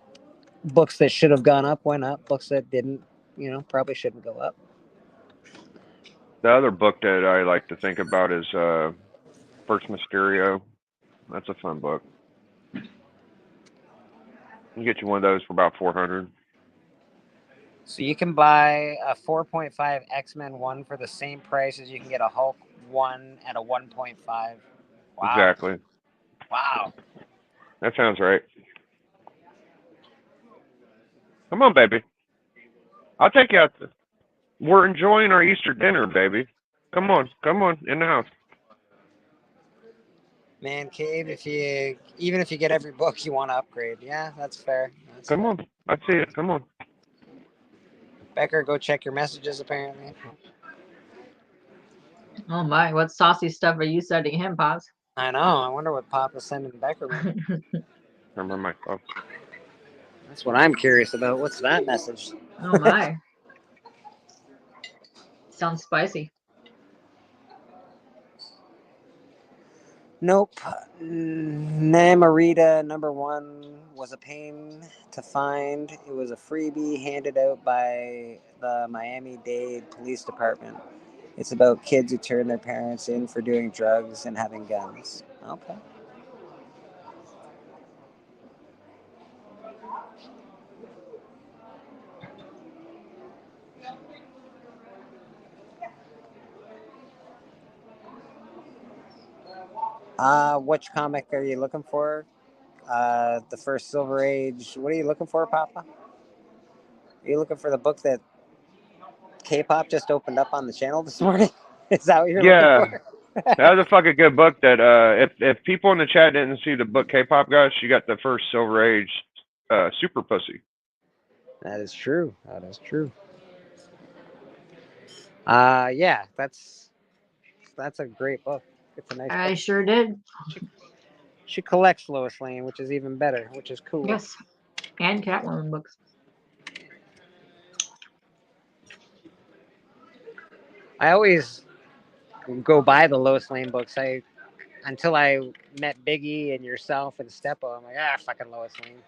Books that should have gone up went up. Books that didn't, probably shouldn't go up. The other book that I like to think about is First Mysterio. That's a fun book. You get you one of those for about $400. So you can buy a 4.5 X-Men 1 for the same price as you can get a Hulk 1 at a 1.5. Wow. Exactly. Wow. That sounds right. Come on, baby. I'll take you out. We're enjoying our Easter dinner, baby. Come on, in the house. Man cave, even if you get every book you want to upgrade. Yeah, that's fair. Come on. I see it. Come on. Becker, go check your messages, apparently. Oh my, what saucy stuff are you sending him, Pops? I know. I wonder what Pop is sending Becker. Remember myself. That's what I'm curious about. What's that message? Oh my. Sounds spicy. Nope. Namorita #1 was a pain to find. It was a freebie handed out by the Miami-Dade Police Department. It's about kids who turn their parents in for doing drugs and having guns. Okay. Which comic are you looking for? The first Silver Age. What are you looking for, Papa? Are you looking for the book that K-pop just opened up on the channel this morning? Is that what you're looking for? That was a fucking good book. That if people in the chat didn't see the book K-pop got, she got the first Silver Age Super Pussy. That is true. That is true. Yeah, that's a great book. It's a nice I book. sure did. She collects Lois Lane, which is even better, which is cool. Yes. And Catwoman books. I always go buy the Lois Lane books. Until I met Biggie and yourself and Steppo, I'm like, fucking Lois Lane.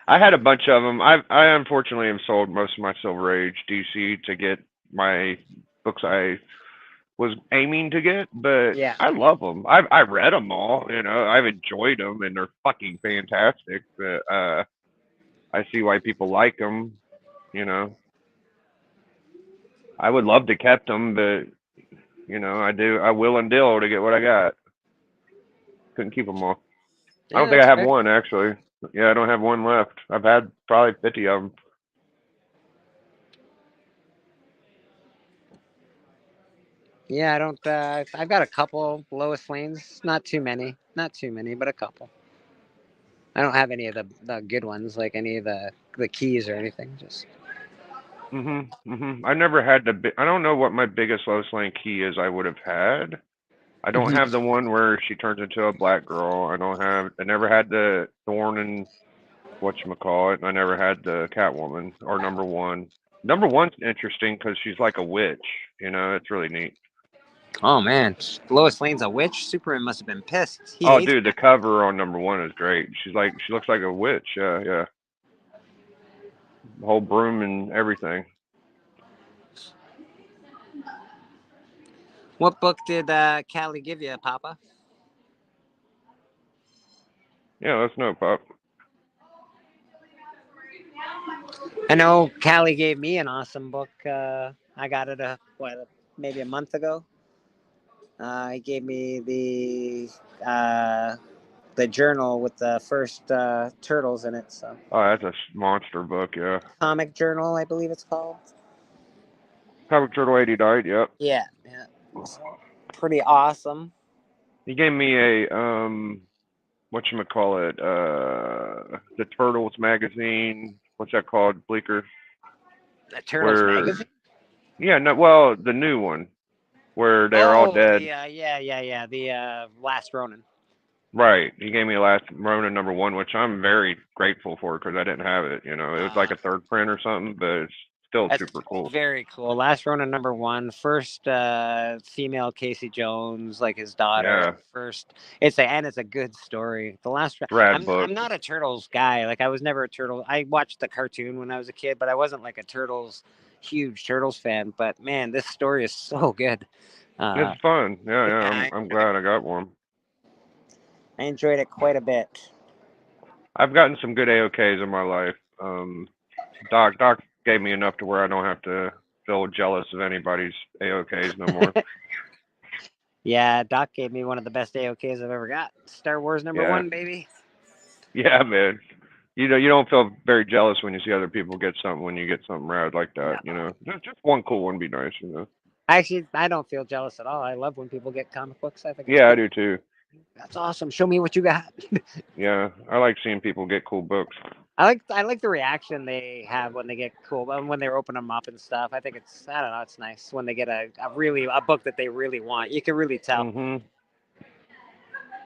I had a bunch of them. I unfortunately have sold most of my Silver Age DC to get my books I was aiming to get, but yeah. I love them. I read them all. I've enjoyed them, and they're fucking fantastic. But I see why people like them. I would love to kept them, but I will and deal to get what I got. Couldn't keep them all. Yeah, I don't think I have fair. one actually. Yeah, I don't have one left. I've had probably 50 of them. Yeah, I don't. I've got a couple Lois Lanes. Not too many, but a couple. I don't have any of the good ones, like any of the keys or anything. Just. I never had I don't know what my biggest Lois Lane key is. I would have had. I don't have the one where she turns into a black girl. I never had the Thorn and whatchamacallit. I never had the Catwoman or #1. #1's interesting because she's like a witch. It's really neat. Oh man, Lois Lane's a witch. Superman must have been pissed. Oh, dude, the cover on #1 is great. She looks like a witch. Yeah. The whole broom and everything. What book did Callie give you, Papa? Yeah, let's know, Pop. I know Callie gave me an awesome book. I got it maybe a month ago. He gave me the journal with the first turtles in it. So. Oh, that's a monster book, yeah. Comic Journal, I believe it's called. Comic Journal 80 died, yep. Yeah. It's pretty awesome. He gave me a whatchamacallit, the Turtles magazine. What's that called, Bleeker? The Turtles magazine? Yeah, no, well, the new one where they're all dead. Yeah. The Last Ronin. Right. He gave me last Rona #1, which I'm very grateful for because I didn't have it. You know, it was like a third print or something, but it's still That's super cool. very cool. Last Rona #1, first female Casey Jones, like his daughter. Yeah. First, it's a good story. The last, Rad book. I'm not a Turtles guy. Like I was never a Turtle. I watched the cartoon when I was a kid, but I wasn't like a huge Turtles fan. But man, this story is so good. It's fun. Yeah. I'm glad I got one. I enjoyed it quite a bit. I've gotten some good AOKs in my life. Doc gave me enough to where I don't have to feel jealous of anybody's AOKs no more. Yeah, Doc gave me one of the best AOKs I've ever got. Star Wars #1, baby. Yeah, man. You know, you don't feel very jealous when you see other people get something when you get something rad like that. You know, just one cool one would be nice. You know. Actually, I don't feel jealous at all. I love when people get comic books. I think. Yeah, I do too. That's awesome. Show me what you got. Yeah, I like seeing people get cool books. I like the reaction they have when they get cool, when they open them up and stuff. I think it's nice when they get a book that they really want. You can really tell. Mm-hmm.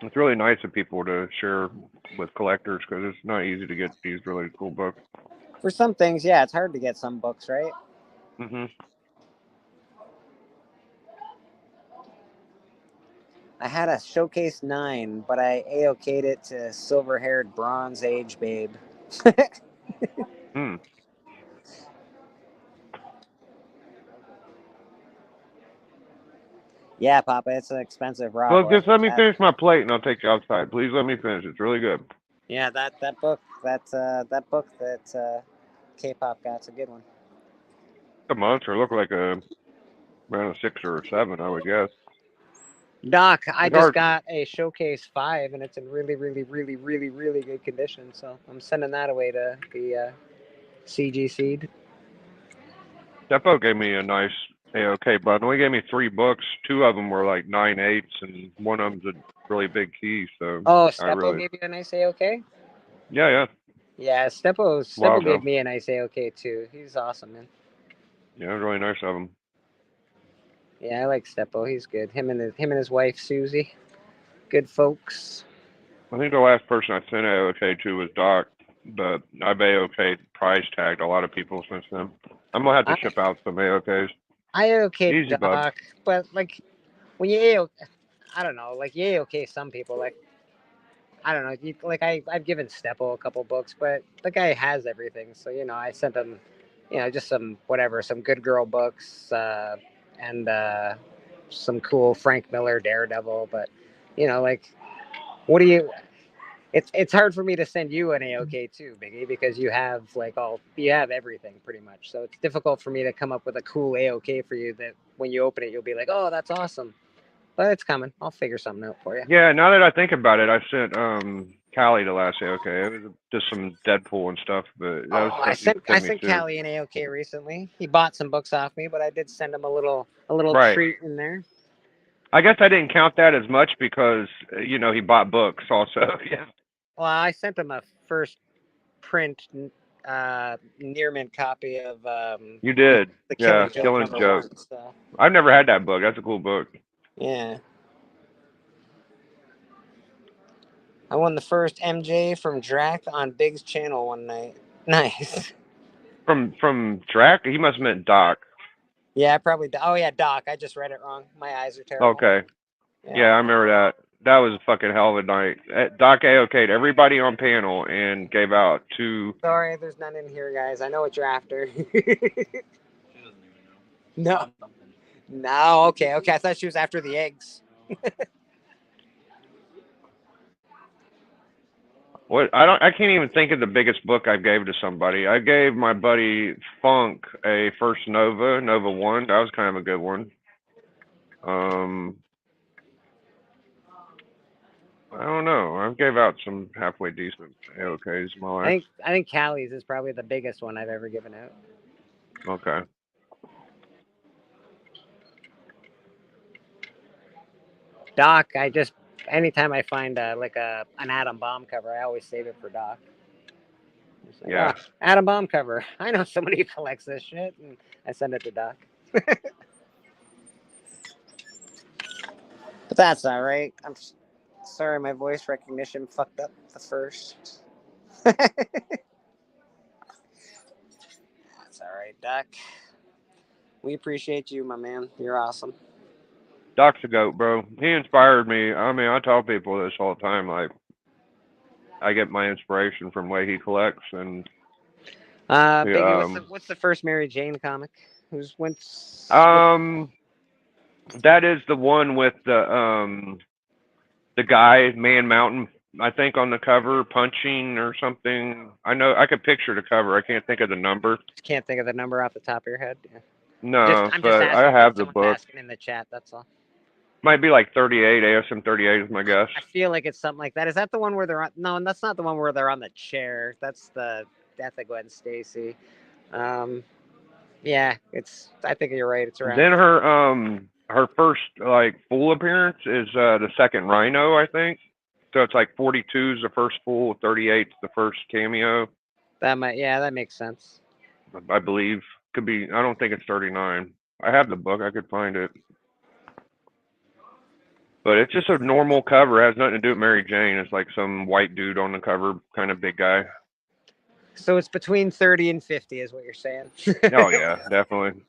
It's really nice of people to share with collectors because it's not easy to get these really cool books. For some things, yeah, it's hard to get some books, right? Mm-hmm. I had a Showcase 9, but I AOK'd it to silver-haired Bronze Age babe. Yeah, Papa, it's an expensive raw. Well, just let me finish my plate and I'll take you outside. Please let me finish. It's really good. Yeah, that book that K-pop got's a good one. A monster. Look like around a 6 or 7, I would guess. Doc, I just got a Showcase 5, and it's in really, really, really, really, really good condition. So I'm sending that away to the CG Seed. Depo gave me a nice AOK bundle. He gave me 3 books. 2 of them were like 9/8, and one of them's a really big key. So Stepo gave you a nice AOK? Yeah. Yeah, Stepo gave me a nice AOK too. He's awesome, man. Yeah, really nice of him. Yeah, I like Stepo. He's good. Him and his wife Susie, good folks. I think the last person I sent AOK to was Doc, but I've AOK'd price tagged a lot of people since then. I'm gonna have to ship out some AOKs. I AOK'd Easy, Doc, bud. but like when you AOK, I don't know, like you AOK some people, like I don't know, I've given Stepo a couple books, but the guy has everything, so I sent him, just some good girl books, and some cool Frank Miller Daredevil, but what do you? It's hard for me to send you an AOK too, Biggie, because you have everything pretty much. So it's difficult for me to come up with a cool AOK for you that when you open it you'll be like, oh, that's awesome. But it's coming. I'll figure something out for you. Yeah, now that I think about it, I sent Callie the last AOK. It was just some Deadpool and stuff, but I sent Callie an AOK recently. He bought some books off me, but I did send him a little Right. treat in there. I guess I didn't count that as much because he bought books also. Yeah. Well, I sent him a first print near mint copy of You did. the Yeah, Killing Killing Joke Joke. #1, so. I've never had that book. That's a cool book. Yeah. I won the first MJ from Drac on Big's channel one night. Nice. From Drac? He must have meant Doc. Yeah, probably. Oh, yeah, Doc. I just read it wrong. My eyes are terrible. Okay. Yeah, I remember that. That was a fucking hell of a night. Doc AOK'd everybody on panel and gave out 2. Sorry, there's none in here, guys. I know what you're after. No. No, okay. I thought she was after the eggs. What I can't even think of the biggest book I gave to somebody. I gave my buddy Funk a first Nova 1. That was kind of a good one. I don't know. I gave out some halfway decent AOKs in my life. I think Callie's is probably the biggest one I've ever given out. Okay. Doc, anytime I find an Atom Bomb cover, I always save it for Doc. Like, Yeah. oh, Atom Bomb cover. I know somebody who collects this shit, and I send it to Doc. But that's all right. I'm Sorry, my voice recognition fucked up the first. That's all right, Doc. We appreciate you, my man. You're awesome. Doc's a goat, bro. He inspired me. I mean, I tell people this all the time. Like, I get my inspiration from the way he collects, and Biggie, what's the first Mary Jane comic? What's that is the one with the guy, Man Mountain, I think, on the cover, punching or something. I know I could picture the cover. I can't think of the number. Can't think of the number off the top of your head. Yeah. No, but I have the book. Asking in the chat. That's all. Might be like 38, ASM 38 is my guess. I feel like it's something like that. Is that the one where they're on? No, that's not the one where they're on the chair. That's the Gwen Stacy. Yeah, I think you're right. It's around. Then her first like full appearance is the second Rhino, I think. So it's like 42 is the first full, 38 is the first cameo. That makes sense. I believe could be. I don't think it's 39. I have the book. I could find it. But it's just a normal cover. It has nothing to do with Mary Jane. It's like some white dude on the cover, kind of big guy. So it's between 30 and 50 is what you're saying. Oh, yeah, definitely.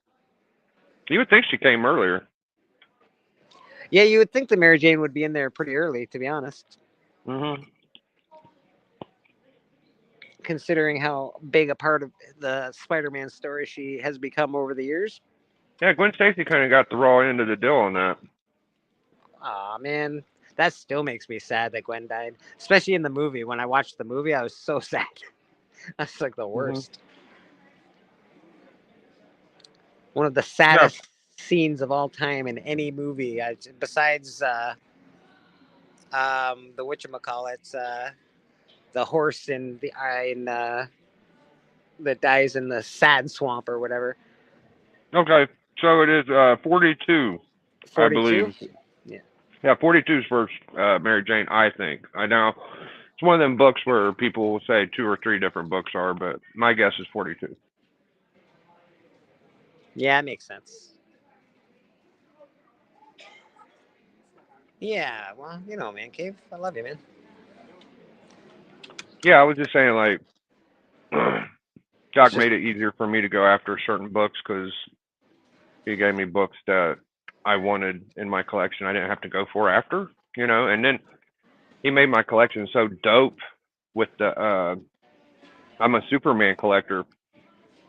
You would think she came earlier. Yeah, you would think the Mary Jane would be in there pretty early, to be honest. Mm-hmm. Considering how big a part of the Spider-Man story she has become over the years. Yeah, Gwen Stacy kind of got the raw end of the deal on that. Aw, man. That still makes me sad that Gwen died. Especially in the movie. When I watched the movie, I was so sad. That's like the worst. Mm-hmm. One of the saddest scenes of all time in any movie, besides the whatchamacallit, the horse that dies in the sad swamp or whatever. Okay, so it is 42, 42? I believe. Yeah, 42 is first Mary Jane, I think. I know it's one of them books where people will say 2 or 3 different books are, but my guess is 42. Yeah, it makes sense. Yeah, well, Man Cave, I love you, man. Yeah, I was just saying, like, Doc made it easier for me to go after certain books because he gave me books that I wanted in my collection. I didn't have to go for after, and then he made my collection so dope with I'm a Superman collector,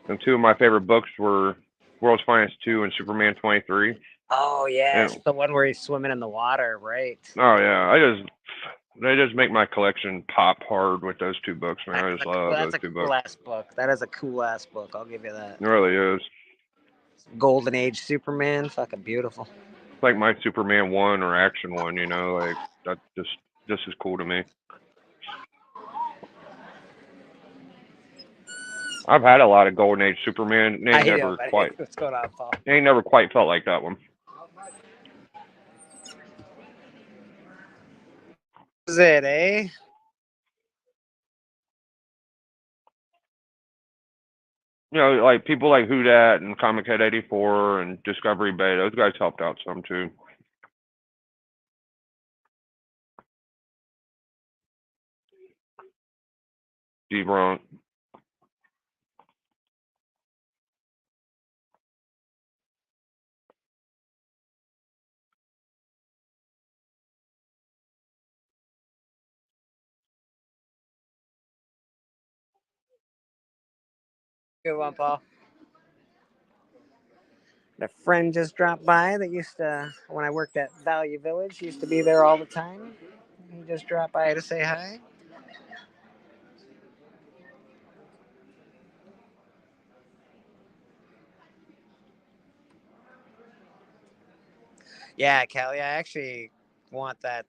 and 2 of my favorite books were World's Finest 2 and Superman 23. Oh yeah, it's the one where he's swimming in the water, right? Oh yeah, they just make my collection pop hard with those 2 books, man. I just love those 2 books. That's a cool ass book. That is a cool ass book. I'll give you that. It really is. Golden Age Superman, fucking beautiful. It's like my Superman 1 or Action 1, like that just is cool to me. I've had a lot of Golden Age Superman. What's going on, Paul? They ain't never quite felt like that one. Is it, eh? Like people like Who Dat and Comic Head 84 and Discovery Bay, those guys helped out some too. Steve Ronk. Good one, Paul. A friend just dropped by that used to, when I worked at Value Village, he used to be there all the time. He just dropped by to say hi. Yeah, Kelly, I actually want that.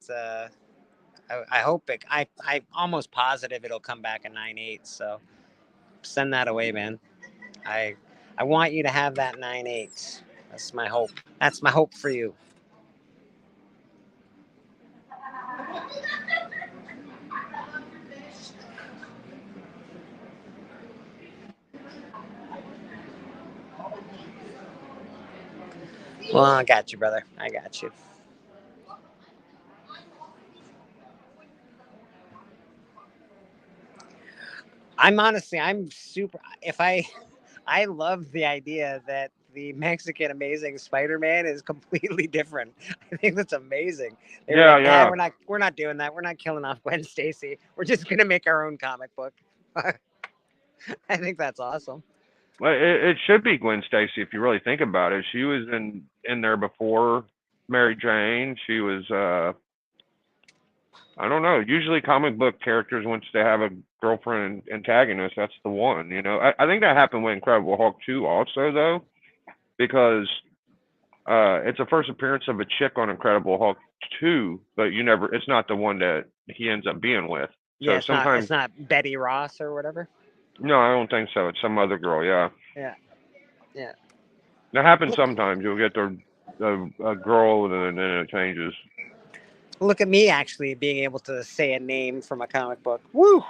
I hope it. I'm almost positive it'll come back at 9.8. So send that away, man. I want you to have that 9.8. That's my hope. That's my hope for you. Well, I got you, brother. I got you. I'm super. I love the idea that the Mexican Amazing Spider-Man is completely different. I think that's amazing. They were Yeah, like, nah, yeah. we're not doing that. We're not killing off Gwen Stacy. We're just gonna make our own comic book. I think that's awesome. Well, it should be Gwen Stacy if you really think about it. She was in there before Mary Jane. She was I don't know. Usually comic book characters, once they have a girlfriend antagonist, that's the one. You know, I think that happened with Incredible Hulk 2 also though, because it's the first appearance of a chick on Incredible Hulk 2, but it's not the one that he ends up being with. So Yeah, sometimes it's not Betty Ross or whatever. no, I don't think so. It's some other girl. Yeah. Yeah. That happens sometimes. You'll get a girl and then it changes. Look at me actually being able to say a name from a comic book. Woo!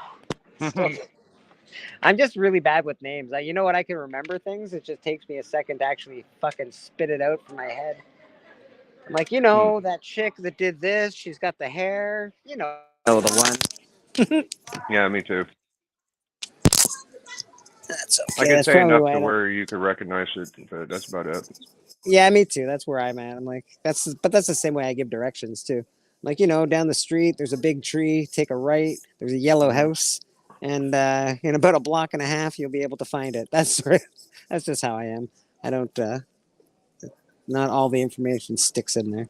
I'm just really bad with names. You know what? I can remember things. It just takes me a second to actually fucking spit it out from my head. I'm like, that chick that did this. She's got the hair. The one. Yeah, me too. That's okay. I can That's say probably enough why to I don't- where you could recognize it, but that's about it. Yeah, me too. That's where I'm at. I'm like, that's the same way I give directions too. Like, down the street, there's a big tree, take a right, there's a yellow house, and in about a block and a half, you'll be able to find it. That's just how I am. I don't, not all the information sticks in there.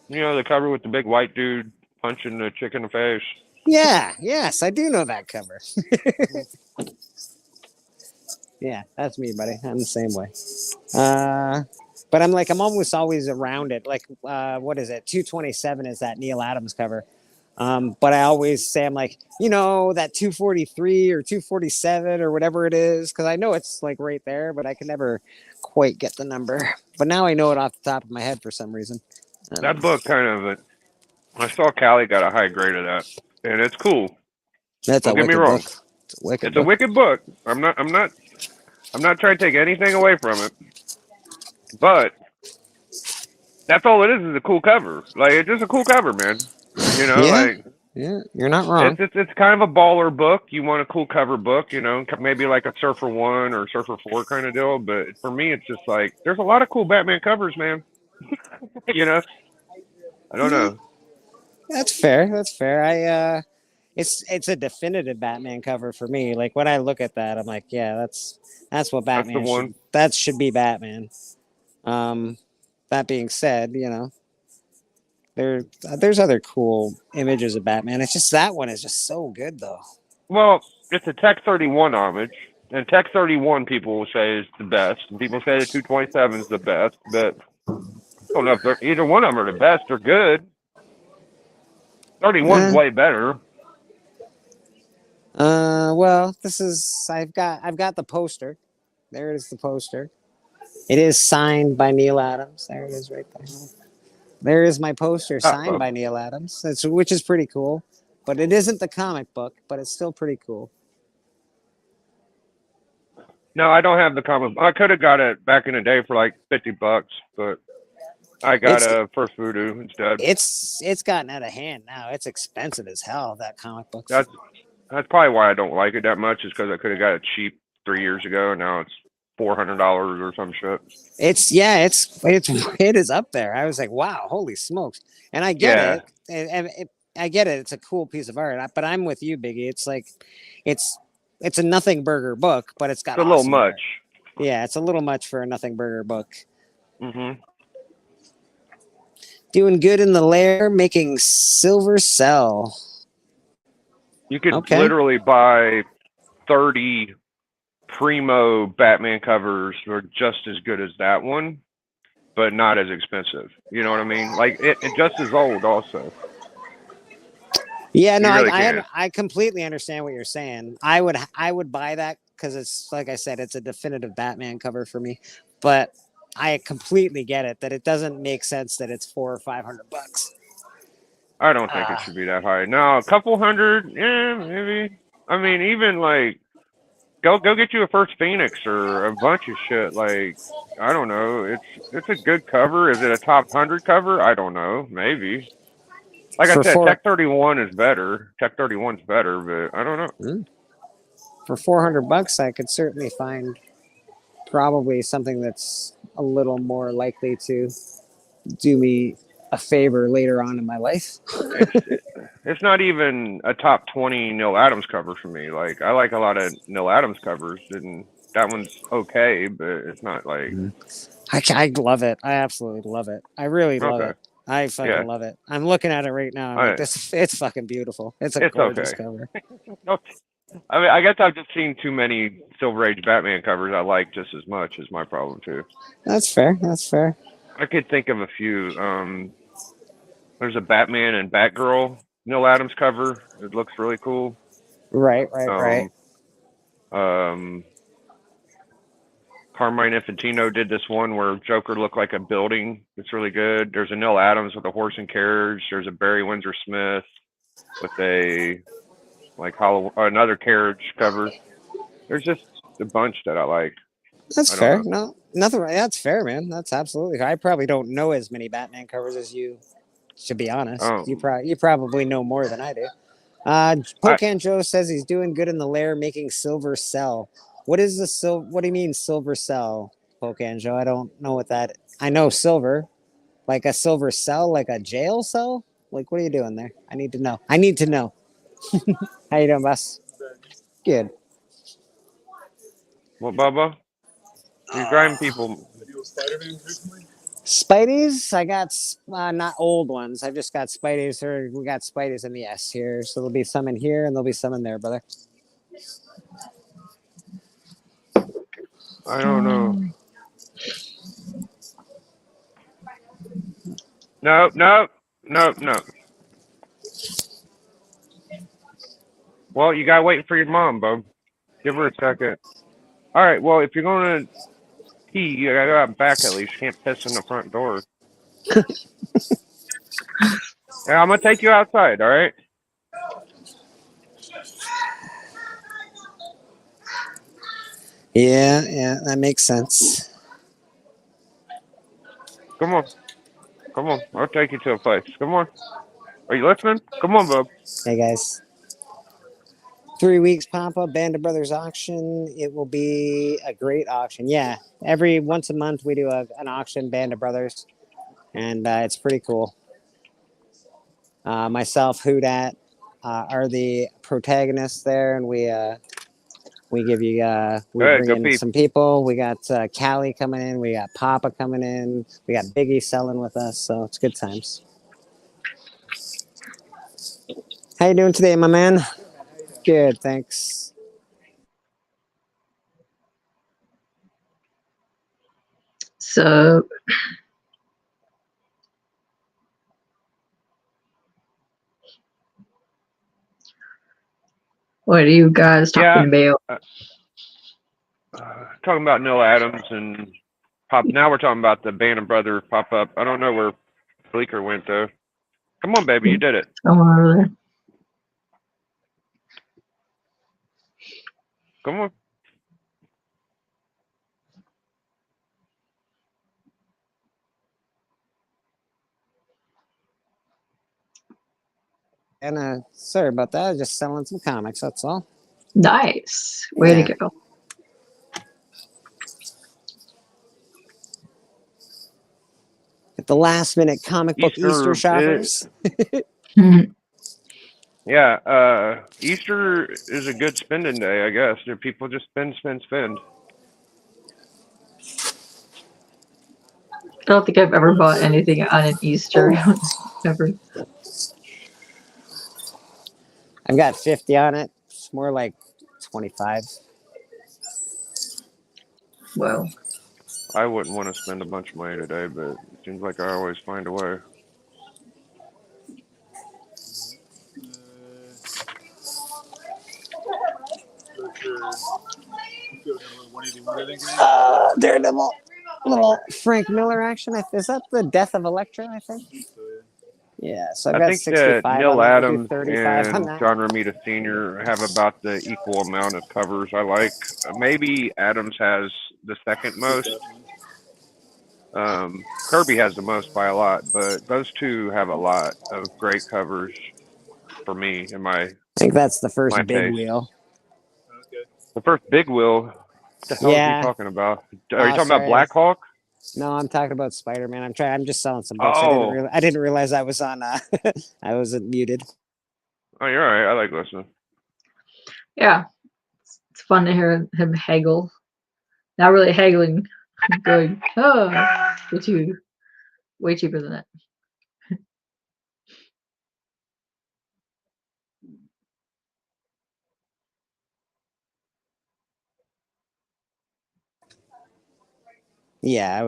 You know, the cover with the big white dude punching the chick in the face. Yeah, yes, I do know that cover. Yeah, that's me, buddy. I'm the same way. But I'm almost always around it. Like, what is it? 227 is that Neil Adams cover. But I always say, I'm like, that 243 or 247 or whatever it is, because I know it's like right there, but I can never quite get the number. But now I know it off the top of my head for some reason. That book I saw Callie got a high grade of that, and it's cool. That's Don't get me wrong. It's a wicked book. I'm not trying to take anything away from it, but that's all it is a cool cover. Like, it's just a cool cover, man. Yeah, you're not wrong. It's kind of a baller book. You want a cool cover book, maybe like a Surfer 1 or Surfer 4 kind of deal. But for me, it's just like, there's a lot of cool Batman covers, man. I don't know. That's fair. It's a definitive Batman cover for me. Like, when I look at that, I'm like, yeah, that's what Batman That's the one. that should be Batman. That being said, there's other cool images of Batman. It's just that one is just so good though. Well, it's a Tech 31 homage, and Tech 31 people will say is the best, and people say the 227 is the best, but I don't know if either one of them are the best. They're good. 31's way better. Well, I've got the poster. There it is, the poster. It is signed by Neil Adams. There it is right there. There is my poster signed by Neil Adams, which is pretty cool. But it isn't the comic book, but it's still pretty cool. No, I don't have the comic. I could have got it back in the day for like $50, but I got a First Voodoo instead. It's gotten out of hand now. It's expensive as hell, that comic book. That's probably why I don't like it that much, is because I could have got it cheap 3 years ago, and now it's $400 or some shit. It is up there. I was like, wow, holy smokes! And I get it, and I get it. It's a cool piece of art, but I'm with you, Biggie. It's like, it's a Nothing Burger book, but it's got a little much. Art. Yeah, it's a little much for a Nothing Burger book. Mm-hmm. Doing good in the lair, making Silver Cell. You could literally buy 30 primo Batman covers that are just as good as that one, but not as expensive. You know what I mean? Like, it just as old also. Yeah, no, really I completely understand what you're saying. I would buy that because it's, like I said, it's a definitive Batman cover for me. But I completely get it that it doesn't make sense that it's $400 or $500. I don't think it should be that high. No, a couple hundred, yeah, maybe. I mean, even like, go get you a First Phoenix or a bunch of shit. Like, I don't know. It's a good cover. Is it a top 100 cover? I don't know. Maybe. Like I said, Tech 31 is better. Tech 31's better, but I don't know. for $400, I could certainly find probably something that's a little more likely to do me a favor later on in my life. It's not even a top 20 Neil Adams cover for me. Like, I like a lot of Neil Adams covers, and that one's okay, but it's not like. I love it. I absolutely love it. I really love Okay. it. I fucking Yeah. love it. I'm looking at it right now. I'm like, this. It's fucking beautiful. It's a gorgeous cover. I mean, I guess I've just seen too many Silver Age Batman covers I like just as much. Is my problem too. That's fair. That's fair. I could think of a few. There's a Batman and Batgirl Neil Adams cover. It looks really cool. Right. Carmine Infantino did this one where Joker looked like a building. It's really good. There's a Neil Adams with a horse and carriage. There's a Barry Windsor Smith with a another carriage cover. There's just a bunch that I like. That's fair. No, nothing. That's fair, man. That's absolutely. I probably don't know as many Batman covers as you. To be honest, you probably know more than I do. Pocan Joe says he's doing good in the lair, making Silver Cell. What is the What do you mean Silver Cell, Pocan Joe? I don't know what that. I know silver, like a silver cell, like a jail cell. Like, what are you doing there? I need to know. How you doing, boss? Good. What, Bubba? You grime people. Spideys, I got not old ones. I've just got Spideys. We got Spideys in the S here, so there'll be some in here and there'll be some in there, brother. I don't know. No. Well, you gotta wait for your mom, Bub. Give her a second. All right. Well, if you're gonna pee, you gotta go out back at least. You can't piss in the front door. Yeah, I'm gonna take you outside. All right. Yeah, that makes sense. Come on. I'll take you to a place. Come on. Are you listening? Come on, Bub. Hey, guys. 3 weeks pop-up Band of Brothers auction. It will be a great auction. Yeah, every once a month we do an auction, Band of Brothers, and it's pretty cool. Myself, Hoodat, are the protagonists there, and we give you we bring in some people. We got Callie coming in, we got Papa coming in, we got Biggie selling with us, so it's good times. How you doing today, my man? Good, thanks. So what are you guys talking about? Talking about Neil Adams and Pop. Now we're talking about the Band of Brothers pop up. I don't know where Bleeker went though. Come on, baby, you did it. Come on over there. Come on. And sorry about that. Just selling some comics. That's all. Nice. Way to go. At the last minute comic book Easter shoppers. Yeah, Easter is a good spending day, I guess. People just spend. I don't think I've ever bought anything on an Easter. Ever. I've got 50 on it. It's more like 25. Well, I wouldn't want to spend a bunch of money today, but it seems like I always find a way. Daredevil. Little Frank Miller action. Is that the Death of Elektra, I think? Yeah, so I've got 65 that Neil on that. Adams 35 on and that. John Romita Sr. have about the equal amount of covers I like. Maybe Adams has the second most. Kirby has the most by a lot, but those two have a lot of great covers for me in my. I think that's the first my big taste. wheel. The first big wheel. What the hell is Yeah. he talking about? Are you Oh, talking about sorry. Black Hawk? No, I'm talking about Spider-Man. I'm just selling some books. Oh. I didn't realize I was on. I wasn't muted. Oh, you're all right. I like listening. Yeah, it's fun to hear him haggle. Not really haggling, going, oh, which you way cheaper than that. Yeah, I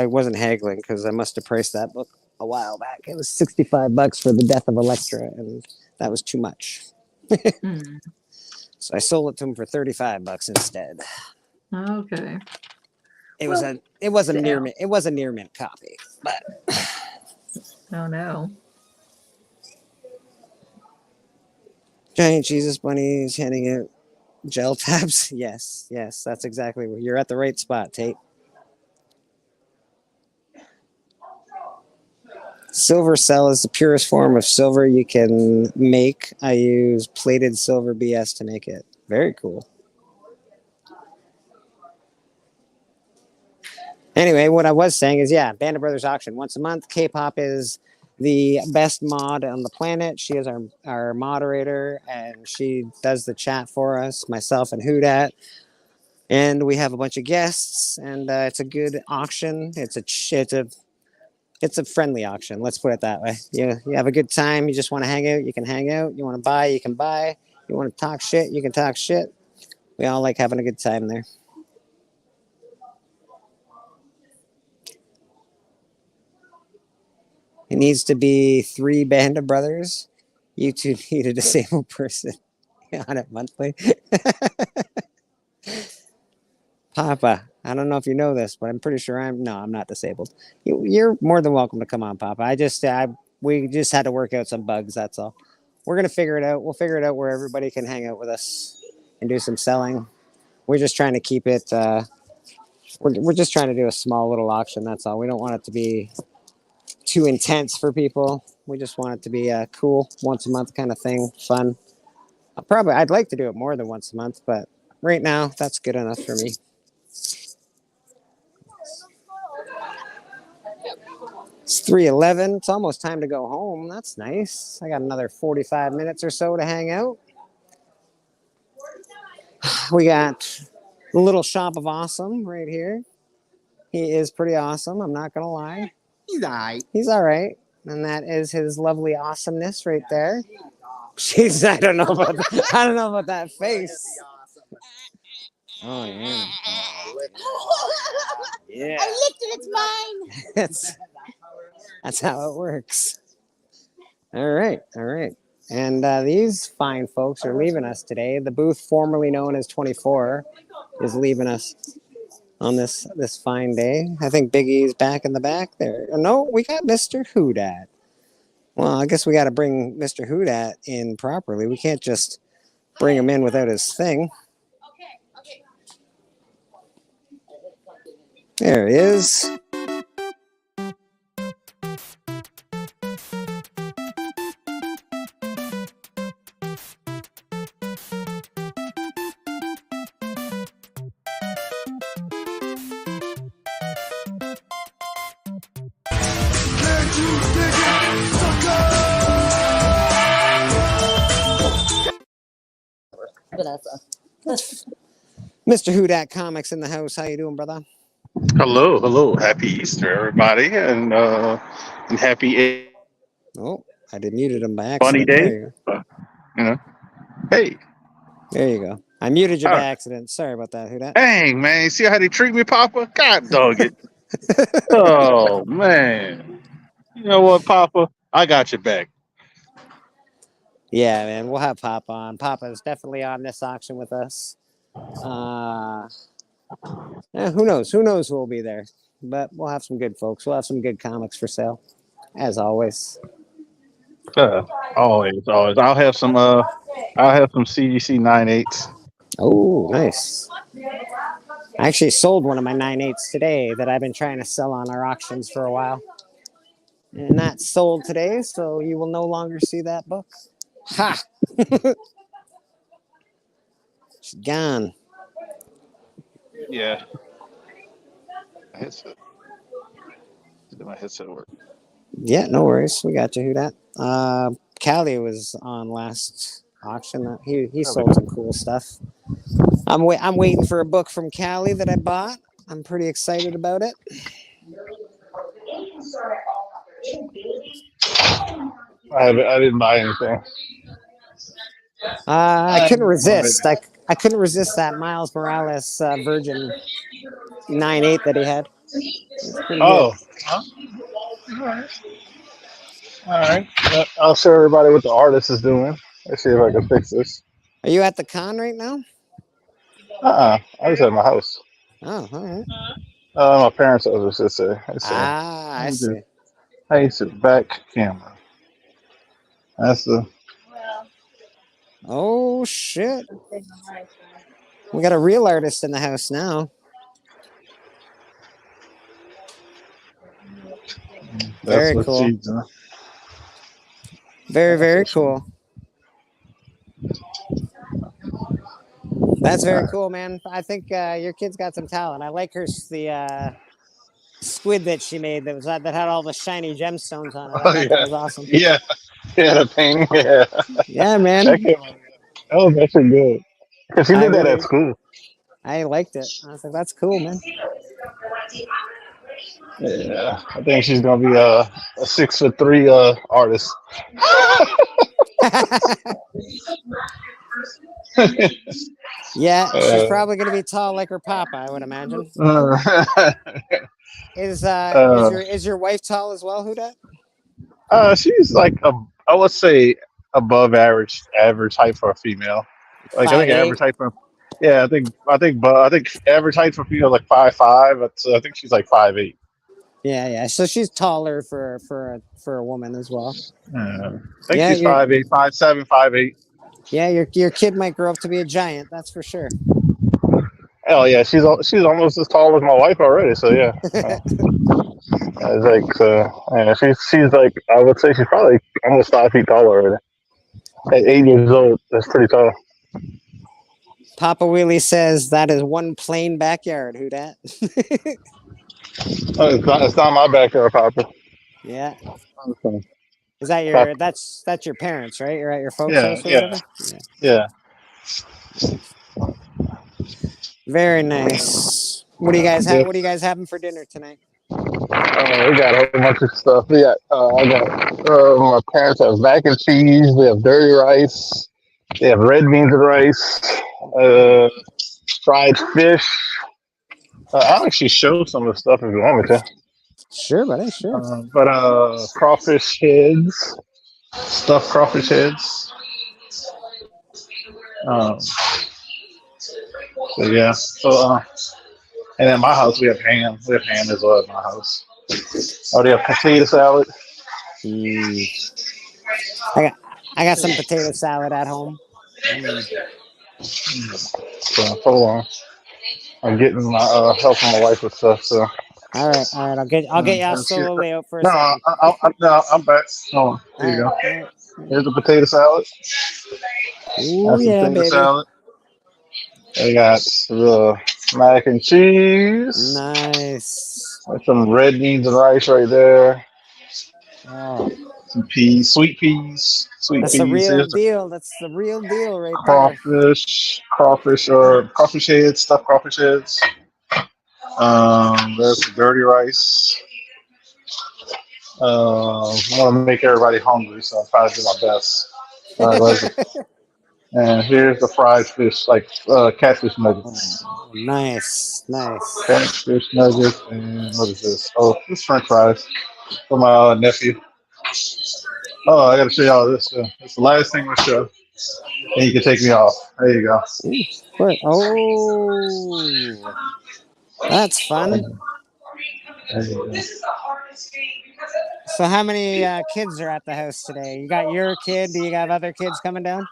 wasn't haggling because I must have priced that book a while back. It was $65 for The Death of Elektra, and that was too much. Hmm. So I sold it to him for $35 instead. Okay. It was Well, a still. near mint. It was a near mint copy, but Oh no. Giant Jesus bunnies handing out gel tabs. Yes, that's exactly where you're at the right spot, Tate. Silver cell is the purest form of silver you can make. I use plated silver BS to make it. Very cool. Anyway, what I was saying is, yeah, Band of Brothers auction once a month. K-pop is the best mod on the planet. She is our moderator, and she does the chat for us, myself and Hoodat. And we have a bunch of guests, and it's a good auction. It's a friendly auction. Let's put it that way. You have a good time. You just want to hang out. You can hang out. You want to buy. You can buy. You want to talk shit. You can talk shit. We all like having a good time there. It needs to be 3 Band of Brothers. You two need a disabled person on it monthly. Papa, I don't know if you know this, but I'm pretty sure I'm not disabled. You're more than welcome to come on, Papa. We just had to work out some bugs. That's all. We're gonna figure it out. We'll figure it out where everybody can hang out with us and do some selling. We're just trying to keep it. We're just trying to do a small little auction. That's all. We don't want it to be too intense for people. We just want it to be a cool once a month kind of thing, fun. I'd like to do it more than once a month, but right now that's good enough for me. It's 3:11. It's almost time to go home. That's nice. I got another 45 minutes or so to hang out. We got the Little Shop of Awesome right here. He is pretty awesome. I'm not gonna lie. He's all right. He's all right. And that is his lovely awesomeness right there. Jeez, I don't know about that face. Oh yeah. Yeah. I licked it. It's mine. That's how it works. All right. And these fine folks are leaving us today. The booth formerly known as 24 is leaving us on this fine day. I think Big E's back in the back there. No, we got Mr. Hoodat. Well, I guess we got to bring Mr. Hoodat in properly. We can't just bring him in without his thing. There he is. Mr. Hoodat Comics in the house. How you doing, brother? Hello. Happy Easter, everybody, and happy. Oh, I did muted him by accident. Funny day. There Hey. There you go. I muted you by Huh. accident. Sorry about that, Hoodat. Dang, man. See how they treat me, Papa? God dog it. Oh, man. You know what, Papa? I got your back. Yeah, man. We'll have Papa on. Papa's definitely on this auction with us. Who knows? Who knows who will be there? But we'll have some good folks. We'll have some good comics for sale, as Always. I'll have some CDC 9/8s. Oh, nice. I actually sold one of my 9/8s today that I've been trying to sell on our auctions for a while. And that's sold today, so you will no longer see that book. Ha! She's gone. Yeah. My headset. Did my headset work? Yeah, no worries. We got you. Who that? Callie was on last auction. He sold some cool stuff. I'm waiting for a book from Callie that I bought. I'm pretty excited about it. I didn't buy anything. I couldn't resist. I couldn't resist that Miles Morales Virgin 9.8 that he had. It's pretty Oh. good. Huh? All right. I'll show everybody what the artist is doing. Let's see if I can fix this. Are you at the con right now? I was at my house. Oh, all right. My parents' house, I should say. I see. I used to back camera. That's the. Oh shit! We got a real artist in the house now. Very cool. Very cool. That's very cool, man. I think your kid's got some talent. I like the squid that she made that had all the shiny gemstones on it. I thought that was awesome. Yeah, the painting. Yeah. Yeah, man. That was actually good. Because she did that at school. I liked it. I was like, that's cool, man. Yeah, I think she's gonna be a 6'3" artist. Yeah, she's probably gonna be tall like her papa, I would imagine. Is your wife tall as well, Huda? She's like I would say above average height for a female. Like 5'8"? I think average height for I think average height for female like 5'5", but I think she's like 5'8". Yeah. So she's taller for a woman as well. I think she's 5'8", 5'7", 5'8". Yeah, your kid might grow up to be a giant. That's for sure. Hell yeah, she's almost as tall as my wife already. So yeah, it's like she's like I would say she's probably almost 5 feet tall already. At 8 years old, that's pretty tall. Papa Wheelie says that is one plain backyard. Who dat? It's not my backyard, Papa. Yeah. Okay. Is that that's your parents, right? You're at your folks' house or whatever? Yeah. Very nice. What do you guys have? What do you guys having for dinner tonight? We got a whole bunch of stuff. We got my parents have mac and cheese. We have dirty rice. They have red beans and rice. Fried fish. I'll actually show some of the stuff if you want me to. Sure, buddy. Sure. Crawfish heads, stuffed crawfish heads. And at my house we have ham. We have ham as well at my house. They have potato salad. I got some potato salad at home. So hold on. I'm getting my helping my wife with stuff. So. All right. I'll get y'all slowly out for a second. I'm back. Oh, there you go. Here's the potato salad. Ooh, yeah, baby. Salad. They got the mac and cheese. Nice. There's some red beans and rice right there. Oh. Some peas, sweet peas. That's the real deal. That's the real deal right there. Crawfish or crawfish heads, stuffed crawfish heads. There's some dirty rice. I want to make everybody hungry, so I'll try to do my best. And here's the fried fish, like catfish nuggets. Oh, nice. Catfish nuggets, and what is this? Oh, this is French fries for my nephew. Oh, I got to show y'all this. It's the last thing we'll show. And you can take me off. There you go. Oh, that's fun. There you go. So how many kids are at the house today? You got your kid? Do you have other kids coming down?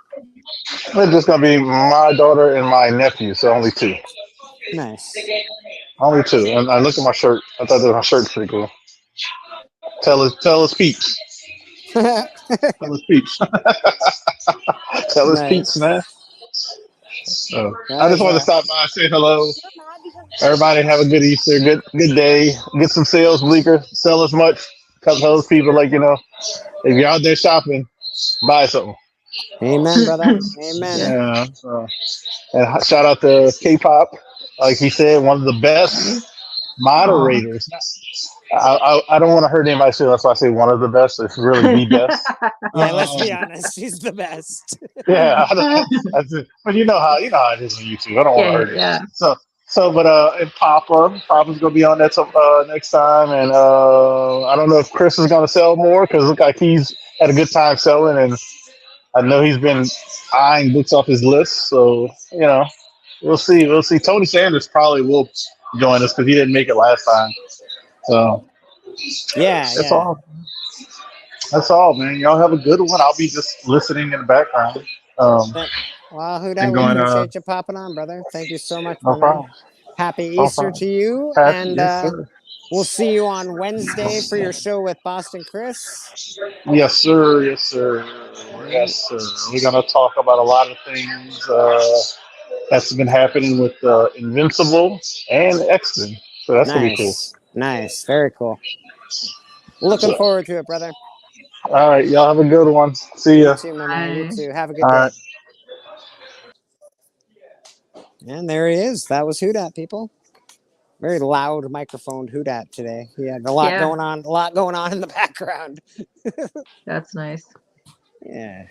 It's just going to be my daughter and my nephew, so only 2. Nice. Only 2. And I look at my shirt. I thought my shirt's pretty cool. Tell us peeps. Tell us peeps. Tell us peeps, man. So I just wanted to stop by, say hello. Everybody have a good Easter, good day. Get some sales, Bleecker. Sell as much. Tell those people, like, if you're out there shopping, buy something. Amen, brother. Amen. Yeah. And shout out to K-pop, like he said, one of the best moderators. I don't want to hurt anybody's feelings, that's why I say one of the best. It's really the best. Yeah, let's be honest. He's the best. Yeah, that's it. But you know how it is on YouTube. I don't want to hurt it. Yeah. And Papa's gonna be on that next time, and I don't know if Chris is gonna sell more because it looks like he's had a good time selling, and I know he's been eyeing books off his list. So we'll see. Tony Sanders probably will join us because he didn't make it last time. So that's all. That's all, man. Y'all have a good one. I'll be just listening in the background. Well, Huda, we going, appreciate you popping on, brother. Thank you so much. No problem. Happy No Easter problem. to you. Happy, yes, sir. We'll see you on Wednesday for your show with Boston Chris. Yes, sir. Yes, sir. Yes, sir. We're gonna talk about a lot of things that's been happening with Invincible and X-Men. So that's gonna be cool. Nice. Very cool. Looking forward to it, brother. All right, y'all have a good one. See ya. You too, my man. You too. Have a good All day. right. And there he is. That was Hudat, people. Very loud microphone Hudat today. He had a lot going on in the background. That's nice. Yeah.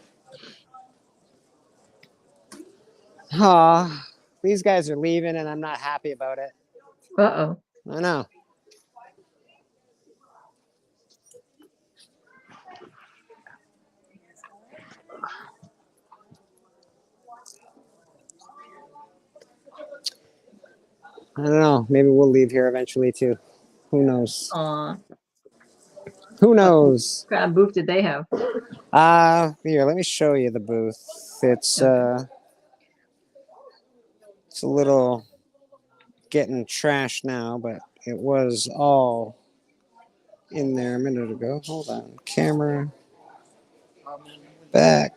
Oh, these guys are leaving and I'm not happy about it. Uh-oh. I know. I don't know. Maybe we'll leave here eventually too. Who knows? Who knows? What kind of booth did they have? Here, let me show you the booth. It's a little getting trashed now, but it was all in there a minute ago. Hold on. Camera. Back.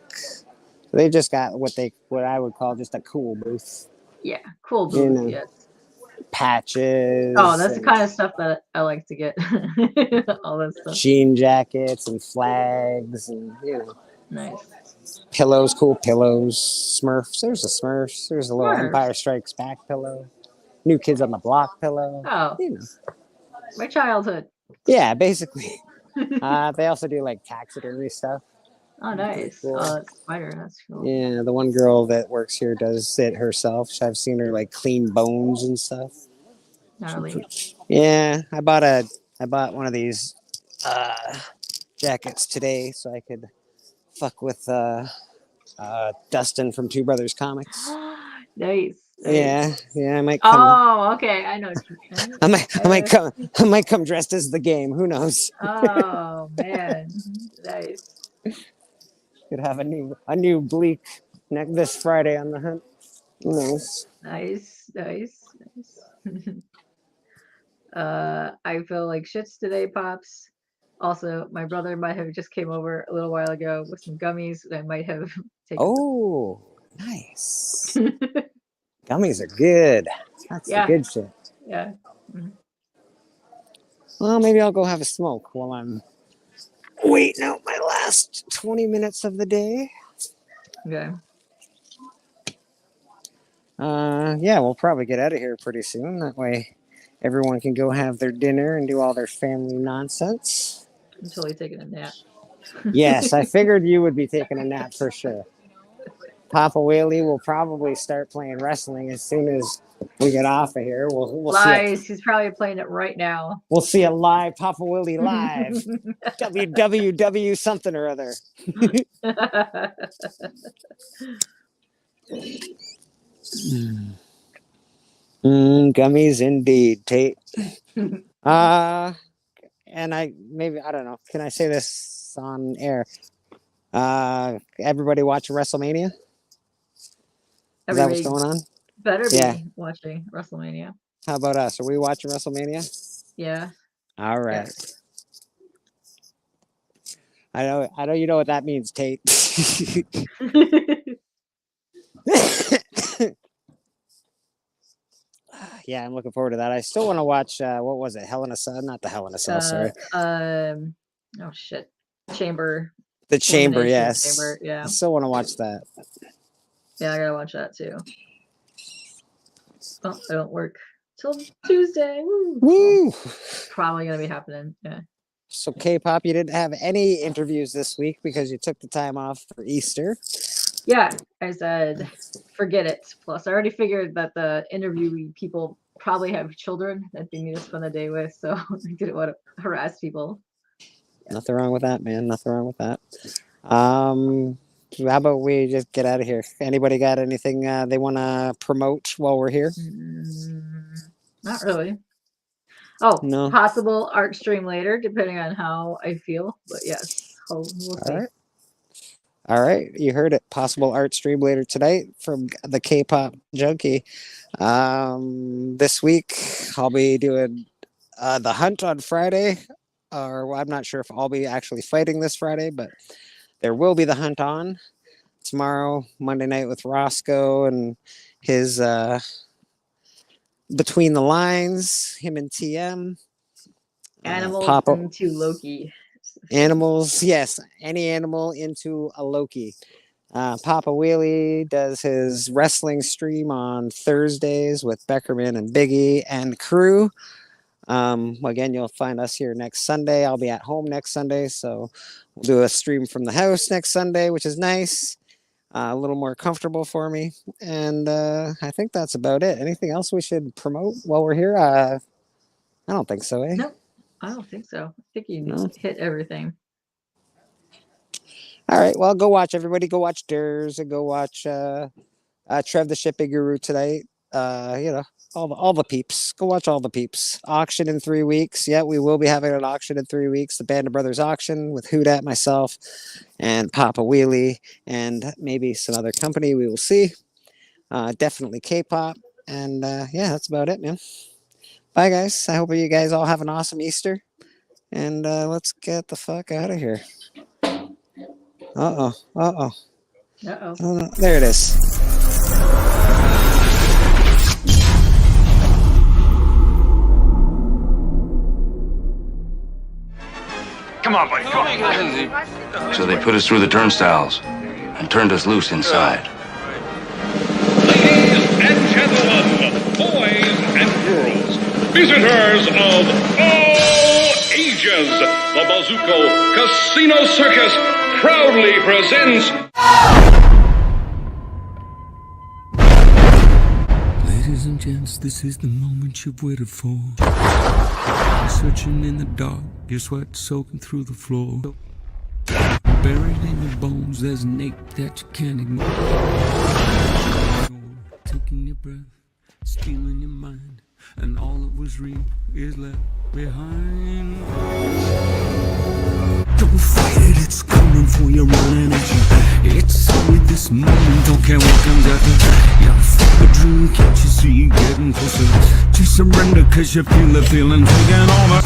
They just got what I would call just a cool booth. Yeah, cool booth, yes. Patches. Oh, that's the kind of stuff that I like to get. All that stuff. Jean jackets and flags and Nice. Pillows, cool pillows. Smurfs. There's a Smurfs. There's a little Smurfs. Empire Strikes Back pillow. New Kids on the Block pillow. Oh. My childhood. Yeah, basically. They also do like taxidermy stuff. Oh, nice. Cool. Oh, that's spider. That's cool. Yeah, the one girl that works here does it herself. I've seen her like clean bones and stuff. Gnarly. Yeah, I bought one of these jackets today so I could fuck with Dustin from Two Brothers Comics. Nice. Yeah, I might come. Oh, okay. I know. I might come dressed as the game. Who knows? Oh man, nice. Could have a new Bleak this Friday on the hunt. Who knows? Nice. I feel like shits today, Pops. Also, my brother might have just came over a little while ago with some gummies that I might have taken. Oh, nice. Gummies are good. That's the good shit. Yeah. Mm-hmm. Well, maybe I'll go have a smoke while I'm waiting out my last 20 minutes of the day. Okay. Yeah, we'll probably get out of here pretty soon. That way everyone can go have their dinner and do all their family nonsense. I'm totally taking a nap. Yes, I figured you would be taking a nap for sure. Papa Whaley will probably start playing wrestling as soon as we get off of here. We'll Lies. He's probably playing it right now. We'll see a live Papa Willie live. WWW something or other. Gummies indeed, Tate. And I don't know. Can I say this on air? Everybody watch WrestleMania? Is that what's going on? Better be watching WrestleMania. How about us? Are we watching WrestleMania? Yeah. All right. Yeah. I know you know what that means, Tate. yeah, I'm looking forward to that. I still want to watch. What was it? Hell in a Cell? Not the Hell in a Cell. Sorry, Oh shit. Chamber. the Chamber. Elimination Yes, Chamber. Yeah. I still want to watch that. Yeah, I gotta watch that too. Oh, I don't work till Tuesday. Woo! Woo! Probably gonna be happening. Yeah. So K-pop, you didn't have any interviews this week because you took the time off for Easter. Yeah, I said, forget it. Plus, I already figured that the interviewee people probably have children that they need to spend the day with, so I didn't want to harass people. Nothing wrong with that, man. Nothing wrong with that. How about we just get out of here? Anybody got anything they want to promote while we're here? Not really. Oh, No. possible art stream later, depending on how I feel. But yes, we'll see. All right. All right, you heard it. Possible art stream later tonight from the K-pop junkie. This week I'll be doing the hunt on Friday, or well, I'm not sure if I'll be actually fighting this Friday, but there will be the hunt on tomorrow, Monday night with Roscoe and his Between the Lines, him and TM. Animals Papa- into Loki. Animals, yes, any animal into a Loki. Papa Wheelie does his wrestling stream on Thursdays with Beckerman and Biggie and crew. Again, you'll find us here next Sunday. I'll be at home next Sunday, so we'll do a stream from the house next Sunday, which is nice. A little more comfortable for me. And I think that's about it. Anything else we should promote while we're here? I don't think so, eh? No, I don't think so. I think you No? hit everything. All right, well, go watch, everybody. Go watch Durs and go watch Trev the Shipping Guru tonight. All the peeps. Go watch all the peeps. Auction in 3 weeks. Yeah, we will be having an auction in 3 weeks. The Band of Brothers auction with Hoodat, myself, and Papa Wheelie, and maybe some other company. We will see. Definitely K-pop. And yeah, that's about it, man. Bye, guys. I hope you guys all have an awesome Easter. And let's get the fuck out of here. Uh-oh. Uh-oh. Oh, there it is. Come on, buddy. Come on. So they put us through the turnstiles and turned us loose inside. Ladies and gentlemen, boys and girls, visitors of all ages, the Bazuko Casino Circus proudly presents. Ladies and gents, this is the moment you've waited for. Searching in the dark, your sweat soaking through the floor. Buried in your bones, there's an ache that you can't ignore. Taking your breath, stealing your mind, and all that was real is left behind. Don't fight it, it's coming for your own energy. It's only this moment, don't care what comes after. Yeah, fuck the dream, can't you see you getting closer to surrender? Cause you feel the feeling taking over.